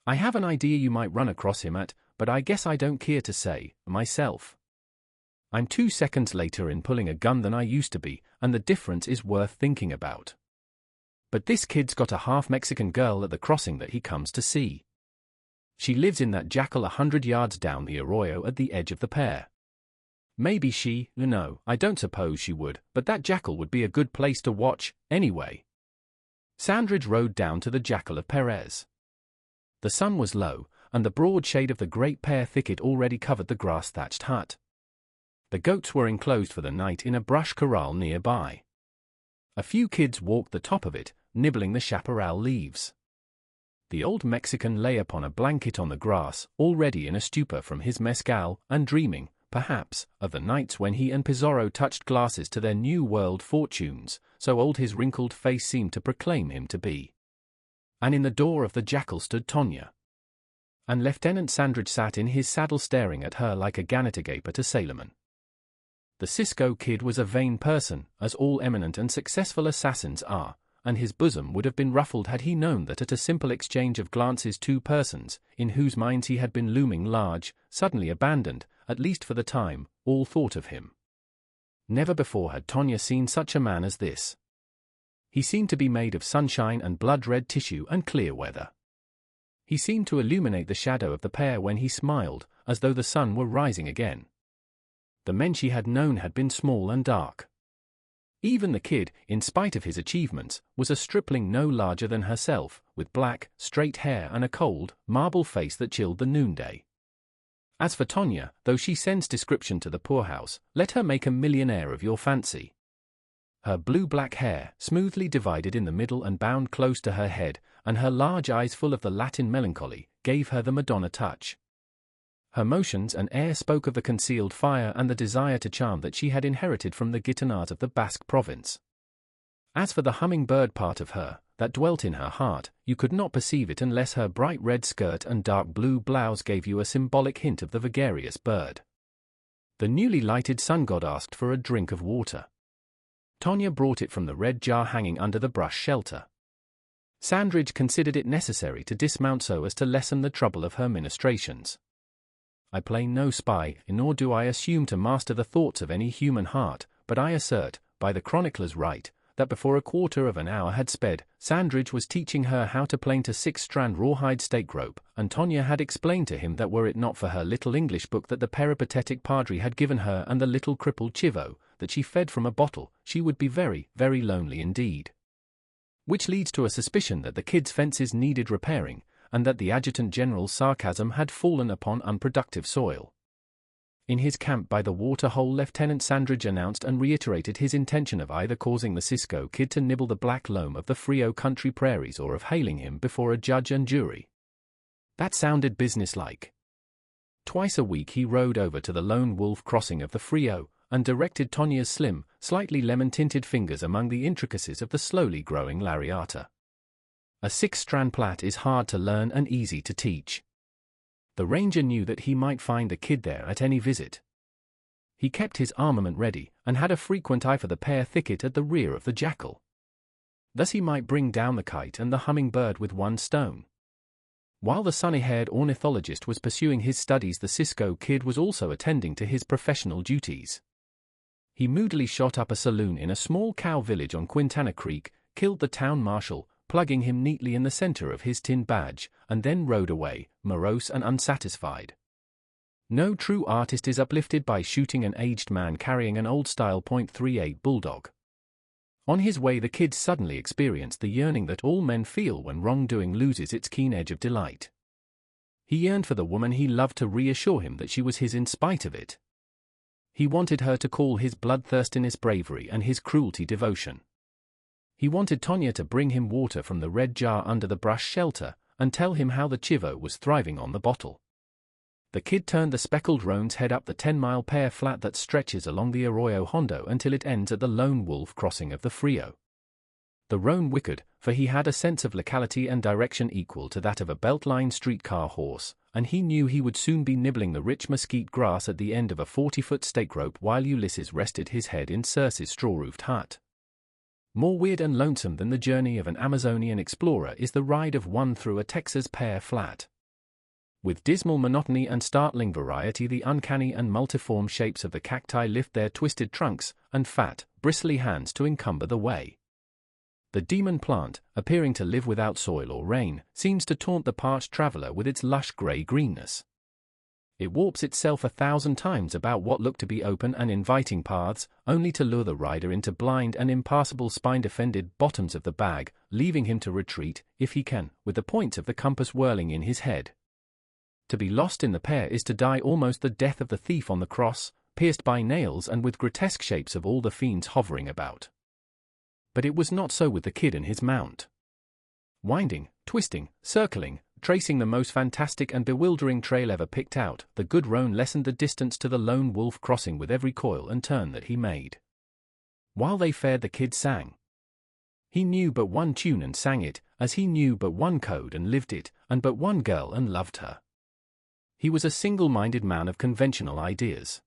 I have an idea you might run across him but I guess I don't care to say, myself. I'm 2 seconds later in pulling a gun than I used to be, and the difference is worth thinking about. But this Kid's got a half-Mexican girl at the crossing that he comes to see. She lives in that jacal 100 yards down the arroyo at the edge of the pear. Maybe no, I don't suppose she would, but that jacal would be a good place to watch, anyway. Sandridge rode down to the jacal of Perez. The sun was low, and the broad shade of the great pear thicket already covered the grass-thatched hut. The goats were enclosed for the night in a brush corral nearby. A few kids walked the top of it, nibbling the chaparral leaves. The old Mexican lay upon a blanket on the grass, already in a stupor from his mezcal, and dreaming, perhaps, of the nights when he and Pizarro touched glasses to their new world fortunes, so old his wrinkled face seemed to proclaim him to be. And in the door of the jacal stood Tonya. And Lieutenant Sandridge sat in his saddle staring at her like a gannet agape at a sailorman. The Cisco Kid was a vain person, as all eminent and successful assassins are, and his bosom would have been ruffled had he known that at a simple exchange of glances 2 persons, in whose minds he had been looming large, suddenly abandoned, at least for the time, all thought of him. Never before had Tonya seen such a man as this. He seemed to be made of sunshine and blood-red tissue and clear weather. He seemed to illuminate the shadow of the pear when he smiled, as though the sun were rising again. The men she had known had been small and dark. Even the Kid, in spite of his achievements, was a stripling no larger than herself, with black, straight hair and a cold, marble face that chilled the noonday. As for Tonya, though she sends description to the poorhouse, let her make a millionaire of your fancy. Her blue-black hair, smoothly divided in the middle and bound close to her head, and her large eyes full of the Latin melancholy, gave her the Madonna touch. Her motions and air spoke of the concealed fire and the desire to charm that she had inherited from the gitanars of the Basque province. As for the hummingbird part of her, that dwelt in her heart, you could not perceive it unless her bright red skirt and dark blue blouse gave you a symbolic hint of the vagarious bird. The newly lighted sun god asked for a drink of water. Tonya brought it from the red jar hanging under the brush shelter. Sandridge considered it necessary to dismount so as to lessen the trouble of her ministrations. I play no spy, nor do I assume to master the thoughts of any human heart, but I assert, by the chronicler's right, that before a quarter of an hour had sped, Sandridge was teaching her how to plaint a 6-strand rawhide stake rope, and Tonya had explained to him that were it not for her little English book that the peripatetic padre had given her and the little crippled chivo, that she fed from a bottle, she would be very, very lonely indeed. Which leads to a suspicion that the kid's fences needed repairing, and that the Adjutant General's sarcasm had fallen upon unproductive soil. In his camp by the water-hole, Lieutenant Sandridge announced and reiterated his intention of either causing the Cisco Kid to nibble the black loam of the Frio country prairies or of hailing him before a judge and jury. That sounded businesslike. Twice a week he rode over to the Lone Wolf crossing of the Frio, and directed Tonya's slim, slightly lemon-tinted fingers among the intricacies of the slowly growing lariata. A 6-strand plait is hard to learn and easy to teach. The ranger knew that he might find the kid there at any visit. He kept his armament ready, and had a frequent eye for the pear thicket at the rear of the jackal. Thus he might bring down the kite and the hummingbird with one stone. While the sunny-haired ornithologist was pursuing his studies, the Cisco Kid was also attending to his professional duties. He moodily shot up a saloon in a small cow village on Quintana Creek, killed the town marshal, plugging him neatly in the center of his tin badge, and then rode away, morose and unsatisfied. No true artist is uplifted by shooting an aged man carrying an old-style .38 bulldog. On his way, the kid suddenly experienced the yearning that all men feel when wrongdoing loses its keen edge of delight. He yearned for the woman he loved to reassure him that she was his in spite of it. He wanted her to call his bloodthirstiness bravery and his cruelty devotion. He wanted Tonya to bring him water from the red jar under the brush shelter, and tell him how the chivo was thriving on the bottle. The kid turned the speckled roan's head up the 10-mile pear flat that stretches along the Arroyo Hondo until it ends at the Lone Wolf crossing of the Frio. The roan whickered, for he had a sense of locality and direction equal to that of a Beltline streetcar horse, and he knew he would soon be nibbling the rich mesquite grass at the end of a 40-foot stake rope while Ulysses rested his head in Circe's straw-roofed hut. More weird and lonesome than the journey of an Amazonian explorer is the ride of one through a Texas pear flat. With dismal monotony and startling variety, the uncanny and multiform shapes of the cacti lift their twisted trunks and fat, bristly hands to encumber the way. The demon plant, appearing to live without soil or rain, seems to taunt the parched traveler with its lush grey greenness. It warps itself 1,000 times about what look to be open and inviting paths, only to lure the rider into blind and impassable spine-defended bottoms of the bag, leaving him to retreat, if he can, with the points of the compass whirling in his head. To be lost in the pear is to die almost the death of the thief on the cross, pierced by nails and with grotesque shapes of all the fiends hovering about. But it was not so with the kid and his mount. Winding, twisting, circling, tracing the most fantastic and bewildering trail ever picked out, the good roan lessened the distance to the Lone Wolf crossing with every coil and turn that he made. While they fared, the kid sang. He knew but one tune and sang it, as he knew but one code and lived it, and but one girl and loved her. He was a single-minded man of conventional ideas.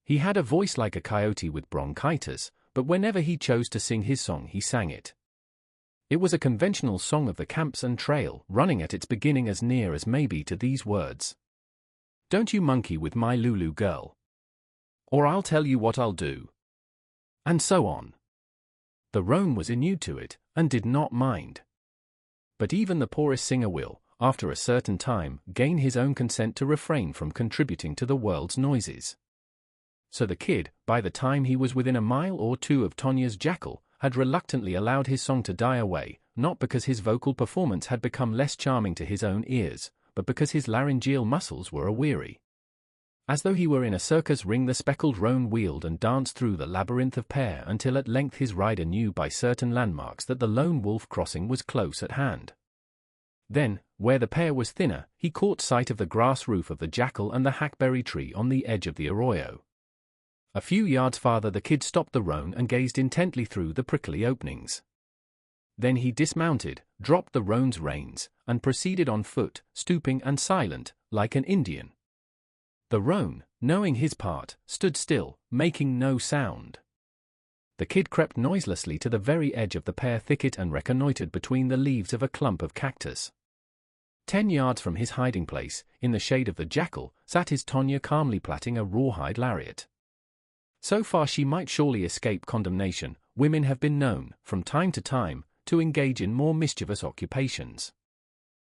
He had a voice like a coyote with bronchitis, but whenever he chose to sing his song he sang it. It was a conventional song of the camps and trail, running at its beginning as near as may be to these words. "Don't you monkey with my Lulu girl, or I'll tell you what I'll do." And so on. The roan was inured to it, and did not mind. But even the poorest singer will, after a certain time, gain his own consent to refrain from contributing to the world's noises. So the kid, by the time he was within a mile or two of Tonya's jackal, had reluctantly allowed his song to die away, not because his vocal performance had become less charming to his own ears, but because his laryngeal muscles were aweary. As though he were in a circus ring, the speckled roan wheeled and danced through the labyrinth of pear until at length his rider knew by certain landmarks that the Lone Wolf crossing was close at hand. Then, where the pear was thinner, he caught sight of the grass roof of the jackal and the hackberry tree on the edge of the arroyo. A few yards farther the kid stopped the roan and gazed intently through the prickly openings. Then he dismounted, dropped the roan's reins, and proceeded on foot, stooping and silent, like an Indian. The roan, knowing his part, stood still, making no sound. The kid crept noiselessly to the very edge of the pear thicket and reconnoitered between the leaves of a clump of cactus. 10 yards from his hiding place, in the shade of the jackal, sat his Tonya calmly plaiting a rawhide lariat. So far she might surely escape condemnation. Women have been known, from time to time, to engage in more mischievous occupations.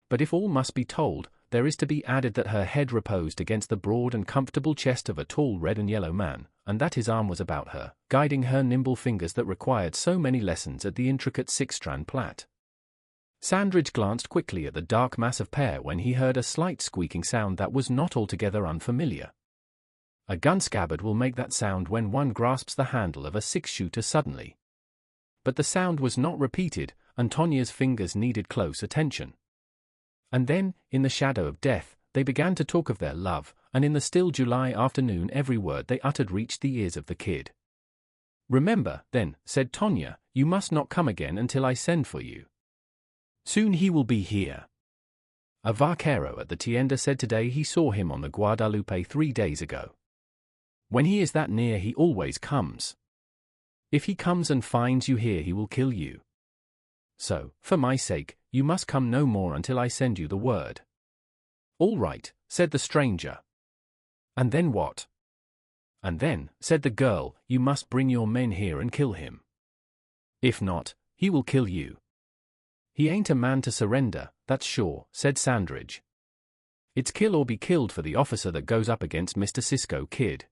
But if all must be told, there is to be added that her head reposed against the broad and comfortable chest of a tall red and yellow man, and that his arm was about her, guiding her nimble fingers that required so many lessons at the intricate 6-strand plait. Sandridge glanced quickly at the dark mass of pear when he heard a slight squeaking sound that was not altogether unfamiliar. A gun scabbard will make that sound when one grasps the handle of a 6-shooter suddenly. But the sound was not repeated, and Tonya's fingers needed close attention. And then, in the shadow of death, they began to talk of their love, and in the still July afternoon every word they uttered reached the ears of the kid. "Remember, then," said Tonya, "you must not come again until I send for you. Soon he will be here. A vaquero at the tienda said today he saw him on the Guadalupe 3 days ago. When he is that near he always comes. If he comes and finds you here he will kill you. So, for my sake, you must come no more until I send you the word." "All right," said the stranger. "And then what?" "And then," said the girl, "you must bring your men here and kill him. If not, he will kill you." "He ain't a man to surrender, that's sure," said Sandridge. "It's kill or be killed for the officer that goes up against Mr. Cisco Kid."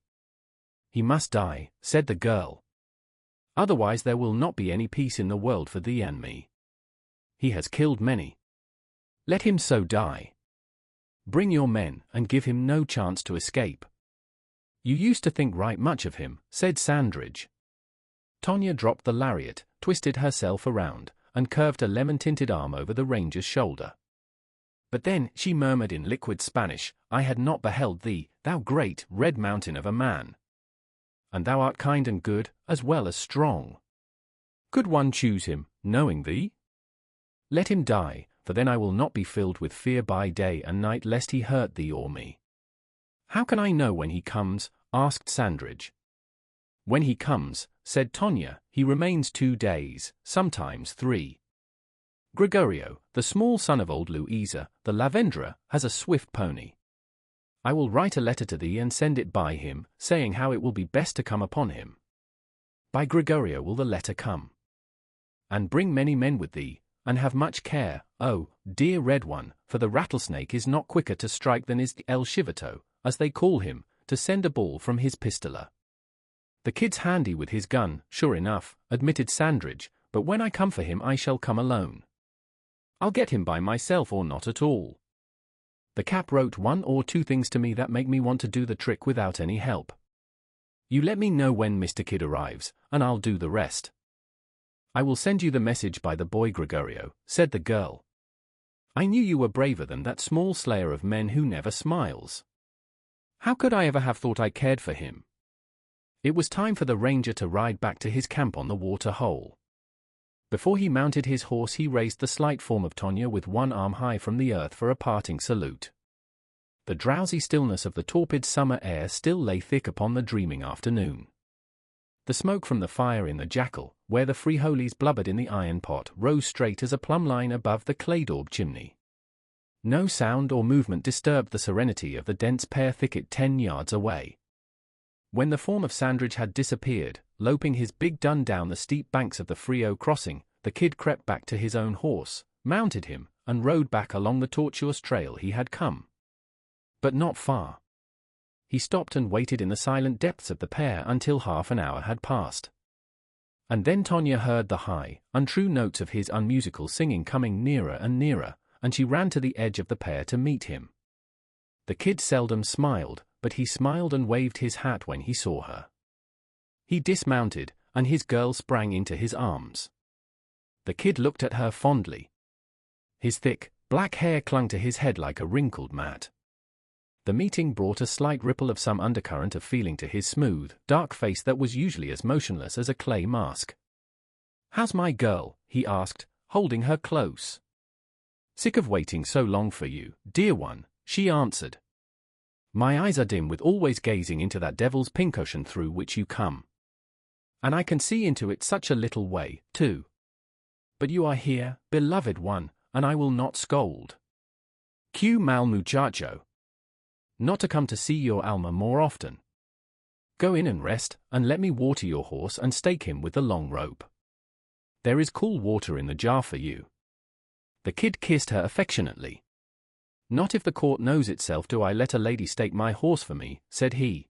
"He must die," said the girl. "Otherwise there will not be any peace in the world for thee and me. He has killed many. Let him so die. Bring your men, and give him no chance to escape." "You used to think right much of him," said Sandridge. Tonya dropped the lariat, twisted herself around, and curved a lemon-tinted arm over the ranger's shoulder. "But then," she murmured in liquid Spanish, "I had not beheld thee, thou great, red mountain of a man. And thou art kind and good, as well as strong. Could one choose him, knowing thee? Let him die, for then I will not be filled with fear by day and night lest he hurt thee or me." "How can I know when he comes?" asked Sandridge. "When he comes," said Tonya, "he remains 2 days, sometimes 3. Gregorio, the small son of old Louisa, the Lavenderer, has a swift pony. I will write a letter to thee and send it by him, saying how it will be best to come upon him. By Gregorio will the letter come. And bring many men with thee, and have much care, oh, dear red one, for the rattlesnake is not quicker to strike than is the El Chivato, as they call him, to send a ball from his pistola." "The kid's handy with his gun, sure enough," admitted Sandridge, "but when I come for him I shall come alone. I'll get him by myself or not at all. The Cap wrote 1 or 2 things to me that make me want to do the trick without any help. You let me know when Mr. Kid arrives, and I'll do the rest." "I will send you the message by the boy Gregorio," said the girl. "I knew you were braver than that small slayer of men who never smiles. How could I ever have thought I cared for him?" It was time for the ranger to ride back to his camp on the water hole. Before he mounted his horse he raised the slight form of Tonya with one arm high from the earth for a parting salute. The drowsy stillness of the torpid summer air still lay thick upon the dreaming afternoon. The smoke from the fire in the jackal, where the frijoles blubbered in the iron pot, rose straight as a plumb line above the clay-daub chimney. No sound or movement disturbed the serenity of the dense pear thicket 10 yards away. When the form of Sandridge had disappeared, loping his big dun down the steep banks of the Frio crossing, the kid crept back to his own horse, mounted him, and rode back along the tortuous trail he had come. But not far. He stopped and waited in the silent depths of the pear until half an hour had passed. And then Tonya heard the high, untrue notes of his unmusical singing coming nearer and nearer, and she ran to the edge of the pear to meet him. The kid seldom smiled, but he smiled and waved his hat when he saw her. He dismounted, and his girl sprang into his arms. The kid looked at her fondly. His thick, black hair clung to his head like a wrinkled mat. The meeting brought a slight ripple of some undercurrent of feeling to his smooth, dark face that was usually as motionless as a clay mask. "How's my girl?" he asked, holding her close. "Sick of waiting so long for you, dear one," she answered. "My eyes are dim with always gazing into that devil's pincushion through which you come. And I can see into it such a little way, too. But you are here, beloved one, and I will not scold. Que mal muchacho. Not to come to see your Alma more often. Go in and rest, and let me water your horse and stake him with the long rope. There is cool water in the jar for you. The kid kissed her affectionately. Not if the court knows itself do I let a lady stake my horse for me, said he.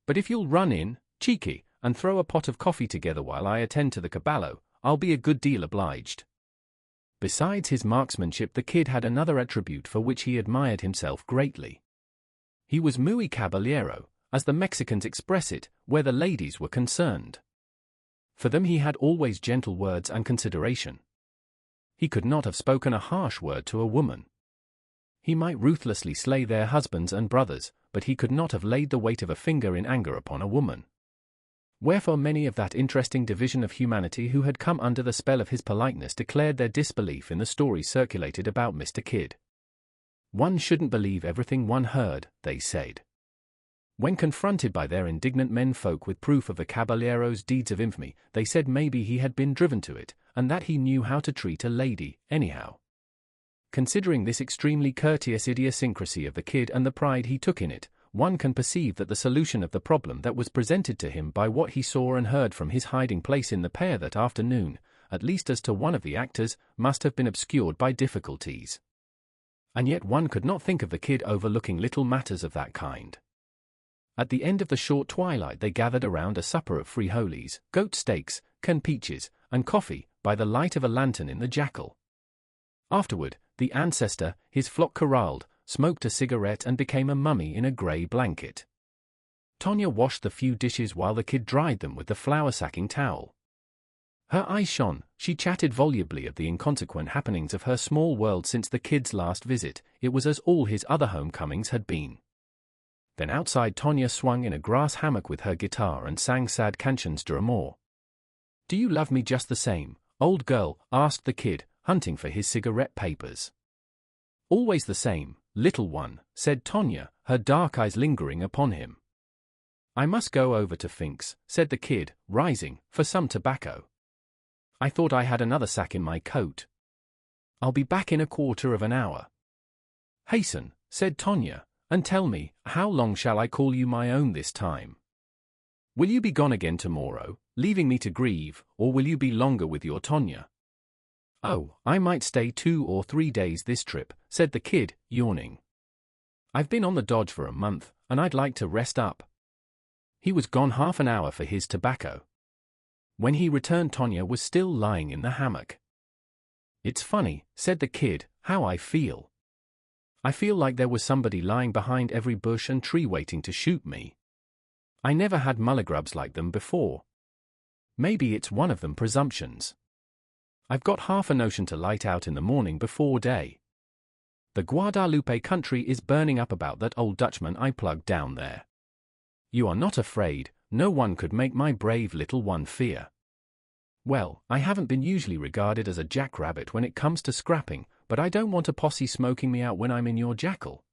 But if you'll run in, cheeky, and throw a pot of coffee together while I attend to the Caballero, I'll be a good deal obliged. Besides his marksmanship, the kid had another attribute for which he admired himself greatly. He was muy caballero, as the Mexicans express it, where the ladies were concerned. For them he had always gentle words and consideration. He could not have spoken a harsh word to a woman. He might ruthlessly slay their husbands and brothers, but he could not have laid the weight of a finger in anger upon a woman. Wherefore many of that interesting division of humanity who had come under the spell of his politeness declared their disbelief in the stories circulated about Mr. Kidd. One shouldn't believe everything one heard, they said. When confronted by their indignant menfolk with proof of the Caballero's deeds of infamy, they said maybe he had been driven to it, and that he knew how to treat a lady, anyhow. Considering this extremely courteous idiosyncrasy of the Kidd and the pride he took in it, one can perceive that the solution of the problem that was presented to him by what he saw and heard from his hiding place in the pear that afternoon, at least as to one of the actors, must have been obscured by difficulties. And yet one could not think of the Kidd overlooking little matters of that kind. At the end of the short twilight they gathered around a supper of frijoles, goat steaks, canned peaches, and coffee, by the light of a lantern in the jacal. Afterward, the ancestor, his flock corralled, smoked a cigarette and became a mummy in a grey blanket. Tonya washed the few dishes while the Kidd dried them with the flour-sacking towel. Her eyes shone, she chatted volubly of the inconsequent happenings of her small world since the Kidd's last visit. It was as all his other homecomings had been. Then outside Tonya swung in a grass hammock with her guitar and sang sad cantions d'amour. Do you love me just the same, old girl? Asked the Kidd, hunting for his cigarette papers. Always the same, little one, said Tonya, her dark eyes lingering upon him. I must go over to Sphinx, said the Kidd, rising, for some tobacco. I thought I had another sack in my coat. I'll be back in a quarter of an hour. Hasten, said Tonya, and tell me, how long shall I call you my own this time? Will you be gone again tomorrow, leaving me to grieve, or will you be longer with your Tonya? Oh, I might stay 2 or 3 days this trip, said the Kidd, yawning. I've been on the dodge for a month, and I'd like to rest up. He was gone half an hour for his tobacco. When he returned, Tonya was still lying in the hammock. It's funny, said the Kidd, how I feel. I feel like there was somebody lying behind every bush and tree waiting to shoot me. I never had mulligrubs like them before. Maybe it's one of them presumptions. I've got half a notion to light out in the morning before day. The Guadalupe country is burning up about that old Dutchman I plugged down there. You are not afraid, no one could make my brave little one fear. Well, I haven't been usually regarded as a jackrabbit when it comes to scrapping, but I don't want a posse smoking me out when I'm in your jackal.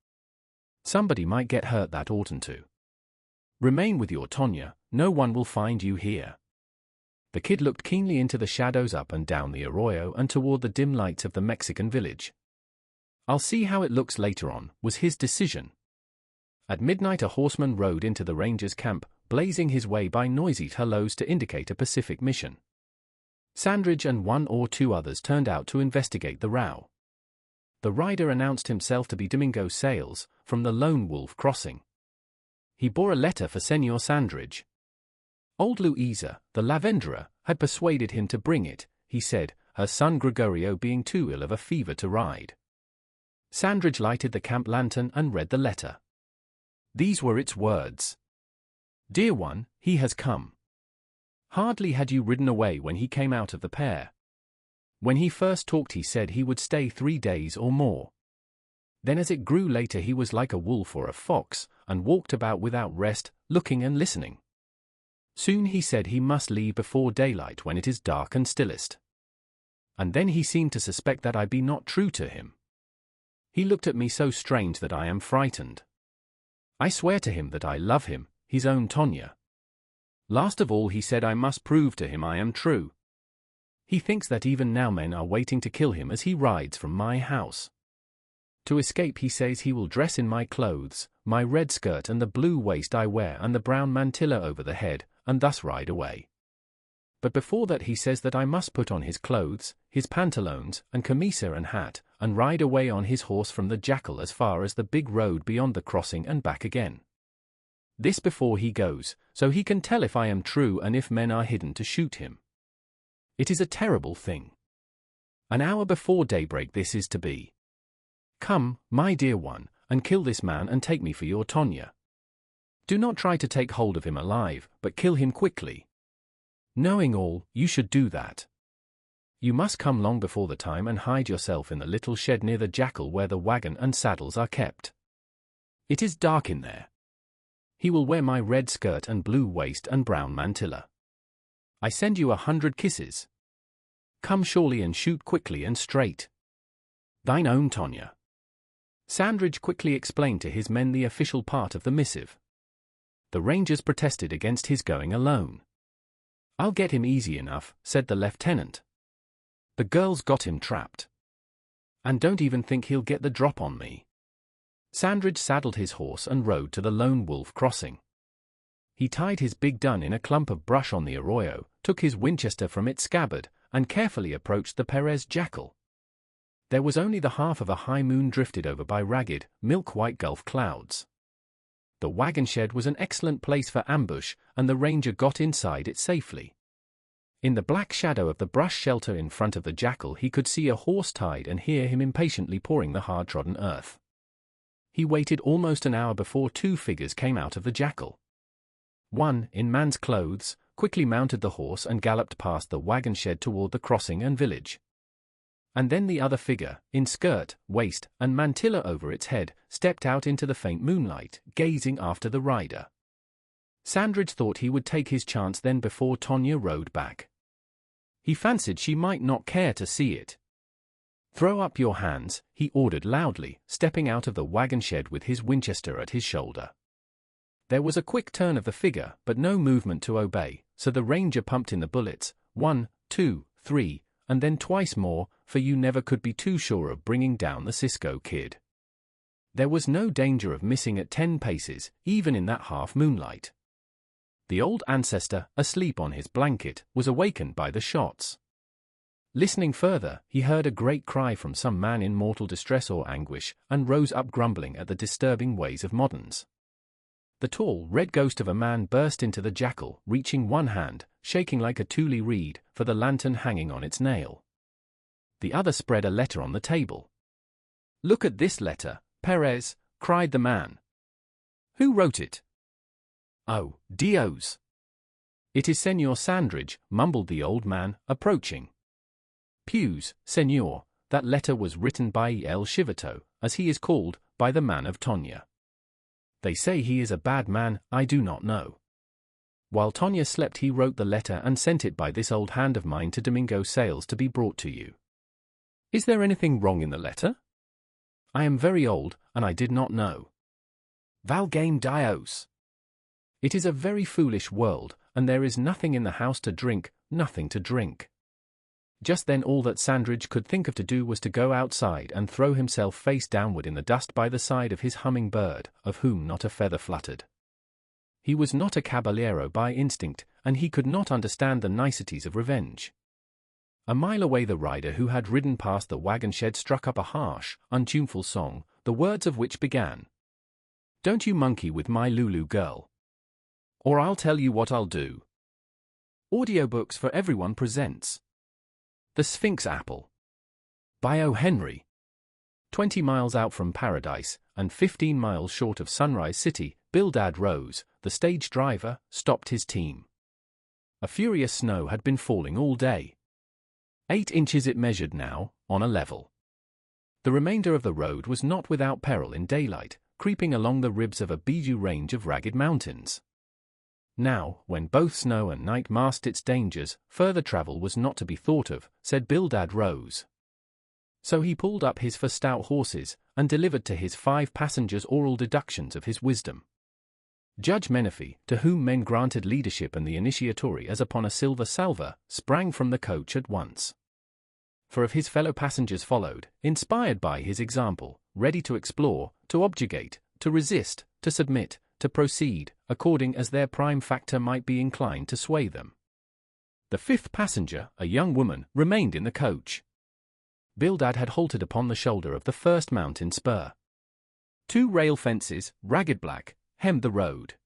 Somebody might get hurt that oughtn't to. Remain with your Tonya, no one will find you here. The Kidd looked keenly into the shadows up and down the arroyo and toward the dim lights of the Mexican village. I'll see how it looks later on, was his decision. At midnight a horseman rode into the ranger's camp, blazing his way by noisy hellos to indicate a pacific mission. Sandridge and 1 or 2 others turned out to investigate the row. The rider announced himself to be Domingo Sales, from the Lone Wolf Crossing. He bore a letter for Senor Sandridge. Old Louisa, the lavenderer, had persuaded him to bring it, he said, her son Gregorio being too ill of a fever to ride. Sandridge lighted the camp lantern and read the letter. These were its words. Dear one, he has come. Hardly had you ridden away when he came out of the pear. When he first talked he said he would stay 3 days or more. Then as it grew later he was like a wolf or a fox, and walked about without rest, looking and listening. Soon he said he must leave before daylight when it is dark and stillest. And then he seemed to suspect that I be not true to him. He looked at me so strange that I am frightened. I swear to him that I love him, his own Tonya. Last of all he said I must prove to him I am true. He thinks that even now men are waiting to kill him as he rides from my house. To escape he says he will dress in my clothes, my red skirt and the blue waist I wear and the brown mantilla over the head, and thus ride away. But before that he says that I must put on his clothes, his pantaloons, and camisa and hat, and ride away on his horse from the jackal as far as the big road beyond the crossing and back again. This before he goes, so he can tell if I am true and if men are hidden to shoot him. It is a terrible thing. An hour before daybreak this is to be. Come, my dear one, and kill this man and take me for your Tonya. Do not try to take hold of him alive, but kill him quickly. Knowing all, you should do that. You must come long before the time and hide yourself in the little shed near the jackal where the wagon and saddles are kept. It is dark in there. He will wear my red skirt and blue waist and brown mantilla. I send you 100 kisses. Come surely and shoot quickly and straight. Thine own Tonya. Sandridge quickly explained to his men the official part of the missive. The rangers protested against his going alone. I'll get him easy enough, said the lieutenant. The girls got him trapped. And don't even think he'll get the drop on me. Sandridge saddled his horse and rode to the Lone Wolf crossing. He tied his big gun in a clump of brush on the arroyo, took his Winchester from its scabbard, and carefully approached the Perez jackal. There was only the half of a high moon drifted over by ragged, milk-white Gulf clouds. The wagon shed was an excellent place for ambush, and the ranger got inside it safely. In the black shadow of the brush shelter in front of the jackal he could see a horse tied and hear him impatiently pawing the hard-trodden earth. He waited almost an hour before two figures came out of the jackal. One, in man's clothes, quickly mounted the horse and galloped past the wagon shed toward the crossing and village. And then the other figure, in skirt, waist, and mantilla over its head, stepped out into the faint moonlight, gazing after the rider. Sandridge thought he would take his chance then before Tonya rode back. He fancied she might not care to see it. Throw up your hands, he ordered loudly, stepping out of the wagon shed with his Winchester at his shoulder. There was a quick turn of the figure, but no movement to obey, so the ranger pumped in the bullets, 1, 2, 3, and then twice more, for you never could be too sure of bringing down the Cisco Kid. There was no danger of missing at 10 paces, even in that half moonlight. The old ancestor, asleep on his blanket, was awakened by the shots. Listening further, he heard a great cry from some man in mortal distress or anguish, and rose up grumbling at the disturbing ways of moderns. The tall, red ghost of a man burst into the jackal, reaching one hand, shaking like a tule reed, for the lantern hanging on its nail. The other spread a letter on the table. "Look at this letter, Perez," cried the man. "Who wrote it?" "Oh, Dios! It is Senor Sandridge," mumbled the old man, approaching. "Pews, Senor, that letter was written by El Chivato, as he is called, by the man of Tonya. They say he is a bad man, I do not know. While Tonya slept he wrote the letter and sent it by this old hand of mine to Domingo Sales to be brought to you. Is there anything wrong in the letter? I am very old, and I did not know. Valgame Dios! It is a very foolish world, and there is nothing in the house to drink, nothing to drink." Just then all that Sandridge could think of to do was to go outside and throw himself face downward in the dust by the side of his humming bird, of whom not a feather fluttered. He was not a caballero by instinct, and he could not understand the niceties of revenge. A mile away the rider who had ridden past the wagon shed struck up a harsh, untuneful song, the words of which began, "Don't you monkey with my Lulu girl, or I'll tell you what I'll do." Audiobooks for Everyone presents The Sphinx Apple by O. Henry. 20 miles out from Paradise, and 15 miles short of Sunrise City, Bildad Rose, the stage driver, stopped his team. A furious snow had been falling all day. 8 inches it measured now, on a level. The remainder of the road was not without peril in daylight, creeping along the ribs of a bijou range of ragged mountains. Now, when both snow and night masked its dangers, further travel was not to be thought of, said Bildad Rose. So he pulled up his 4 stout horses, and delivered to his 5 passengers oral deductions of his wisdom. Judge Menefee, to whom men granted leadership and the initiatory as upon a silver salver, sprang from the coach at once. 4 of his fellow passengers followed, inspired by his example, ready to explore, to objurgate, to resist, to submit, to proceed, according as their prime factor might be inclined to sway them. The 5th passenger, a young woman, remained in the coach. Bildad had halted upon the shoulder of the first mountain spur. 2 rail fences, ragged black, hemmed the road.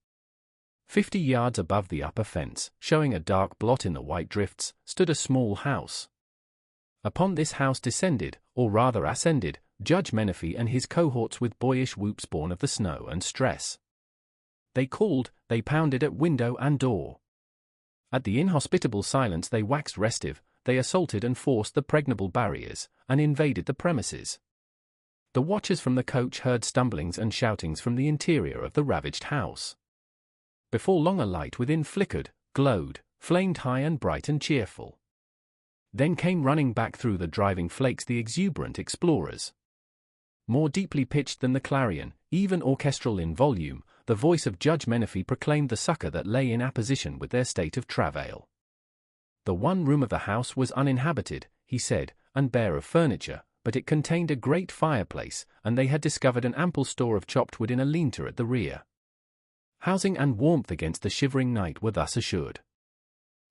50 yards above the upper fence, showing a dark blot in the white drifts, stood a small house. Upon this house descended, or rather ascended, Judge Menefee and his cohorts with boyish whoops born of the snow and stress. They called, they pounded at window and door. At the inhospitable silence they waxed restive, they assaulted and forced the pregnable barriers, and invaded the premises. The watchers from the coach heard stumblings and shoutings from the interior of the ravaged house. Before long a light within flickered, glowed, flamed high and bright and cheerful. Then came running back through the driving flakes the exuberant explorers. More deeply pitched than the clarion, even orchestral in volume, the voice of Judge Menefee proclaimed the succor that lay in apposition with their state of travail. The one room of the house was uninhabited, he said, and bare of furniture, but it contained a great fireplace, and they had discovered an ample store of chopped wood in a lean-to at the rear. Housing and warmth against the shivering night were thus assured.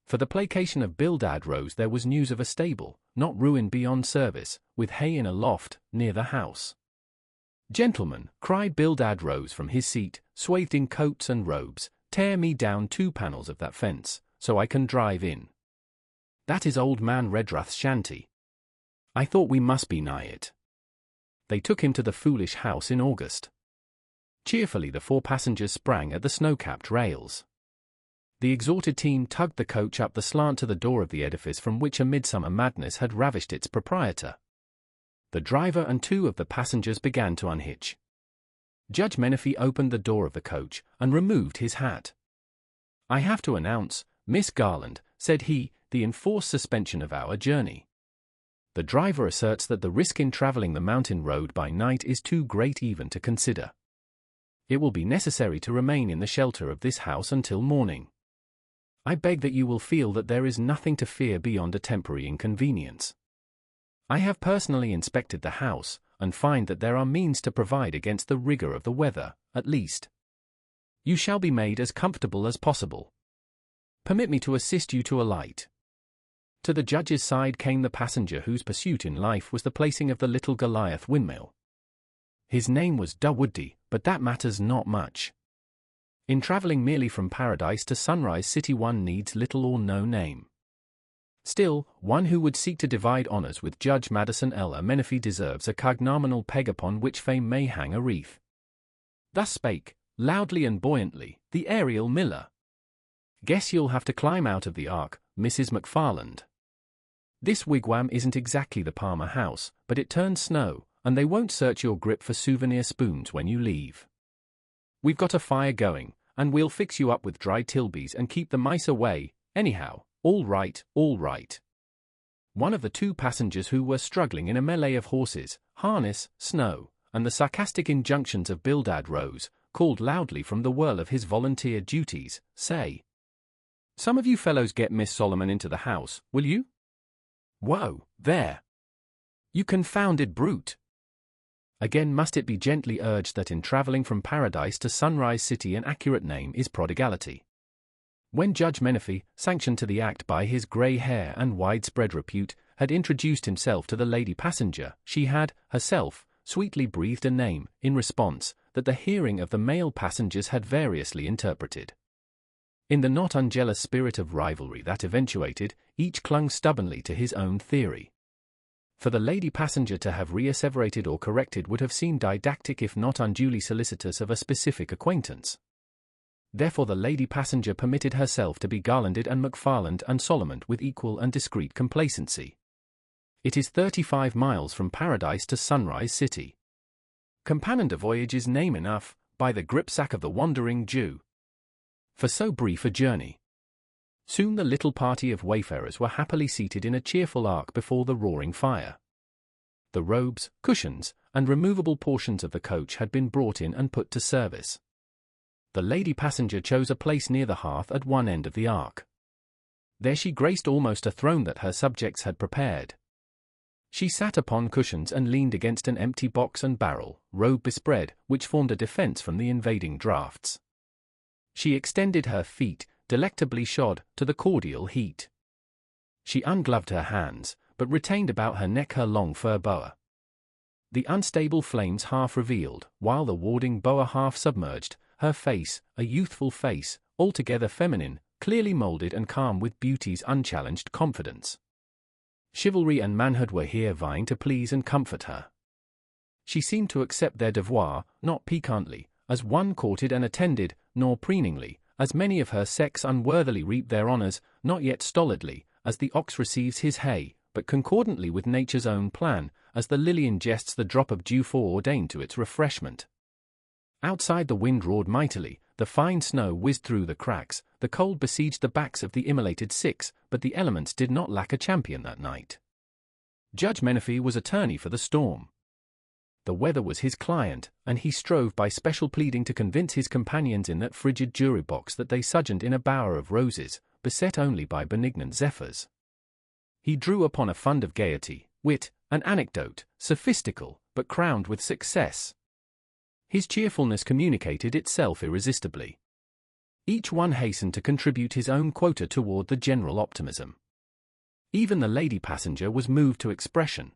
For the placation of Bildad Rose there was news of a stable, not ruined beyond service, with hay in a loft, near the house. "Gentlemen," cried Bildad Rose from his seat, swathed in coats and robes, "tear me down 2 panels of that fence, so I can drive in. That is old man Redrath's shanty. I thought we must be nigh it." They took him to the foolish house in August. Cheerfully the 4 passengers sprang at the snow-capped rails. The exhorted team tugged the coach up the slant to the door of the edifice from which a midsummer madness had ravished its proprietor. The driver and 2 of the passengers began to unhitch. Judge Menefee opened the door of the coach and removed his hat. "I have to announce, Miss Garland," said he, "the enforced suspension of our journey. The driver asserts that the risk in traveling the mountain road by night is too great even to consider. It will be necessary to remain in the shelter of this house until morning. I beg that you will feel that there is nothing to fear beyond a temporary inconvenience. I have personally inspected the house, and find that there are means to provide against the rigor of the weather, at least. You shall be made as comfortable as possible. Permit me to assist you to alight." To the judge's side came the passenger whose pursuit in life was the placing of the little Goliath windmill. His name was Witty, but that matters not much. In traveling merely from Paradise to Sunrise City one needs little or no name. Still, one who would seek to divide honors with Judge Madison L. Menefee deserves a cognominal peg upon which fame may hang a wreath. Thus spake, loudly and buoyantly, the aerial miller. "Guess you'll have to climb out of the ark, Mrs. McFarland. This wigwam isn't exactly the Palmer house, but it turns snow, and they won't search your grip for souvenir spoons when you leave. We've got a fire going, and we'll fix you up with dry tilbies and keep the mice away, anyhow. All right, all right." One of the 2 passengers who were struggling in a melee of horses, harness, snow, and the sarcastic injunctions of Bildad Rose, called loudly from the whirl of his volunteer duties, "Say, some of you fellows get Miss Solomon into the house, will you? Whoa, there! You confounded brute!" Again must it be gently urged that in traveling from Paradise to Sunrise City an accurate name is prodigality. When Judge Menefee, sanctioned to the act by his grey hair and widespread repute, had introduced himself to the lady passenger, she had, herself, sweetly breathed a name, in response, that the hearing of the male passengers had variously interpreted. In the not unjealous spirit of rivalry that eventuated, each clung stubbornly to his own theory. For the lady passenger to have reasseverated or corrected would have seemed didactic if not unduly solicitous of a specific acquaintance. Therefore the lady passenger permitted herself to be garlanded and McFarland and Solomon with equal and discreet complacency. "It is 35 miles from Paradise to Sunrise City. Companion de voyage is name enough, by the gripsack of the wandering Jew, for so brief a journey." Soon the little party of wayfarers were happily seated in a cheerful ark before the roaring fire. The robes, cushions, and removable portions of the coach had been brought in and put to service. The lady passenger chose a place near the hearth at one end of the ark. There she graced almost a throne that her subjects had prepared. She sat upon cushions and leaned against an empty box and barrel, robe bespread, which formed a defense from the invading draughts. She extended her feet, delectably shod, to the cordial heat. She ungloved her hands, but retained about her neck her long fur boa. The unstable flames half revealed, while the warding boa half submerged, her face, a youthful face, altogether feminine, clearly molded and calm with beauty's unchallenged confidence. Chivalry and manhood were here vying to please and comfort her. She seemed to accept their devoir, not piquantly, as one courted and attended, nor preeningly, as many of her sex unworthily reap their honors, not yet stolidly, as the ox receives his hay, but concordantly with nature's own plan, as the lily ingests the drop of dew foreordained to its refreshment. Outside the wind roared mightily, the fine snow whizzed through the cracks, the cold besieged the backs of the immolated six, but the elements did not lack a champion that night. Judge Menefee was attorney for the storm. The weather was his client, and he strove by special pleading to convince his companions in that frigid jury box that they sojourned in a bower of roses, beset only by benignant zephyrs. He drew upon a fund of gaiety, wit, and anecdote, sophistical, but crowned with success. His cheerfulness communicated itself irresistibly. Each one hastened to contribute his own quota toward the general optimism. Even the lady passenger was moved to expression.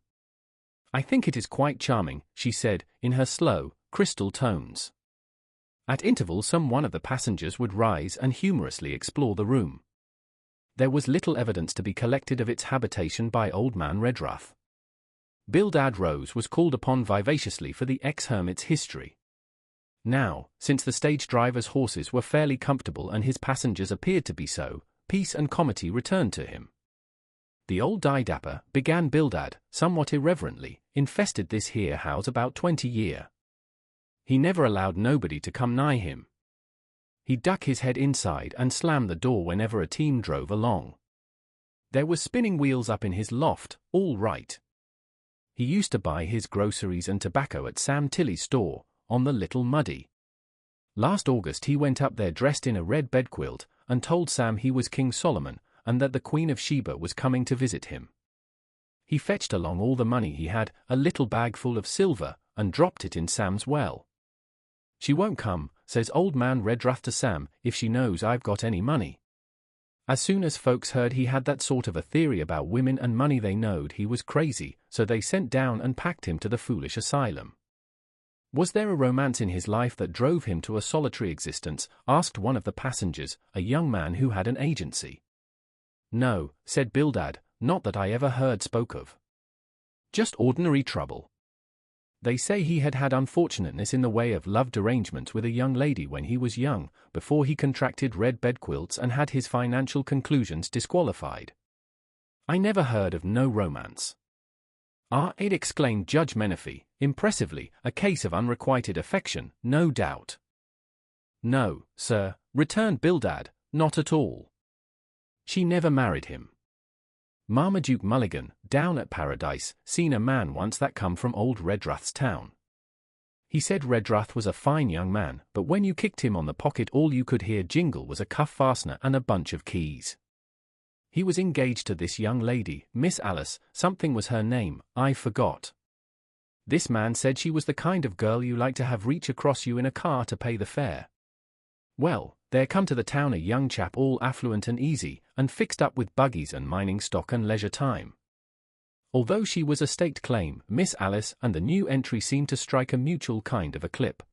"I think it is quite charming," she said, in her slow, crystal tones. At intervals some one of the passengers would rise and humorously explore the room. There was little evidence to be collected of its habitation by old man Redruth. Bildad Rose was called upon vivaciously for the ex-hermit's history. Now, since the stage driver's horses were fairly comfortable and his passengers appeared to be so, peace and comity returned to him. "The old die-dapper," began Bildad, somewhat irreverently, "infested this here house about 20 year. He never allowed nobody to come nigh him. He'd duck his head inside and slam the door whenever a team drove along. There was spinning wheels up in his loft, all right. He used to buy his groceries and tobacco at Sam Tilley's store, on the Little Muddy. Last August he went up there dressed in a red bedquilt, and told Sam he was King Solomon, and that the Queen of Sheba was coming to visit him. He fetched along all the money he had, a little bag full of silver, and dropped it in Sam's well. 'She won't come,' says old man Redruth to Sam, 'if she knows I've got any money.' As soon as folks heard he had that sort of a theory about women and money they knowed he was crazy, so they sent down and packed him to the foolish asylum." "Was there a romance in his life that drove him to a solitary existence?" asked one of the passengers, a young man who had an agency. "No," said Bildad, "not that I ever heard spoke of. Just ordinary trouble. They say he had had unfortunateness in the way of love derangements with a young lady when he was young, before he contracted red bedquilts and had his financial conclusions disqualified. I never heard of no romance." "Ah," exclaimed Judge Menefee, impressively, "a case of unrequited affection, no doubt." "No, sir," returned Bildad, "not at all. She never married him. Marmaduke Mulligan, down at Paradise, seen a man once that come from old Redruth's town. He said Redruth was a fine young man, but when you kicked him on the pocket all you could hear jingle was a cuff fastener and a bunch of keys. He was engaged to this young lady, Miss Alice, something was her name, I forgot. This man said she was the kind of girl you like to have reach across you in a car to pay the fare. Well, there come to the town a young chap all affluent and easy, and fixed up with buggies and mining stock and leisure time. Although she was a staked claim, Miss Alice and the new entry seemed to strike a mutual kind of a clip.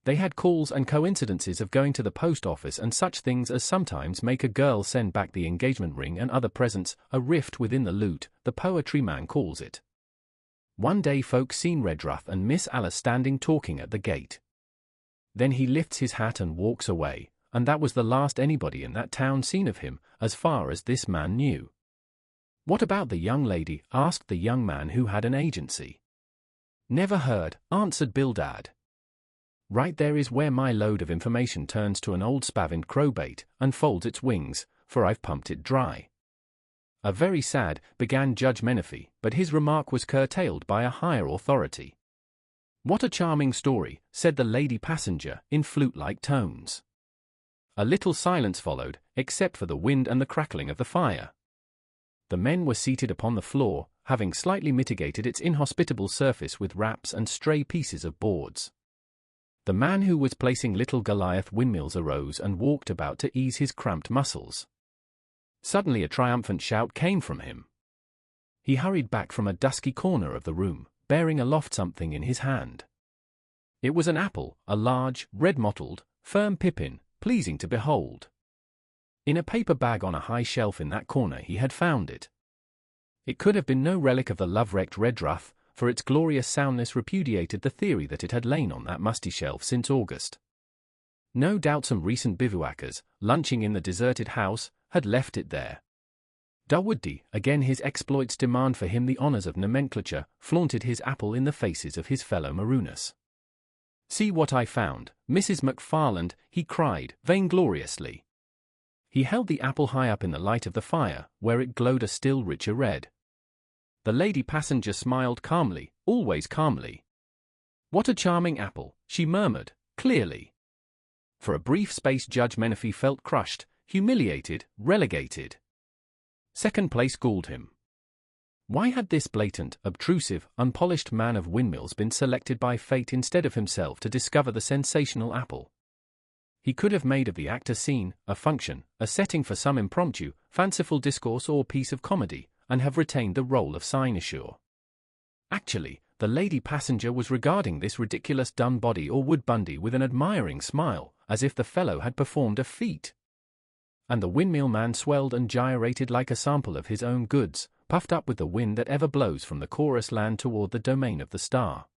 They had calls and coincidences of going to the post office and such things as sometimes make a girl send back the engagement ring and other presents, a rift within the lute, the poetry man calls it. One day folks seen Redruth and Miss Alice standing talking at the gate. Then he lifts his hat and walks away, and that was the last anybody in that town seen of him, as far as this man knew. "What about the young lady?" asked the young man who had an agency. "Never heard," answered Bildad. Right there is where my load of information turns to an old spavined crowbait, and folds its wings, for I've pumped it dry. A very sad, began Judge Menefee, but his remark was curtailed by a higher authority. "What a charming story," said the lady passenger in flute-like tones. A little silence followed, except for the wind and the crackling of the fire. The men were seated upon the floor, having slightly mitigated its inhospitable surface with wraps and stray pieces of boards. The man who was placing little Goliath windmills arose and walked about to ease his cramped muscles. Suddenly a triumphant shout came from him. He hurried back from a dusky corner of the room, bearing aloft something in his hand. It was an apple, a large, red-mottled, firm pippin, pleasing to behold. In a paper bag on a high shelf in that corner he had found it. It could have been no relic of the love-wrecked Redruth, for its glorious soundness repudiated the theory that it had lain on that musty shelf since August. No doubt some recent bivouackers, lunching in the deserted house, had left it there. Dawoodi, again his exploits demand for him the honors of nomenclature, flaunted his apple in the faces of his fellow marooners. "See what I found, Mrs. McFarland," he cried, vaingloriously. He held the apple high up in the light of the fire, where it glowed a still richer red. The lady passenger smiled calmly, always calmly. "What a charming apple," she murmured, clearly. For a brief space Judge Menifee felt crushed, humiliated, relegated. Second place galled him. Why had this blatant, obtrusive, unpolished man of windmills been selected by fate instead of himself to discover the sensational apple? He could have made of the act a scene, a function, a setting for some impromptu, fanciful discourse or piece of comedy, and have retained the role of cynosure. Actually, the lady passenger was regarding this ridiculous Dunbody or Woodbundy with an admiring smile, as if the fellow had performed a feat. And the windmill man swelled and gyrated like a sample of his own goods, puffed up with the wind that ever blows from the chorus land toward the domain of the star.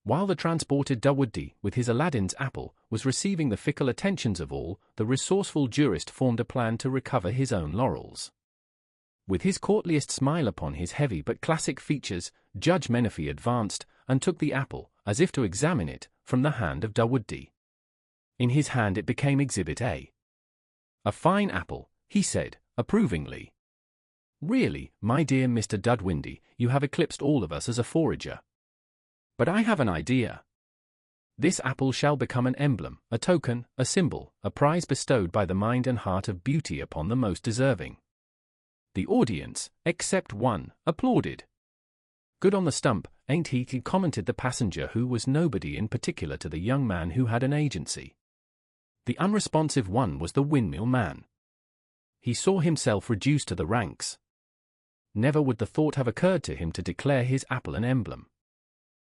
While the transported Dawoodi, with his Aladdin's apple, was receiving the fickle attentions of all, the resourceful jurist formed a plan to recover his own laurels. With his courtliest smile upon his heavy but classic features, Judge Menifee advanced, and took the apple, as if to examine it, from the hand of Dawoodi. In his hand it became Exhibit A. "A fine apple," he said, approvingly. "Really, my dear Mr. Dudwindy, you have eclipsed all of us as a forager. But I have an idea. This apple shall become an emblem, a token, a symbol, a prize bestowed by the mind and heart of beauty upon the most deserving." The audience, except one, applauded. "Good on the stump, ain't he?" commented the passenger who was nobody in particular to the young man who had an agency. The unresponsive one was the windmill man. He saw himself reduced to the ranks. Never would the thought have occurred to him to declare his apple an emblem.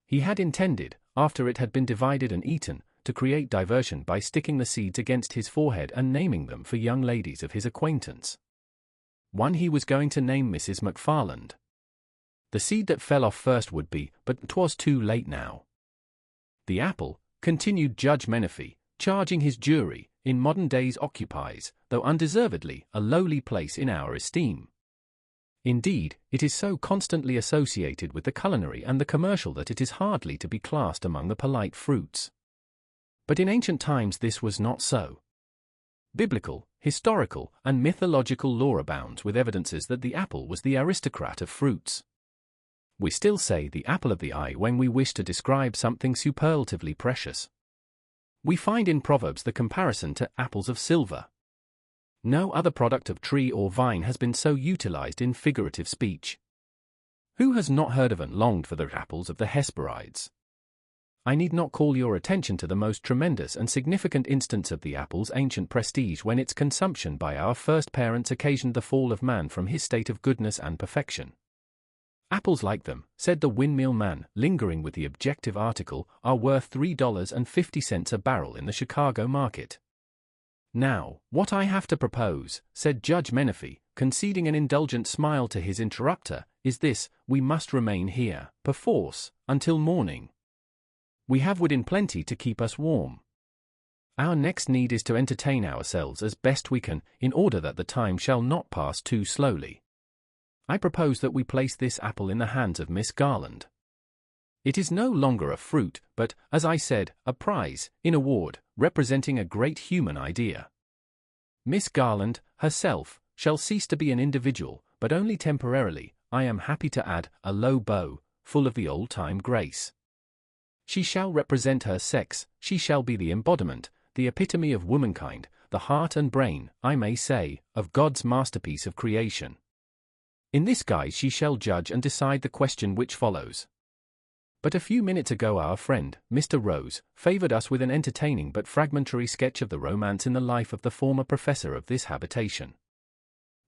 He had intended, after it had been divided and eaten, to create diversion by sticking the seeds against his forehead and naming them for young ladies of his acquaintance. One he was going to name Mrs. McFarland. The seed that fell off first would be, but 'twas too late now. The apple, continued Judge Menifee, charging his jury, in modern days occupies, though undeservedly, a lowly place in our esteem. Indeed, it is so constantly associated with the culinary and the commercial that it is hardly to be classed among the polite fruits. But in ancient times this was not so. Biblical, historical, and mythological lore abounds with evidences that the apple was the aristocrat of fruits. We still say the apple of the eye when we wish to describe something superlatively precious. We find in Proverbs the comparison to apples of silver. No other product of tree or vine has been so utilized in figurative speech. Who has not heard of and longed for the apples of the Hesperides? I need not call your attention to the most tremendous and significant instance of the apple's ancient prestige when its consumption by our first parents occasioned the fall of man from his state of goodness and perfection. "Apples like them," said the windmill man, lingering with the objective article, "are worth $3.50 a barrel in the Chicago market." "Now, what I have to propose," said Judge Menifee, conceding an indulgent smile to his interrupter, "is this: we must remain here, perforce, until morning. We have wood in plenty to keep us warm. Our next need is to entertain ourselves as best we can, in order that the time shall not pass too slowly. I propose that we place this apple in the hands of Miss Garland. It is no longer a fruit, but, as I said, a prize, an award, representing a great human idea. Miss Garland, herself, shall cease to be an individual, but only temporarily, I am happy to add, a low bow, full of the old-time grace. She shall represent her sex, she shall be the embodiment, the epitome of womankind, the heart and brain, I may say, of God's masterpiece of creation. In this guise she shall judge and decide the question which follows. But a few minutes ago our friend, Mr. Rose, favored us with an entertaining but fragmentary sketch of the romance in the life of the former professor of this habitation.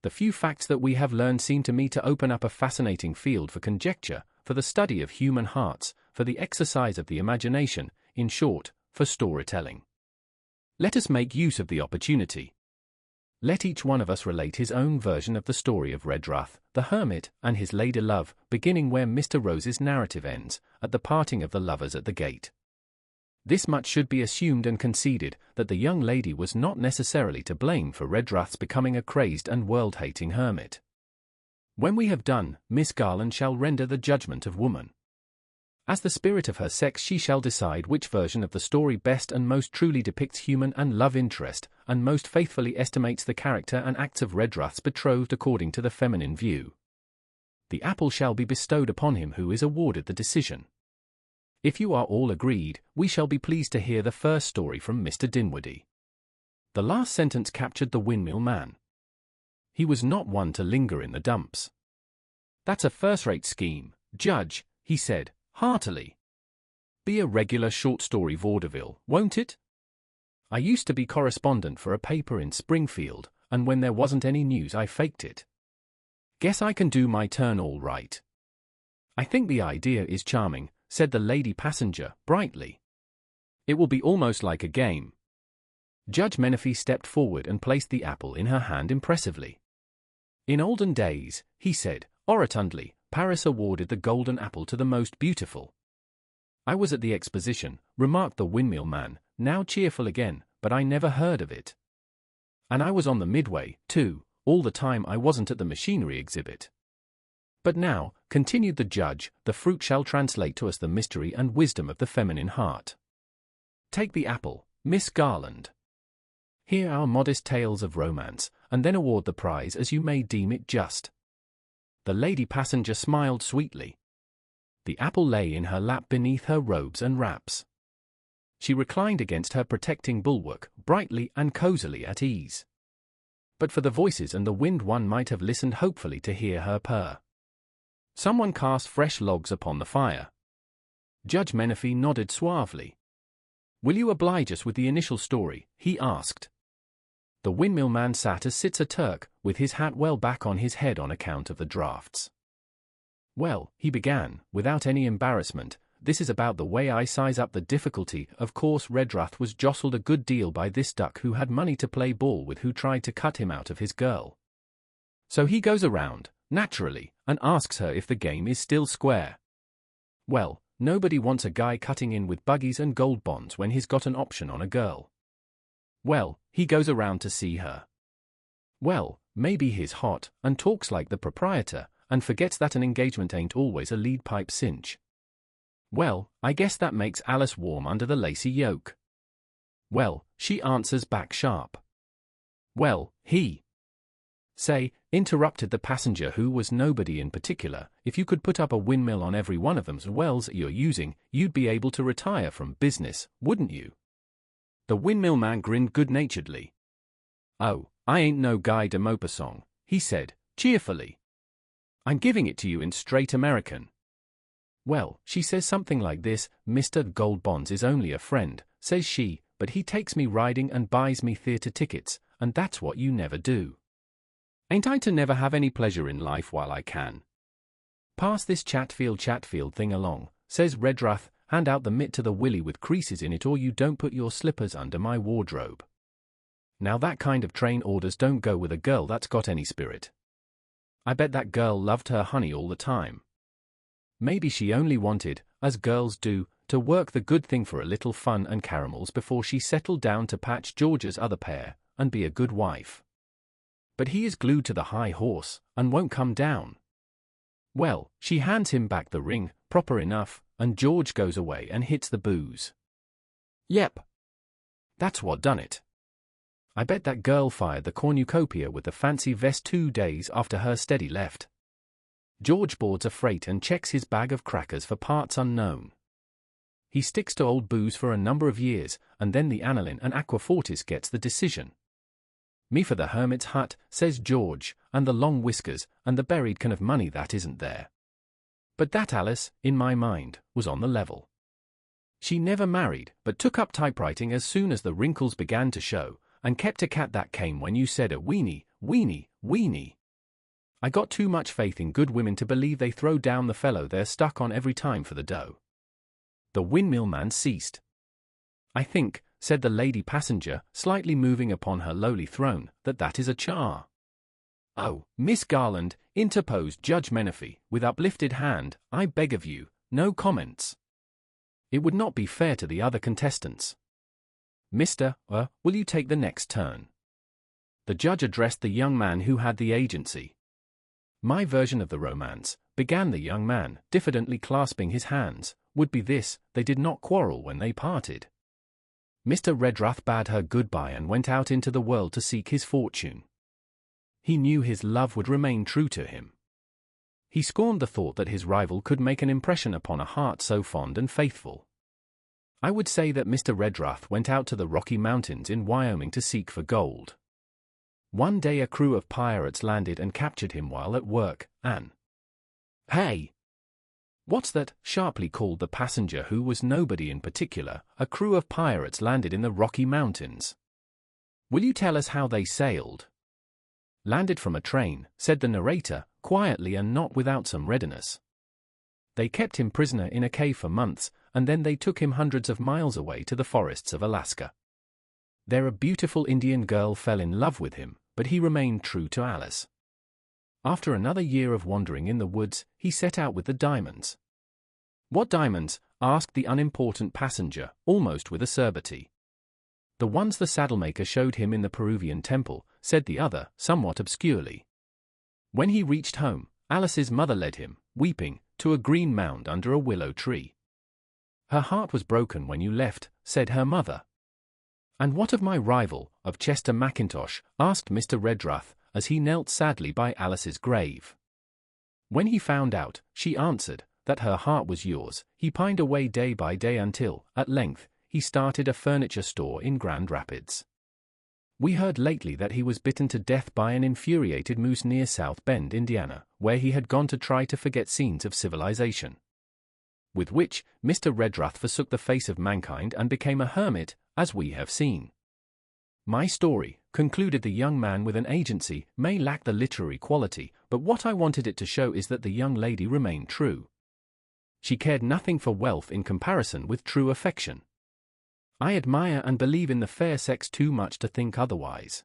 The few facts that we have learned seem to me to open up a fascinating field for conjecture, for the study of human hearts, for the exercise of the imagination, in short, for storytelling. Let us make use of the opportunity. Let each one of us relate his own version of the story of Redruth, the hermit, and his lady love, beginning where Mr. Rose's narrative ends, at the parting of the lovers at the gate. This much should be assumed and conceded, that the young lady was not necessarily to blame for Redruth's becoming a crazed and world-hating hermit. When we have done, Miss Garland shall render the judgment of woman. As the spirit of her sex she shall decide which version of the story best and most truly depicts human and love interest, and most faithfully estimates the character and acts of Redruth's betrothed according to the feminine view. The apple shall be bestowed upon him who is awarded the decision. If you are all agreed, we shall be pleased to hear the first story from Mr. Dinwiddie. The last sentence captured the windmill man. He was not one to linger in the dumps. That's a first-rate scheme, Judge, he said, heartily. Be a regular short story vaudeville, won't it? I used to be correspondent for a paper in Springfield, and when there wasn't any news I faked it. Guess I can do my turn all right. I think the idea is charming, said the lady passenger, brightly. It will be almost like a game. Judge Menefee stepped forward and placed the apple in her hand impressively. In olden days, he said, orotundly, Paris awarded the golden apple to the most beautiful. I was at the exposition, remarked the windmill man, now cheerful again, but I never heard of it. And I was on the Midway, too, all the time I wasn't at the machinery exhibit. But now, continued the judge, the fruit shall translate to us the mystery and wisdom of the feminine heart. Take the apple, Miss Garland. Hear our modest tales of romance, and then award the prize as you may deem it just. The lady passenger smiled sweetly. The apple lay in her lap beneath her robes and wraps. She reclined against her protecting bulwark, brightly and cosily at ease. But for the voices and the wind one might have listened hopefully to hear her purr. Someone cast fresh logs upon the fire. Judge Menefee nodded suavely. Will you oblige us with the initial story? He asked. The windmill man sat as sits a Turk, with his hat well back on his head on account of the draughts. Well, he began, without any embarrassment, this is about the way I size up the difficulty. Of course Redruth was jostled a good deal by this duck who had money to play ball with, who tried to cut him out of his girl. So he goes around, naturally, and asks her if the game is still square. Well, nobody wants a guy cutting in with buggies and gold bonds when he's got an option on a girl. Well, he goes around to see her. Well, maybe he's hot, and talks like the proprietor, and forgets that an engagement ain't always a lead pipe cinch. Well, I guess that makes Alice warm under the lacy yoke. Well, she answers back sharp. Well, he. Say, interrupted the passenger who was nobody in particular, if you could put up a windmill on every one of them's wells you're using, you'd be able to retire from business, wouldn't you? The windmill man grinned good-naturedly. Oh, I ain't no Guy de Maupassant, he said, cheerfully. I'm giving it to you in straight American. Well, she says something like this, Mr. Goldbonds is only a friend, says she, but he takes me riding and buys me theatre tickets, and that's what you never do. Ain't I to never have any pleasure in life while I can? Pass this Chatfield thing along, says Redruth, hand out the mitt to the willy with creases in it or you don't put your slippers under my wardrobe. Now that kind of train orders don't go with a girl that's got any spirit. I bet that girl loved her honey all the time. Maybe she only wanted, as girls do, to work the good thing for a little fun and caramels before she settled down to patch George's other pair, and be a good wife. But he is glued to the high horse, and won't come down. Well, she hands him back the ring, proper enough, and George goes away and hits the booze. Yep. That's what done it. I bet that girl fired the cornucopia with the fancy vest 2 days after her steady left. George boards a freight and checks his bag of crackers for parts unknown. He sticks to old booze for a number of years, and then the aniline and aquafortis gets the decision. Me for the hermit's hut, says George, and the long whiskers, and the buried can of money that isn't there. But that Alice, in my mind, was on the level. She never married, but took up typewriting as soon as the wrinkles began to show, and kept a cat that came when you said a weenie, weenie, weenie. I got too much faith in good women to believe they throw down the fellow they're stuck on every time for the dough. The windmill man ceased. I think, said the lady passenger, slightly moving upon her lowly throne, that is a char. Oh, Miss Garland, interposed Judge Menefee, with uplifted hand, I beg of you, no comments. It would not be fair to the other contestants. Mr. Will you take the next turn? The judge addressed the young man who had the agency. My version of the romance, began the young man, diffidently clasping his hands, would be this: they did not quarrel when they parted. Mr. Redruth bade her goodbye and went out into the world to seek his fortune. He knew his love would remain true to him. He scorned the thought that his rival could make an impression upon a heart so fond and faithful. I would say that Mr. Redruth went out to the Rocky Mountains in Wyoming to seek for gold. One day a crew of pirates landed and captured him while at work, and "Hey! What's that?" sharply called the passenger, who was nobody in particular. A crew of pirates landed in the Rocky Mountains. Will you tell us how they sailed? Landed from a train, said the narrator, quietly and not without some readiness. They kept him prisoner in a cave for months, and then they took him hundreds of miles away to the forests of Alaska. There a beautiful Indian girl fell in love with him, but he remained true to Alice. After another year of wandering in the woods, he set out with the diamonds. What diamonds? Asked the unimportant passenger, almost with acerbity. The ones the saddlemaker showed him in the Peruvian temple, said the other, somewhat obscurely. When he reached home, Alice's mother led him, weeping, to a green mound under a willow tree. Her heart was broken when you left, said her mother. And what of my rival, of Chester Mackintosh? Asked Mr. Redruth, as he knelt sadly by Alice's grave. When he found out, she answered, that her heart was yours, he pined away day by day until, at length, he started a furniture store in Grand Rapids. We heard lately that he was bitten to death by an infuriated moose near South Bend, Indiana, where he had gone to try to forget scenes of civilization. With which, Mr. Redruth forsook the face of mankind and became a hermit, as we have seen. My story, concluded the young man with an agency, may lack the literary quality, but what I wanted it to show is that the young lady remained true. She cared nothing for wealth in comparison with true affection. I admire and believe in the fair sex too much to think otherwise.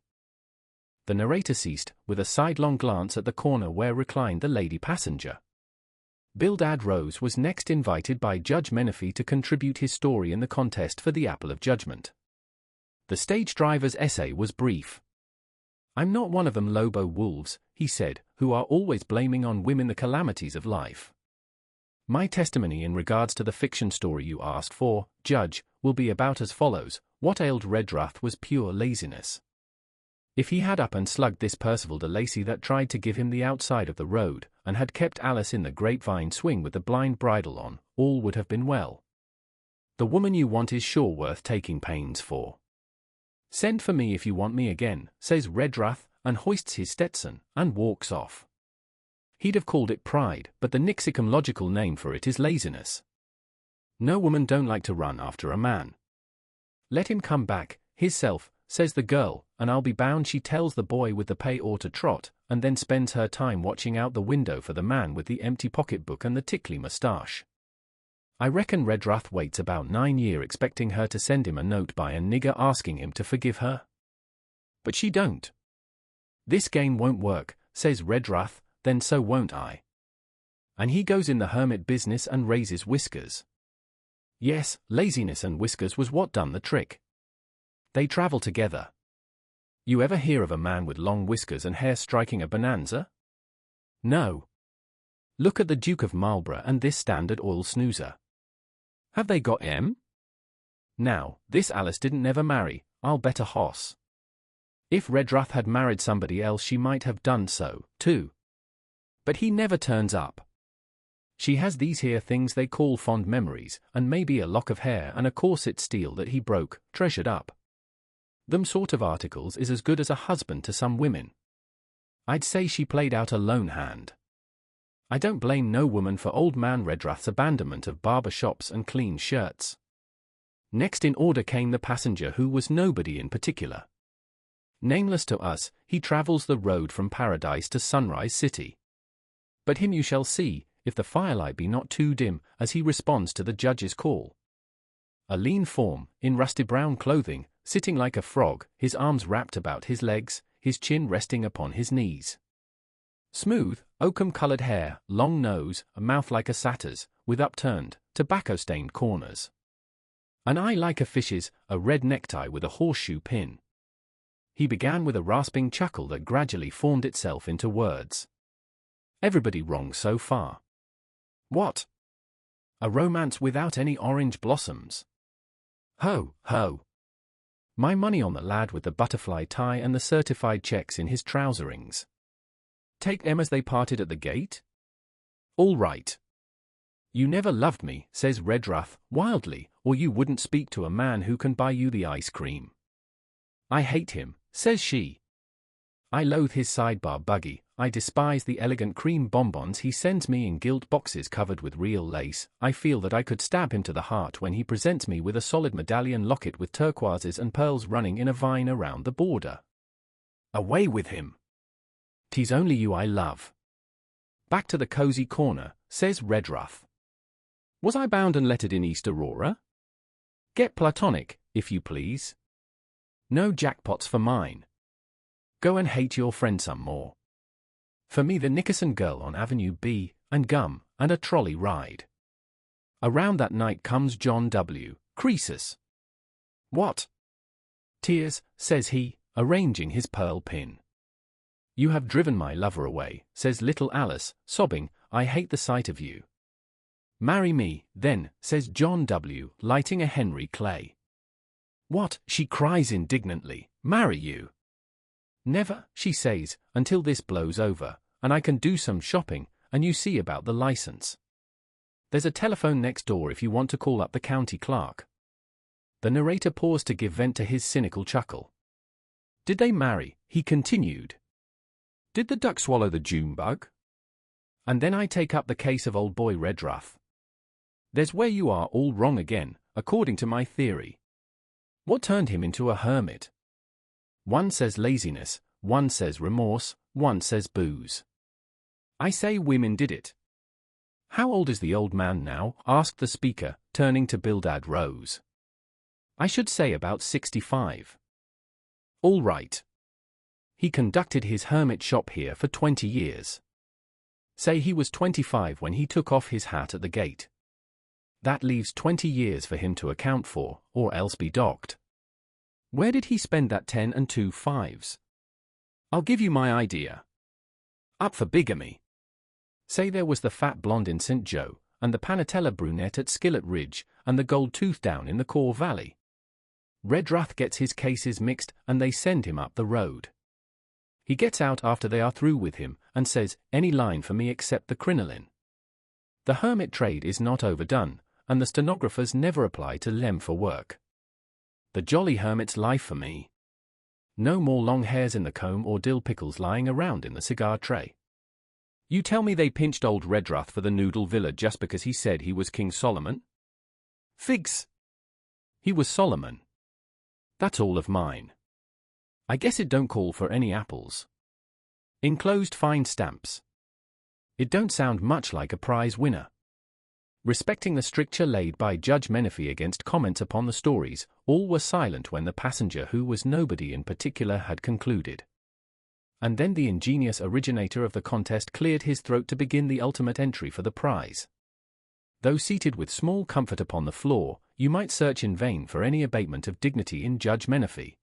The narrator ceased, with a sidelong glance at the corner where reclined the lady passenger. Bildad Rose was next invited by Judge Menefee to contribute his story in the contest for the Apple of Judgment. The stage driver's essay was brief. I'm not one of them Lobo wolves, he said, who are always blaming on women the calamities of life. My testimony in regards to the fiction story you asked for, Judge, will be about as follows. What ailed Redruth was pure laziness. If he had up and slugged this Percival de Lacy that tried to give him the outside of the road, and had kept Alice in the grapevine swing with the blind bridle on, all would have been well. The woman you want is sure worth taking pains for. Send for me if you want me again, says Redruth, and hoists his Stetson, and walks off. He'd have called it pride, but the nixicomlogical name for it is laziness. No woman don't like to run after a man. Let him come back, hisself, says the girl, and I'll be bound she tells the boy with the pay or to trot, and then spends her time watching out the window for the man with the empty pocketbook and the tickly moustache. I reckon Redruth waits about 9 years expecting her to send him a note by a nigger asking him to forgive her. But she don't. This game won't work, says Redruth, then so won't I. And he goes in the hermit business and raises whiskers. Yes, laziness and whiskers was what done the trick. They travel together. You ever hear of a man with long whiskers and hair striking a bonanza? No. Look at the Duke of Marlborough and this Standard Oil snoozer. Have they got M? Now, this Alice didn't never marry, I'll bet a hoss. If Redruth had married somebody else she might have done so, too. But he never turns up. She has these here things they call fond memories, and maybe a lock of hair and a corset steel that he broke, treasured up. Them sort of articles is as good as a husband to some women. I'd say she played out a lone hand. I don't blame no woman for old man Redruth's abandonment of barber shops and clean shirts. Next in order came the passenger who was nobody in particular. Nameless to us, he travels the road from Paradise to Sunrise City. But him you shall see, if the firelight be not too dim, as he responds to the judge's call. A lean form, in rusty brown clothing, sitting like a frog, his arms wrapped about his legs, his chin resting upon his knees. Smooth, oakum-colored hair, long nose, a mouth like a satyr's, with upturned, tobacco-stained corners. An eye like a fish's, a red necktie with a horseshoe pin. He began with a rasping chuckle that gradually formed itself into words. Everybody wrong so far. What? A romance without any orange blossoms? Ho, ho. My money on the lad with the butterfly tie and the certified checks in his trouserings. Take them as they parted at the gate? All right. You never loved me, says Redruth, wildly, or you wouldn't speak to a man who can buy you the ice cream. I hate him, says she. I loathe his sidebar buggy, I despise the elegant cream bonbons he sends me in gilt boxes covered with real lace, I feel that I could stab him to the heart when he presents me with a solid medallion locket with turquoises and pearls running in a vine around the border. Away with him. 'Tis only you I love. Back to the cozy corner, says Redruth. Was I bound and lettered in East Aurora? Get platonic, if you please. No jackpots for mine. Go and hate your friend some more. For me the Nickerson girl on Avenue B, and gum, and a trolley ride. Around that night comes John W. Croesus. What? Tears, says he, arranging his pearl pin. You have driven my lover away, says little Alice, sobbing, I hate the sight of you. Marry me, then, says John W., lighting a Henry Clay. What, she cries indignantly, marry you? Never, she says, until this blows over, and I can do some shopping, and you see about the license. There's a telephone next door if you want to call up the county clerk. The narrator paused to give vent to his cynical chuckle. Did they marry? He continued. Did the duck swallow the June bug? And then I take up the case of old boy Redruth. There's where you are all wrong again, according to my theory. What turned him into a hermit? One says laziness, one says remorse, one says booze. I say women did it. How old is the old man now? Asked the speaker, turning to Bildad Rose. I should say about 65. All right. He conducted his hermit shop here for 20 years. Say he was 25 when he took off his hat at the gate. That leaves 20 years for him to account for, or else be docked. Where did he spend that 10 and 2 5s? I'll give you my idea. Up for bigamy. Say there was the fat blonde in St. Joe, and the Panatella brunette at Skillet Ridge, and the gold tooth down in the Core Valley. Redruth gets his cases mixed, and they send him up the road. He gets out after they are through with him, and says, any line for me except the crinoline. The hermit trade is not overdone, and the stenographers never apply to Lem for work. The jolly hermit's life for me. No more long hairs in the comb or dill pickles lying around in the cigar tray. You tell me they pinched old Redruth for the Noodle Villa just because he said he was King Solomon? Figs! He was Solomon. That's all of mine. I guess it don't call for any apples. Enclosed fine stamps. It don't sound much like a prize winner. Respecting the stricture laid by Judge Menifee against comments upon the stories, all were silent when the passenger who was nobody in particular had concluded. And then the ingenious originator of the contest cleared his throat to begin the ultimate entry for the prize. Though seated with small comfort upon the floor, you might search in vain for any abatement of dignity in Judge Menifee.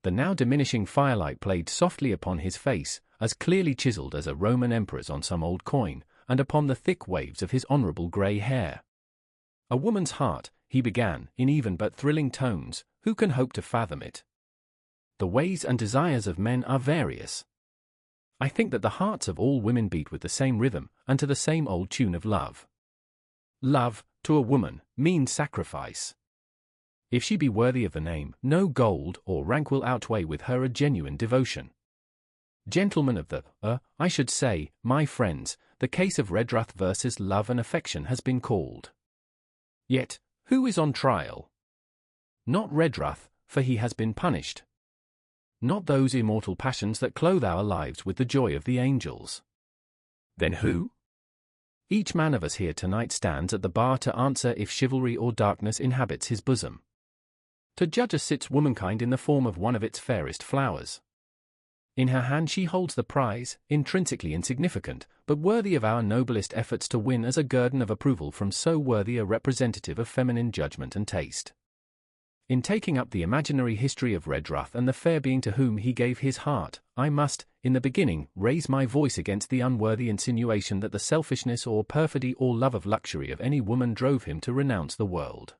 The now diminishing firelight played softly upon his face, as clearly chiseled as a Roman emperor's on some old coin, and upon the thick waves of his honorable grey hair. A woman's heart, he began, in even but thrilling tones, who can hope to fathom it? The ways and desires of men are various. I think that the hearts of all women beat with the same rhythm and to the same old tune of love. Love, to a woman, means sacrifice. If she be worthy of the name, no gold or rank will outweigh with her a genuine devotion. Gentlemen of the, I should say, my friends, the case of Redruth versus love and affection has been called. Yet, who is on trial? Not Redruth, for he has been punished. Not those immortal passions that clothe our lives with the joy of the angels. Then who? Each man of us here tonight stands at the bar to answer if chivalry or darkness inhabits his bosom. To judge us sits womankind in the form of one of its fairest flowers. In her hand she holds the prize, intrinsically insignificant, but worthy of our noblest efforts to win as a guerdon of approval from so worthy a representative of feminine judgment and taste. In taking up the imaginary history of Redruth and the fair being to whom he gave his heart, I must, in the beginning, raise my voice against the unworthy insinuation that the selfishness or perfidy or love of luxury of any woman drove him to renounce the world.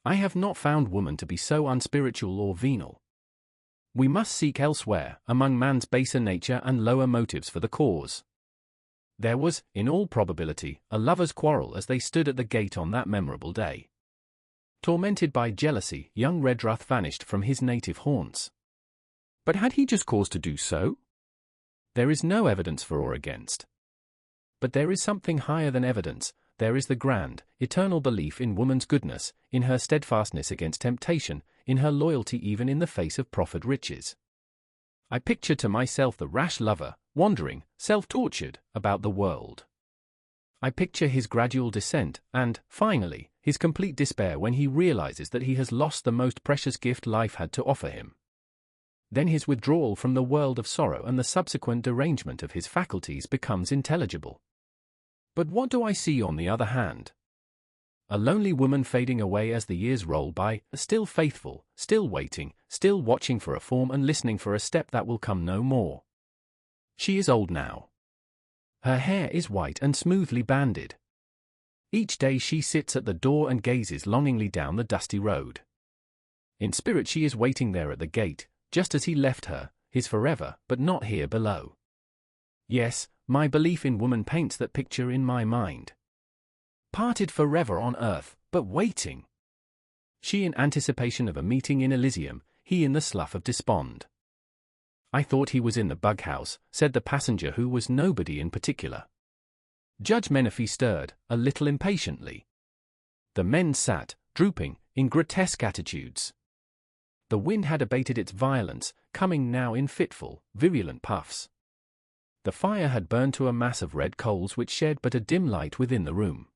I have not found woman to be so unspiritual or venal. We must seek elsewhere, among man's baser nature and lower motives for the cause. There was, in all probability, a lover's quarrel as they stood at the gate on that memorable day. Tormented by jealousy, young Redruth vanished from his native haunts. But had he just cause to do so? There is no evidence for or against. But there is something higher than evidence. There is the grand, eternal belief in woman's goodness, in her steadfastness against temptation, in her loyalty even in the face of proffered riches. I picture to myself the rash lover, wandering, self-tortured, about the world. I picture his gradual descent and, finally, his complete despair when he realizes that he has lost the most precious gift life had to offer him. Then his withdrawal from the world of sorrow and the subsequent derangement of his faculties becomes intelligible. But what do I see on the other hand? A lonely woman fading away as the years roll by, still faithful, still waiting, still watching for a form and listening for a step that will come no more. She is old now. Her hair is white and smoothly banded. Each day she sits at the door and gazes longingly down the dusty road. In spirit she is waiting there at the gate, just as he left her, his forever, but not here below. Yes, my belief in woman paints that picture in my mind. Parted forever on earth, but waiting. She in anticipation of a meeting in Elysium, he in the slough of despond. I thought he was in the bug-house, said the passenger who was nobody in particular. Judge Menefee stirred, a little impatiently. The men sat, drooping, in grotesque attitudes. The wind had abated its violence, coming now in fitful, virulent puffs. The fire had burned to a mass of red coals which shed but a dim light within the room.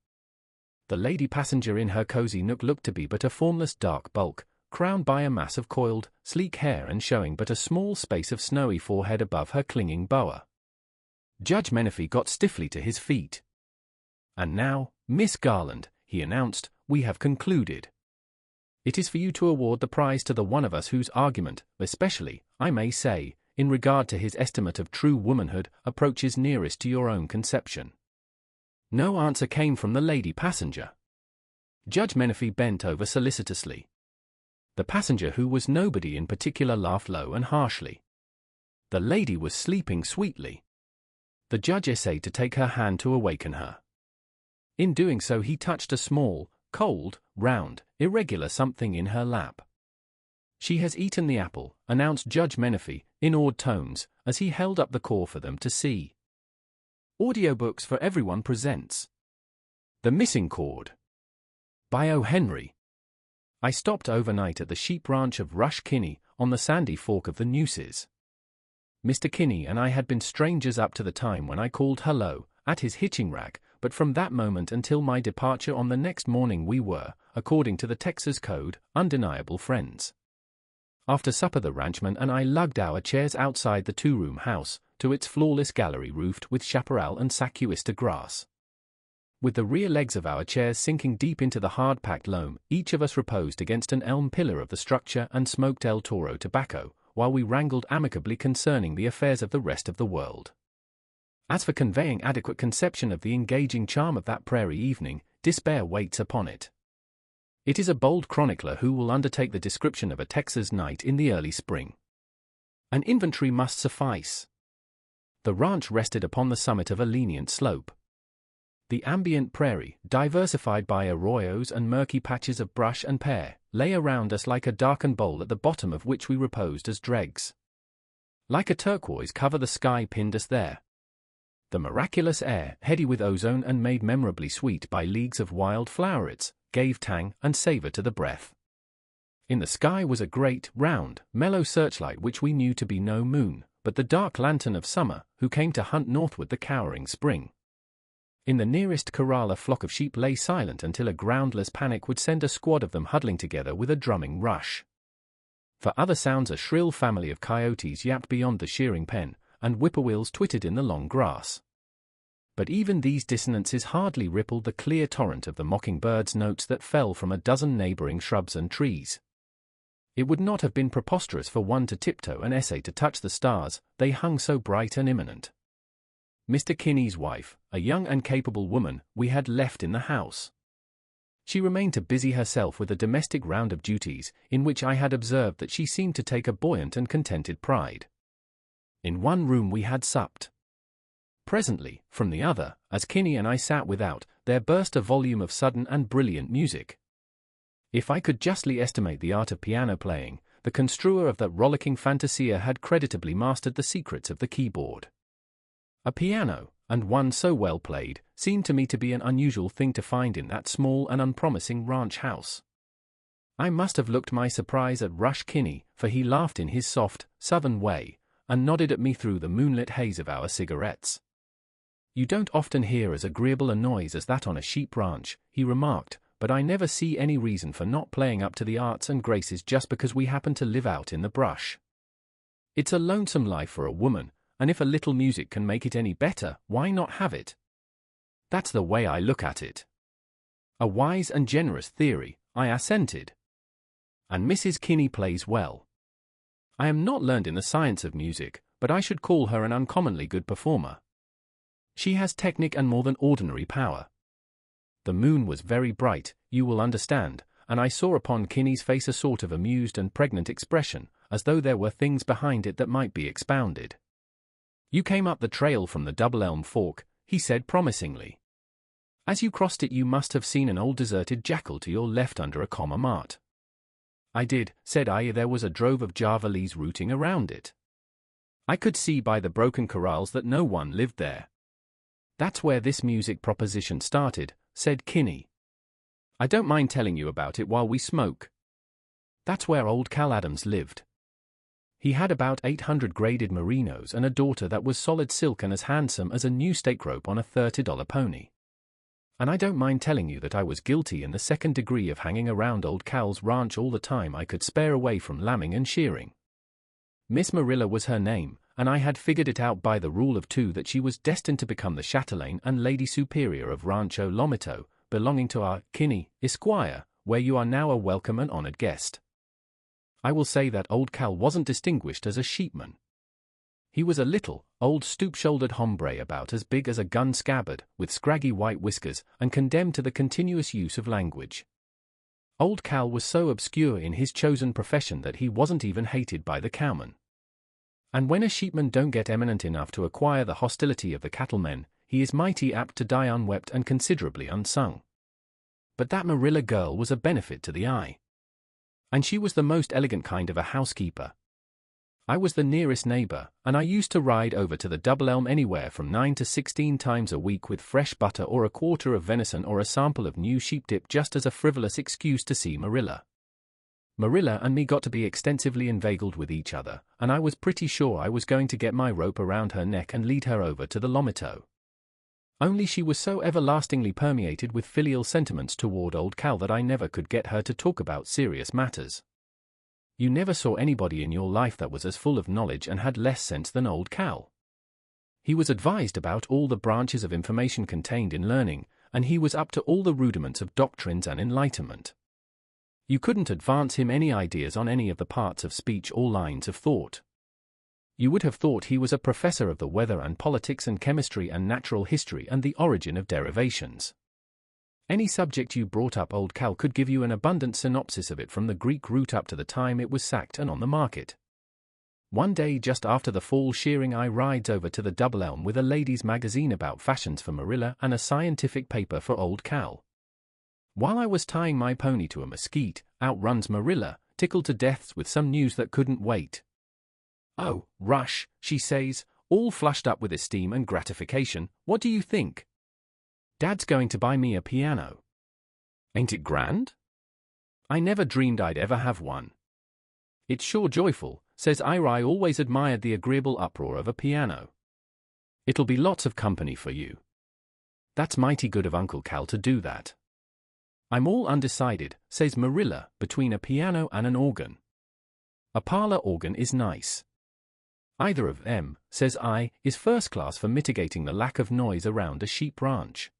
The lady passenger in her cosy nook looked to be but a formless dark bulk, crowned by a mass of coiled, sleek hair and showing but a small space of snowy forehead above her clinging boa. Judge Menefee got stiffly to his feet. "And now, Miss Garland," he announced, "we have concluded. It is for you to award the prize to the one of us whose argument, especially, I may say, in regard to his estimate of true womanhood, approaches nearest to your own conception." No answer came from the lady passenger. Judge Menefee bent over solicitously. The passenger who was nobody in particular laughed low and harshly. The lady was sleeping sweetly. The judge essayed to take her hand to awaken her. In doing so he touched a small, cold, round, irregular something in her lap. "She has eaten the apple," announced Judge Menefee, in awed tones, as he held up the core for them to see. Audiobooks for Everyone presents The Missing Chord by O. Henry. I stopped overnight at the sheep ranch of Rush Kinney, on the sandy fork of the Nueces. Mr. Kinney and I had been strangers up to the time when I called hello, at his hitching rack, but from that moment until my departure on the next morning we were, according to the Texas Code, undeniable friends. After supper the ranchman and I lugged our chairs outside the two-room house, to its flawless gallery roofed with chaparral and sacuista grass. With the rear legs of our chairs sinking deep into the hard-packed loam, each of us reposed against an elm pillar of the structure and smoked El Toro tobacco, while we wrangled amicably concerning the affairs of the rest of the world. As for conveying adequate conception of the engaging charm of that prairie evening, despair waits upon it. It is a bold chronicler who will undertake the description of a Texas night in the early spring. An inventory must suffice. The ranch rested upon the summit of a lenient slope. The ambient prairie, diversified by arroyos and murky patches of brush and pear, lay around us like a darkened bowl at the bottom of which we reposed as dregs. Like a turquoise cover, the sky pinned us there. The miraculous air, heady with ozone and made memorably sweet by leagues of wild flowerets, gave tang and savor to the breath. In the sky was a great, round, mellow searchlight which we knew to be no moon, but the dark lantern of summer, who came to hunt northward the cowering spring. In the nearest corral a flock of sheep lay silent until a groundless panic would send a squad of them huddling together with a drumming rush. For other sounds a shrill family of coyotes yapped beyond the shearing pen, and whippoorwills twittered in the long grass. But even these dissonances hardly rippled the clear torrent of the mockingbird's notes that fell from a dozen neighboring shrubs and trees. It would not have been preposterous for one to tiptoe and essay to touch the stars, they hung so bright and imminent. Mr. Kinney's wife, a young and capable woman, we had left in the house. She remained to busy herself with a domestic round of duties, in which I had observed that she seemed to take a buoyant and contented pride. In one room we had supped. Presently, from the other, as Kinney and I sat without, there burst a volume of sudden and brilliant music. If I could justly estimate the art of piano playing, the construer of that rollicking fantasia had creditably mastered the secrets of the keyboard. A piano, and one so well played, seemed to me to be an unusual thing to find in that small and unpromising ranch house. I must have looked my surprise at Rush Kinney, for he laughed in his soft, southern way, and nodded at me through the moonlit haze of our cigarettes. "You don't often hear as agreeable a noise as that on a sheep ranch," he remarked, "but I never see any reason for not playing up to the arts and graces just because we happen to live out in the brush. It's a lonesome life for a woman, and if a little music can make it any better, why not have it? That's the way I look at it." "A wise and generous theory," I assented. "And Mrs. Kinney plays well. I am not learned in the science of music, but I should call her an uncommonly good performer. She has technique and more than ordinary power." The moon was very bright, you will understand, and I saw upon Kinney's face a sort of amused and pregnant expression, as though there were things behind it that might be expounded. "You came up the trail from the Double Elm Fork," he said promisingly. "As you crossed it you must have seen an old deserted jackal to your left under a comma mart." "I did," said I. "There was a drove of javalies rooting around it. I could see by the broken corrals that no one lived there." "That's where this music proposition started," said Kinney. "I don't mind telling you about it while we smoke. That's where old Cal Adams lived. He had about 800 graded merinos and a daughter that was solid silk and as handsome as a new stake rope on a $30 pony. And I don't mind telling you that I was guilty in the second degree of hanging around old Cal's ranch all the time I could spare away from lambing and shearing. Miss Marilla was her name, and I had figured it out by the rule of two that she was destined to become the chatelaine and lady superior of Rancho Lomito, belonging to our Kinney, Esquire, where you are now a welcome and honored guest. I will say that old Cal wasn't distinguished as a sheepman. He was a little, old stoop-shouldered hombre about as big as a gun scabbard, with scraggy white whiskers, and condemned to the continuous use of language. Old Cal was so obscure in his chosen profession that he wasn't even hated by the cowmen. And when a sheepman don't get eminent enough to acquire the hostility of the cattlemen, he is mighty apt to die unwept and considerably unsung. But that Marilla girl was a benefit to the eye. And she was the most elegant kind of a housekeeper. I was the nearest neighbor, and I used to ride over to the Double Elm anywhere from 9 to 16 times a week with fresh butter or a quarter of venison or a sample of new sheep dip just as a frivolous excuse to see Marilla. Marilla and me got to be extensively inveigled with each other, and I was pretty sure I was going to get my rope around her neck and lead her over to the Lomito. Only she was so everlastingly permeated with filial sentiments toward old Cal that I never could get her to talk about serious matters. You never saw anybody in your life that was as full of knowledge and had less sense than old Cal. He was advised about all the branches of information contained in learning, and he was up to all the rudiments of doctrines and enlightenment. You couldn't advance him any ideas on any of the parts of speech or lines of thought. You would have thought he was a professor of the weather and politics and chemistry and natural history and the origin of derivations. Any subject you brought up old Cal could give you an abundant synopsis of it from the Greek root up to the time it was sacked and on the market. One day just after the fall shearing, I rides over to the Double Elm with a ladies' magazine about fashions for Marilla and a scientific paper for old Cal. While I was tying my pony to a mesquite, out runs Marilla, tickled to death with some news that couldn't wait. "Oh, Rush," she says, all flushed up with esteem and gratification, "what do you think? Dad's going to buy me a piano. Ain't it grand? I never dreamed I'd ever have one." "It's sure joyful," says Ira. "I always admired the agreeable uproar of a piano. It'll be lots of company for you." "That's mighty good of Uncle Cal to do that." "I'm all undecided," says Marilla, "between a piano and an organ. A parlor organ is nice." "Either of them," says I, "is first class for mitigating the lack of noise around a sheep ranch."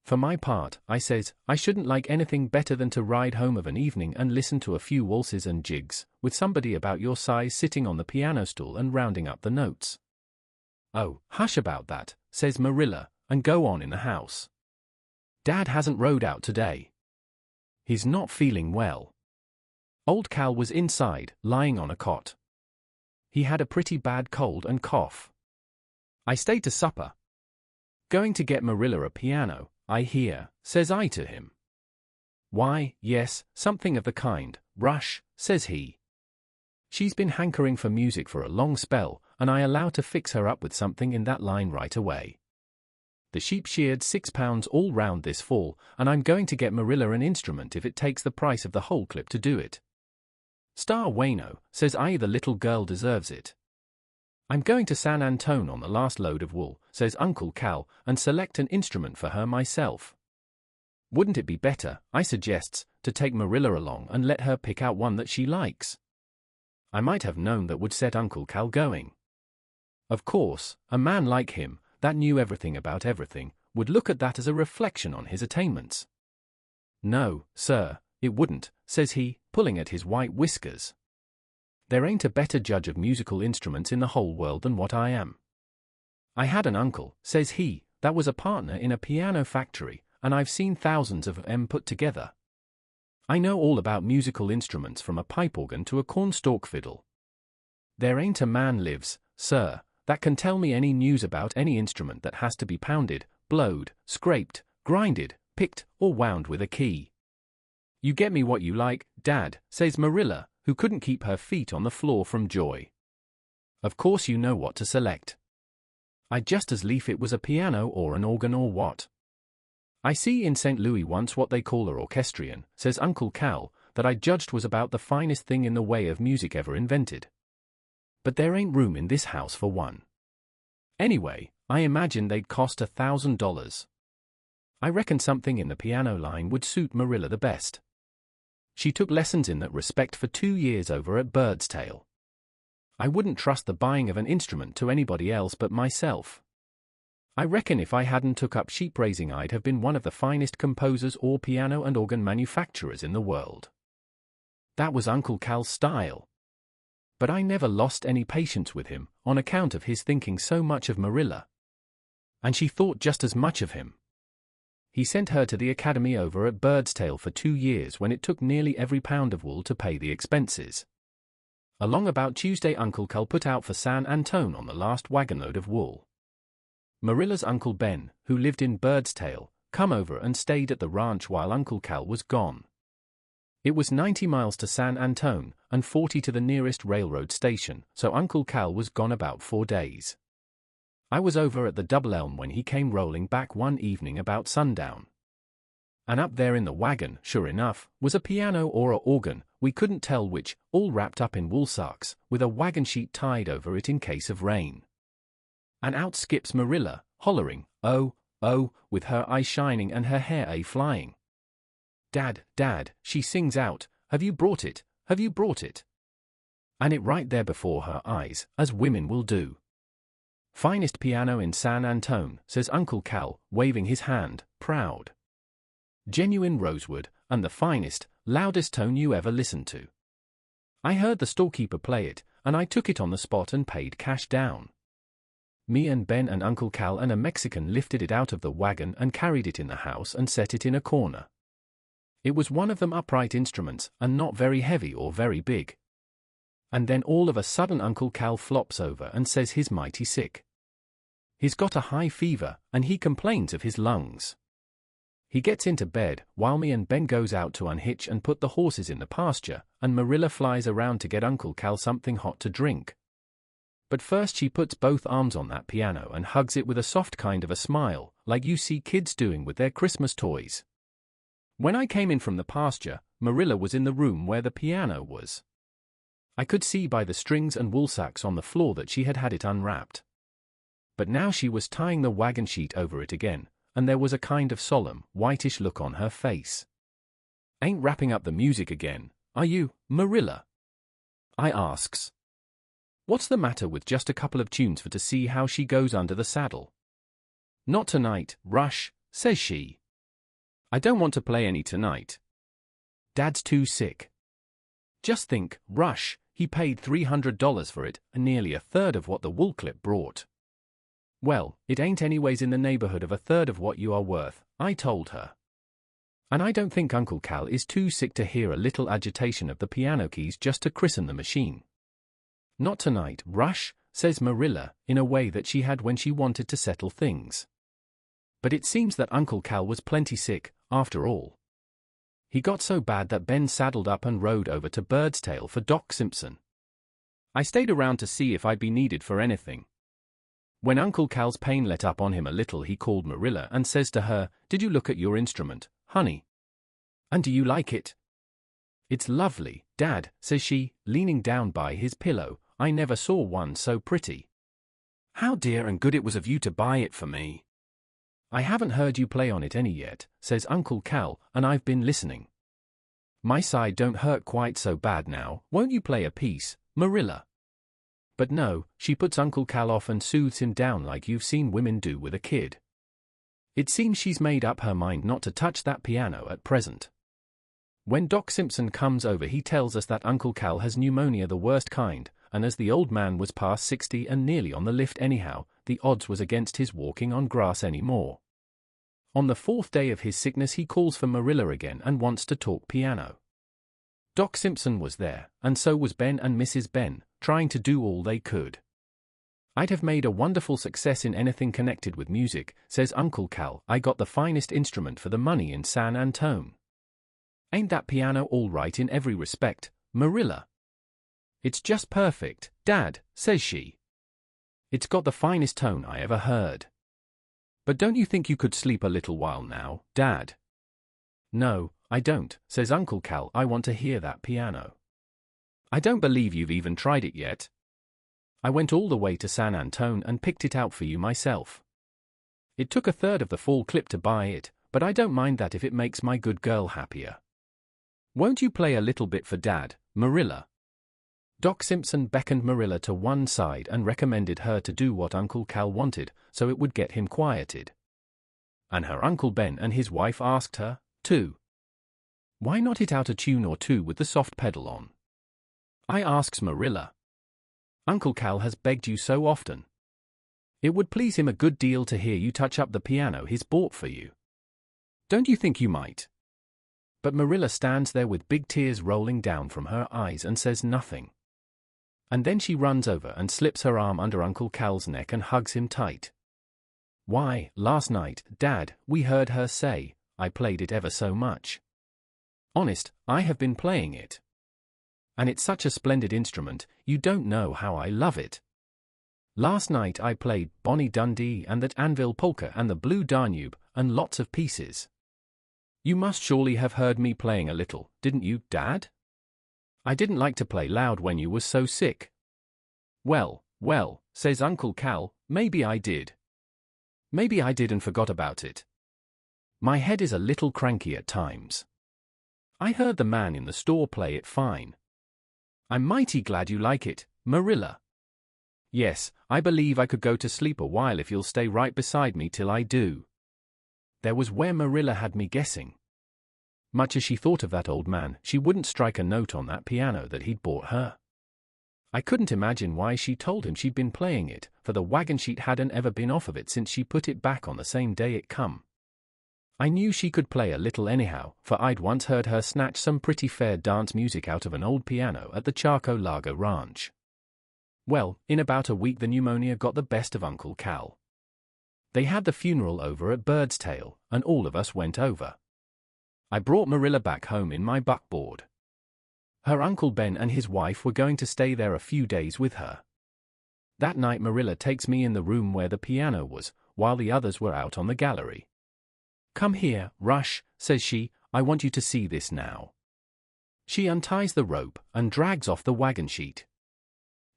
"For my part," I says, "I shouldn't like anything better than to ride home of an evening and listen to a few waltzes and jigs, with somebody about your size sitting on the piano stool and rounding up the notes." "Oh, hush about that," says Marilla, "and go on in the house. Dad hasn't rode out today. He's not feeling well." Old Cal was inside, lying on a cot. He had a pretty bad cold and cough. "I stayed to supper. Going to get Marilla a piano, I hear," says I to him. "Why, yes, something of the kind, Rush," says he. "She's been hankering for music for a long spell, and I allow to fix her up with something in that line right away. The sheep sheared £6 all round this fall, and I'm going to get Marilla an instrument if it takes the price of the whole clip to do it." "Star Wayno," says I, "the little girl deserves it." "I'm going to San Antone on the last load of wool," says Uncle Cal, "and select an instrument for her myself." "Wouldn't it be better," I suggests, "to take Marilla along and let her pick out one that she likes?" I might have known that would set Uncle Cal going. Of course, a man like him, that knew everything about everything, would look at that as a reflection on his attainments. "No, sir, it wouldn't," says he, pulling at his white whiskers. "There ain't a better judge of musical instruments in the whole world than what I am. I had an uncle," says he, "that was a partner in a piano factory, and I've seen thousands of 'em put together. I know all about musical instruments from a pipe organ to a cornstalk fiddle. There ain't a man lives, sir, that can tell me any news about any instrument that has to be pounded, blowed, scraped, grinded, picked, or wound with a key." "You get me what you like, Dad," says Marilla, who couldn't keep her feet on the floor from joy. "Of course you know what to select. I'd just as lief it was a piano or an organ or what. I see in St. Louis once what they call a orchestrion," says Uncle Cal, "that I judged was about the finest thing in the way of music ever invented. But there ain't room in this house for one. Anyway, I imagine they'd cost $1,000. I reckon something in the piano line would suit Marilla the best. She took lessons in that respect for 2 years over at Birdstail. I wouldn't trust the buying of an instrument to anybody else but myself. I reckon if I hadn't took up sheep raising I'd have been one of the finest composers or piano and organ manufacturers in the world." That was Uncle Cal's style. But I never lost any patience with him, on account of his thinking so much of Marilla. And she thought just as much of him. He sent her to the academy over at Birdstail for 2 years when it took nearly every pound of wool to pay the expenses. Along about Tuesday Uncle Cal put out for San Antone on the last wagonload of wool. Marilla's Uncle Ben, who lived in Birdstail, come over and stayed at the ranch while Uncle Cal was gone. It was 90 miles to San Antone, and 40 to the nearest railroad station, so Uncle Cal was gone about 4 days. I was over at the Double Elm when he came rolling back one evening about sundown. And up there in the wagon, sure enough, was a piano or a organ, we couldn't tell which, all wrapped up in wool sacks, with a wagon sheet tied over it in case of rain. And out skips Marilla, hollering, "Oh, oh," with her eyes shining and her hair a-flying. "Dad, Dad," she sings out, "have you brought it? Have you brought it?" And it right there before her eyes, as women will do. "Finest piano in San Antone," says Uncle Cal, waving his hand, proud. "Genuine rosewood, and the finest, loudest tone you ever listened to. I heard the storekeeper play it, and I took it on the spot and paid cash down." Me and Ben and Uncle Cal and a Mexican lifted it out of the wagon and carried it in the house and set it in a corner. It was one of them upright instruments, and not very heavy or very big. And then all of a sudden Uncle Cal flops over and says he's mighty sick. He's got a high fever, and he complains of his lungs. He gets into bed, while me and Ben goes out to unhitch and put the horses in the pasture, and Marilla flies around to get Uncle Cal something hot to drink. But first she puts both arms on that piano and hugs it with a soft kind of a smile, like you see kids doing with their Christmas toys. When I came in from the pasture, Marilla was in the room where the piano was. I could see by the strings and woolsacks on the floor that she had had it unwrapped. But now she was tying the wagon sheet over it again, and there was a kind of solemn, whitish look on her face. "Ain't wrapping up the music again, are you, Marilla?" I asks. "What's the matter with just a couple of tunes for to see how she goes under the saddle?" "Not tonight, Rush," says she. "I don't want to play any tonight. Dad's too sick. Just think, Rush, he paid $300 for it, and nearly a third of what the wool clip brought." "Well, it ain't anyways in the neighborhood of a third of what you are worth," I told her. "And I don't think Uncle Cal is too sick to hear a little agitation of the piano keys just to christen the machine." "Not tonight, Rush," says Marilla, in a way that she had when she wanted to settle things. But it seems that Uncle Cal was plenty sick, after all. He got so bad that Ben saddled up and rode over to Birdstail for Doc Simpson. I stayed around to see if I'd be needed for anything. When Uncle Cal's pain let up on him a little, he called Marilla and says to her, "Did you look at your instrument, honey? And do you like it?" "It's lovely, Dad," says she, leaning down by his pillow. "I never saw one so pretty." "How dear and good it was of you to buy it for me." "I haven't heard you play on it any yet," says Uncle Cal, "and I've been listening. My side don't hurt quite so bad now. Won't you play a piece, Marilla?" But no, she puts Uncle Cal off and soothes him down like you've seen women do with a kid. It seems she's made up her mind not to touch that piano at present. When Doc Simpson comes over, he tells us that Uncle Cal has pneumonia, the worst kind, and as the old man was past 60 and nearly on the lift anyhow, the odds was against his walking on grass anymore. On the 4th day of his sickness he calls for Marilla again and wants to talk piano. Doc Simpson was there, and so was Ben and Mrs. Ben, trying to do all they could. "I'd have made a wonderful success in anything connected with music," says Uncle Cal. "I got the finest instrument for the money in San Antone. Ain't that piano all right in every respect, Marilla?" "It's just perfect, Dad," says she. "It's got the finest tone I ever heard." "But don't you think you could sleep a little while now, Dad?" "No, I don't," says Uncle Cal. "I want to hear that piano." "I don't believe you've even tried it yet. I went all the way to San Antone and picked it out for you myself. It took a third of the fall clip to buy it, but I don't mind that if it makes my good girl happier. Won't you play a little bit for Dad, Marilla?" Doc Simpson beckoned Marilla to one side and recommended her to do what Uncle Cal wanted, so it would get him quieted. And her Uncle Ben and his wife asked her, too. "Why not hit out a tune or two with the soft pedal on?" I asks Marilla. "Uncle Cal has begged you so often. It would please him a good deal to hear you touch up the piano he's bought for you. Don't you think you might?" But Marilla stands there with big tears rolling down from her eyes and says nothing. And then she runs over and slips her arm under Uncle Cal's neck and hugs him tight. "Why, last night, Dad, we heard her say, I played it ever so much. Honest, I have been playing it. And it's such a splendid instrument, you don't know how I love it. Last night I played Bonnie Dundee and that Anvil Polka and the Blue Danube, and lots of pieces. You must surely have heard me playing a little, didn't you, Dad? I didn't like to play loud when you was so sick." Well, says Uncle Cal, maybe I did. Maybe I did and forgot about it. My head is a little cranky at times. I heard the man in the store play it fine. I'm mighty glad you like it, Marilla. Yes, I believe I could go to sleep a while if you'll stay right beside me till I do." There was where Marilla had me guessing. Much as she thought of that old man, she wouldn't strike a note on that piano that he'd bought her. I couldn't imagine why she told him she'd been playing it, for the wagon sheet hadn't ever been off of it since she put it back on the same day it come. I knew she could play a little anyhow, for I'd once heard her snatch some pretty fair dance music out of an old piano at the Charco Lago Ranch. Well, in about a week the pneumonia got the best of Uncle Cal. They had the funeral over at Bird's Tail, and all of us went over. I brought Marilla back home in my buckboard. Her Uncle Ben and his wife were going to stay there a few days with her. That night Marilla takes me in the room where the piano was, while the others were out on the gallery. "Come here, Rush," says she, "I want you to see this now." She unties the rope and drags off the wagon sheet.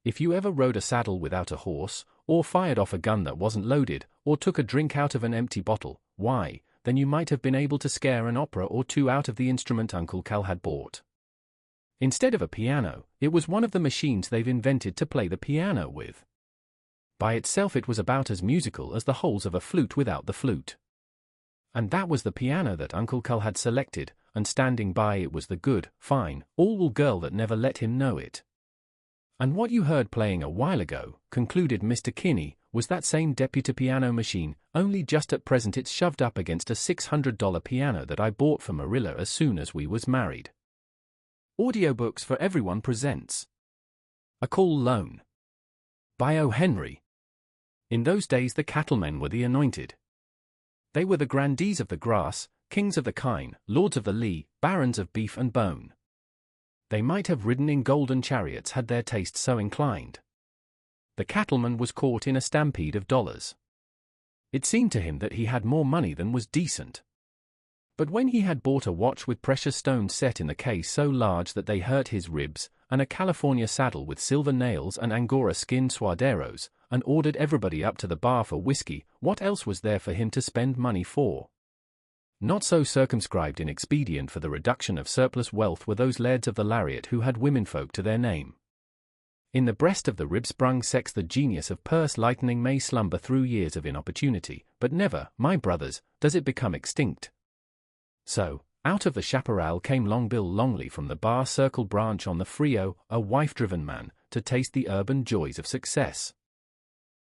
If you ever rode a saddle without a horse, or fired off a gun that wasn't loaded, or took a drink out of an empty bottle, why, then you might have been able to scare an opera or two out of the instrument Uncle Cal had bought. Instead of a piano, it was one of the machines they've invented to play the piano with. By itself it was about as musical as the holes of a flute without the flute. And that was the piano that Uncle Cal had selected, and standing by it was the good, fine, all-wool girl that never let him know it. And what you heard playing a while ago, concluded Mr. Kinney, was that same deputy piano machine, only just at present it's shoved up against a $600 piano that I bought for Marilla as soon as we was married. Audiobooks for Everyone presents A Call Loan by O. Henry. In those days the cattlemen were the anointed. They were the grandees of the grass, kings of the kine, lords of the lea, barons of beef and bone. They might have ridden in golden chariots had their taste so inclined. The cattleman was caught in a stampede of dollars. It seemed to him that he had more money than was decent. But when he had bought a watch with precious stones set in the case so large that they hurt his ribs, and a California saddle with silver nails and Angora skin suaderos, and ordered everybody up to the bar for whiskey, what else was there for him to spend money for? Not so circumscribed in expedient for the reduction of surplus wealth were those lairds of the lariat who had womenfolk to their name. In the breast of the rib-sprung sex the genius of purse lightening may slumber through years of inopportunity, but never, my brothers, does it become extinct. So, out of the Chaparral came Long Bill Longley from the Bar Circle branch on the Frio, a wife-driven man, to taste the urban joys of success.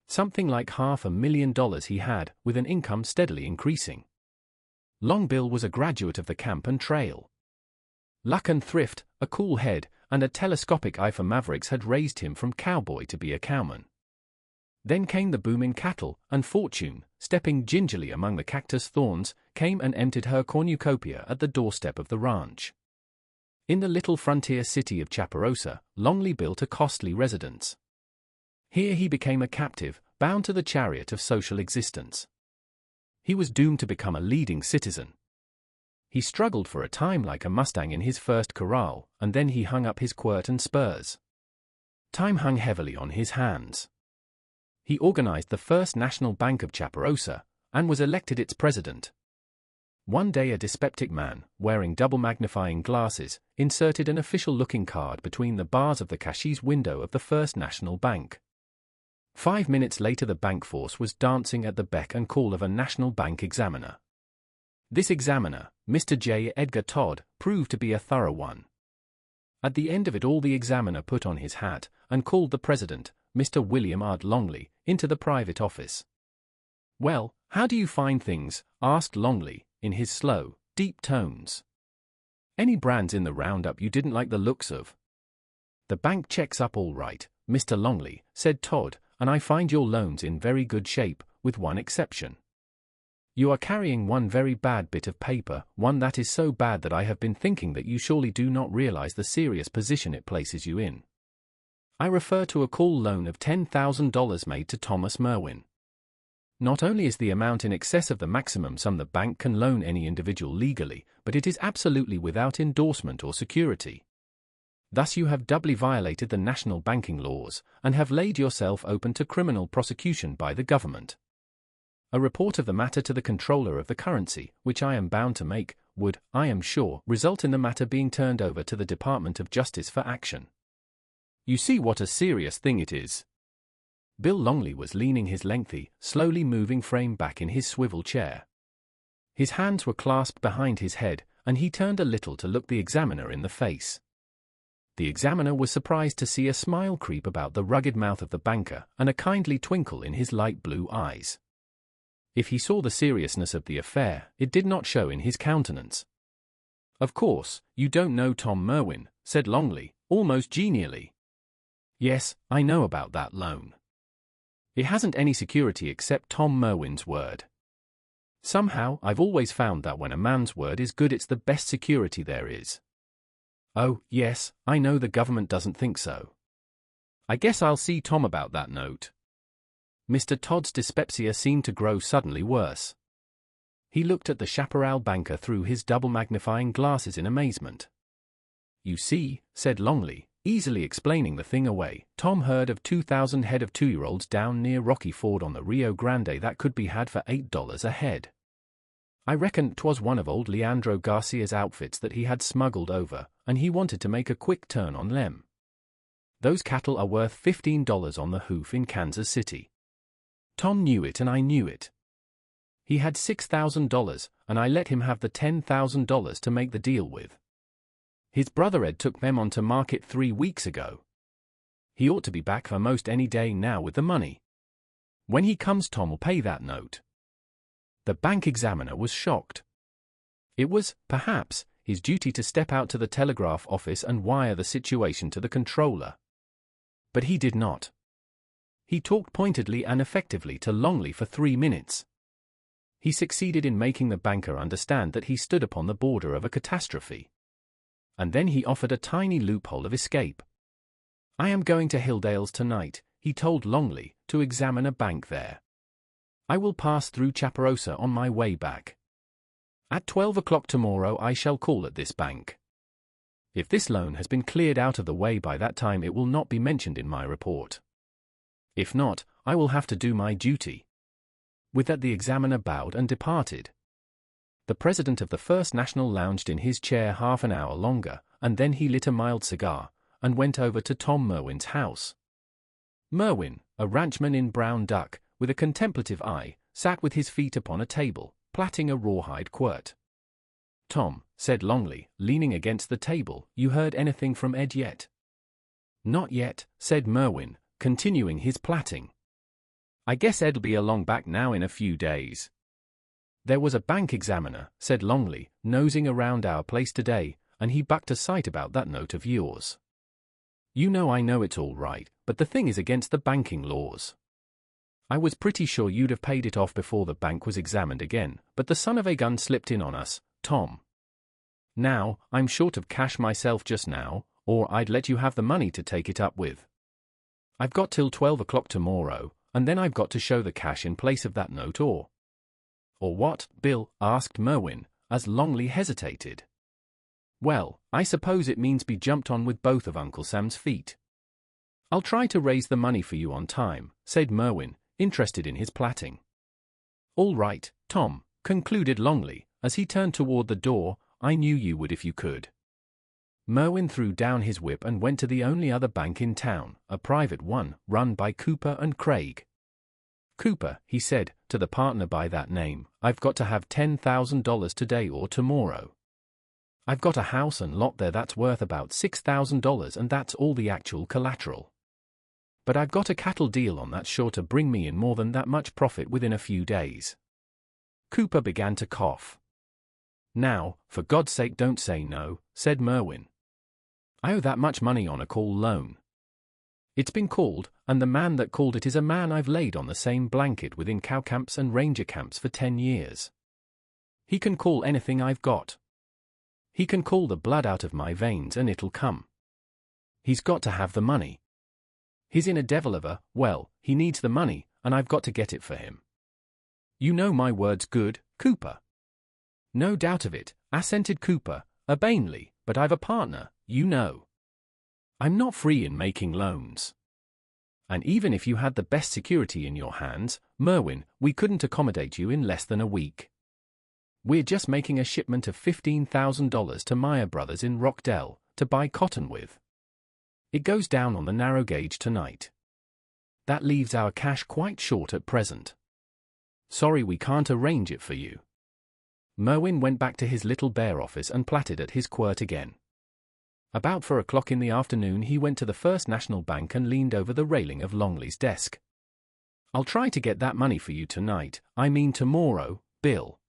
Something like $500,000 he had, with an income steadily increasing. Long Bill was a graduate of the camp and trail. Luck and thrift, a cool head, and a telescopic eye for mavericks had raised him from cowboy to be a cowman. Then came the booming cattle, and Fortune, stepping gingerly among the cactus thorns, came and emptied her cornucopia at the doorstep of the ranch. In the little frontier city of Chaparosa, Longley built a costly residence. Here he became a captive, bound to the chariot of social existence. He was doomed to become a leading citizen. He struggled for a time like a mustang in his first corral, and then he hung up his quirt and spurs. Time hung heavily on his hands. He organized the First National Bank of Chaparosa, and was elected its president. One day a dyspeptic man, wearing double magnifying glasses, inserted an official-looking card between the bars of the cashier's window of the First National Bank. 5 minutes later the bank force was dancing at the beck and call of a national bank examiner. This examiner, Mr. J. Edgar Todd, proved to be a thorough one. At the end of it all the examiner put on his hat, and called the president, Mr. William Ard Longley, into the private office. "Well, how do you find things?" asked Longley, in his slow, deep tones. "Any brands in the roundup you didn't like the looks of?" "The bank checks up all right, Mr. Longley," said Todd, "and I find your loans in very good shape, with one exception. You are carrying one very bad bit of paper, one that is so bad that I have been thinking that you surely do not realize the serious position it places you in. I refer to a call loan of $10,000 made to Thomas Merwin. Not only is the amount in excess of the maximum sum the bank can loan any individual legally, but it is absolutely without endorsement or security. Thus you have doubly violated the national banking laws, and have laid yourself open to criminal prosecution by the government. A report of the matter to the Comptroller of the Currency, which I am bound to make, would, I am sure, result in the matter being turned over to the Department of Justice for action. You see what a serious thing it is." Bill Longley was leaning his lengthy, slowly moving frame back in his swivel chair. His hands were clasped behind his head, and he turned a little to look the examiner in the face. The examiner was surprised to see a smile creep about the rugged mouth of the banker, and a kindly twinkle in his light blue eyes. If he saw the seriousness of the affair, it did not show in his countenance. "Of course, you don't know Tom Merwin," said Longley, almost genially. "Yes, I know about that loan. It hasn't any security except Tom Merwin's word. Somehow, I've always found that when a man's word is good, it's the best security there is." "Oh, yes, I know the government doesn't think so. I guess I'll see Tom about that note." Mr. Todd's dyspepsia seemed to grow suddenly worse. He looked at the Chaparral banker through his double magnifying glasses in amazement. "You see," said Longley, easily explaining the thing away, "Tom heard of 2,000 head of 2-year-olds down near Rocky Ford on the Rio Grande that could be had for $8 a head. I reckon 'twas one of old Leandro Garcia's outfits that he had smuggled over, and he wanted to make a quick turn on them. Those cattle are worth $15 on the hoof in Kansas City. Tom knew it and I knew it. He had $6,000, and I let him have the $10,000 to make the deal with. His brother Ed took them onto market 3 weeks ago. He ought to be back for most any day now with the money. When he comes, Tom'll pay that note." The bank examiner was shocked. It was, perhaps, his duty to step out to the telegraph office and wire the situation to the controller. But he did not. He talked pointedly and effectively to Longley for 3 minutes. He succeeded in making the banker understand that he stood upon the border of a catastrophe. And then he offered a tiny loophole of escape. "I am going to Hilldale's tonight," he told Longley, "to examine a bank there. I will pass through Chaparosa on my way back. At 12 o'clock tomorrow I shall call at this bank. If this loan has been cleared out of the way by that time, it will not be mentioned in my report. If not, I will have to do my duty." With that the examiner bowed and departed. The president of the First National lounged in his chair half an hour longer, and then he lit a mild cigar, and went over to Tom Merwin's house. Merwin, a ranchman in brown duck, with a contemplative eye, sat with his feet upon a table, plaiting a rawhide quirt. "Tom," said Longley, leaning against the table, "you heard anything from Ed yet?" "Not yet," said Merwin, continuing his plaiting. "I guess Ed'll be along back now in a few days." "There was a bank examiner," said Longley, "nosing around our place today, and he bucked a sight about that note of yours. You know I know it's all right, but the thing is against the banking laws. I was pretty sure you'd have paid it off before the bank was examined again, but the son of a gun slipped in on us, Tom. Now, I'm short of cash myself just now, or I'd let you have the money to take it up with. I've got till 12 o'clock tomorrow, and then I've got to show the cash in place of that note or what, Bill?" asked Merwin, as Longley hesitated. "Well, I suppose it means be jumped on with both of Uncle Sam's feet. I'll try to raise the money for you on time," said Merwin, interested in his plaiting. "All right, Tom," concluded Longley, as he turned toward the door, "I knew you would if you could." Merwin threw down his whip and went to the only other bank in town, a private one, run by Cooper and Craig. "Cooper," he said, to the partner by that name, "I've got to have $10,000 today or tomorrow. I've got a house and lot there that's worth about $6,000, and that's all the actual collateral. But I've got a cattle deal on that's sure to bring me in more than that much profit within a few days." Cooper began to cough. "Now, for God's sake don't say no," said Merwin. "I owe that much money on a call loan. It's been called, and the man that called it is a man I've laid on the same blanket with in cow camps and ranger camps for 10 years. He can call anything I've got. He can call the blood out of my veins and it'll come. He's got to have the money. He's in a devil of a, well, he needs the money, and I've got to get it for him. You know my word's good, Cooper." "No doubt of it," assented Cooper, urbanely, "but I've a partner, you know. I'm not free in making loans. And even if you had the best security in your hands, Merwin, we couldn't accommodate you in less than a week. We're just making a shipment of $15,000 to Meyer Brothers in Rockdell, to buy cotton with. It goes down on the narrow gauge tonight. That leaves our cash quite short at present. Sorry we can't arrange it for you." Merwin went back to his little bare office and plaited at his quirt again. About 4 o'clock in the afternoon he went to the First National Bank and leaned over the railing of Longley's desk. I'll try to get that money for you tonight, I mean tomorrow, Bill.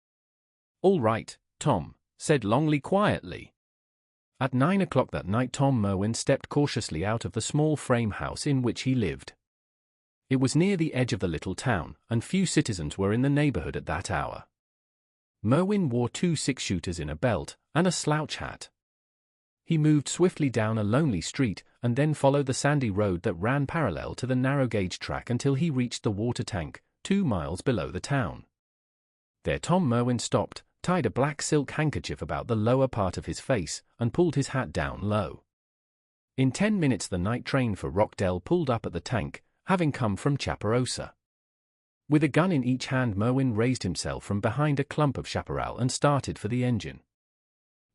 All right, Tom, said Longley quietly. At 9 o'clock that night Tom Merwin stepped cautiously out of the small frame house in which he lived. It was near the edge of the little town, and few citizens were in the neighborhood at that hour. Merwin wore 2 six-shooters in a belt, and a slouch hat. He moved swiftly down a lonely street, and then followed the sandy road that ran parallel to the narrow-gauge track until he reached the water tank, 2 miles below the town. There Tom Merwin stopped, tied a black silk handkerchief about the lower part of his face, and pulled his hat down low. In 10 minutes the night train for Rockdale pulled up at the tank, having come from Chaparral. With a gun in each hand Merwin raised himself from behind a clump of chaparral and started for the engine.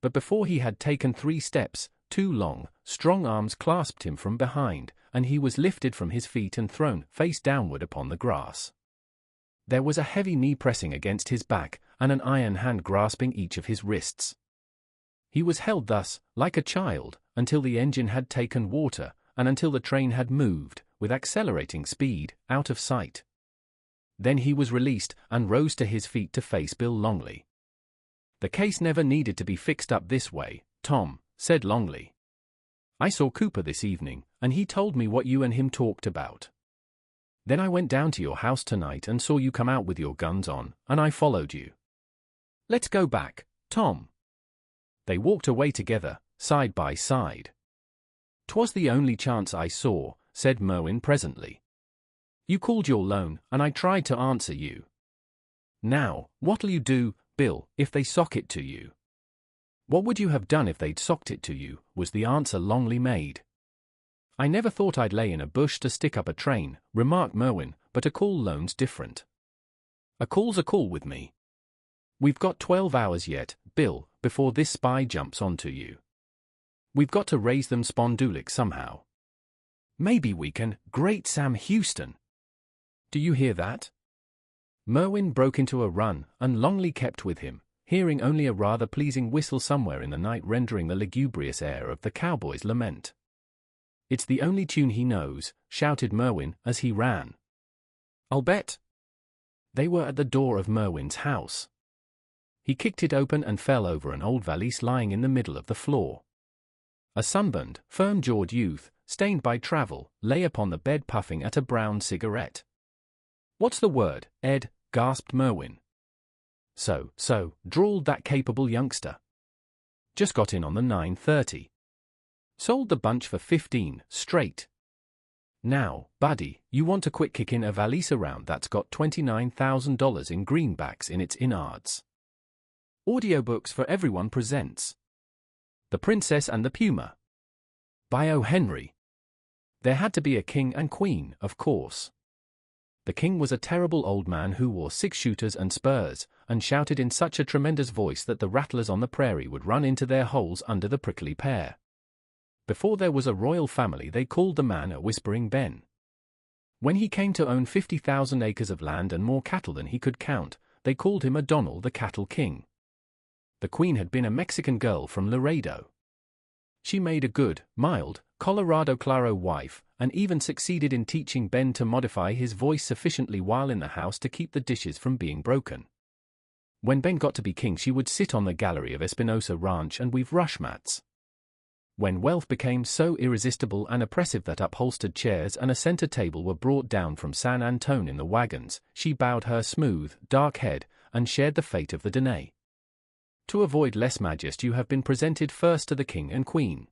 But before he had taken 3 steps, 2 long, strong arms clasped him from behind, and he was lifted from his feet and thrown face downward upon the grass. There was a heavy knee pressing against his back, and an iron hand grasping each of his wrists. He was held thus, like a child, until the engine had taken water, and until the train had moved, with accelerating speed, out of sight. Then he was released, and rose to his feet to face Bill Longley. "The case never needed to be fixed up this way, Tom," said Longley. "I saw Cooper this evening, and he told me what you and him talked about. Then I went down to your house tonight and saw you come out with your guns on, and I followed you. Let's go back, Tom." They walked away together, side by side. "'Twas the only chance I saw," said Merwin presently. "You called your loan, and I tried to answer you. Now, what'll you do, Bill, if they sock it to you?" "What would you have done if they'd socked it to you?" was the answer Longley made. "I never thought I'd lay in a bush to stick up a train," remarked Merwin, "but a call loan's different. A call's a call with me. We've got 12 hours yet, Bill, before this spy jumps onto you. We've got to raise them spondulic somehow. Maybe we can, great Sam Houston. Do you hear that?" Merwin broke into a run, and Longley kept with him, hearing only a rather pleasing whistle somewhere in the night rendering the lugubrious air of the cowboys' lament. "It's the only tune he knows," shouted Merwin as he ran. "I'll bet." They were at the door of Merwin's house. He kicked it open and fell over an old valise lying in the middle of the floor. A sunburned, firm-jawed youth, stained by travel, lay upon the bed puffing at a brown cigarette. "What's the word, Ed?" gasped Merwin. So, drawled that capable youngster. "Just got in on the 9:30. Sold the bunch for 15, straight. Now, buddy, you want to quit kicking a valise around that's got $29,000 in greenbacks in its innards." Audiobooks for Everyone presents The Princess and the Puma by O. Henry. There had to be a king and queen, of course. The king was a terrible old man who wore 6-shooters and spurs, and shouted in such a tremendous voice that the rattlers on the prairie would run into their holes under the prickly pear. Before there was a royal family they called the man a Whispering Ben. When he came to own 50,000 acres of land and more cattle than he could count, they called him O'Donnell the Cattle King. The queen had been a Mexican girl from Laredo. She made a good, mild, Colorado Claro wife, and even succeeded in teaching Ben to modify his voice sufficiently while in the house to keep the dishes from being broken. When Ben got to be king she would sit on the gallery of Espinosa Ranch and weave rush mats. When wealth became so irresistible and oppressive that upholstered chairs and a center table were brought down from San Antone in the wagons, she bowed her smooth, dark head, and shared the fate of the Danae. To avoid less majest you have been presented first to the king and queen.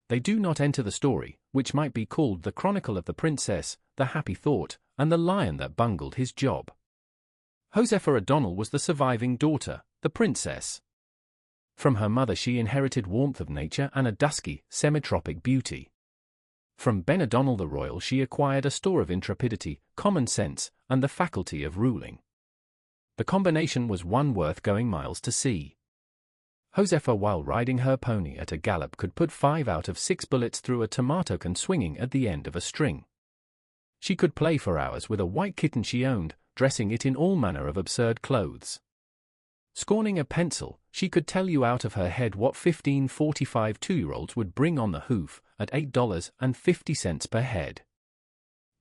They do not enter the story, which might be called the Chronicle of the Princess, the Happy Thought, and the Lion that Bungled His Job. Josepha O'Donnell was the surviving daughter, the princess. From her mother she inherited warmth of nature and a dusky, semi-tropic beauty. From Ben O'Donnell the Royal she acquired a store of intrepidity, common sense, and the faculty of ruling. The combination was one worth going miles to see. Josepha, while riding her pony at a gallop, could put 5 out of 6 bullets through a tomato can swinging at the end of a string. She could play for hours with a white kitten she owned, dressing it in all manner of absurd clothes. Scorning a pencil, she could tell you out of her head what 1545 2-year-olds would bring on the hoof, at $8.50 per head.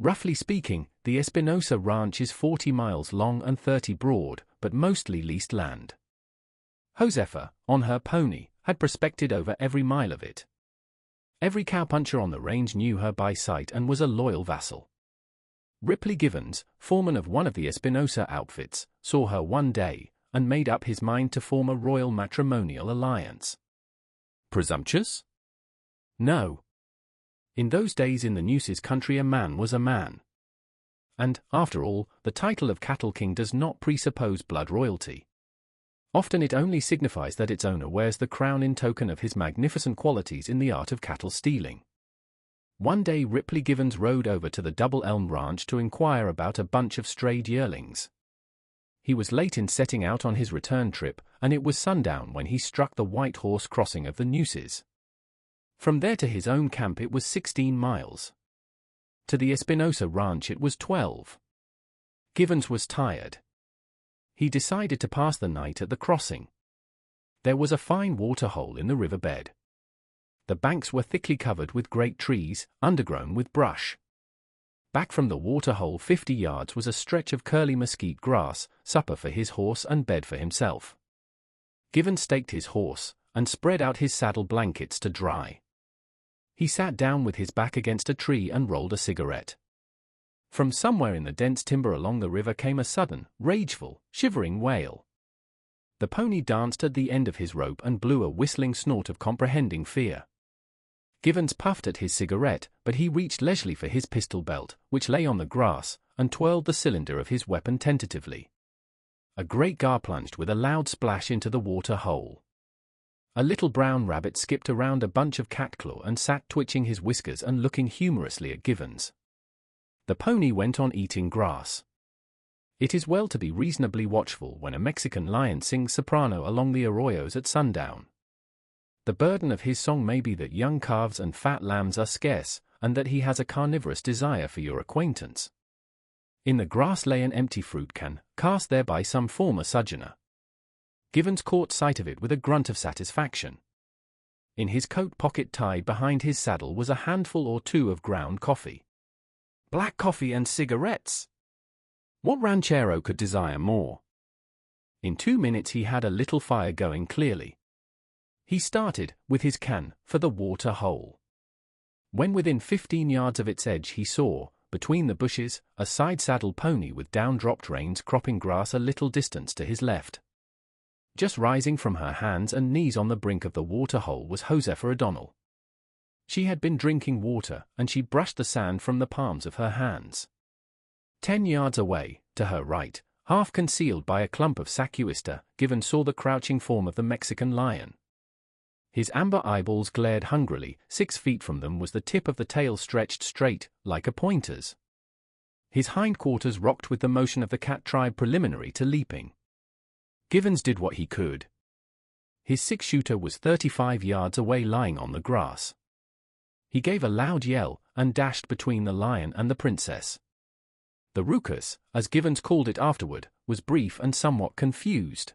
Roughly speaking, the Espinosa Ranch is 40 miles long and 30 broad, but mostly leased land. Josefa, on her pony, had prospected over every mile of it. Every cowpuncher on the range knew her by sight and was a loyal vassal. Ripley Givens, foreman of one of the Espinosa outfits, saw her one day, and made up his mind to form a royal matrimonial alliance. Presumptuous? No. In those days in the Nueces country a man was a man. And, after all, the title of Cattle King does not presuppose blood royalty. Often it only signifies that its owner wears the crown in token of his magnificent qualities in the art of cattle stealing. One day Ripley Givens rode over to the Double Elm Ranch to inquire about a bunch of strayed yearlings. He was late in setting out on his return trip, and it was sundown when he struck the White Horse crossing of the Nueces. From there to his own camp it was 16 miles. To the Espinosa Ranch it was 12. Givens was tired. He decided to pass the night at the crossing. There was a fine waterhole in the riverbed. The banks were thickly covered with great trees, undergrown with brush. Back from the waterhole 50 yards was a stretch of curly mesquite grass, supper for his horse and bed for himself. Givens staked his horse, and spread out his saddle blankets to dry. He sat down with his back against a tree and rolled a cigarette. From somewhere in the dense timber along the river came a sudden, rageful, shivering wail. The pony danced at the end of his rope and blew a whistling snort of comprehending fear. Givens puffed at his cigarette, but he reached leisurely for his pistol belt, which lay on the grass, and twirled the cylinder of his weapon tentatively. A great gar plunged with a loud splash into the water hole. A little brown rabbit skipped around a bunch of catclaw and sat twitching his whiskers and looking humorously at Givens. The pony went on eating grass. It is well to be reasonably watchful when a Mexican lion sings soprano along the arroyos at sundown. The burden of his song may be that young calves and fat lambs are scarce, and that he has a carnivorous desire for your acquaintance. In the grass lay an empty fruit can, cast there by some former sojourner. Givens caught sight of it with a grunt of satisfaction. In his coat pocket tied behind his saddle was a handful or two of ground coffee. Black coffee and cigarettes! What ranchero could desire more? In 2 minutes he had a little fire going clearly. He started, with his can, for the water hole. When within 15 yards of its edge he saw, between the bushes, a side-saddle pony with down-dropped reins cropping grass a little distance to his left. Just rising from her hands and knees on the brink of the water hole was Josefa O'Donnell. She had been drinking water, and she brushed the sand from the palms of her hands. 10 yards away, to her right, half concealed by a clump of sacuista, Givens saw the crouching form of the Mexican lion. His amber eyeballs glared hungrily. 6 feet from them was the tip of the tail stretched straight, like a pointer's. His hindquarters rocked with the motion of the cat tribe preliminary to leaping. Givens did what he could. His 6-shooter was 35 yards away lying on the grass. He gave a loud yell, and dashed between the lion and the princess. The ruckus, as Givens called it afterward, was brief and somewhat confused.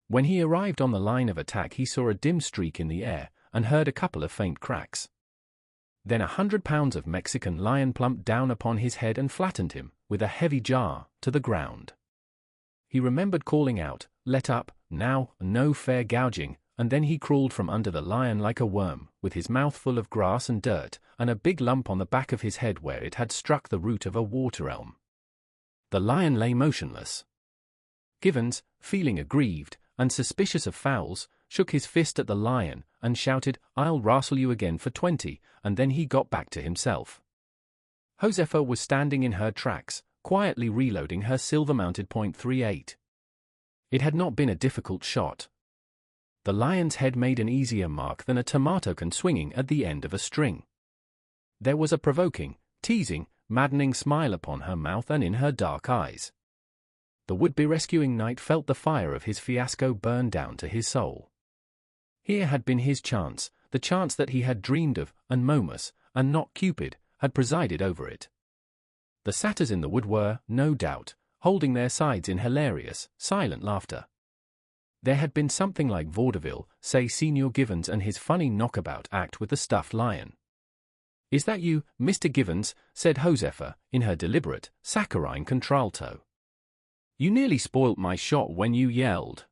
When he arrived on the line of attack he saw a dim streak in the air, and heard a couple of faint cracks. Then 100 pounds of Mexican lion plumped down upon his head and flattened him, with a heavy jar, to the ground. He remembered calling out, "Let up, now, no fair gouging," and then he crawled from under the lion like a worm, with his mouth full of grass and dirt, and a big lump on the back of his head where it had struck the root of a water elm. The lion lay motionless. Givens, feeling aggrieved, and suspicious of fouls, shook his fist at the lion, and shouted, "I'll wrestle you again for 20, and then he got back to himself. Josefa was standing in her tracks, quietly reloading her silver-mounted .38. It had not been a difficult shot. The lion's head made an easier mark than a tomato can swinging at the end of a string. There was a provoking, teasing, maddening smile upon her mouth and in her dark eyes. The would-be rescuing knight felt the fire of his fiasco burn down to his soul. Here had been his chance, the chance that he had dreamed of, and Momus, and not Cupid, had presided over it. The satyrs in the wood were, no doubt, holding their sides in hilarious, silent laughter. There had been something like vaudeville, say Senior Givens and his funny knockabout act with the stuffed lion. "Is that you, Mr. Givens?" said Josefa, in her deliberate, saccharine contralto. "You nearly spoilt my shot when you yelled.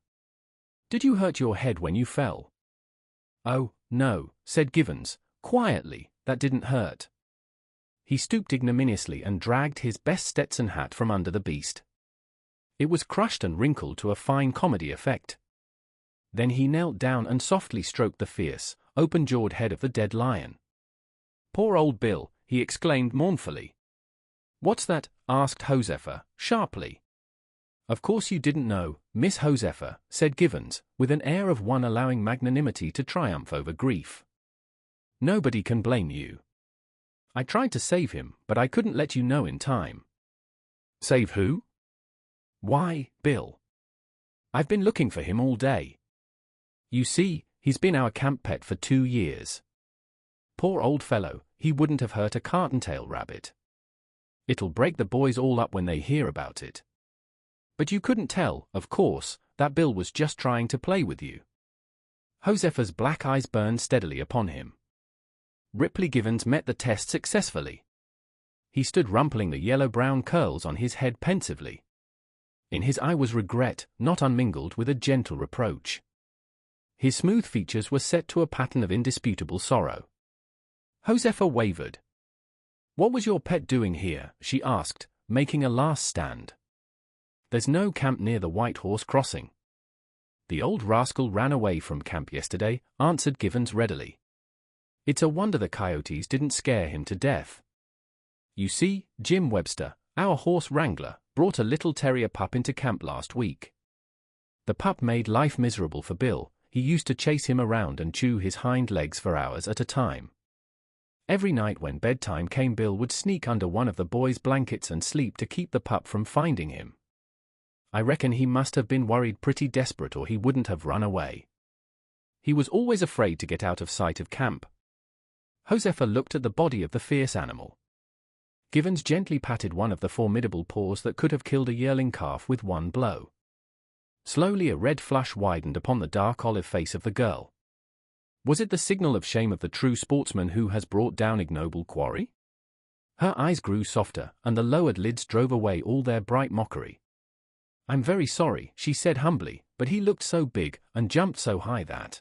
Did you hurt your head when you fell?" "Oh, no," said Givens, quietly, "that didn't hurt." He stooped ignominiously and dragged his best Stetson hat from under the beast. It was crushed and wrinkled to a fine comedy effect. Then he knelt down and softly stroked the fierce, open-jawed head of the dead lion. "Poor old Bill," he exclaimed mournfully. "What's that?" asked Josefa, sharply. "Of course you didn't know, Miss Josefa," said Givens, with an air of one allowing magnanimity to triumph over grief. "Nobody can blame you. I tried to save him, but I couldn't let you know in time." "Save who?" "Why, Bill. I've been looking for him all day. You see, he's been our camp pet for 2 years. Poor old fellow, he wouldn't have hurt a cottontail rabbit. It'll break the boys all up when they hear about it. But you couldn't tell, of course, that Bill was just trying to play with you." Josefa's black eyes burned steadily upon him. Ripley Givens met the test successfully. He stood rumpling the yellow-brown curls on his head pensively. In his eye was regret, not unmingled with a gentle reproach. His smooth features were set to a pattern of indisputable sorrow. Josefa wavered. "What was your pet doing here?" she asked, making a last stand. "There's no camp near the White Horse Crossing." "The old rascal ran away from camp yesterday," answered Givens readily. "It's a wonder the coyotes didn't scare him to death. You see, Jim Webster, our horse wrangler, brought a little terrier pup into camp last week. The pup made life miserable for Bill. He used to chase him around and chew his hind legs for hours at a time. Every night when bedtime came, Bill would sneak under one of the boys' blankets and sleep to keep the pup from finding him. I reckon he must have been worried pretty desperate or he wouldn't have run away. He was always afraid to get out of sight of camp." Josefa looked at the body of the fierce animal. Givens gently patted one of the formidable paws that could have killed a yearling calf with one blow. Slowly a red flush widened upon the dark olive face of the girl. Was it the signal of shame of the true sportsman who has brought down ignoble quarry? Her eyes grew softer, and the lowered lids drove away all their bright mockery. "I'm very sorry," she said humbly, "but he looked so big, and jumped so high that—"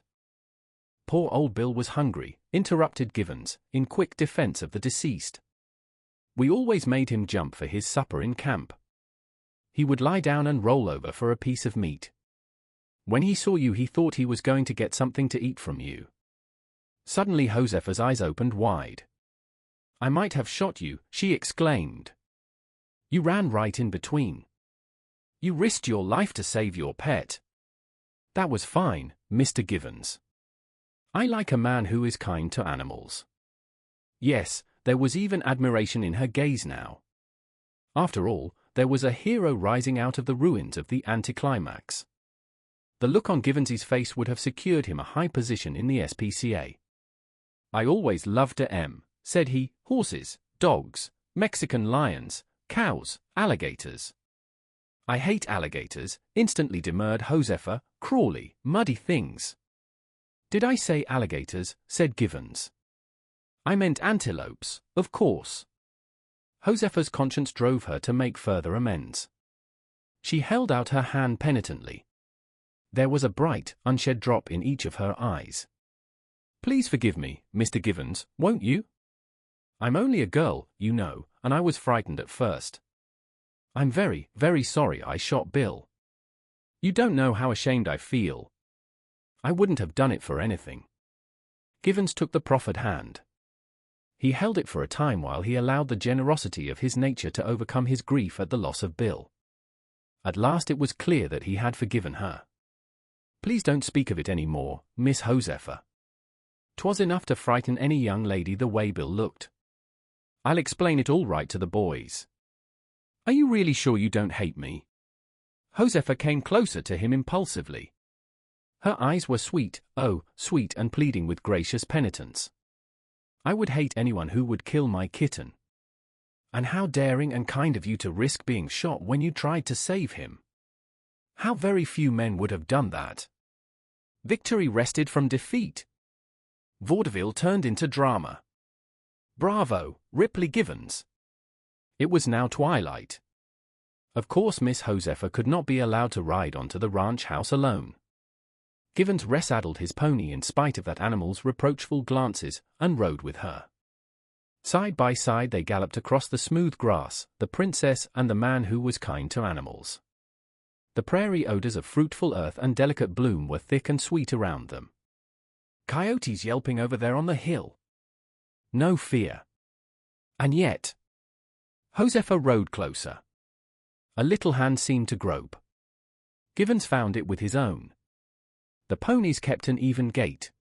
"Poor old Bill was hungry," interrupted Givens, in quick defense of the deceased. "We always made him jump for his supper in camp. He would lie down and roll over for a piece of meat. When he saw you, he thought he was going to get something to eat from you." Suddenly Josefa's eyes opened wide. "I might have shot you," she exclaimed. "You ran right in between. You risked your life to save your pet. That was fine, Mr. Givens. I like a man who is kind to animals." Yes, there was even admiration in her gaze now. After all, there was a hero rising out of the ruins of the anticlimax. The look on Givens's face would have secured him a high position in the SPCA. "I always loved said he, horses, dogs, Mexican lions, cows, alligators." "I hate alligators," instantly demurred Josefa, "crawly, muddy things." "Did I say alligators?" said Givens. "I meant antelopes, of course." Josefa's conscience drove her to make further amends. She held out her hand penitently. There was a bright, unshed drop in each of her eyes. "Please forgive me, Mr. Givens, won't you? I'm only a girl, you know, and I was frightened at first. I'm very, very sorry I shot Bill. You don't know how ashamed I feel. I wouldn't have done it for anything." Givens took the proffered hand. He held it for a time while he allowed the generosity of his nature to overcome his grief at the loss of Bill. At last it was clear that he had forgiven her. "Please don't speak of it any more, Miss Josefa. 'Twas enough to frighten any young lady the way Bill looked. I'll explain it all right to the boys. Are you really sure you don't hate me?" Josefa came closer to him impulsively. Her eyes were sweet, oh, sweet and pleading with gracious penitence. "I would hate anyone who would kill my kitten. And how daring and kind of you to risk being shot when you tried to save him. How very few men would have done that. Victory wrested from defeat." Vaudeville turned into drama. Bravo, Ripley Givens! It was now twilight. Of course Miss Josefa could not be allowed to ride onto the ranch house alone. Givens resaddled his pony in spite of that animal's reproachful glances, and rode with her. Side by side they galloped across the smooth grass, the princess and the man who was kind to animals. The prairie odors of fruitful earth and delicate bloom were thick and sweet around them. Coyotes yelping over there on the hill. No fear. And yet, Josefa rode closer. A little hand seemed to grope. Givens found it with his own. The ponies kept an even gait.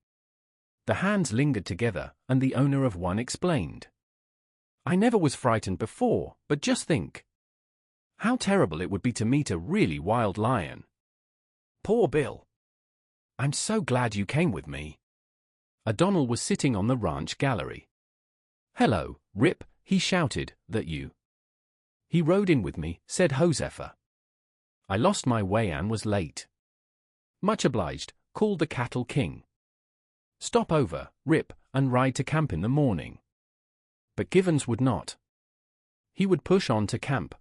The hands lingered together, and the owner of one explained. I never was frightened before, but just think. How terrible it would be to meet a really wild lion. Poor Bill. I'm so glad you came with me. O'Donnell was sitting on the ranch gallery. Hello, Rip, he shouted, that you. He rode in with me, said Josefa. I lost my way and was late. Much obliged, called the Cattle King. Stop over, Rip, and ride to camp in the morning. But Givens would not. He would push on to camp.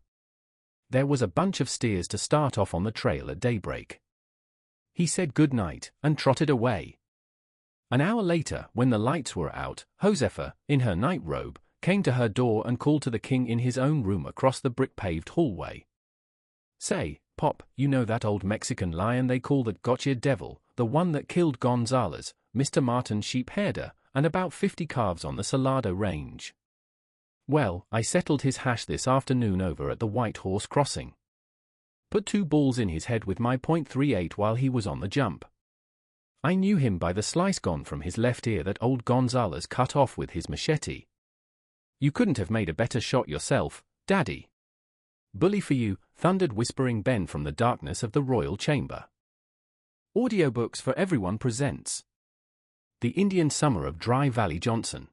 There was a bunch of steers to start off on the trail at daybreak. He said good night, and trotted away. An hour later, when the lights were out, Josefa, in her night robe, came to her door and called to the king in his own room across the brick-paved hallway. Say, Pop, you know that old Mexican lion they call the Gotcha Devil, the one that killed Gonzales, Mr. Martin's sheep herder, and about 50 calves on the Salado Range. Well, I settled his hash this afternoon over at the White Horse Crossing. Put 2 balls in his head with my .38 while he was on the jump. I knew him by the slice gone from his left ear that old Gonzales cut off with his machete. You couldn't have made a better shot yourself, Daddy. Bully for you, thundered Whispering Ben from the darkness of the royal chamber. Audiobooks for Everyone presents The Indian Summer of Dry Valley Johnson.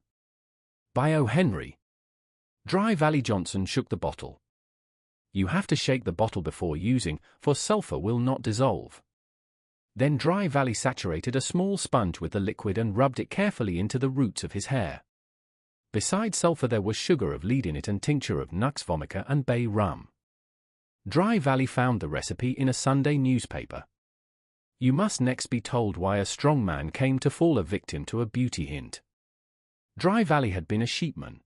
By O. Henry. Dry Valley Johnson shook the bottle. You have to shake the bottle before using, for sulfur will not dissolve. Then Dry Valley saturated a small sponge with the liquid and rubbed it carefully into the roots of his hair. Besides sulfur there was sugar of lead in it and tincture of nux vomica and bay rum. Dry Valley found the recipe in a Sunday newspaper. You must next be told why a strong man came to fall a victim to a beauty hint. Dry Valley had been a sheepman.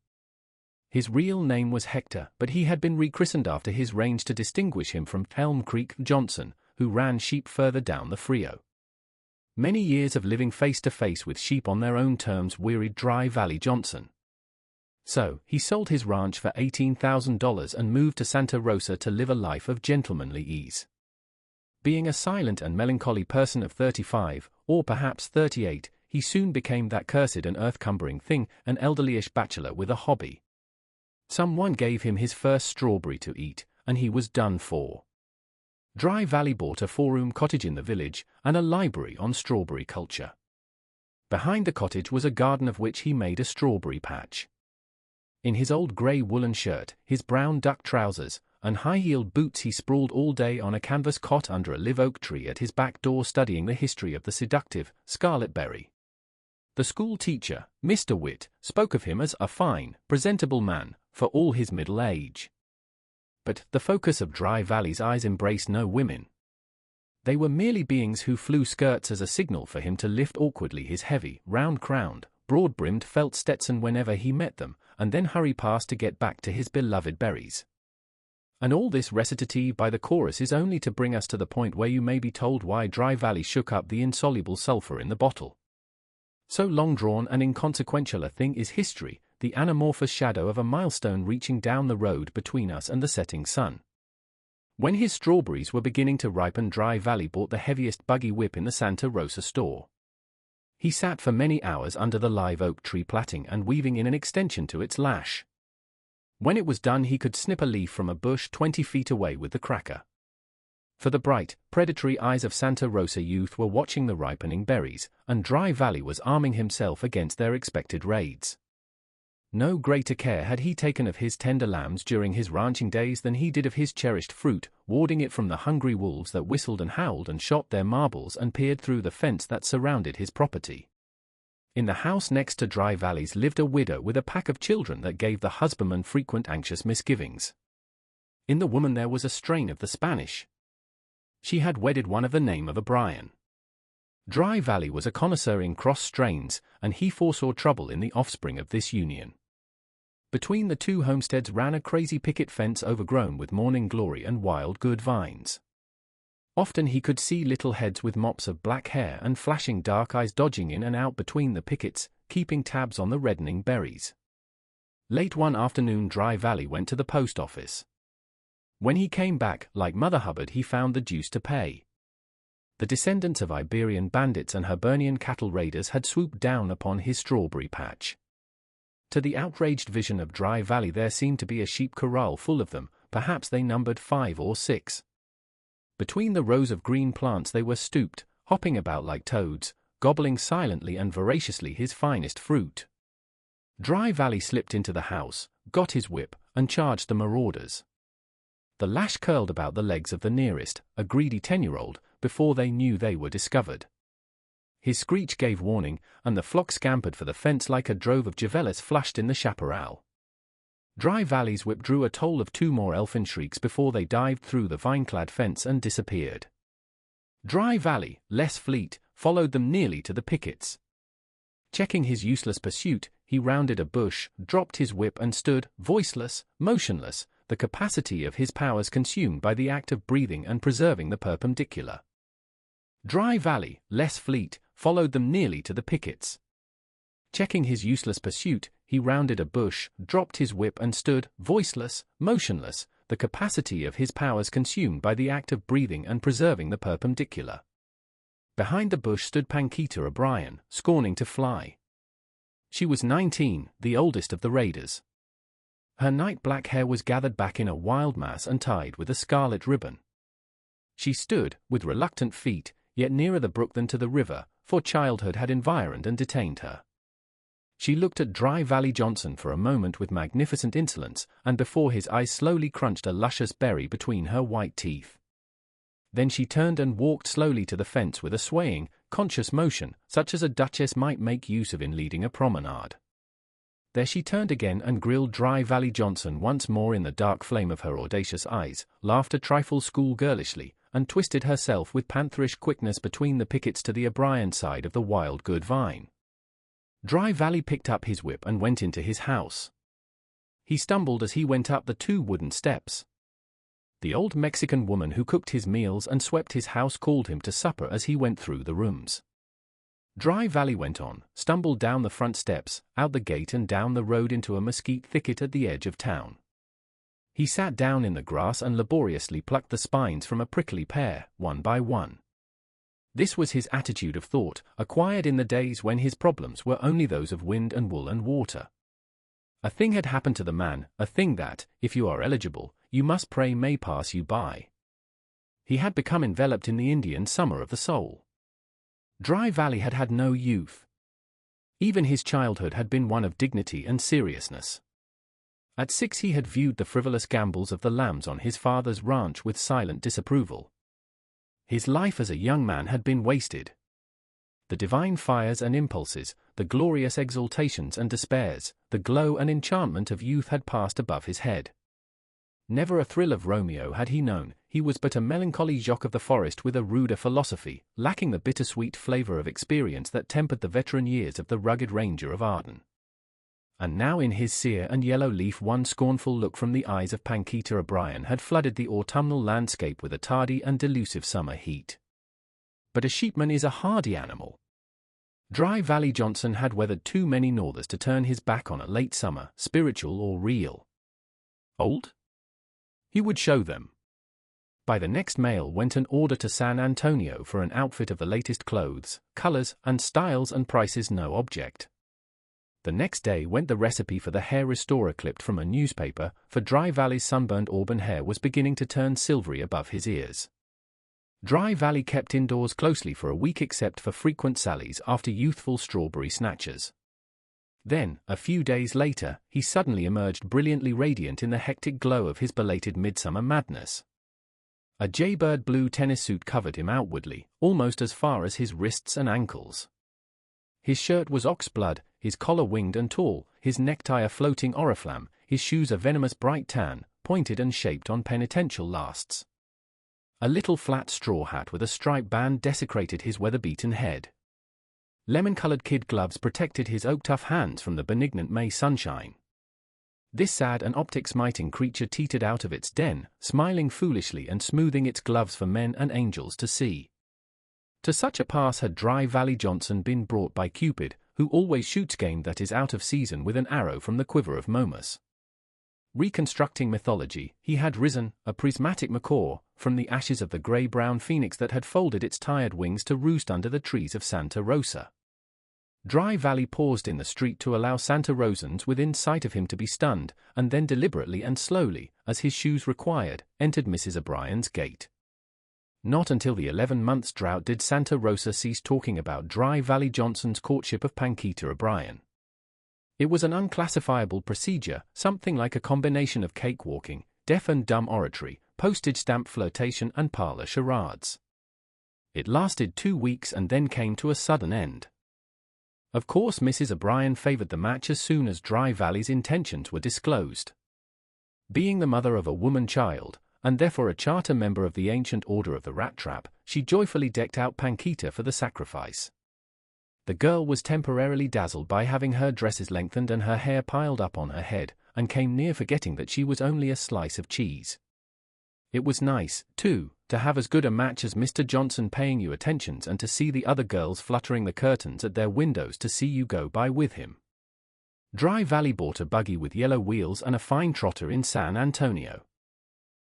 His real name was Hector, but he had been rechristened after his range to distinguish him from Elm Creek Johnson, who ran sheep further down the Frio. Many years of living face to face with sheep on their own terms wearied Dry Valley Johnson. So, he sold his ranch for $18,000 and moved to Santa Rosa to live a life of gentlemanly ease. Being a silent and melancholy person of 35, or perhaps 38, he soon became that cursed and earth-cumbering thing, an elderlyish bachelor with a hobby. Someone gave him his first strawberry to eat, and he was done for. Dry Valley bought a 4-room cottage in the village, and a library on strawberry culture. Behind the cottage was a garden of which he made a strawberry patch. In his old grey woolen shirt, his brown duck trousers, and high-heeled boots he sprawled all day on a canvas cot under a live oak tree at his back door studying the history of the seductive scarlet berry. The school teacher, Mr. Witt, spoke of him as a fine, presentable man, for all his middle age. But the focus of Dry Valley's eyes embraced no women. They were merely beings who flew skirts as a signal for him to lift awkwardly his heavy, round-crowned, broad-brimmed felt Stetson whenever he met them, and then hurry past to get back to his beloved berries. And all this recitative by the chorus is only to bring us to the point where you may be told why Dry Valley shook up the insoluble sulfur in the bottle. So long-drawn and inconsequential a thing is history, the anamorphous shadow of a milestone reaching down the road between us and the setting sun. When his strawberries were beginning to ripen, Dry Valley bought the heaviest buggy whip in the Santa Rosa store. He sat for many hours under the live oak tree plaiting and weaving in an extension to its lash. When it was done he could snip a leaf from a bush 20 feet away with the cracker. For the bright, predatory eyes of Santa Rosa youth were watching the ripening berries, and Dry Valley was arming himself against their expected raids. No greater care had he taken of his tender lambs during his ranching days than he did of his cherished fruit, warding it from the hungry wolves that whistled and howled and shot their marbles and peered through the fence that surrounded his property. In the house next to Dry Valleys lived a widow with a pack of children that gave the husbandman frequent anxious misgivings. In the woman there was a strain of the Spanish. She had wedded one of the name of O'Brien. Dry Valley was a connoisseur in cross strains, and he foresaw trouble in the offspring of this union. Between the two homesteads ran a crazy picket fence overgrown with morning glory and wild good vines. Often he could see little heads with mops of black hair and flashing dark eyes dodging in and out between the pickets, keeping tabs on the reddening berries. Late one afternoon Dry Valley went to the post office. When he came back, like Mother Hubbard, he found the dues to pay. The descendants of Iberian bandits and Hibernian cattle raiders had swooped down upon his strawberry patch. To the outraged vision of Dry Valley there seemed to be a sheep corral full of them, perhaps they numbered 5 or 6. Between the rows of green plants they were stooped, hopping about like toads, gobbling silently and voraciously his finest fruit. Dry Valley slipped into the house, got his whip, and charged the marauders. The lash curled about the legs of the nearest, a greedy 10-year-old, before they knew they were discovered. His screech gave warning, and the flock scampered for the fence like a drove of javelis flushed in the chaparral. Dry Valley's whip drew a toll of 2 more elfin shrieks before they dived through the vine-clad fence and disappeared. Dry Valley, less fleet, followed them nearly to the pickets. Checking his useless pursuit, he rounded a bush, dropped his whip and stood, voiceless, motionless, the capacity of his powers consumed by the act of breathing and preserving the perpendicular. Dry Valley, less fleet, followed them nearly to the pickets. Checking his useless pursuit, he rounded a bush, dropped his whip and stood, voiceless, motionless, the capacity of his powers consumed by the act of breathing and preserving the perpendicular. Behind the bush stood Pancakes O'Brien, scorning to fly. She was 19, the oldest of the raiders. Her night-black hair was gathered back in a wild mass and tied with a scarlet ribbon. She stood, with reluctant feet, yet nearer the brook than to the river, for childhood had environed and detained her. She looked at Dry Valley Johnson for a moment with magnificent insolence, and before his eyes slowly crunched a luscious berry between her white teeth. Then she turned and walked slowly to the fence with a swaying, conscious motion, such as a duchess might make use of in leading a promenade. There she turned again and grilled Dry Valley Johnson once more in the dark flame of her audacious eyes, laughed a trifle schoolgirlishly, and twisted herself with pantherish quickness between the pickets to the O'Brien side of the wild good vine. Dry Valley picked up his whip and went into his house. He stumbled as he went up the 2 wooden steps. The old Mexican woman who cooked his meals and swept his house called him to supper as he went through the rooms. Dry Valley went on, stumbled down the front steps, out the gate and down the road into a mesquite thicket at the edge of town. He sat down in the grass and laboriously plucked the spines from a prickly pear, one by one. This was his attitude of thought, acquired in the days when his problems were only those of wind and wool and water. A thing had happened to the man, a thing that, if you are eligible, you must pray may pass you by. He had become enveloped in the Indian summer of the soul. Dry Valley had had no youth. Even his childhood had been one of dignity and seriousness. At 6 he had viewed the frivolous gambols of the lambs on his father's ranch with silent disapproval. His life as a young man had been wasted. The divine fires and impulses, the glorious exaltations and despairs, the glow and enchantment of youth had passed above his head. Never a thrill of Romeo had he known, he was but a melancholy Jock of the forest with a ruder philosophy, lacking the bittersweet flavor of experience that tempered the veteran years of the rugged ranger of Arden. And now in his sere and yellow leaf one scornful look from the eyes of Pancakes O'Brien had flooded the autumnal landscape with a tardy and delusive summer heat. But a sheepman is a hardy animal. Dry Valley Johnson had weathered too many northers to turn his back on a late summer, spiritual or real. Old? He would show them. By the next mail went an order to San Antonio for an outfit of the latest clothes, colors, and styles and prices no object. The next day went the recipe for the hair restorer clipped from a newspaper, for Dry Valley's sunburned auburn hair was beginning to turn silvery above his ears. Dry Valley kept indoors closely for a week except for frequent sallies after youthful strawberry snatchers. Then, a few days later, he suddenly emerged brilliantly radiant in the hectic glow of his belated midsummer madness. A jaybird blue tennis suit covered him outwardly, almost as far as his wrists and ankles. His shirt was ox-blood, his collar winged and tall, his necktie a floating oriflamme, his shoes a venomous bright tan, pointed and shaped on penitential lasts. A little flat straw hat with a striped band desecrated his weather-beaten head. Lemon-colored kid gloves protected his oak-tough hands from the benignant May sunshine. This sad and optic-smiting creature teetered out of its den, smiling foolishly and smoothing its gloves for men and angels to see. To such a pass had Dry Valley Johnson been brought by Cupid, who always shoots game that is out of season with an arrow from the quiver of Momus. Reconstructing mythology, he had risen, a prismatic macaw, from the ashes of the grey-brown phoenix that had folded its tired wings to roost under the trees of Santa Rosa. Dry Valley paused in the street to allow Santa Rosans within sight of him to be stunned, and then deliberately and slowly, as his shoes required, entered Mrs. O'Brien's gate. Not until the 11-months drought did Santa Rosa cease talking about Dry Valley Johnson's courtship of Pancakes O'Brien. It was an unclassifiable procedure, something like a combination of cakewalking, deaf and dumb oratory, postage stamp flirtation and parlor charades. It lasted 2 weeks and then came to a sudden end. Of course Mrs. O'Brien favored the match as soon as Dry Valley's intentions were disclosed. Being the mother of a woman-child, and therefore a charter member of the ancient order of the Rat Trap, she joyfully decked out Pancakes for the sacrifice. The girl was temporarily dazzled by having her dresses lengthened and her hair piled up on her head, and came near forgetting that she was only a slice of cheese. It was nice, too, to have as good a match as Mr. Johnson paying you attentions and to see the other girls fluttering the curtains at their windows to see you go by with him. Dry Valley bought a buggy with yellow wheels and a fine trotter in San Antonio.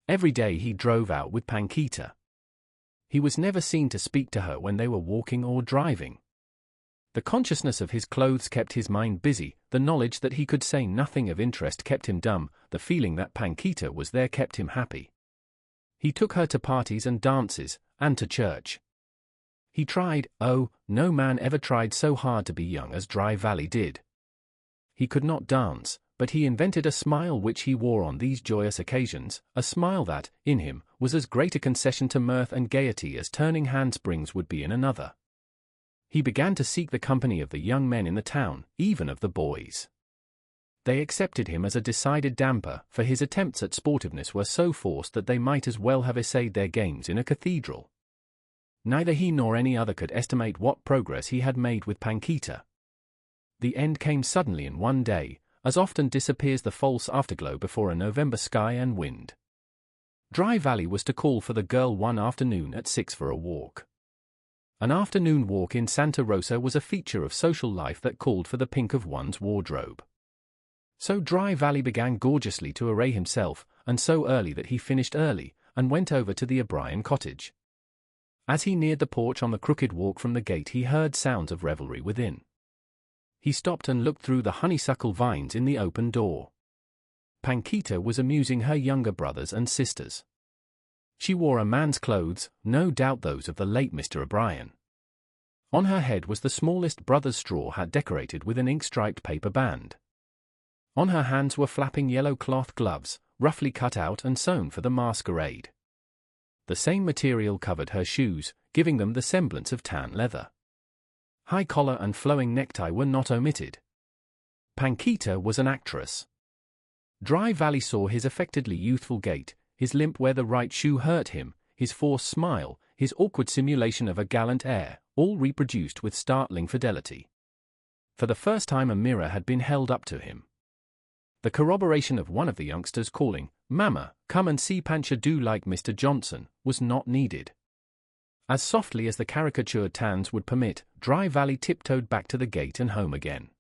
Every day he drove out with Pancakes. He was never seen to speak to her when they were walking or driving. The consciousness of his clothes kept his mind busy, the knowledge that he could say nothing of interest kept him dumb, the feeling that Pancakes was there kept him happy. He took her to parties and dances, and to church. He tried, oh, no man ever tried so hard to be young as Dry Valley did. He could not dance, but he invented a smile which he wore on these joyous occasions, a smile that, in him, was as great a concession to mirth and gaiety as turning handsprings would be in another. He began to seek the company of the young men in the town, even of the boys. They accepted him as a decided damper, for his attempts at sportiveness were so forced that they might as well have essayed their games in a cathedral. Neither he nor any other could estimate what progress he had made with Pancakes. The end came suddenly in one day, as often disappears the false afterglow before a November sky and wind. Dry Valley was to call for the girl one afternoon at 6 for a walk. An afternoon walk in Santa Rosa was a feature of social life that called for the pink of one's wardrobe. So Dry Valley began gorgeously to array himself, and so early that he finished early, and went over to the O'Brien cottage. As he neared the porch on the crooked walk from the gate he heard sounds of revelry within. He stopped and looked through the honeysuckle vines in the open door. Pancakes was amusing her younger brothers and sisters. She wore a man's clothes, no doubt those of the late Mr. O'Brien. On her head was the smallest brother's straw hat decorated with an ink-striped paper band. On her hands were flapping yellow cloth gloves, roughly cut out and sewn for the masquerade. The same material covered her shoes, giving them the semblance of tan leather. High collar and flowing necktie were not omitted. Pancakes was an actress. Dry Valley saw his affectedly youthful gait, his limp where the right shoe hurt him, his forced smile, his awkward simulation of a gallant air, all reproduced with startling fidelity. For the first time a mirror had been held up to him. The corroboration of one of the youngsters calling, "Mama, come and see Pancha do like Mr. Johnson," was not needed. As softly as the caricatured tans would permit, Dry Valley tiptoed back to the gate and home again.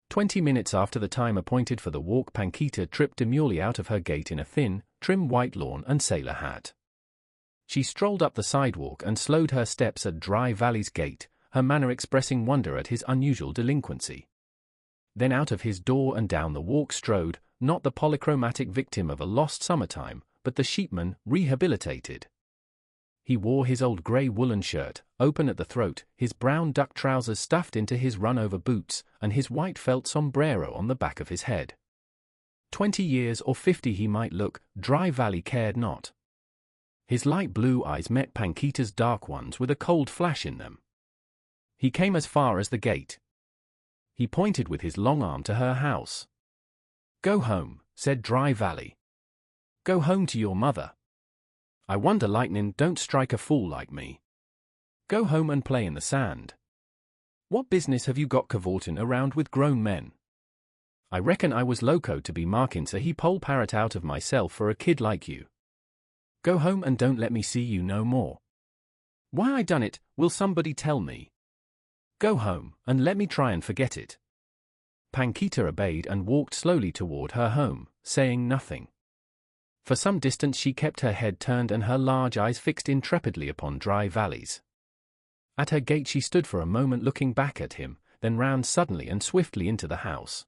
20 minutes after the time appointed for the walk Pancakes tripped demurely out of her gate in a thin, trim white lawn and sailor hat. She strolled up the sidewalk and slowed her steps at Dry Valley's gate, her manner expressing wonder at his unusual delinquency. Then out of his door and down the walk strode, not the polychromatic victim of a lost summertime, but the sheepman, rehabilitated. He wore his old grey woolen shirt, open at the throat, his brown duck trousers stuffed into his run-over boots, and his white felt sombrero on the back of his head. 20 years or 50 he might look, Dry Valley cared not. His light blue eyes met Pancakes' dark ones with a cold flash in them. He came as far as the gate. He pointed with his long arm to her house. "Go home," said Dry Valley. "Go home to your mother. I wonder lightning don't strike a fool like me. Go home and play in the sand. What business have you got cavorting around with grown men? I reckon I was loco to be marking so he pole parrot out of myself for a kid like you. Go home and don't let me see you no more. Why I done it, will somebody tell me? Go home, and let me try and forget it." Pancakes obeyed and walked slowly toward her home, saying nothing. For some distance she kept her head turned and her large eyes fixed intrepidly upon Dry Valley's. At her gate she stood for a moment looking back at him, then ran suddenly and swiftly into the house.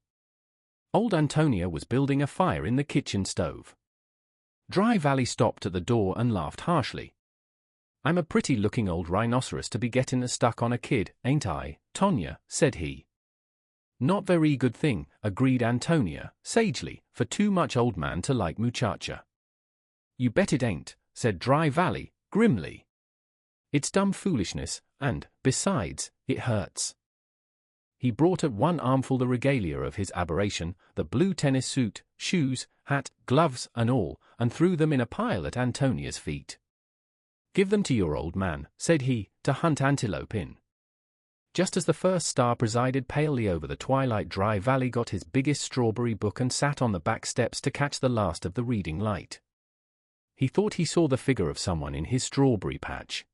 Old Antonia was building a fire in the kitchen stove. Dry Valley stopped at the door and laughed harshly. "I'm a pretty-looking old rhinoceros to be getting stuck on a kid, ain't I, Tonya?" said he. "Not very good thing," agreed Antonia, sagely, "for too much old man to like muchacha." "You bet it ain't," said Dry Valley, grimly. "It's dumb foolishness, and, besides, it hurts." He brought at one armful the regalia of his aberration, the blue tennis suit, shoes, hat, gloves, and all, and threw them in a pile at Antonia's feet. "Give them to your old man," said he, "to hunt antelope in." Just as the first star presided palely over the twilight, Dry Valley got his biggest strawberry book and sat on the back steps to catch the last of the reading light. He thought he saw the figure of someone in his strawberry patch.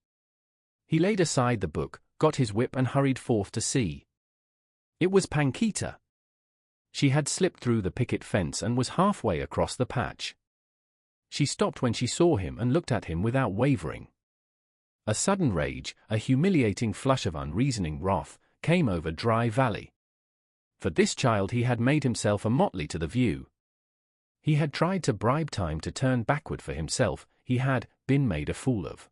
He laid aside the book, got his whip and hurried forth to see. It was Pancakes. She had slipped through the picket fence and was halfway across the patch. She stopped when she saw him and looked at him without wavering. A sudden rage, a humiliating flush of unreasoning wrath, came over Dry Valley. For this child he had made himself a motley to the view. He had tried to bribe time to turn backward for himself, he had been made a fool of.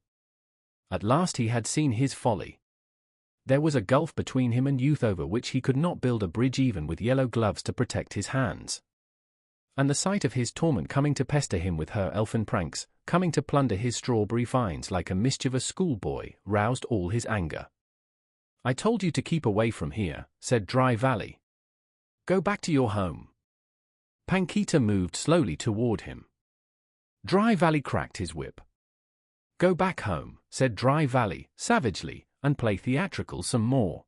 At last he had seen his folly. There was a gulf between him and youth over which he could not build a bridge even with yellow gloves to protect his hands. And the sight of his torment coming to pester him with her elfin pranks, coming to plunder his strawberry vines like a mischievous schoolboy, roused all his anger. "I told you to keep away from here," said Dry Valley. "Go back to your home." Pancakes moved slowly toward him. Dry Valley cracked his whip. "Go back home," said Dry Valley, savagely, "and play theatrical some more.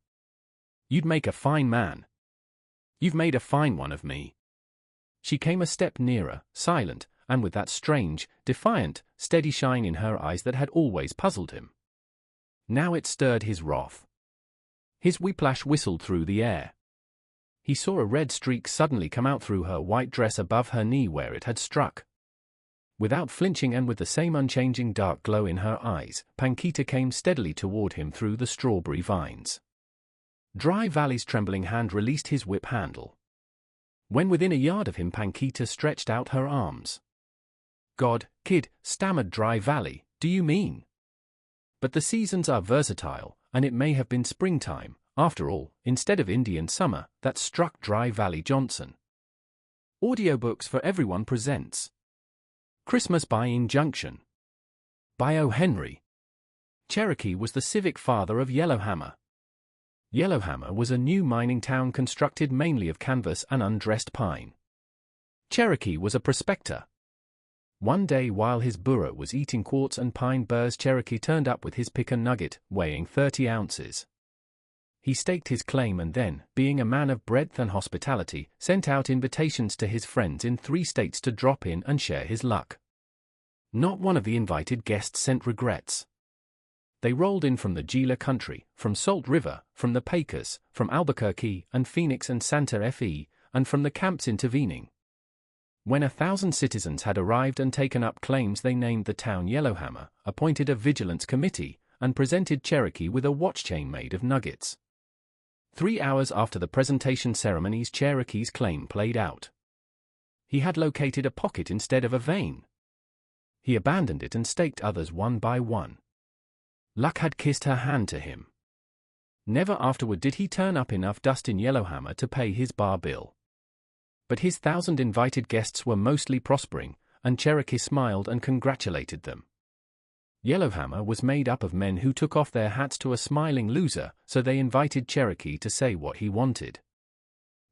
You'd make a fine man. You've made a fine one of me." She came a step nearer, silent, and with that strange, defiant, steady shine in her eyes that had always puzzled him. Now it stirred his wrath. His whiplash whistled through the air. He saw a red streak suddenly come out through her white dress above her knee where it had struck. Without flinching and with the same unchanging dark glow in her eyes, Pancakes came steadily toward him through the strawberry vines. Dry Valley's trembling hand released his whip handle. When within a yard of him, Pancakes stretched out her arms. "God, kid," stammered Dry Valley, "do you mean?" But the seasons are versatile, and it may have been springtime, after all, instead of Indian summer, that struck Dry Valley Johnson. Audiobooks for Everyone presents Christmas by Injunction by O. Henry. Cherokee was the civic father of Yellowhammer. Yellowhammer was a new mining town constructed mainly of canvas and undressed pine. Cherokee was a prospector. One day while his burro was eating quartz and pine burrs, Cherokee turned up with his pick and nugget, weighing 30 ounces. He staked his claim and then, being a man of breadth and hospitality, sent out invitations to his friends in 3 states to drop in and share his luck. Not one of the invited guests sent regrets. They rolled in from the Gila country, from Salt River, from the Pecos, from Albuquerque and Phoenix and Santa Fe, and from the camps intervening. When 1,000 citizens had arrived and taken up claims, they named the town Yellowhammer, appointed a vigilance committee, and presented Cherokee with a watch chain made of nuggets. 3 hours after the presentation ceremonies, Cherokee's claim played out. He had located a pocket instead of a vein. He abandoned it and staked others one by one. Luck had kissed her hand to him. Never afterward did he turn up enough dust in Yellowhammer to pay his bar bill. But his 1,000 invited guests were mostly prospering, and Cherokee smiled and congratulated them. Yellowhammer was made up of men who took off their hats to a smiling loser, so they invited Cherokee to say what he wanted.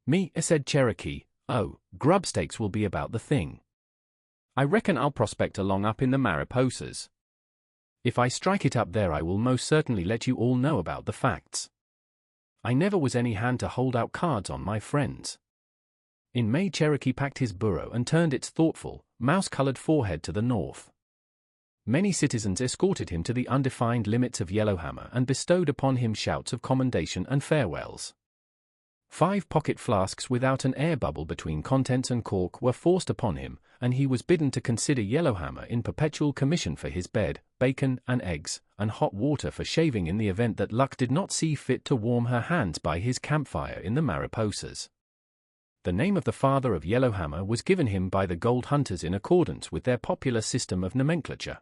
"Me," said Cherokee, "oh, grub stakes will be about the thing. I reckon I'll prospect along up in the Mariposas. If I strike it up there I will most certainly let you all know about the facts. I never was any hand to hold out cards on my friends." In May, Cherokee packed his burro and turned its thoughtful, mouse-colored forehead to the north. Many citizens escorted him to the undefined limits of Yellowhammer and bestowed upon him shouts of commendation and farewells. 5 pocket flasks without an air bubble between contents and cork were forced upon him, and he was bidden to consider Yellowhammer in perpetual commission for his bed, bacon and eggs, and hot water for shaving in the event that luck did not see fit to warm her hands by his campfire in the Mariposas. The name of the father of Yellowhammer was given him by the gold hunters in accordance with their popular system of nomenclature.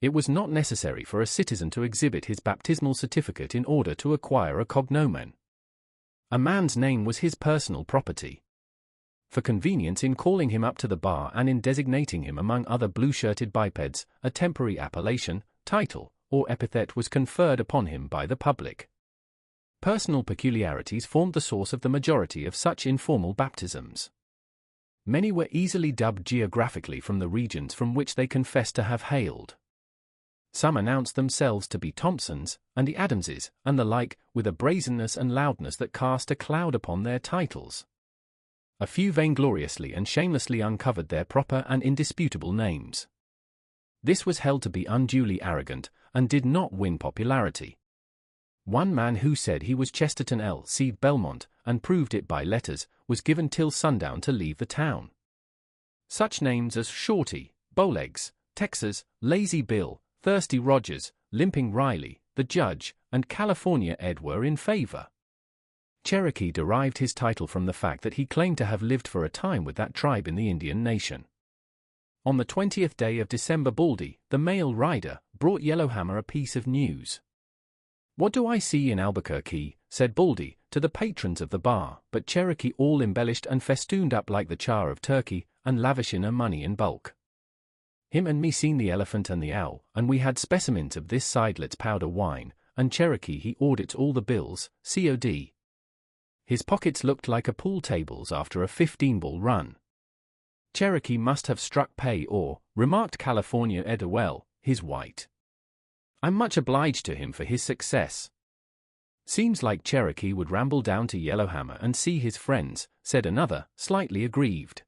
It was not necessary for a citizen to exhibit his baptismal certificate in order to acquire a cognomen. A man's name was his personal property. For convenience in calling him up to the bar and in designating him among other blue-shirted bipeds, a temporary appellation, title, or epithet was conferred upon him by the public. Personal peculiarities formed the source of the majority of such informal baptisms. Many were easily dubbed geographically from the regions from which they confessed to have hailed. Some announced themselves to be Thompsons, and the Adamses, and the like, with a brazenness and loudness that cast a cloud upon their titles. A few vaingloriously and shamelessly uncovered their proper and indisputable names. This was held to be unduly arrogant, and did not win popularity. One man who said he was Chesterton L.C. Belmont, and proved it by letters, was given till sundown to leave the town. Such names as Shorty, Bowlegs, Texas, Lazy Bill, Thirsty Rogers, Limping Riley, the Judge, and California Ed were in favor. Cherokee derived his title from the fact that he claimed to have lived for a time with that tribe in the Indian Nation. On the 20th day of December, Baldy, the mail rider, brought Yellowhammer a piece of news. "What do I see in Albuquerque?" said Baldy, to the patrons of the bar, but Cherokee all embellished and festooned up like the char of turkey, and lavish in money in bulk. Him and me seen the elephant and the owl, and we had specimens of this Seidlitz powder wine, and Cherokee he audits all the bills, COD. His pockets looked like a pool tables after a 15-ball run. Cherokee must have struck pay or, remarked California Ed well, his white. I'm much obliged to him for his success. Seems like Cherokee would ramble down to Yellowhammer and see his friends, said another, slightly aggrieved.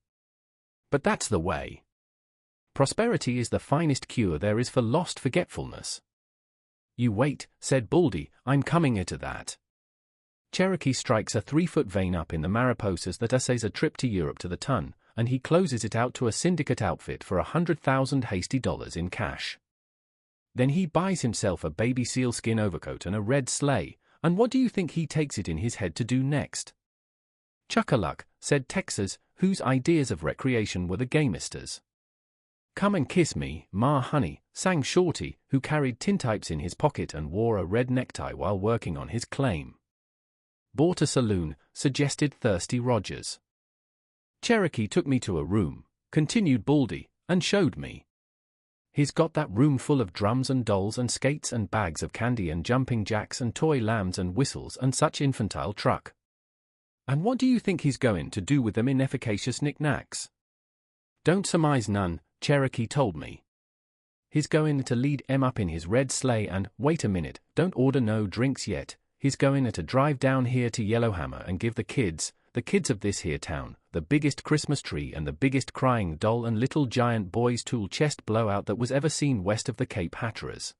But that's the way. Prosperity is the finest cure there is for lost forgetfulness. You wait, said Baldy, I'm coming to that. Cherokee strikes a 3-foot vein up in the Mariposas that essays a trip to Europe to the ton, and he closes it out to a syndicate outfit for $100,000 hasty dollars in cash. Then he buys himself a baby sealskin overcoat and a red sleigh, and what do you think he takes it in his head to do next? Chuck-a-luck, said Texas, whose ideas of recreation were the gamesters. Come and kiss me, ma honey, sang Shorty, who carried tintypes in his pocket and wore a red necktie while working on his claim. Bought a saloon, suggested Thirsty Rogers. Cherokee took me to a room, continued Baldy, and showed me. He's got that room full of drums and dolls and skates and bags of candy and jumping jacks and toy lambs and whistles and such infantile truck. And what do you think he's going to do with them inefficacious knickknacks? Don't surmise none, Cherokee told me. He's going to lead em up in his red sleigh and, wait a minute, don't order no drinks yet, he's going to drive down here to Yellowhammer and give the kids of this here town, the biggest Christmas tree and the biggest crying doll and little giant boy's tool chest blowout that was ever seen west of the Cape Hatteras.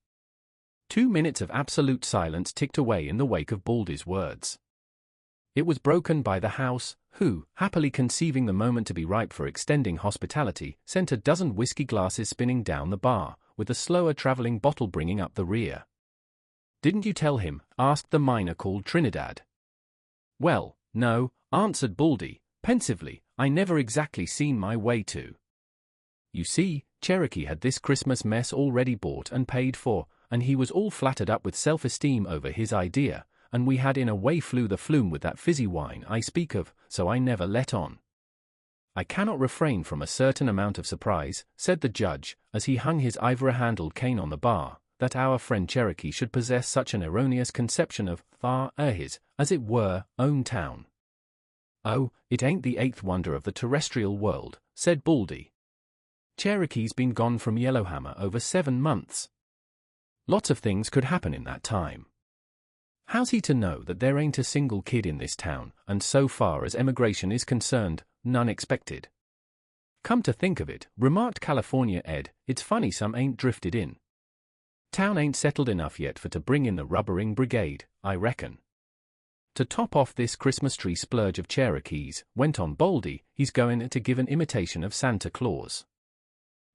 2 minutes of absolute silence ticked away in the wake of Baldy's words. It was broken by the house, who, happily conceiving the moment to be ripe for extending hospitality, sent a dozen whiskey glasses spinning down the bar, with a slower traveling bottle bringing up the rear. Didn't you tell him? Asked the miner called Trinidad. Well, no, answered Baldy, pensively, I never exactly seen my way to. You see, Cherokee had this Christmas mess already bought and paid for, and he was all flattered up with self-esteem over his idea, and we had in a way flew the flume with that fizzy wine I speak of, so I never let on. I cannot refrain from a certain amount of surprise, said the judge, as he hung his ivory-handled cane on the bar, that our friend Cherokee should possess such an erroneous conception of his, as it were, own town. Oh, it ain't the eighth wonder of the terrestrial world, said Baldy. Cherokee's been gone from Yellowhammer over 7 months. Lots of things could happen in that time. How's he to know that there ain't a single kid in this town, and so far as emigration is concerned, none expected? Come to think of it, remarked California Ed, it's funny some ain't drifted in. Town ain't settled enough yet for to bring in the rubbering brigade, I reckon. To top off this Christmas tree splurge of Cherokee's, went on Baldy, he's going to give an imitation of Santa Claus.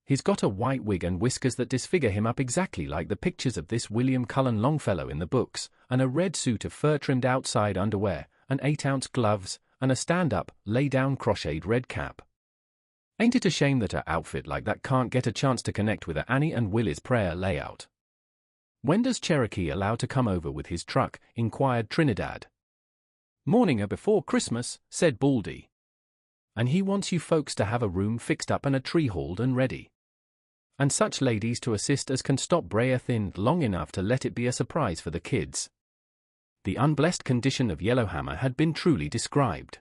He's got a white wig and whiskers that disfigure him up exactly like the pictures of this William Cullen Longfellow in the books, and a red suit of fur-trimmed outside underwear, and 8-ounce gloves, and a stand-up, lay-down crocheted red cap. Ain't it a shame that a outfit like that can't get a chance to connect with a Annie and Willie's prayer layout? When does Cherokee allow to come over with his truck? Inquired Trinidad. Morning before Christmas, said Baldy. And he wants you folks to have a room fixed up and a tree hauled and ready. And such ladies to assist as can stop Brea thin long enough to let it be a surprise for the kids. The unblessed condition of Yellowhammer had been truly described.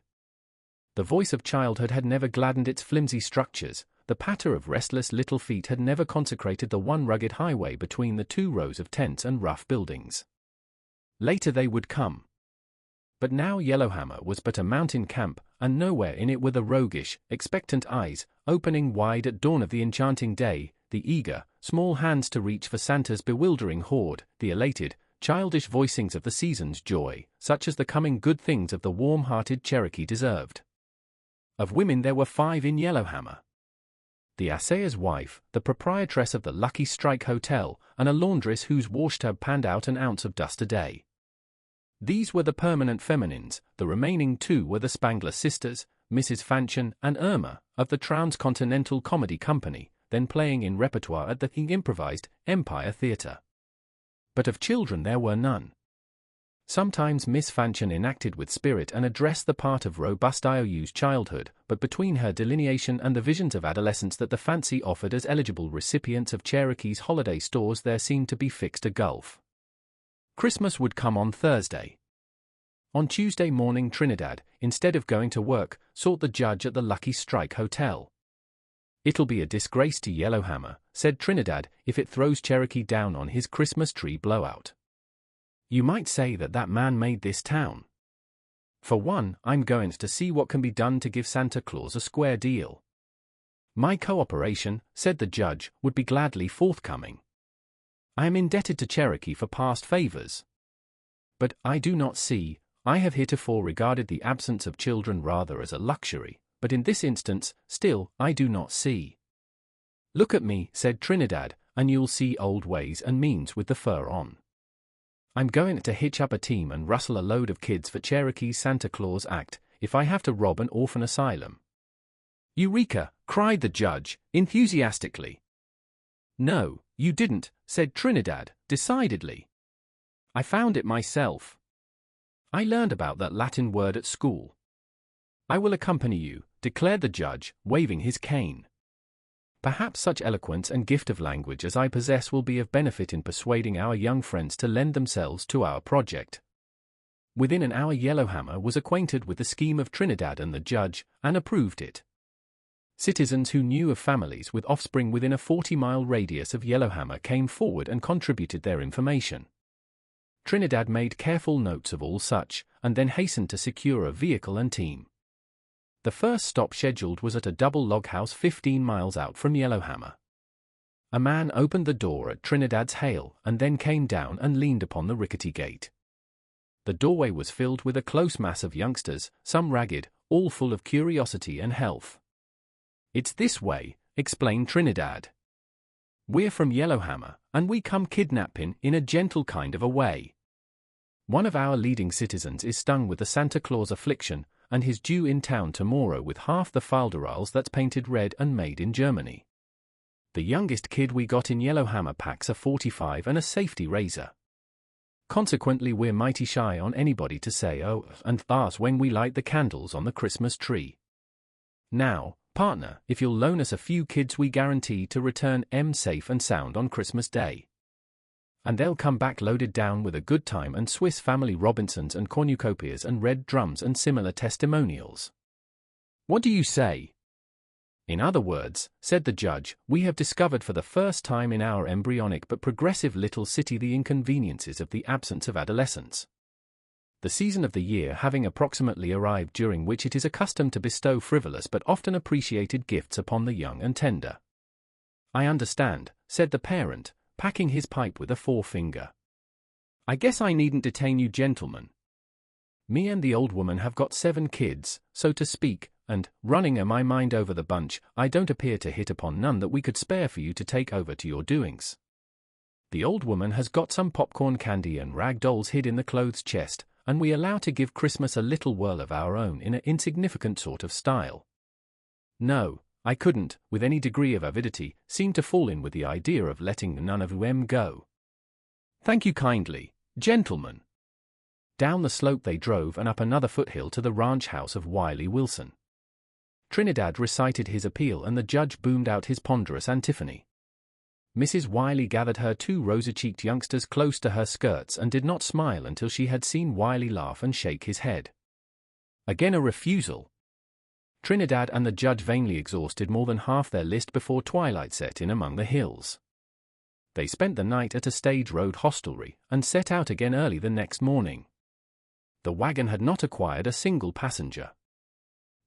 The voice of childhood had never gladdened its flimsy structures, the patter of restless little feet had never consecrated the one rugged highway between the 2 rows of tents and rough buildings. Later they would come. But now Yellowhammer was but a mountain camp, and nowhere in it were the roguish, expectant eyes, opening wide at dawn of the enchanting day, the eager, small hands to reach for Santa's bewildering hoard, the elated, childish voicings of the season's joy, such as the coming good things of the warm-hearted Cherokee deserved. Of women there were 5 in Yellowhammer. The assayer's wife, the proprietress of the Lucky Strike Hotel, and a laundress whose washtub panned out an ounce of dust a day. These were the permanent feminines, the remaining 2 were the Spangler sisters, Mrs. Fanchon and Irma, of the Transcontinental Comedy Company, then playing in repertoire at the improvised Empire Theatre. But of children there were none. Sometimes Miss Fanchon enacted with spirit and addressed the part of robust IOU's childhood, but between her delineation and the visions of adolescence that the fancy offered as eligible recipients of Cherokee's holiday stores there seemed to be fixed a gulf. Christmas would come on Thursday. On Tuesday morning Trinidad, instead of going to work, sought the judge at the Lucky Strike Hotel. It'll be a disgrace to Yellowhammer, said Trinidad, if it throws Cherokee down on his Christmas tree blowout. You might say that that man made this town. For one, I'm going to see what can be done to give Santa Claus a square deal. My cooperation, said the judge, would be gladly forthcoming. I am indebted to Cherokee for past favors. But I do not see, I have heretofore regarded the absence of children rather as a luxury, but in this instance, still, I do not see. Look at me, said Trinidad, and you'll see old ways and means with the fur on. I'm going to hitch up a team and rustle a load of kids for Cherokee's Santa Claus act, if I have to rob an orphan asylum. Eureka! Cried the judge, enthusiastically. No, you didn't, said Trinidad, decidedly. I found it myself. I learned about that Latin word at school. I will accompany you, declared the judge, waving his cane. Perhaps such eloquence and gift of language as I possess will be of benefit in persuading our young friends to lend themselves to our project. Within an hour Yellowhammer was acquainted with the scheme of Trinidad and the judge, and approved it. Citizens who knew of families with offspring within a 40-mile radius of Yellowhammer came forward and contributed their information. Trinidad made careful notes of all such, and then hastened to secure a vehicle and team. The first stop scheduled was at a double log house 15 miles out from Yellowhammer. A man opened the door at Trinidad's hail and then came down and leaned upon the rickety gate. The doorway was filled with a close mass of youngsters, some ragged, all full of curiosity and health. It's this way, explained Trinidad. We're from Yellowhammer, and we come kidnapping in a gentle kind of a way. One of our leading citizens is stung with the Santa Claus affliction, and he's due in town tomorrow with half the falderals that's painted red and made in Germany. The youngest kid we got in Yellowhammer packs a .45 and a safety razor. Consequently we're mighty shy on anybody to say oh and ahs when we light the candles on the Christmas tree. Now, partner, if you'll loan us a few kids we guarantee to return safe and sound on Christmas Day. And they'll come back loaded down with a good time and Swiss Family Robinsons and cornucopias and red drums and similar testimonials. What do you say? In other words, said the judge, we have discovered for the first time in our embryonic but progressive little city the inconveniences of the absence of adolescence. The season of the year having approximately arrived during which it is accustomed to bestow frivolous but often appreciated gifts upon the young and tender. I understand, said the parent, packing his pipe with a forefinger. I guess I needn't detain you gentlemen. Me and the old woman have got 7 kids, so to speak, and, running my mind over the bunch, I don't appear to hit upon none that we could spare for you to take over to your doings. The old woman has got some popcorn candy and rag dolls hid in the clothes chest, and we allow to give Christmas a little whirl of our own in an insignificant sort of style. No, I couldn't, with any degree of avidity, seem to fall in with the idea of letting none of them go. Thank you kindly, gentlemen. Down the slope they drove and up another foothill to the ranch house of Wiley Wilson. Trinidad recited his appeal and the judge boomed out his ponderous antiphony. Mrs. Wiley gathered her 2 rosy-cheeked youngsters close to her skirts and did not smile until she had seen Wiley laugh and shake his head. Again a refusal. Trinidad and the judge vainly exhausted more than half their list before twilight set in among the hills. They spent the night at a stage road hostelry and set out again early the next morning. The wagon had not acquired a single passenger.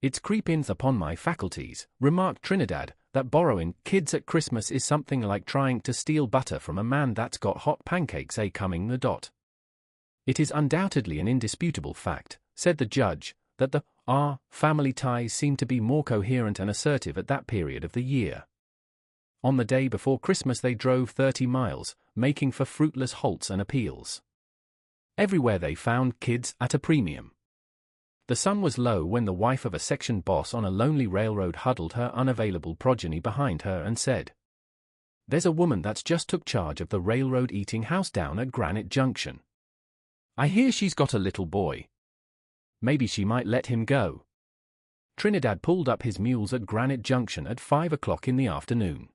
It's creeping upon my faculties, remarked Trinidad, that borrowing kids at Christmas is something like trying to steal butter from a man that's got hot pancakes coming the dot. It is undoubtedly an indisputable fact, said the judge, that the family ties seem to be more coherent and assertive at that period of the year. On the day before Christmas they drove 30 miles, making for fruitless halts and appeals. Everywhere they found kids at a premium. The sun was low when the wife of a section boss on a lonely railroad huddled her unavailable progeny behind her and said, "There's a woman that's just took charge of the railroad eating house down at Granite Junction. I hear she's got a little boy. Maybe she might let him go." Trinidad pulled up his mules at Granite Junction at 5 o'clock in the afternoon.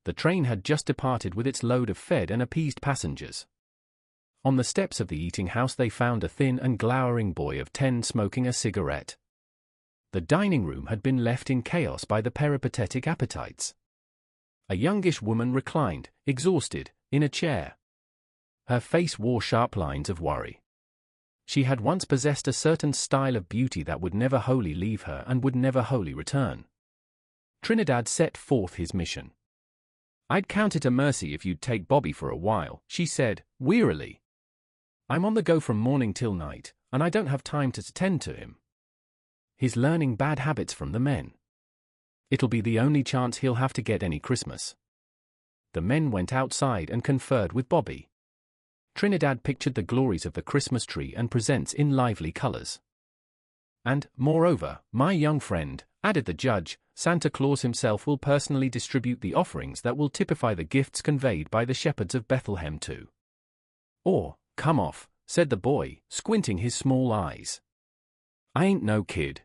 The train had just departed with its load of fed and appeased passengers. On the steps of the eating house they found a thin and glowering boy of 10 smoking a cigarette. The dining room had been left in chaos by the peripatetic appetites. A youngish woman reclined, exhausted, in a chair. Her face wore sharp lines of worry. She had once possessed a certain style of beauty that would never wholly leave her and would never wholly return. Trinidad set forth his mission. "I'd count it a mercy if you'd take Bobby for a while," she said, wearily. "I'm on the go from morning till night, and I don't have time to tend to him. He's learning bad habits from the men. It'll be the only chance he'll have to get any Christmas." The men went outside and conferred with Bobby. Trinidad pictured the glories of the Christmas tree and presents in lively colors. "And, moreover, my young friend," added the judge, "Santa Claus himself will personally distribute the offerings that will typify the gifts conveyed by the shepherds of Bethlehem too." "Or, come off," said the boy, squinting his small eyes. "I ain't no kid.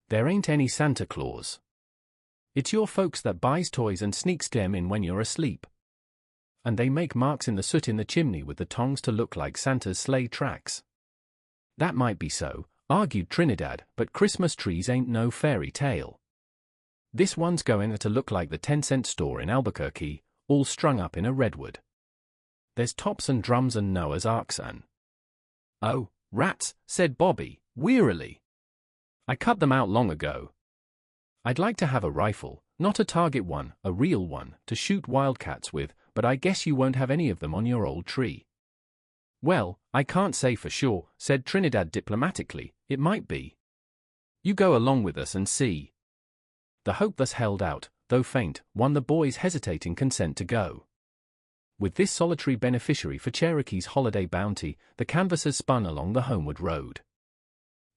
There ain't any Santa Claus. It's your folks that buys toys and sneaks them in when you're asleep. And they make marks in the soot in the chimney with the tongs to look like Santa's sleigh tracks." "That might be so," argued Trinidad, "but Christmas trees ain't no fairy tale. This one's going to look like the 10-cent store in Albuquerque, all strung up in a redwood. There's tops and drums and Noah's Arks and—" "Oh, rats," said Bobby, wearily. "I cut them out long ago. I'd like to have a rifle, not a target one, a real one, to shoot wildcats with, but I guess you won't have any of them on your old tree." "Well, I can't say for sure," said Trinidad diplomatically. "It might be. You go along with us and see." The hope thus held out, though faint, won the boys' hesitating consent to go. With this solitary beneficiary for Cherokee's holiday bounty, the canvassers spun along the homeward road.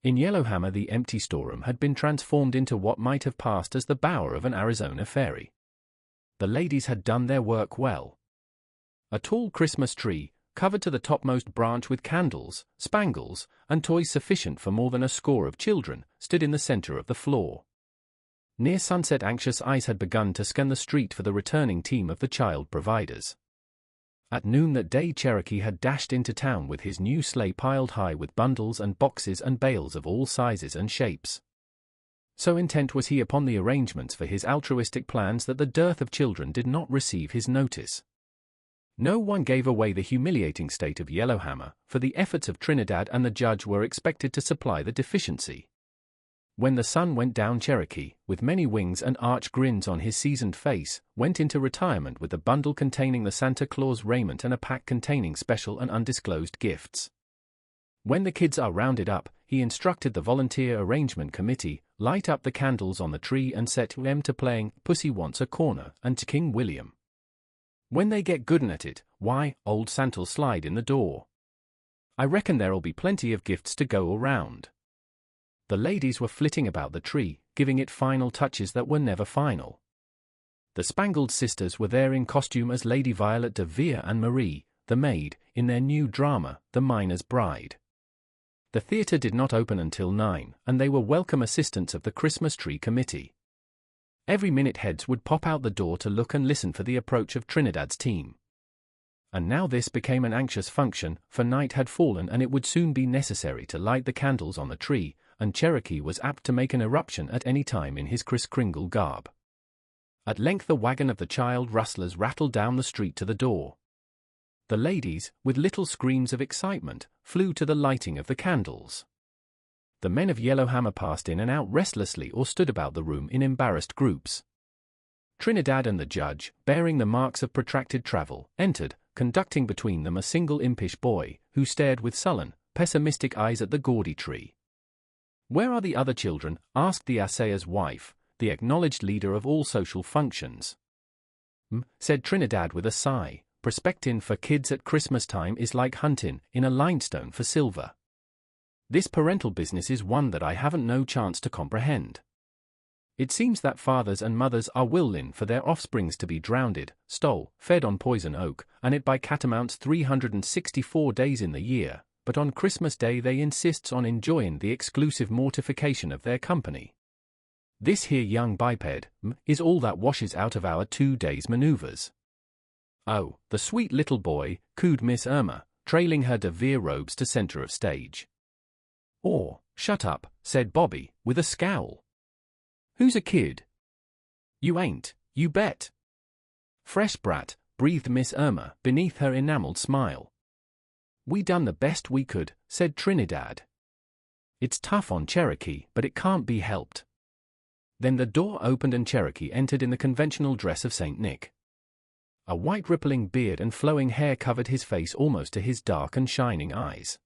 In Yellowhammer the empty storeroom had been transformed into what might have passed as the bower of an Arizona ferry. The ladies had done their work well. A tall Christmas tree, covered to the topmost branch with candles, spangles, and toys sufficient for more than a score of children, stood in the center of the floor. Near sunset, anxious eyes had begun to scan the street for the returning team of the child providers. At noon that day, Cherokee had dashed into town with his new sleigh piled high with bundles and boxes and bales of all sizes and shapes. So intent was he upon the arrangements for his altruistic plans that the dearth of children did not receive his notice. No one gave away the humiliating state of Yellowhammer, for the efforts of Trinidad and the judge were expected to supply the deficiency. When the sun went down, Cherokee, with many wings and arch grins on his seasoned face, went into retirement with a bundle containing the Santa Claus raiment and a pack containing special and undisclosed gifts. When the kids are rounded up, he instructed the volunteer arrangement committee, light up the candles on the tree and set them to playing Pussy Wants a Corner and to King William. When they get good at it, why, old Santa'll slide in the door. I reckon there'll be plenty of gifts to go around. The ladies were flitting about the tree, giving it final touches that were never final. The Spangled Sisters were there in costume as Lady Violet de Vere and Marie, the maid, in their new drama, The Miner's Bride. The theatre did not open until 9, and they were welcome assistants of the Christmas Tree Committee. Every minute heads would pop out the door to look and listen for the approach of Trinidad's team. And now this became an anxious function, for night had fallen and it would soon be necessary to light the candles on the tree, and Cherokee was apt to make an eruption at any time in his Kris Kringle garb. At length the wagon of the child rustlers rattled down the street to the door. The ladies, with little screams of excitement, flew to the lighting of the candles. The men of Yellowhammer passed in and out restlessly or stood about the room in embarrassed groups. Trinidad and the judge, bearing the marks of protracted travel, entered, conducting between them a single impish boy, who stared with sullen, pessimistic eyes at the gaudy tree. "Where are the other children?" asked the assayer's wife, the acknowledged leader of all social functions. Said Trinidad with a sigh, "Prospectin' for kids at Christmas time is like huntin' in a limestone for silver. This parental business is one that I haven't no chance to comprehend. It seems that fathers and mothers are willin' for their offsprings to be drowned, stole, fed on poison oak, and it by catamounts 364 days in the year, but on Christmas Day they insists on enjoyin' the exclusive mortification of their company. This here young biped, is all that washes out of our 2 days' maneuvers." "Oh, the sweet little boy," cooed Miss Irma, trailing her de Vere robes to center of stage. "Or, shut up," said Bobby, with a scowl. "Who's a kid?" "You ain't, you bet." "Fresh brat," breathed Miss Irma, beneath her enameled smile. "We done the best we could," said Trinidad. "It's tough on Cherokee, but it can't be helped." Then the door opened and Cherokee entered in the conventional dress of Saint Nick. A white rippling beard and flowing hair covered his face almost to his dark and shining eyes.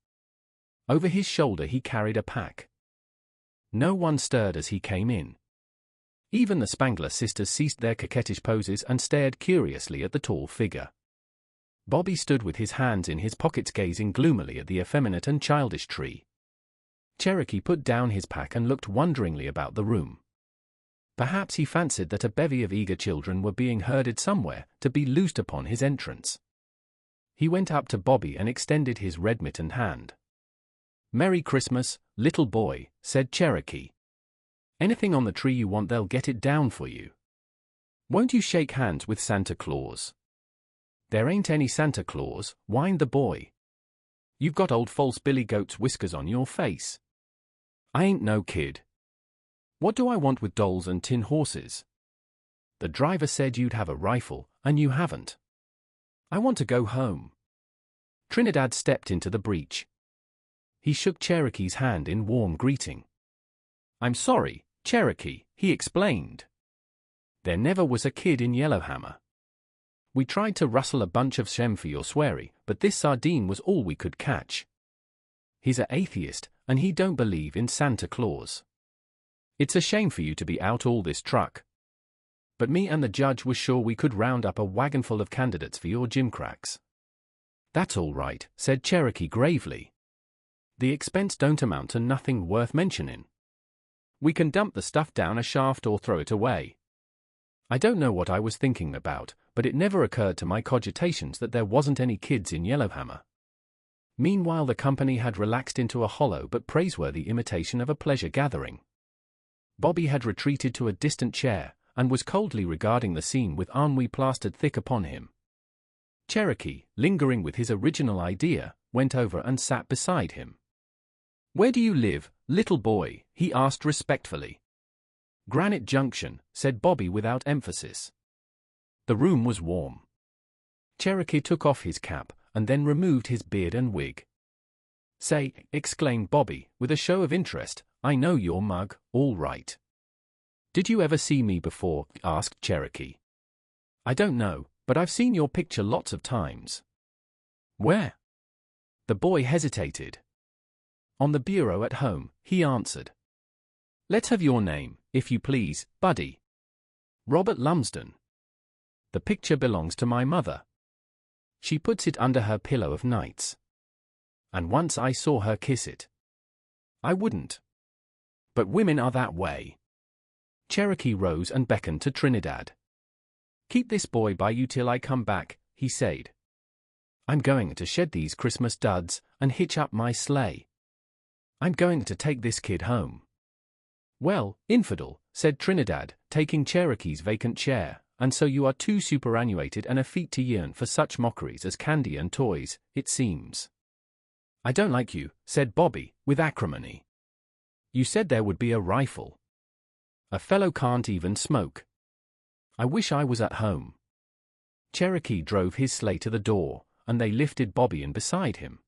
Over his shoulder he carried a pack. No one stirred as he came in. Even the Spangler sisters ceased their coquettish poses and stared curiously at the tall figure. Bobby stood with his hands in his pockets gazing gloomily at the effeminate and childish tree. Cherokee put down his pack and looked wonderingly about the room. Perhaps he fancied that a bevy of eager children were being herded somewhere, to be loosed upon his entrance. He went up to Bobby and extended his red-mittened hand. "Merry Christmas, little boy," said Cherokee. "Anything on the tree you want, they'll get it down for you. Won't you shake hands with Santa Claus?" "There ain't any Santa Claus," whined the boy. "You've got old false Billy Goat's whiskers on your face. I ain't no kid. What do I want with dolls and tin horses? The driver said you'd have a rifle, and you haven't. I want to go home." Trinidad stepped into the breach. He shook Cherokee's hand in warm greeting. "I'm sorry, Cherokee," he explained. "There never was a kid in Yellowhammer. We tried to rustle a bunch of shem for your sweary, but this sardine was all we could catch. He's a atheist, and he don't believe in Santa Claus. It's a shame for you to be out all this truck. But me and the judge was sure we could round up a wagonful of candidates for your gimcracks." "That's all right," said Cherokee gravely. "The expense don't amount to nothing worth mentioning. We can dump the stuff down a shaft or throw it away. I don't know what I was thinking about, but it never occurred to my cogitations that there wasn't any kids in Yellowhammer." Meanwhile the company had relaxed into a hollow but praiseworthy imitation of a pleasure gathering. Bobby had retreated to a distant chair, and was coldly regarding the scene with ennui plastered thick upon him. Cherokee, lingering with his original idea, went over and sat beside him. "Where do you live, little boy?" he asked respectfully. "Granite Junction," said Bobby without emphasis. The room was warm. Cherokee took off his cap, and then removed his beard and wig. "Say," exclaimed Bobby, with a show of interest, "I know your mug, all right." "Did you ever see me before?" asked Cherokee. "I don't know, but I've seen your picture lots of times." "Where?" The boy hesitated. "On the bureau at home," he answered. "Let's have your name, if you please, buddy." "Robert Lumsden." "The picture belongs to my mother. She puts it under her pillow of nights. And once I saw her kiss it. I wouldn't. But women are that way." Cherokee rose and beckoned to Trinidad. "Keep this boy by you till I come back," he said. "I'm going to shed these Christmas duds, and hitch up my sleigh. I'm going to take this kid home." "Well, infidel," said Trinidad, taking Cherokee's vacant chair, "and so you are too superannuated and effete to yearn for such mockeries as candy and toys, it seems." "I don't like you," said Bobby, with acrimony. "You said there would be a rifle. A fellow can't even smoke. I wish I was at home." Cherokee drove his sleigh to the door, and they lifted Bobby in beside him.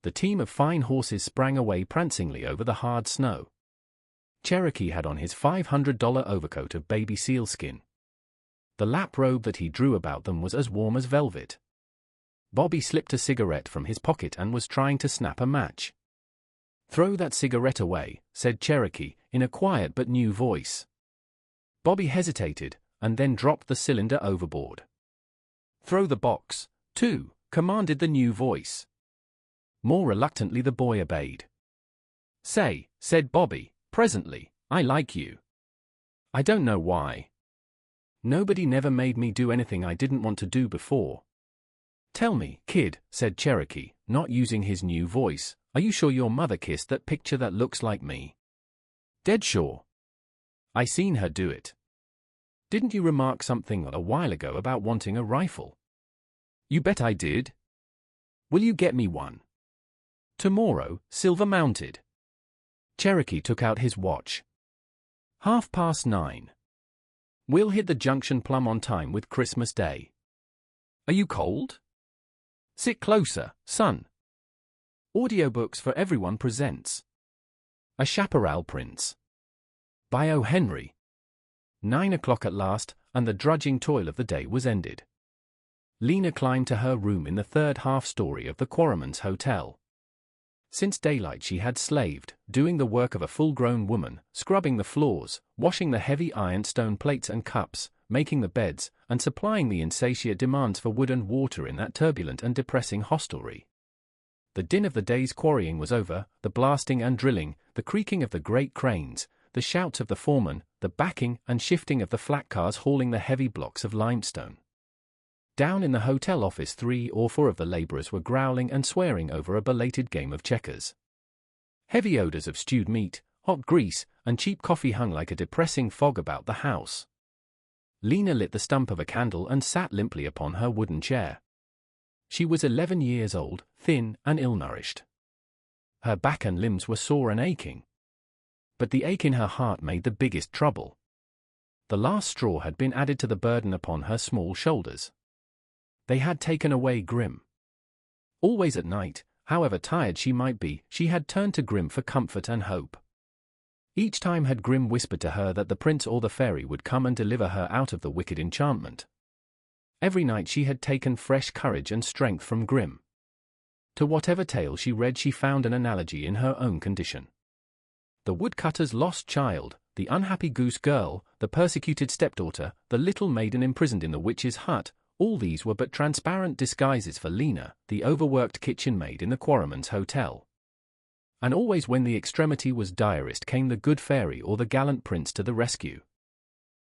The team of fine horses sprang away prancingly over the hard snow. Cherokee had on his $500 overcoat of baby sealskin. The lap robe that he drew about them was as warm as velvet. Bobby slipped a cigarette from his pocket and was trying to snap a match. "Throw that cigarette away," said Cherokee, in a quiet but new voice. Bobby hesitated, and then dropped the cylinder overboard. "Throw the box, too," commanded the new voice. More reluctantly the boy obeyed. "Say," said Bobby, presently, "I like you. I don't know why. Nobody never made me do anything I didn't want to do before." "Tell me, kid," said Cherokee, not using his new voice, "are you sure your mother kissed that picture that looks like me?" "Dead sure. I seen her do it." "Didn't you remark something a while ago about wanting a rifle?" "You bet I did." "Will you get me one?" "Tomorrow, silver mounted." Cherokee took out his watch. 9:30. "We'll hit the junction plumb on time with Christmas Day." "Are you cold?" "Sit closer, son." Audiobooks for Everyone presents A Chaparral Prince by O. Henry. 9 o'clock at last, and the drudging toil of the day was ended. Lena climbed to her room in the third half-story of the Quarryman's Hotel. Since daylight she had slaved, doing the work of a full-grown woman, scrubbing the floors, washing the heavy ironstone plates and cups, making the beds, and supplying the insatiate demands for wood and water in that turbulent and depressing hostelry. The din of the day's quarrying was over, the blasting and drilling, the creaking of the great cranes, the shouts of the foreman, the backing and shifting of the flat cars hauling the heavy blocks of limestone. Down in the hotel office 3 or 4 of the laborers were growling and swearing over a belated game of checkers. Heavy odors of stewed meat, hot grease, and cheap coffee hung like a depressing fog about the house. Lena lit the stump of a candle and sat limply upon her wooden chair. She was 11 years old, thin and ill-nourished. Her back and limbs were sore and aching. But the ache in her heart made the biggest trouble. The last straw had been added to the burden upon her small shoulders. They had taken away Grim. Always at night, however tired she might be, she had turned to Grim for comfort and hope. Each time had Grim whispered to her that the prince or the fairy would come and deliver her out of the wicked enchantment. Every night she had taken fresh courage and strength from Grim. To whatever tale she read she found an analogy in her own condition. The woodcutter's lost child, the unhappy goose girl, the persecuted stepdaughter, the little maiden imprisoned in the witch's hut, all these were but transparent disguises for Lena, the overworked kitchen maid in the Quarryman's Hotel. And always when the extremity was direst came the good fairy or the gallant prince to the rescue.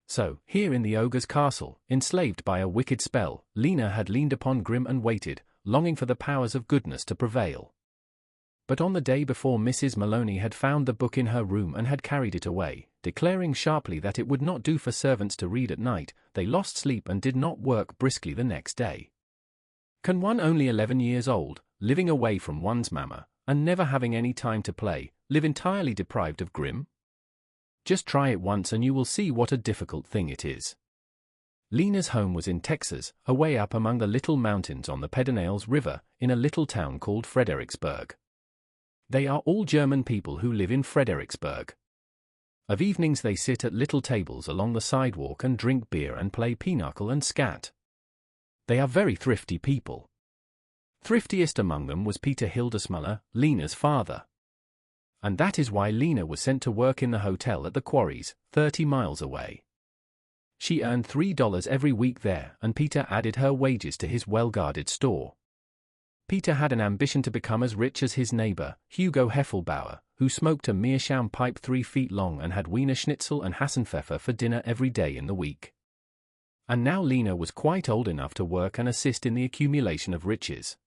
So, here in the ogre's castle, enslaved by a wicked spell, Lena had leaned upon Grim and waited, longing for the powers of goodness to prevail. But on the day before Mrs. Maloney had found the book in her room and had carried it away, declaring sharply that it would not do for servants to read at night. They lost sleep and did not work briskly the next day. Can one only 11 years old, living away from one's mamma, and never having any time to play, live entirely deprived of Grimm? Just try it once and you will see what a difficult thing it is. Lena's home was in Texas, away up among the little mountains on the Pedernales River, in a little town called Fredericksburg. They are all German people who live in Fredericksburg. Of evenings they sit at little tables along the sidewalk and drink beer and play pinochle and skat. They are very thrifty people. Thriftiest among them was Peter Hildesmuller, Lena's father. And that is why Lena was sent to work in the hotel at the quarries, 30 miles away. She earned $3 every week there, and Peter added her wages to his well-guarded store. Peter had an ambition to become as rich as his neighbor, Hugo Heffelbauer, who smoked a meerschaum pipe 3 feet long and had Wiener Schnitzel and Hassenpfeffer for dinner every day in the week. And now Lena was quite old enough to work and assist in the accumulation of riches.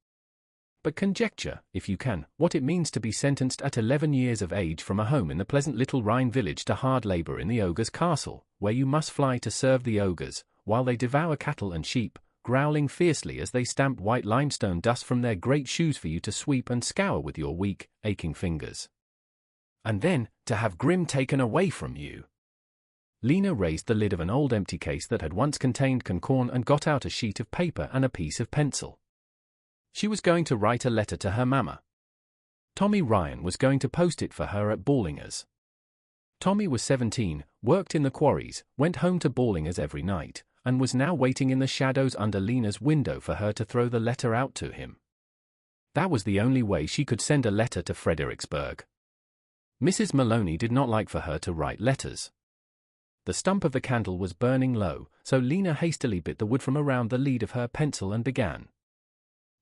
But conjecture, if you can, what it means to be sentenced at 11 years of age from a home in the pleasant little Rhine village to hard labor in the ogre's castle, where you must fly to serve the ogres, while they devour cattle and sheep, growling fiercely as they stamp white limestone dust from their great shoes for you to sweep and scour with your weak, aching fingers. And then, to have Grimm taken away from you. Lena raised the lid of an old empty case that had once contained corn and got out a sheet of paper and a piece of pencil. She was going to write a letter to her mamma. Tommy Ryan was going to post it for her at Ballinger's. Tommy was 17, worked in the quarries, went home to Ballinger's every night, and was now waiting in the shadows under Lena's window for her to throw the letter out to him. That was the only way she could send a letter to Fredericksburg. Mrs. Maloney did not like for her to write letters. The stump of the candle was burning low, so Lena hastily bit the wood from around the lead of her pencil and began.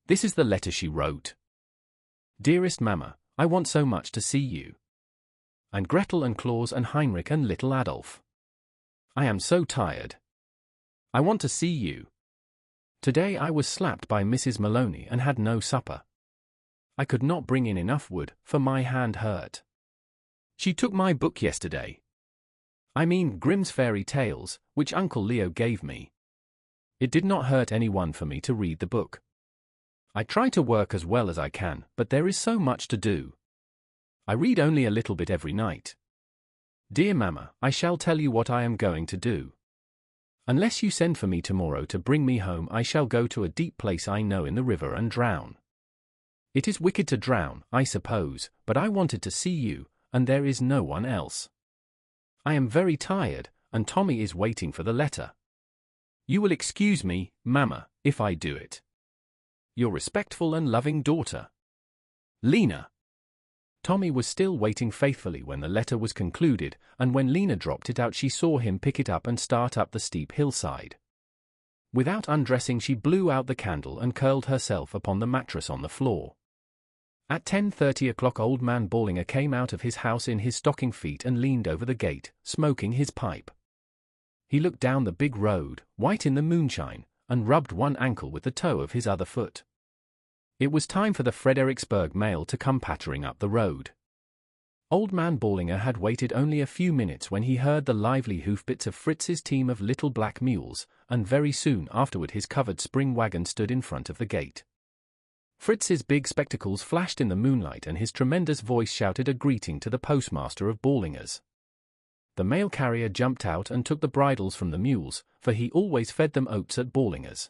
This is the letter she wrote. Dearest Mamma, I want so much to see you. And Gretel and Klaus and Heinrich and little Adolf. I am so tired. I want to see you. Today I was slapped by Mrs. Maloney and had no supper. I could not bring in enough wood, for my hand hurt. She took my book yesterday. I mean Grimm's Fairy Tales, which Uncle Leo gave me. It did not hurt anyone for me to read the book. I try to work as well as I can, but there is so much to do. I read only a little bit every night. Dear Mamma, I shall tell you what I am going to do. Unless you send for me tomorrow to bring me home, I shall go to a deep place I know in the river and drown. It is wicked to drown, I suppose, but I wanted to see you, and there is no one else. I am very tired, and Tommy is waiting for the letter. You will excuse me, Mamma, if I do it. Your respectful and loving daughter, Lena. Tommy was still waiting faithfully when the letter was concluded, and when Lena dropped it out she saw him pick it up and start up the steep hillside. Without undressing she blew out the candle and curled herself upon the mattress on the floor. At 10:30 o'clock old man Ballinger came out of his house in his stocking feet and leaned over the gate, smoking his pipe. He looked down the big road, white in the moonshine, and rubbed one ankle with the toe of his other foot. It was time for the Fredericksburg mail to come pattering up the road. Old man Ballinger had waited only a few minutes when he heard the lively hoofbeats of Fritz's team of little black mules, and very soon afterward his covered spring wagon stood in front of the gate. Fritz's big spectacles flashed in the moonlight and his tremendous voice shouted a greeting to the postmaster of Ballinger's. The mail carrier jumped out and took the bridles from the mules, for he always fed them oats at Ballinger's.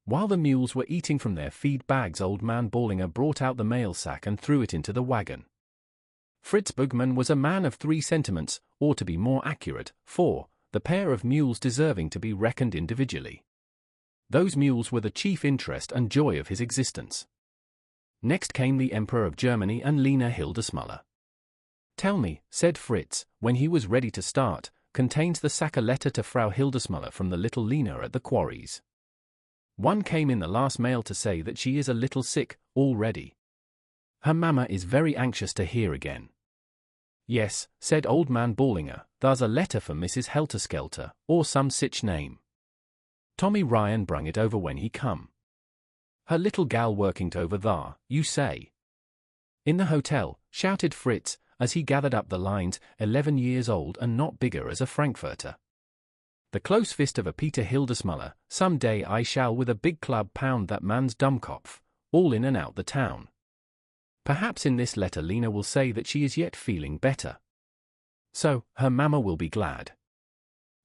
While the mules were eating from their feed bags, old man Ballinger brought out the mail sack and threw it into the wagon. Fritz Bugman was a man of 3 sentiments, or to be more accurate, 4, the pair of mules deserving to be reckoned individually. Those mules were the chief interest and joy of his existence. Next came the Emperor of Germany and Lena Hildesmuller. Tell me, said Fritz, when he was ready to start, contains the sack a letter to Frau Hildesmuller from the little Lena at the quarries. One came in the last mail to say that she is a little sick, already. Her mamma is very anxious to hear again. Yes, said old man Ballinger, there's a letter for Mrs. Helterskelter, or some sich name. Tommy Ryan brung it over when he come. Her little gal working over thar, you say? In the hotel, shouted Fritz, as he gathered up the lines, 11 years old and not bigger as a Frankfurter. The close fist of a Peter Hildesmuller, some day I shall with a big club pound that man's Dummkopf, all in and out the town. Perhaps in this letter Lena will say that she is yet feeling better. So, her mamma will be glad.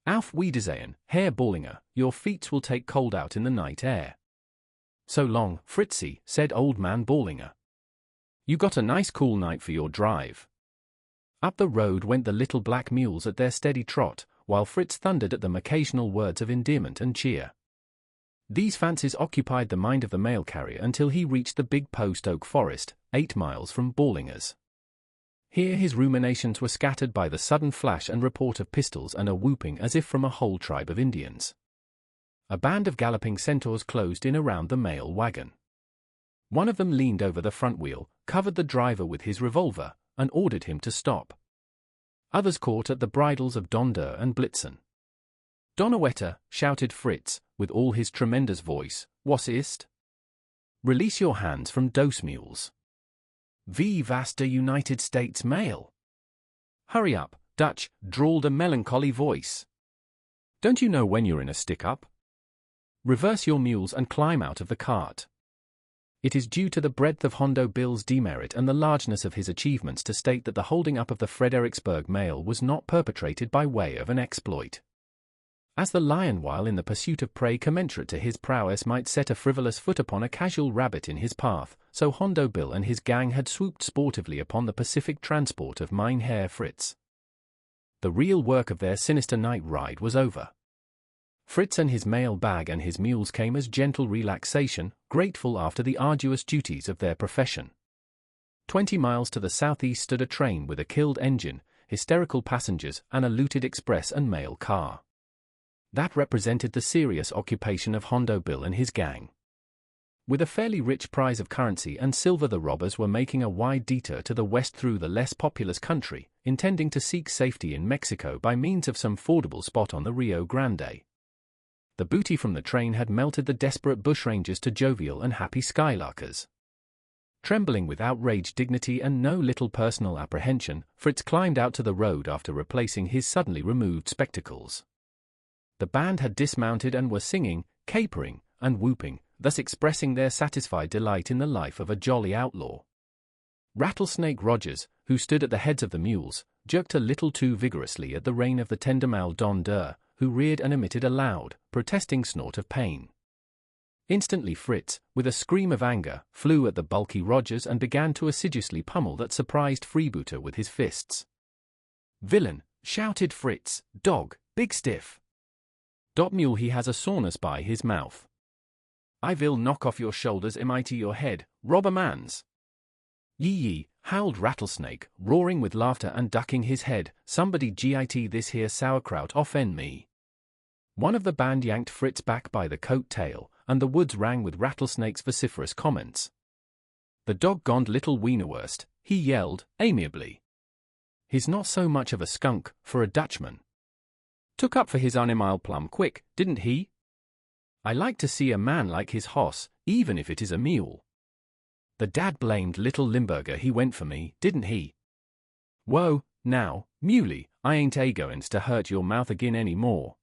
Auf Wiedersehen, Herr Ballinger, your feet will take cold out in the night air. So long, Fritzie, said old man Ballinger. You got a nice cool night for your drive. Up the road went the little black mules at their steady trot, while Fritz thundered at them occasional words of endearment and cheer. These fancies occupied the mind of the mail carrier until he reached the big post oak forest, 8 miles from Ballinger's. Here his ruminations were scattered by the sudden flash and report of pistols and a whooping as if from a whole tribe of Indians. A band of galloping centaurs closed in around the mail wagon. One of them leaned over the front wheel, covered the driver with his revolver, and ordered him to stop. Others caught at the bridles of Donder and Blitzen. Donnerwetter, shouted Fritz, with all his tremendous voice, was ist? Release your hands from dose mules. Wie was der United States Mail? Hurry up, Dutch, drawled a melancholy voice. Don't you know when you're in a stick-up? Reverse your mules and climb out of the cart. It is due to the breadth of Hondo Bill's demerit and the largeness of his achievements to state that the holding up of the Fredericksburg mail was not perpetrated by way of an exploit. As the lion while in the pursuit of prey commensurate to his prowess might set a frivolous foot upon a casual rabbit in his path, so Hondo Bill and his gang had swooped sportively upon the Pacific transport of Mein Herr Fritz. The real work of their sinister night ride was over. Fritz and his mail bag and his mules came as gentle relaxation, grateful after the arduous duties of their profession. 20 miles to the southeast stood a train with a killed engine, hysterical passengers, and a looted express and mail car. That represented the serious occupation of Hondo Bill and his gang. With a fairly rich prize of currency and silver, the robbers were making a wide detour to the west through the less populous country, intending to seek safety in Mexico by means of some fordable spot on the Rio Grande. The booty from the train had melted the desperate bushrangers to jovial and happy skylarkers. Trembling with outraged dignity and no little personal apprehension, Fritz climbed out to the road after replacing his suddenly removed spectacles. The band had dismounted and were singing, capering, and whooping, thus expressing their satisfied delight in the life of a jolly outlaw. Rattlesnake Rogers, who stood at the heads of the mules, jerked a little too vigorously at the rein of the tender Mal Donder, who reared and emitted a loud, protesting snort of pain. Instantly Fritz, with a scream of anger, flew at the bulky Rogers and began to assiduously pummel that surprised freebooter with his fists. "Villain," shouted Fritz, "dog, big stiff. Dot mule he has a soreness by his mouth. I will knock off your shoulders to your head, robber mans." "Yee," howled Rattlesnake, roaring with laughter and ducking his head, "somebody git this here sauerkraut offen me." One of the band yanked Fritz back by the coat tail, and the woods rang with Rattlesnake's vociferous comments. "The dog-goned little wienerwurst," he yelled, amiably. "He's not so much of a skunk, for a Dutchman. Took up for his animal plumb quick, didn't he? I like to see a man like his hoss, even if it is a mule. The dad-blamed little Limburger he went for me, didn't he? Whoa, now, muley, I ain't a-goin's to hurt your mouth agin any more."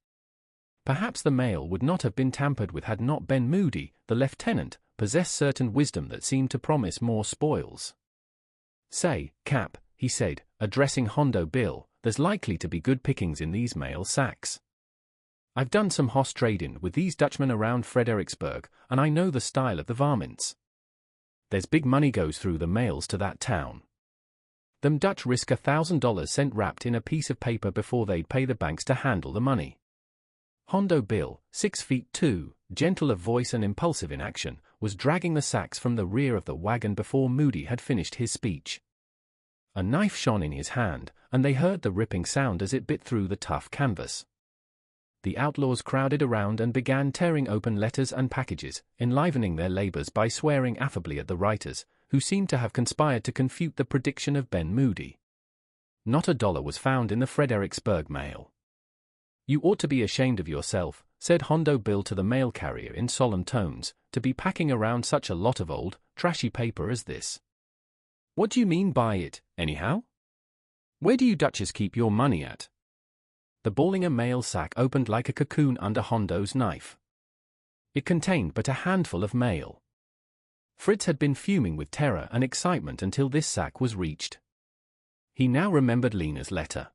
Perhaps the mail would not have been tampered with had not Ben Moody, the lieutenant, possessed certain wisdom that seemed to promise more spoils. "Say, Cap," he said, addressing Hondo Bill, "there's likely to be good pickings in these mail sacks. I've done some hoss trading with these Dutchmen around Fredericksburg, and I know the style of the varmints. There's big money goes through the mails to that town. Them Dutch risk $1,000 sent wrapped in a piece of paper before they'd pay the banks to handle the money." Hondo Bill, 6'2", gentle of voice and impulsive in action, was dragging the sacks from the rear of the wagon before Moody had finished his speech. A knife shone in his hand, and they heard the ripping sound as it bit through the tough canvas. The outlaws crowded around and began tearing open letters and packages, enlivening their labors by swearing affably at the writers, who seemed to have conspired to confute the prediction of Ben Moody. Not a dollar was found in the Fredericksburg mail. "You ought to be ashamed of yourself," said Hondo Bill to the mail carrier in solemn tones, "to be packing around such a lot of old, trashy paper as this. What do you mean by it, anyhow? Where do you Dutchess keep your money at? The Ballinger mail sack opened like a cocoon under Hondo's knife. It contained but a handful of mail. Fritz had been fuming with terror and excitement until this sack was reached. He now remembered Lena's letter.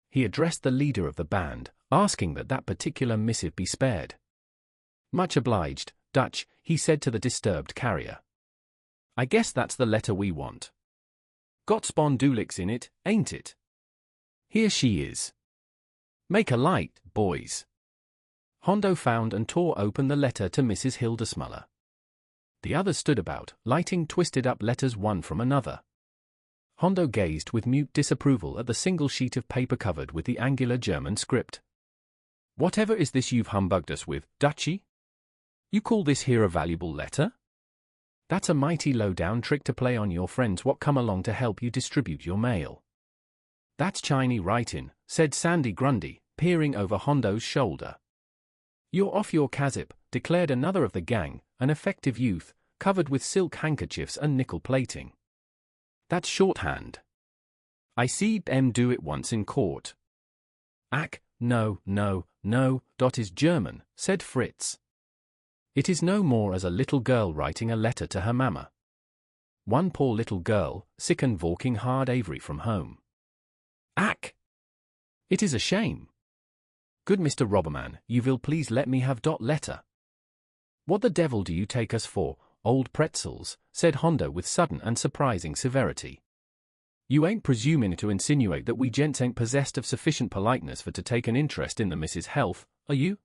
He addressed the leader of the band, asking that that particular missive be spared. "Much obliged, Dutch," he said to the disturbed carrier. "I guess that's the letter we want. Got spondulics in it, ain't it? Here she is. Make a light, boys." Hondo found and tore open the letter to Mrs. Hildesmuller. The others stood about, lighting twisted-up letters one from another. Hondo gazed with mute disapproval at the single sheet of paper covered with the angular German script. "Whatever is this you've humbugged us with, Dutchy? You call this here a valuable letter? That's a mighty low-down trick to play on your friends what come along to help you distribute your mail." "That's Chinese writing," said Sandy Grundy, peering over Hondo's shoulder. "You're off your kazip," declared another of the gang, an effective youth, covered with silk handkerchiefs and nickel plating. "That's shorthand. I see them do it once in court." "Ach, no, dot is German," said Fritz. "It is no more as a little girl writing a letter to her mamma. One poor little girl, sick and walking hard Avery from home. Ach! It is a shame. Good Mr. Robberman, you will please let me have dot letter." "What the devil do you take us for, old pretzels?" said Hondo with sudden and surprising severity. "You ain't presuming to insinuate that we gents ain't possessed of sufficient politeness for to take an interest in the Miss's health, are you?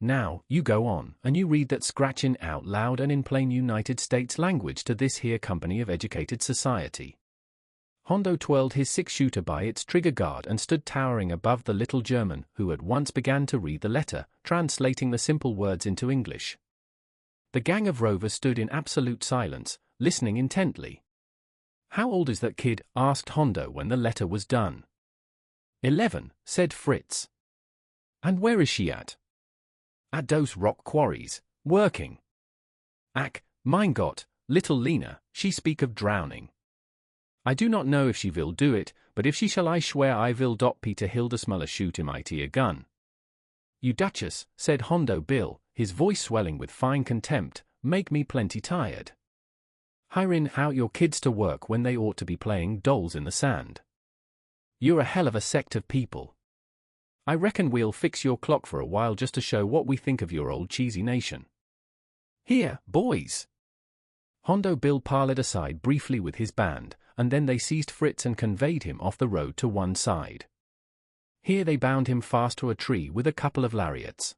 Now, you go on, and you read that scratchin' out loud and in plain United States language to this here company of educated society." Hondo twirled his six-shooter by its trigger guard and stood towering above the little German, who at once began to read the letter, translating the simple words into English. The gang of rovers stood in absolute silence, listening intently. "How old is that kid?" asked Hondo when the letter was done. 11, said Fritz. "And where is she at?" "At those rock quarries, working." "Ach, mein Gott, little Lena, she speak of drowning. I do not know if she will do it, but if she shall I swear I will dot Peter Hildesmuller shoot him it a gun." "You Duchess," said Hondo Bill, his voice swelling with fine contempt, "make me plenty tired. Hiring out your kids to work when they ought to be playing dolls in the sand. You're a hell of a sect of people. I reckon we'll fix your clock for a while just to show what we think of your old cheesy nation. Here, boys." Hondo Bill parleyed aside briefly with his band, and then they seized Fritz and conveyed him off the road to one side. Here they bound him fast to a tree with a couple of lariats.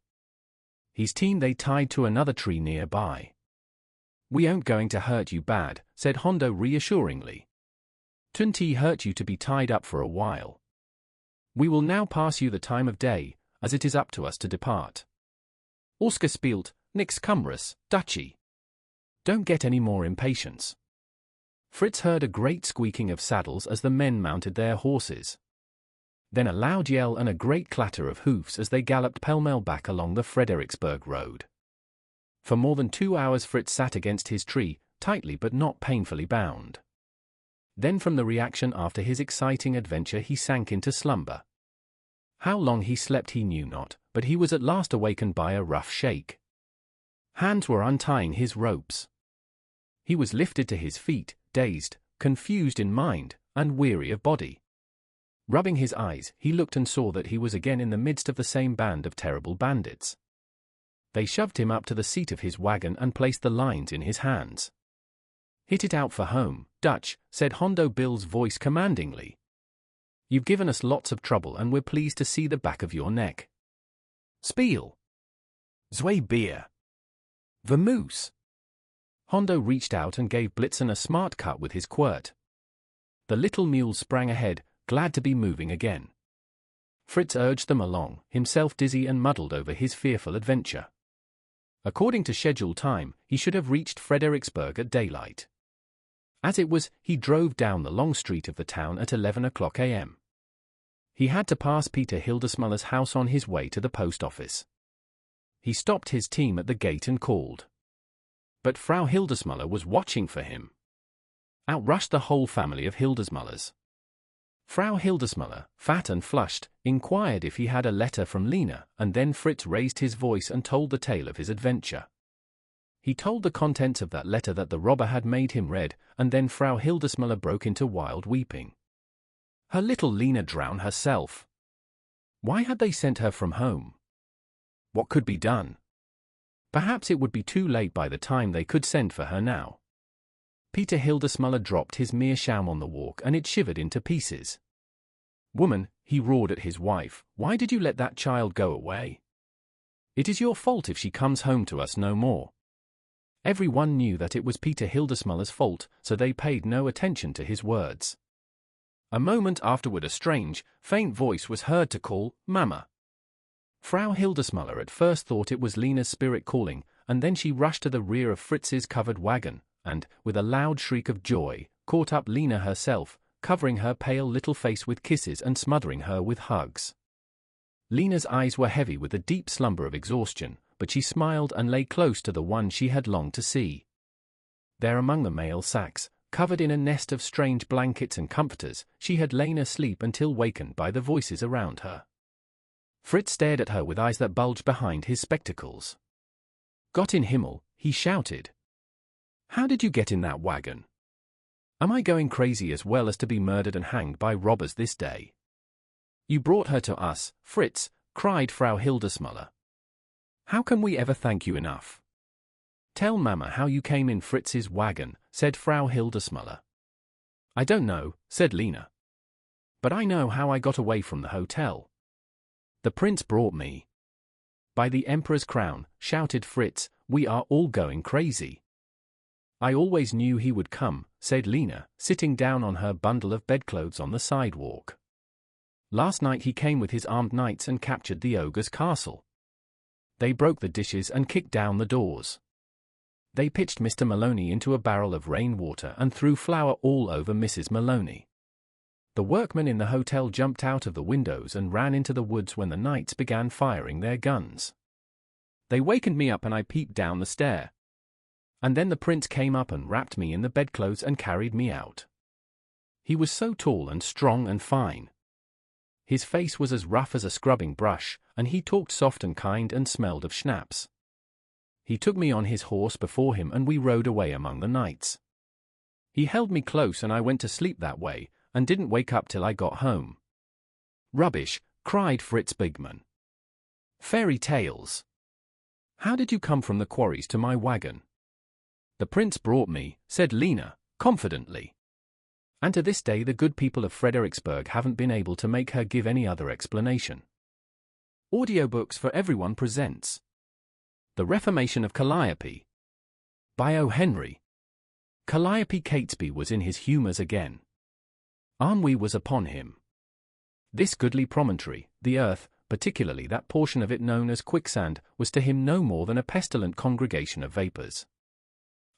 His team they tied to another tree nearby. "We ain't going to hurt you bad," said Hondo reassuringly. "Tunt hurt you to be tied up for a while. We will now pass you the time of day, as it is up to us to depart. Oscar spielt, nix cumbrous, Dutchy. Don't get any more impatience." Fritz heard a great squeaking of saddles as the men mounted their horses. Then a loud yell and a great clatter of hoofs as they galloped pell-mell back along the Fredericksburg Road. For more than 2 hours Fritz sat against his tree, tightly but not painfully bound. Then from the reaction after his exciting adventure he sank into slumber. How long he slept he knew not, but he was at last awakened by a rough shake. Hands were untying his ropes. He was lifted to his feet, dazed, confused in mind, and weary of body. Rubbing his eyes, he looked and saw that he was again in the midst of the same band of terrible bandits. They shoved him up to the seat of his wagon and placed the lines in his hands. "Hit it out for home, Dutch," said Hondo Bill's voice commandingly. "You've given us lots of trouble and we're pleased to see the back of your neck. Spiel. Zwei Bier. Vamoose." Hondo reached out and gave Blitzen a smart cut with his quirt. The little mules sprang ahead, glad to be moving again. Fritz urged them along, himself dizzy and muddled over his fearful adventure. According to schedule time, he should have reached Fredericksburg at daylight. As it was, he drove down the long street of the town at 11 o'clock a.m. He had to pass Peter Hildesmuller's house on his way to the post office. He stopped his team at the gate and called. But Frau Hildesmuller was watching for him. Out rushed the whole family of Hildesmullers. Frau Hildesmuller, fat and flushed, inquired if he had a letter from Lena, and then Fritz raised his voice and told the tale of his adventure. He told the contents of that letter that the robber had made him read, and then Frau Hildesmuller broke into wild weeping. Her little Lena drown herself. Why had they sent her from home? What could be done? Perhaps it would be too late by the time they could send for her now. Peter Hildesmuller dropped his meerschaum on the walk and it shivered into pieces. Woman, he roared at his wife, why did you let that child go away? It is your fault if she comes home to us no more. Everyone knew that it was Peter Hildesmuller's fault, so they paid no attention to his words. A moment afterward a strange, faint voice was heard to call, Mama. Frau Hildesmuller at first thought it was Lena's spirit calling, and then she rushed to the rear of Fritz's covered wagon, and, with a loud shriek of joy, caught up Lena herself, covering her pale little face with kisses and smothering her with hugs. Lena's eyes were heavy with the deep slumber of exhaustion, but she smiled and lay close to the one she had longed to see. There among the mail sacks, covered in a nest of strange blankets and comforters, she had lain asleep until wakened by the voices around her. Fritz stared at her with eyes that bulged behind his spectacles. Gott in Himmel, he shouted. How did you get in that wagon? Am I going crazy as well as to be murdered and hanged by robbers this day? You brought her to us, Fritz, cried Frau Hildesmuller. How can we ever thank you enough? Tell Mama how you came in Fritz's wagon, said Frau Hildesmuller. I don't know, said Lena. But I know how I got away from the hotel. The prince brought me. By the Emperor's crown, shouted Fritz, we are all going crazy. I always knew he would come, said Lena, sitting down on her bundle of bedclothes on the sidewalk. Last night he came with his armed knights and captured the ogre's castle. They broke the dishes and kicked down the doors. They pitched Mr. Maloney into a barrel of rainwater and threw flour all over Mrs. Maloney. The workmen in the hotel jumped out of the windows and ran into the woods when the knights began firing their guns. They wakened me up and I peeped down the stair. And then the prince came up and wrapped me in the bedclothes and carried me out. He was so tall and strong and fine. His face was as rough as a scrubbing brush, and he talked soft and kind and smelled of schnapps. He took me on his horse before him and we rode away among the knights. He held me close and I went to sleep that way, and didn't wake up till I got home. Rubbish, cried Fritz Bigman. Fairy tales. How did you come from the quarries to my wagon? The prince brought me, said Lena, confidently. And to this day the good people of Fredericksburg haven't been able to make her give any other explanation. Audiobooks for Everyone presents The Reformation of Calliope by O. Henry. Calliope Catesby was in his humours again. Ennui was upon him. This goodly promontory, the earth, particularly that portion of it known as quicksand, was to him no more than a pestilent congregation of vapours.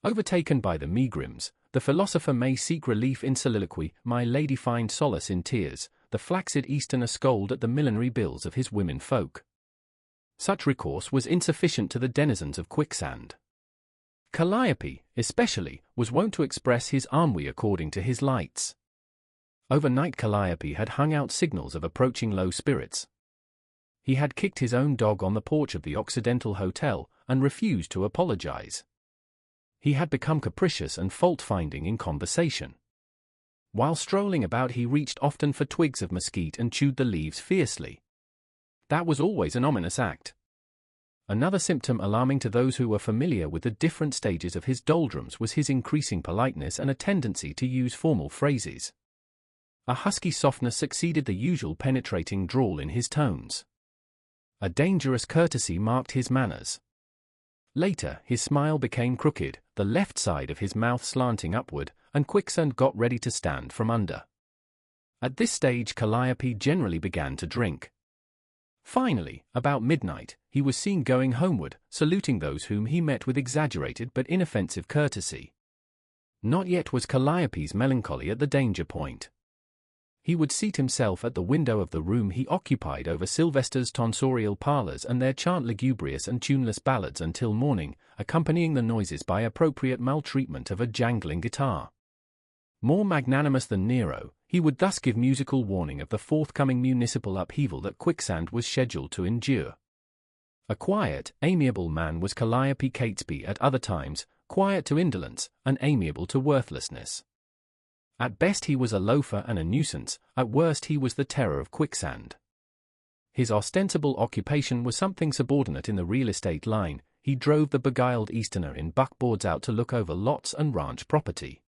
Overtaken by the megrims, the philosopher may seek relief in soliloquy, my lady find solace in tears, the flaccid Easterner scold at the millinery bills of his women folk. Such recourse was insufficient to the denizens of quicksand. Calliope, especially, was wont to express his ennui according to his lights. Overnight Calliope had hung out signals of approaching low spirits. He had kicked his own dog on the porch of the Occidental Hotel, and refused to apologize. He had become capricious and fault-finding in conversation. While strolling about he reached often for twigs of mesquite and chewed the leaves fiercely. That was always an ominous act. Another symptom alarming to those who were familiar with the different stages of his doldrums was his increasing politeness and a tendency to use formal phrases. A husky softness succeeded the usual penetrating drawl in his tones. A dangerous courtesy marked his manners. Later, his smile became crooked, the left side of his mouth slanting upward, and quicksand got ready to stand from under. At this stage Calliope generally began to drink. Finally, about midnight, he was seen going homeward, saluting those whom he met with exaggerated but inoffensive courtesy. Not yet was Calliope's melancholy at the danger point. He would seat himself at the window of the room he occupied over Sylvester's tonsorial parlors and there chant lugubrious and tuneless ballads until morning, accompanying the noises by appropriate maltreatment of a jangling guitar. More magnanimous than Nero, He would thus give musical warning of the forthcoming municipal upheaval that Quicksand was scheduled to endure. A quiet, amiable man was Calliope Catesby at other times, quiet to indolence, and amiable to worthlessness. At best he was a loafer and a nuisance, at worst he was the terror of Quicksand. His ostensible occupation was something subordinate in the real estate line. He drove the beguiled Easterner in buckboards out to look over lots and ranch property.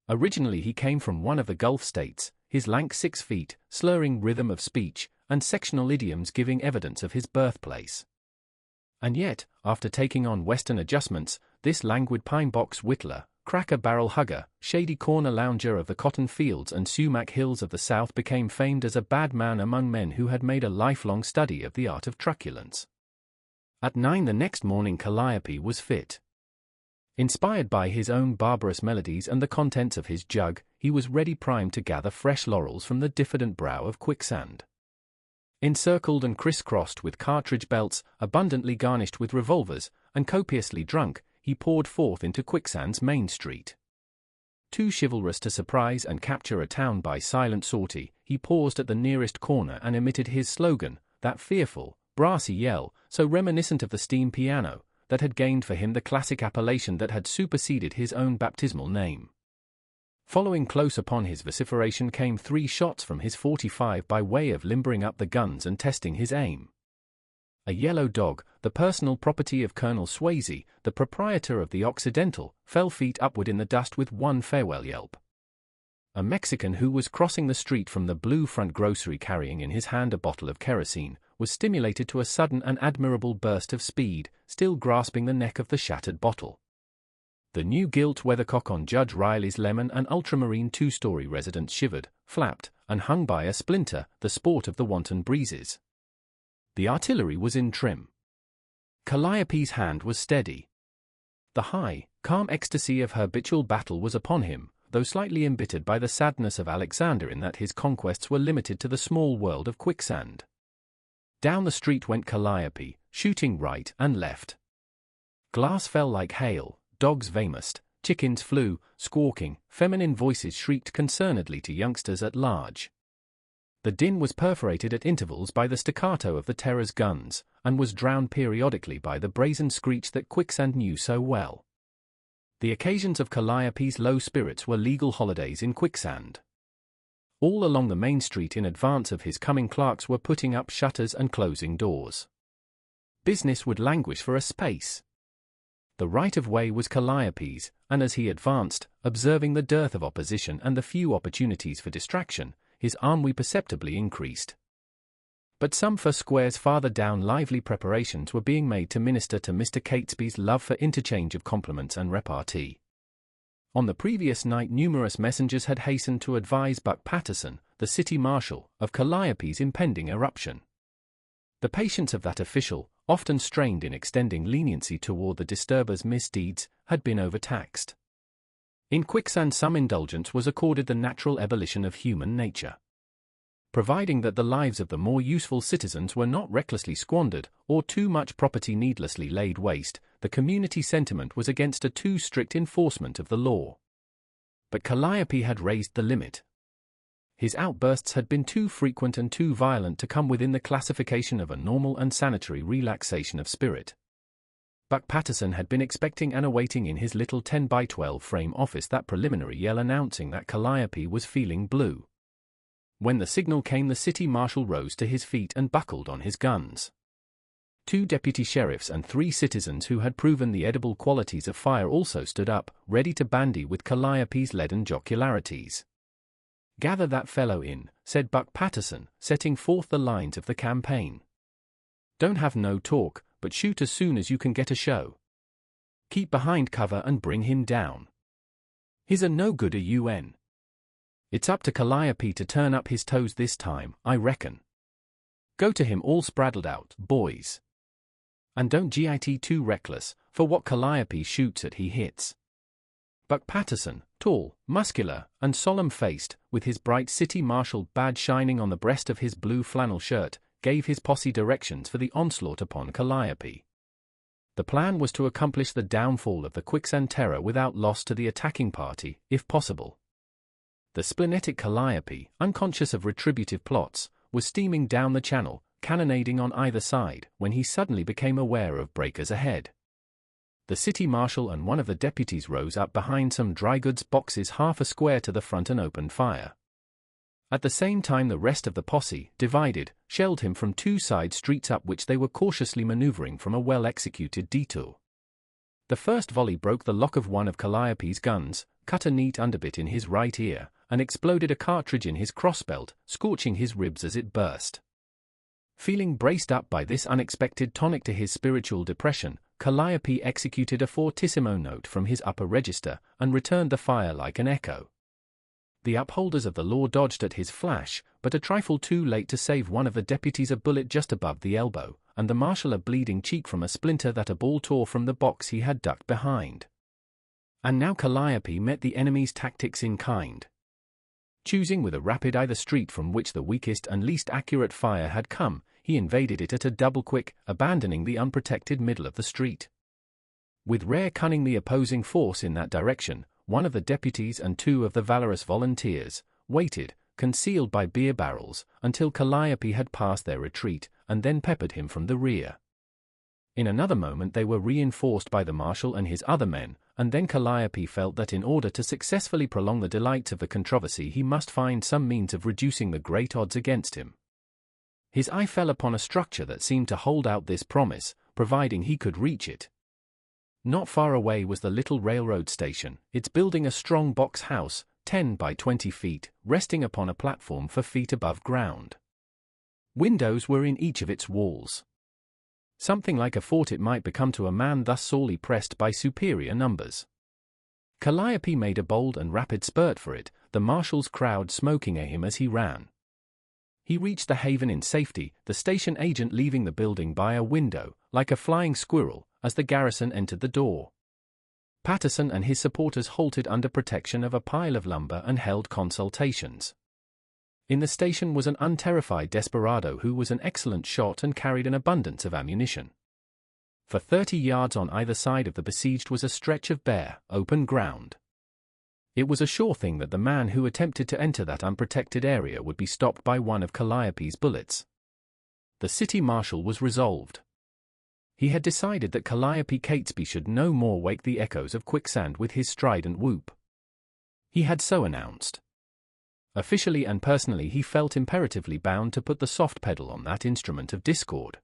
Originally he came from one of the Gulf states, his lank 6 feet, slurring rhythm of speech, and sectional idioms giving evidence of his birthplace. And yet, after taking on Western adjustments, this languid pine-box whittler, cracker-barrel hugger, shady corner lounger of the cotton fields and sumac hills of the South became famed as a bad man among men who had made a lifelong study of the art of truculence. At 9 the next morning Calliope was fit. Inspired by his own barbarous melodies and the contents of his jug, he was ready primed to gather fresh laurels from the diffident brow of Quicksand. Encircled and crisscrossed with cartridge belts, abundantly garnished with revolvers, and copiously drunk, he poured forth into Quicksand's main street. Too chivalrous to surprise and capture a town by silent sortie, he paused at the nearest corner and emitted his slogan, that fearful, brassy yell, so reminiscent of the steam piano, that had gained for him the classic appellation that had superseded his own baptismal name. Following close upon his vociferation came 3 shots from his .45 by way of limbering up the guns and testing his aim. A yellow dog, the personal property of Colonel Swayze, the proprietor of the Occidental, fell feet upward in the dust with one farewell yelp. A Mexican who was crossing the street from the Blue Front grocery carrying in his hand a bottle of kerosene, was stimulated to a sudden and admirable burst of speed, still grasping the neck of the shattered bottle. The new gilt weathercock on Judge Riley's lemon and ultramarine 2-story residence shivered, flapped, and hung by a splinter, the sport of the wanton breezes. The artillery was in trim. Calliope's hand was steady. The high, calm ecstasy of habitual battle was upon him, though slightly embittered by the sadness of Alexander in that his conquests were limited to the small world of Quicksand. Down the street went Calliope, shooting right and left. Glass fell like hail, dogs vamoused, chickens flew, squawking, feminine voices shrieked concernedly to youngsters at large. The din was perforated at intervals by the staccato of the Terror's guns, and was drowned periodically by the brazen screech that Quicksand knew so well. The occasions of Calliope's low spirits were legal holidays in Quicksand. All along the main street in advance of his coming clerks were putting up shutters and closing doors. Business would languish for a space. The right-of-way was Calliope's, and as he advanced, observing the dearth of opposition and the few opportunities for distraction, his ennui perceptibly increased. But some 4 squares farther down lively preparations were being made to minister to Mr. Catesby's love for interchange of compliments and repartee. On the previous night numerous messengers had hastened to advise Buck Patterson, the city marshal, of Calliope's impending eruption. The patience of that official, often strained in extending leniency toward the disturber's misdeeds, had been overtaxed. In Quicksand some indulgence was accorded the natural ebullition of human nature. Providing that the lives of the more useful citizens were not recklessly squandered, or too much property needlessly laid waste, the community sentiment was against a too strict enforcement of the law. But Calliope had raised the limit. His outbursts had been too frequent and too violent to come within the classification of a normal and sanitary relaxation of spirit. Buck Patterson had been expecting and awaiting in his little 10-by-12 frame office that preliminary yell announcing that Calliope was feeling blue. When the signal came, the city marshal rose to his feet and buckled on his guns. 2 deputy sheriffs and 3 citizens who had proven the edible qualities of fire also stood up, ready to bandy with Calliope's leaden jocularities. "Gather that fellow in," said Buck Patterson, setting forth the lines of the campaign. "Don't have no talk, but shoot as soon as you can get a show. Keep behind cover and bring him down. He's a no-gooder UN. It's up to Calliope to turn up his toes this time, I reckon. Go to him all spraddled out, boys. And don't git too reckless, for what Calliope shoots at he hits." Buck Patterson, tall, muscular, and solemn-faced, with his bright city marshal badge shining on the breast of his blue flannel shirt, gave his posse directions for the onslaught upon Calliope. The plan was to accomplish the downfall of the Quicksand terror without loss to the attacking party, if possible. The splenetic Calliope, unconscious of retributive plots, was steaming down the channel, cannonading on either side, when he suddenly became aware of breakers ahead. The city marshal and one of the deputies rose up behind some dry goods boxes half a square to the front and opened fire. At the same time the rest of the posse, divided, shelled him from two side streets up which they were cautiously maneuvering from a well-executed detour. The first volley broke the lock of one of Calliope's guns, cut a neat underbit in his right ear, and exploded a cartridge in his crossbelt, scorching his ribs as it burst. Feeling braced up by this unexpected tonic to his spiritual depression, Calliope executed a fortissimo note from his upper register, and returned the fire like an echo. The upholders of the law dodged at his flash, but a trifle too late to save one of the deputies a bullet just above the elbow, and the marshal a bleeding cheek from a splinter that a ball tore from the box he had ducked behind. And now Calliope met the enemy's tactics in kind. Choosing with a rapid eye the street from which the weakest and least accurate fire had come, he invaded it at a double quick, abandoning the unprotected middle of the street. With rare cunning the opposing force in that direction, one of the deputies and two of the valorous volunteers, waited, concealed by beer barrels, until Calliope had passed their retreat, and then peppered him from the rear. In another moment they were reinforced by the marshal and his other men, and then Calliope felt that in order to successfully prolong the delights of the controversy he must find some means of reducing the great odds against him. His eye fell upon a structure that seemed to hold out this promise, providing he could reach it. Not far away was the little railroad station, its building a strong box house, 10 by 20 feet, resting upon a platform 4 feet above ground. Windows were in each of its walls. Something like a fort it might become to a man thus sorely pressed by superior numbers. Calliope made a bold and rapid spurt for it, the marshal's crowd smoking at him as he ran. He reached the haven in safety, the station agent leaving the building by a window, like a flying squirrel, as the garrison entered the door. Patterson and his supporters halted under protection of a pile of lumber and held consultations. In the station was an unterrified desperado who was an excellent shot and carried an abundance of ammunition. For 30 yards on either side of the besieged was a stretch of bare, open ground. It was a sure thing that the man who attempted to enter that unprotected area would be stopped by one of Calliope's bullets. The city marshal was resolved. He had decided that Calliope Catesby should no more wake the echoes of quicksand with his strident whoop. He had so announced. Officially and personally he felt imperatively bound to put the soft pedal on that instrument of discord.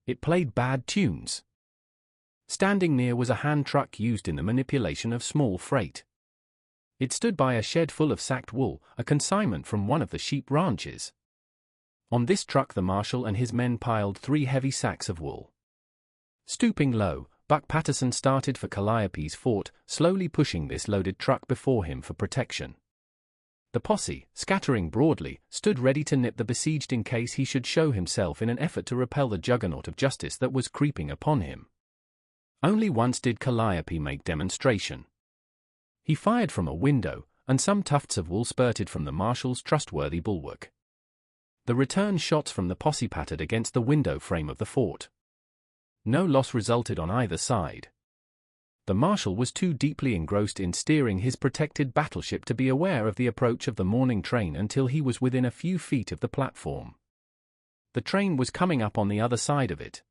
It played bad tunes. Standing near was a hand truck used in the manipulation of small freight. It stood by a shed full of sacked wool, a consignment from one of the sheep ranches. On this truck the marshal and his men piled 3 heavy sacks of wool. Stooping low, Buck Patterson started for Calliope's fort, slowly pushing this loaded truck before him for protection. The posse, scattering broadly, stood ready to nip the besieged in case he should show himself in an effort to repel the juggernaut of justice that was creeping upon him. Only once did Calliope make demonstration. He fired from a window, and some tufts of wool spurted from the marshal's trustworthy bulwark. The return shots from the posse pattered against the window frame of the fort. No loss resulted on either side. The marshal was too deeply engrossed in steering his protected battleship to be aware of the approach of the morning train until he was within a few feet of the platform. The train was coming up on the other side of it.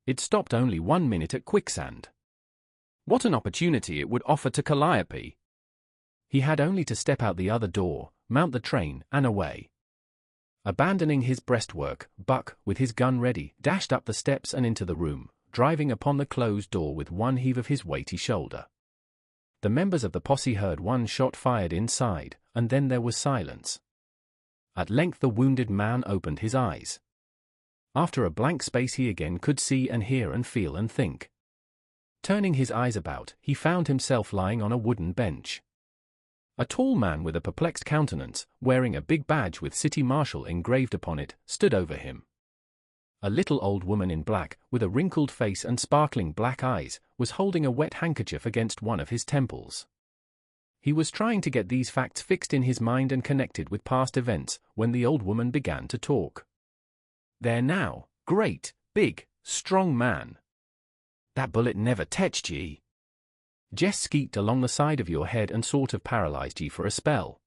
It stopped only 1 minute at Quicksand. What an opportunity it would offer to Calliope! He had only to step out the other door, mount the train, and away. Abandoning his breastwork, Buck, with his gun ready, dashed up the steps and into the room, driving upon the closed door with one heave of his weighty shoulder. The members of the posse heard one shot fired inside, and then there was silence. At length the wounded man opened his eyes. After a blank space he again could see and hear and feel and think. Turning his eyes about, he found himself lying on a wooden bench. A tall man with a perplexed countenance, wearing a big badge with City Marshal engraved upon it, stood over him. A little old woman in black, with a wrinkled face and sparkling black eyes, was holding a wet handkerchief against one of his temples. He was trying to get these facts fixed in his mind and connected with past events, when the old woman began to talk. "There now, great, big, strong man. That bullet never teched ye. Jest skeet along the side of your head and sort of paralyzed ye for a spell.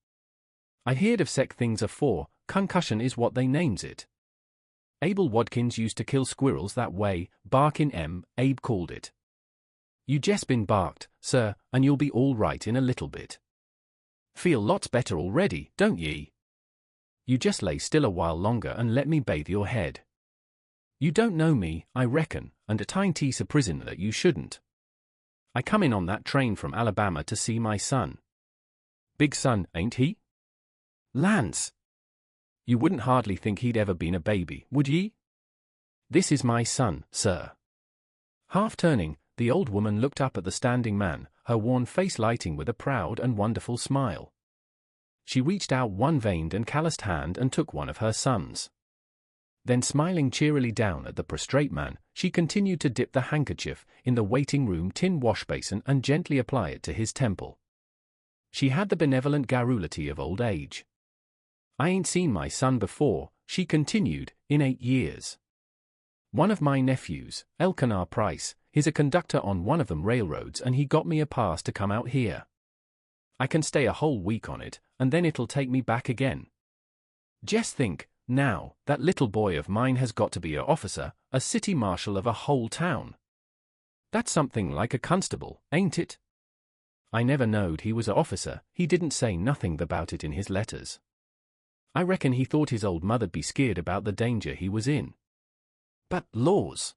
I heard of sec things afore, concussion is what they names it. Abel Watkins used to kill squirrels that way, barkin' Abe called it. You jest been barked, sir, and you'll be all right in a little bit. Feel lots better already, don't ye? You just lay still a while longer and let me bathe your head. You don't know me, I reckon, and a tiny prison that you shouldn't. I come in on that train from Alabama to see my son. Big son, ain't he? Lance! You wouldn't hardly think he'd ever been a baby, would ye? This is my son, sir. Half turning, the old woman looked up at the standing man, her worn face lighting with a proud and wonderful smile. She reached out one veined and calloused hand and took one of her sons. Then smiling cheerily down at the prostrate man, she continued to dip the handkerchief in the waiting room tin wash basin and gently apply it to his temple. She had the benevolent garrulity of old age. I ain't seen my son before, she continued, in 8 years. One of my nephews, Elkanah Price, is a conductor on one of them railroads and he got me a pass to come out here. I can stay a whole week on it, and then it'll take me back again. Just think, now, that little boy of mine has got to be a officer, a city marshal of a whole town. That's something like a constable, ain't it? I never knowed he was a officer, he didn't say nothing about it in his letters. I reckon he thought his old mother'd be scared about the danger he was in. But, laws!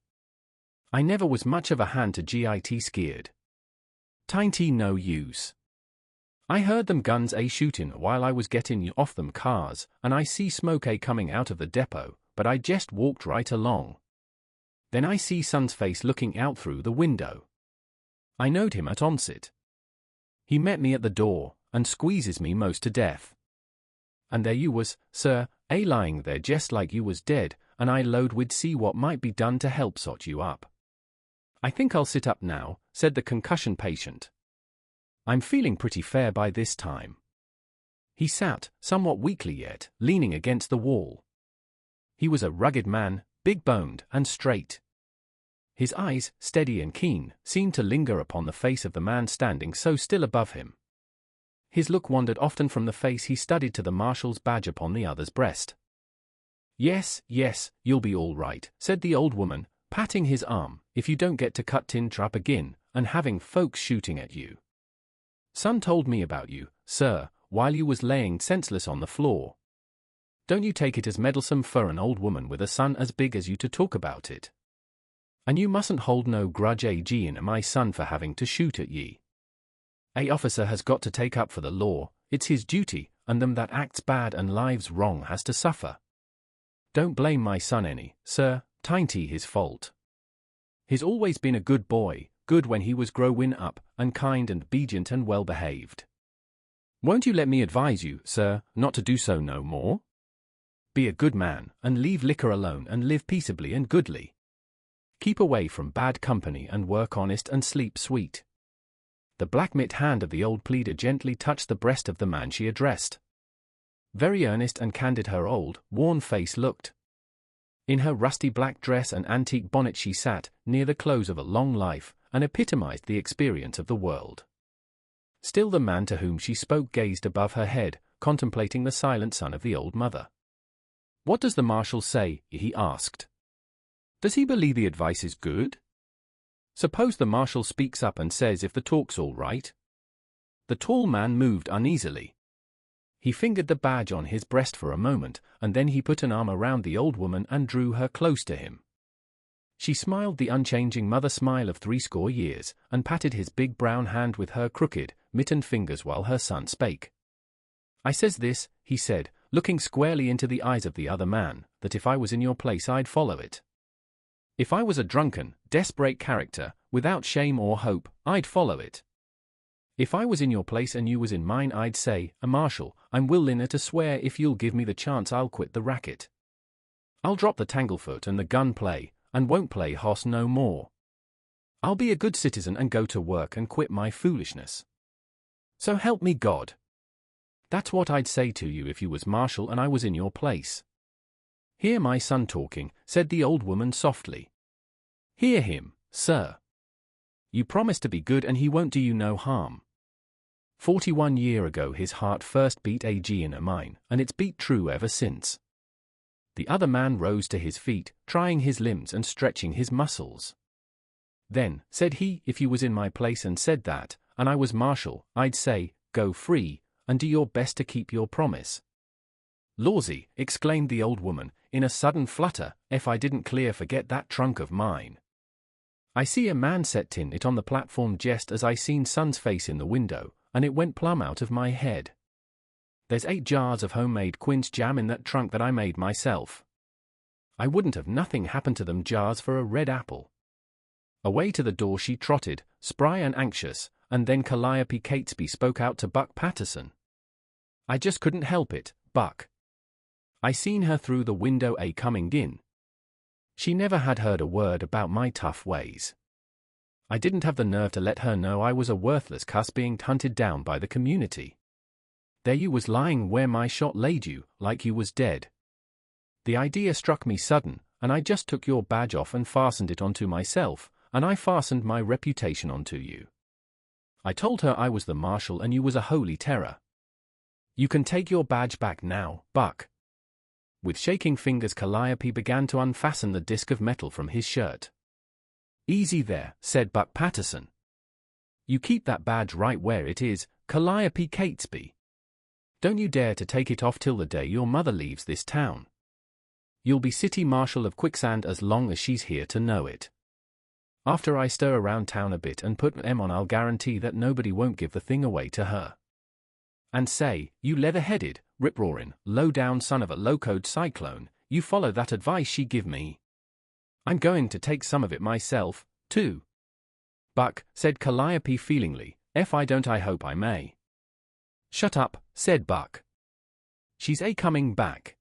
I never was much of a hand to git scared. Tiny no use. I heard them guns a shootin' while I was gettin' off them cars, and I see smoke a coming out of the depot, but I jest walked right along. Then I see son's face looking out through the window. I knowed him at onset. He met me at the door, and squeezes me most to death. And there you was, sir, a lying there jest like you was dead, and I lowed we'd see what might be done to help sort you up. I think I'll sit up now, said the concussion patient. I'm feeling pretty fair by this time. He sat, somewhat weakly yet, leaning against the wall. He was a rugged man, big-boned and straight. His eyes, steady and keen, seemed to linger upon the face of the man standing so still above him. His look wandered often from the face he studied to the marshal's badge upon the other's breast. Yes, yes, you'll be all right, said the old woman, patting his arm, if you don't get to cut tin trap again, and having folks shooting at you. Son told me about you, sir, while you was laying senseless on the floor. Don't you take it as meddlesome for an old woman with a son as big as you to talk about it. And you mustn't hold no grudge agin my son for having to shoot at ye. A officer has got to take up for the law, it's his duty, and them that acts bad and lives wrong has to suffer. Don't blame my son any, sir, 'tain't his fault. He's always been a good boy, good when he was growin' up, and kind and obedient and well-behaved. Won't you let me advise you, sir, not to do so no more? Be a good man, and leave liquor alone and live peaceably and goodly. Keep away from bad company and work honest and sleep sweet. The black-mitt hand of the old pleader gently touched the breast of the man she addressed. Very earnest and candid her old, worn face looked. In her rusty black dress and antique bonnet she sat, near the close of a long life, and epitomized the experience of the world. Still the man to whom she spoke gazed above her head, contemplating the silent son of the old mother. What does the marshal say? He asked. Does he believe the advice is good? Suppose the marshal speaks up and says if the talk's all right? The tall man moved uneasily. He fingered the badge on his breast for a moment, and then he put an arm around the old woman and drew her close to him. She smiled the unchanging mother smile of 80 years, and patted his big brown hand with her crooked, mittened fingers while her son spake. I says this, he said, looking squarely into the eyes of the other man, that if I was in your place I'd follow it. If I was a drunken, desperate character, without shame or hope, I'd follow it. If I was in your place and you was in mine I'd say, Marshal, I'm willin' to swear if you'll give me the chance I'll quit the racket. I'll drop the tanglefoot and the gun play, and won't play hoss no more. I'll be a good citizen and go to work and quit my foolishness. So help me God. That's what I'd say to you if you was Marshal and I was in your place. Hear my son talking, said the old woman softly. Hear him, sir. You promise to be good and he won't do you no harm. 41 years ago his heart first beat in a mine, and it's beat true ever since. The other man rose to his feet, trying his limbs and stretching his muscles. Then, said he, if you was in my place and said that, and I was marshal, I'd say, go free, and do your best to keep your promise. Lawsy, exclaimed the old woman, in a sudden flutter, if I didn't clear forget that trunk of mine. I see a man set in it on the platform just as I seen son's face in the window, and it went plumb out of my head. There's 8 jars of homemade quince jam in that trunk that I made myself. I wouldn't have nothing happened to them jars for a red apple. Away to the door she trotted, spry and anxious, and then Calliope Catesby spoke out to Buck Patterson. I just couldn't help it, Buck. I seen her through the window coming in. She never had heard a word about my tough ways. I didn't have the nerve to let her know I was a worthless cuss being hunted down by the community. There you was lying where my shot laid you, like you was dead. The idea struck me sudden, and I just took your badge off and fastened it onto myself, and I fastened my reputation onto you. I told her I was the marshal and you was a holy terror. You can take your badge back now, Buck. With shaking fingers Calliope began to unfasten the disc of metal from his shirt. Easy there, said Buck Patterson. You keep that badge right where it is, Calliope Catesby. Don't you dare to take it off till the day your mother leaves this town. You'll be city marshal of Quicksand as long as she's here to know it. After I stir around town a bit and put M on, I'll guarantee that nobody won't give the thing away to her. And say, you leather-headed, rip-roaring, low-down son of a low-code cyclone, you follow that advice she give me. I'm going to take some of it myself, too. Buck, said Calliope feelingly, if I don't I hope I may. Shut up, said Buck. She's coming back.